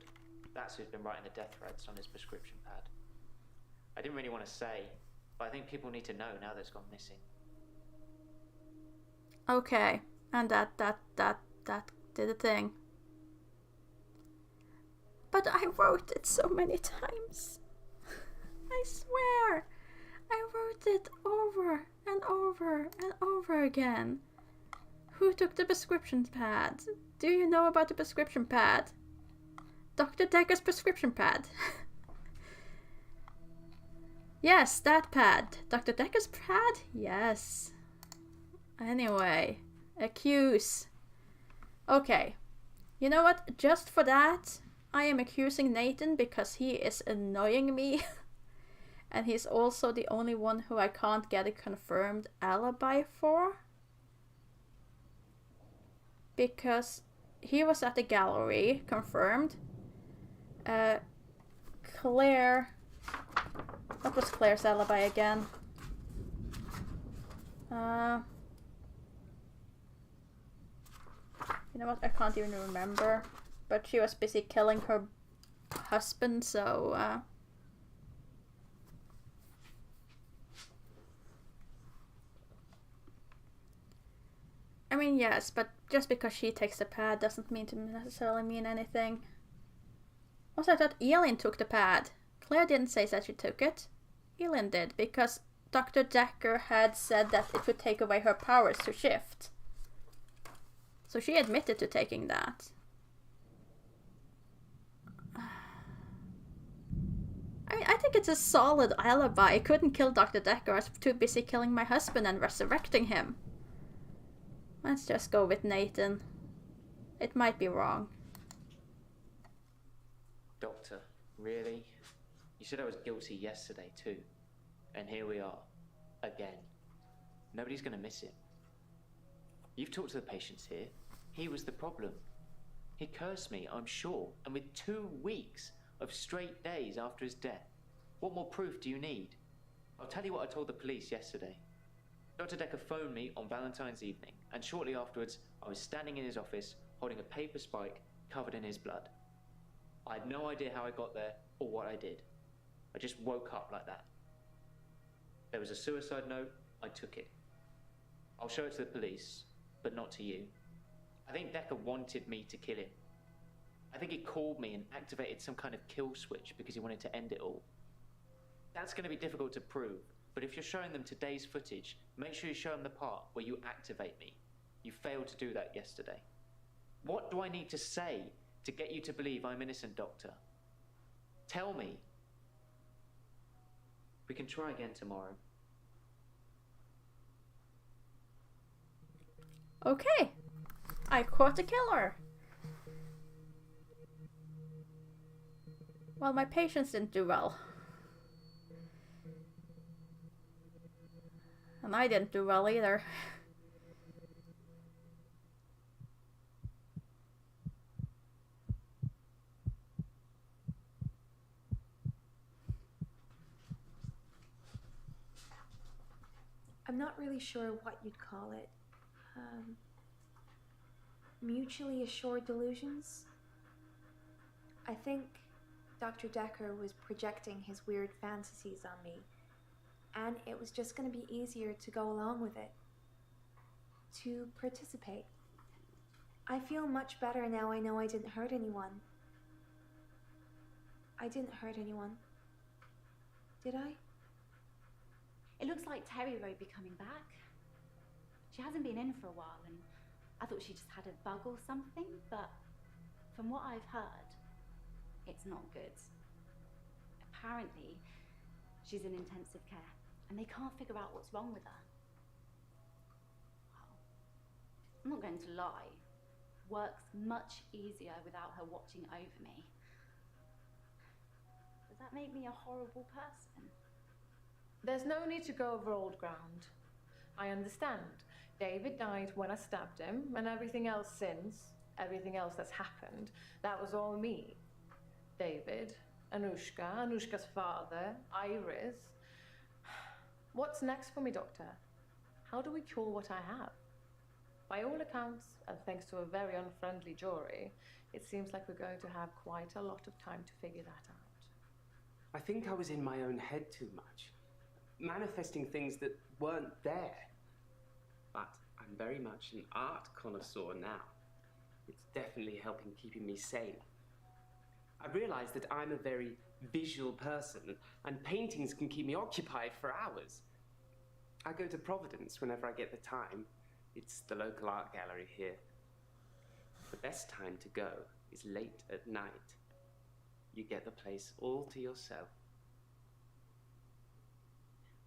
That's who's been writing the death threats on his prescription pad. I didn't really want to say, but I think people need to know now that it's gone missing. Okay, and that did a thing. But I wrote it so many times. I swear. I wrote it over and over and over again. Who took the prescription pad? Do you know about the prescription pad? Dr. Dekker's prescription pad. Yes, that pad. Dr. Dekker's pad? Yes. Anyway, accuse. Okay. You know what? Just for that, I am accusing Nathan because he is annoying me. And he's also the only one who I can't get a confirmed alibi for. Because he was at the gallery, confirmed. Claire... What was Claire's alibi again? You know what? I can't even remember. But she was busy killing her husband, so... I mean, yes, but just because she takes the pad doesn't mean to necessarily mean anything. Also, I thought Eileen took the pad. Claire didn't say that she took it. Eileen did, because Dr. Dekker had said that it would take away her powers to shift. So she admitted to taking that. I think it's a solid alibi. I couldn't kill Dr. Dekker. I was too busy killing my husband and resurrecting him. Let's just go with Nathan. It might be wrong. Doctor, really? You said I was guilty yesterday too. And here we are. Again. Nobody's gonna miss him. You've talked to the patients here. He was the problem. He cursed me, I'm sure, and with 2 weeks of straight days after his death. What more proof do you need? I'll tell you what I told the police yesterday. Dr. Dekker phoned me on Valentine's evening, and shortly afterwards, I was standing in his office holding a paper spike covered in his blood. I had no idea how I got there or what I did. I just woke up like that. There was a suicide note, I took it. I'll show it to the police, but not to you. I think Dekker wanted me to kill him. I think he called me and activated some kind of kill switch because he wanted to end it all. That's going to be difficult to prove, but if you're showing them today's footage, make sure you show them the part where you activate me. You failed to do that yesterday. What do I need to say to get you to believe I'm innocent, Doctor? Tell me. We can try again tomorrow. Okay. I caught the killer. Well, my patients didn't do well. And I didn't do well either. I'm not really sure what you'd call it. Mutually assured delusions? I think Dr. Dekker was projecting his weird fantasies on me, and it was just going to be easier to go along with it, to participate. I feel much better now I know I didn't hurt anyone. I didn't hurt anyone. Did I? It looks like Terry won't be coming back. She hasn't been in for a while, and I thought she just had a bug or something, but from what I've heard, it's not good. Apparently, she's in intensive care, and they can't figure out what's wrong with her. Well, I'm not going to lie. Work's much easier without her watching over me. Does that make me a horrible person? There's no need to go over old ground. I understand. David died when I stabbed him, and everything else since, everything else that's happened, that was all me. David, Anushka, Anushka's father, Iris. What's next for me, Doctor? How do we cure what I have? By all accounts, and thanks to a very unfriendly jury, it seems like we're going to have quite a lot of time to figure that out. I think I was in my own head too much, manifesting things that weren't there. But I'm very much an art connoisseur now. It's definitely helping keeping me sane. I realize that I'm a very visual person, and paintings can keep me occupied for hours. I go to Providence whenever I get the time. It's the local art gallery here. The best time to go is late at night. You get the place all to yourself.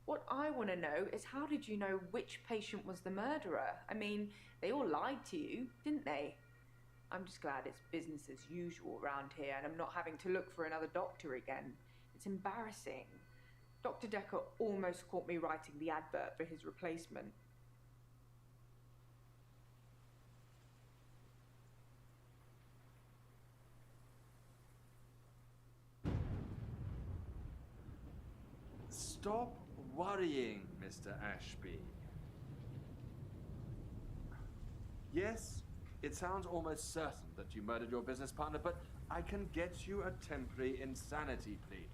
What I want to know is, how did you know which patient was the murderer? I mean, they all lied to you, didn't they? I'm just glad it's business as usual around here and I'm not having to look for another doctor again. It's embarrassing. Dr. Dekker almost caught me writing the advert for his replacement. Stop worrying, Mr. Ashby. Yes, it sounds almost certain that you murdered your business partner, but I can get you a temporary insanity plea.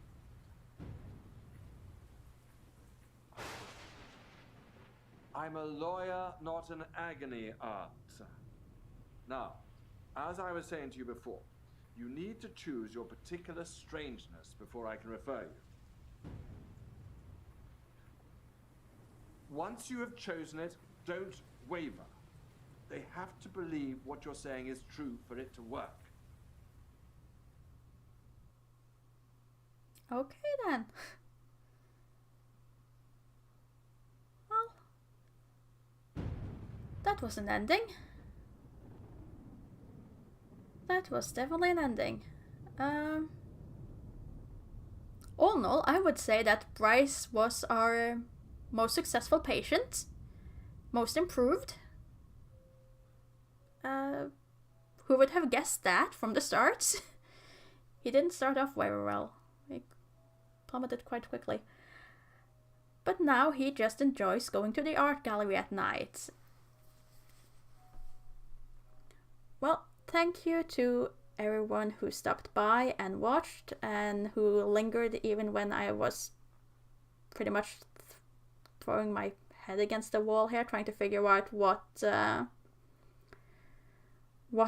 I'm a lawyer, not an agony aunt. Now, as I was saying to you before, you need to choose your particular strangeness before I can refer you. Once you have chosen it, don't waver. They have to believe what you're saying is true for it to work. Okay then. Well, that was an ending. That was definitely an ending. All in all, I would say that Bryce was our most successful patient, most improved. Who would have guessed that from the start? He didn't start off very well. He plummeted quite quickly. But now he just enjoys going to the art gallery at night. Well, thank you to everyone who stopped by and watched and who lingered even when I was pretty much throwing my head against the wall here, trying to figure out what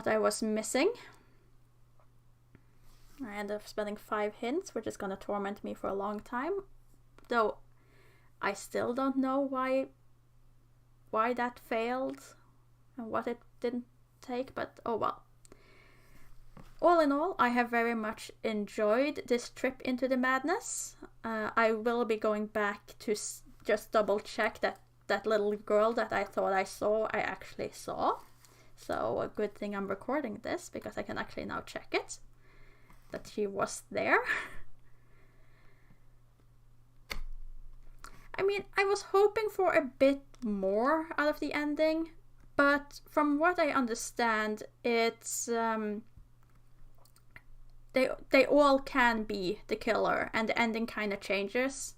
I was missing. I ended up spending 5 hints, which is gonna torment me for a long time. Though I still don't know why that failed and what it didn't take, but oh well. All in all, I have very much enjoyed this trip into the madness. I will be going back to just double check that little girl that I thought I saw, I actually saw. So a good thing I'm recording this, because I can actually now check it, that she was there. I mean, I was hoping for a bit more out of the ending, but from what I understand, it's they all can be the killer, and the ending kind of changes.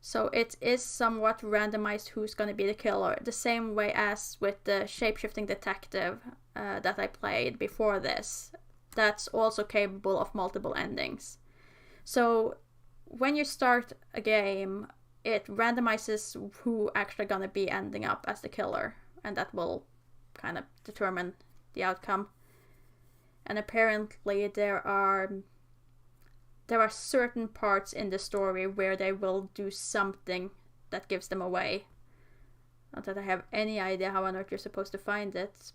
So it is somewhat randomized who's going to be the killer, the same way as with the shapeshifting detective that I played before this. That's also capable of multiple endings. So when you start a game, it randomizes who actually going to be ending up as the killer, and that will kind of determine the outcome. And apparently there are certain parts in the story where they will do something that gives them away. Not that I have any idea how on earth you're supposed to find it.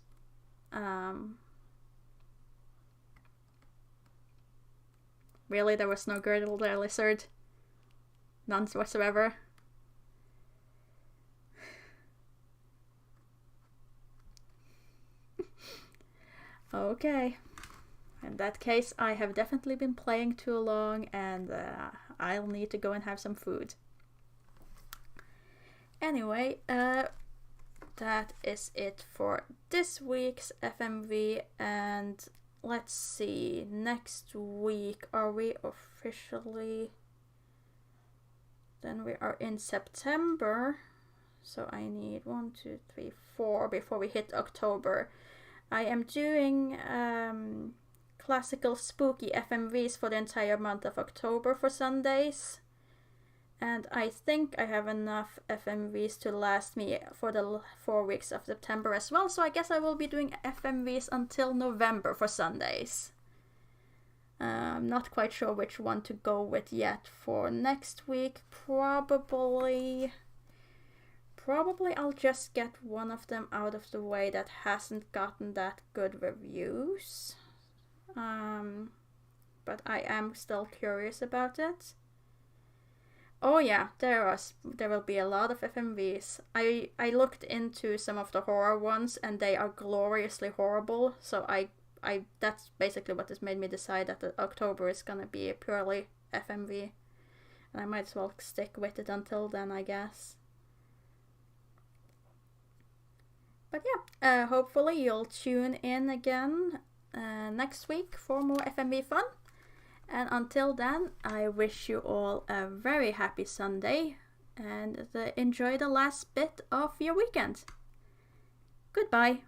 Really, there was no girdle there, lizard? None whatsoever? Okay. In that case, I have definitely been playing too long, and I'll need to go and have some food. Anyway, that is it for this week's FMV, and let's see, next week are we officially... Then we are in September, so I need 1, 2, 3, 4 before we hit October. I am doing classical spooky FMVs for the entire month of October for Sundays. And I think I have enough FMVs to last me for the 4 weeks of September as well. So I guess I will be doing FMVs until November for Sundays. I'm not quite sure which one to go with yet for next week. Probably I'll just get one of them out of the way that hasn't gotten that good reviews. But I am still curious about it. Oh yeah, there will be a lot of FMVs. I looked into some of the horror ones and they are gloriously horrible. So I that's basically what has made me decide that October is gonna be a purely FMV. And I might as well stick with it until then, I guess. But yeah, hopefully you'll tune in again next week for more FMV fun. And until then, I wish you all a very happy Sunday and enjoy the last bit of your weekend. Goodbye.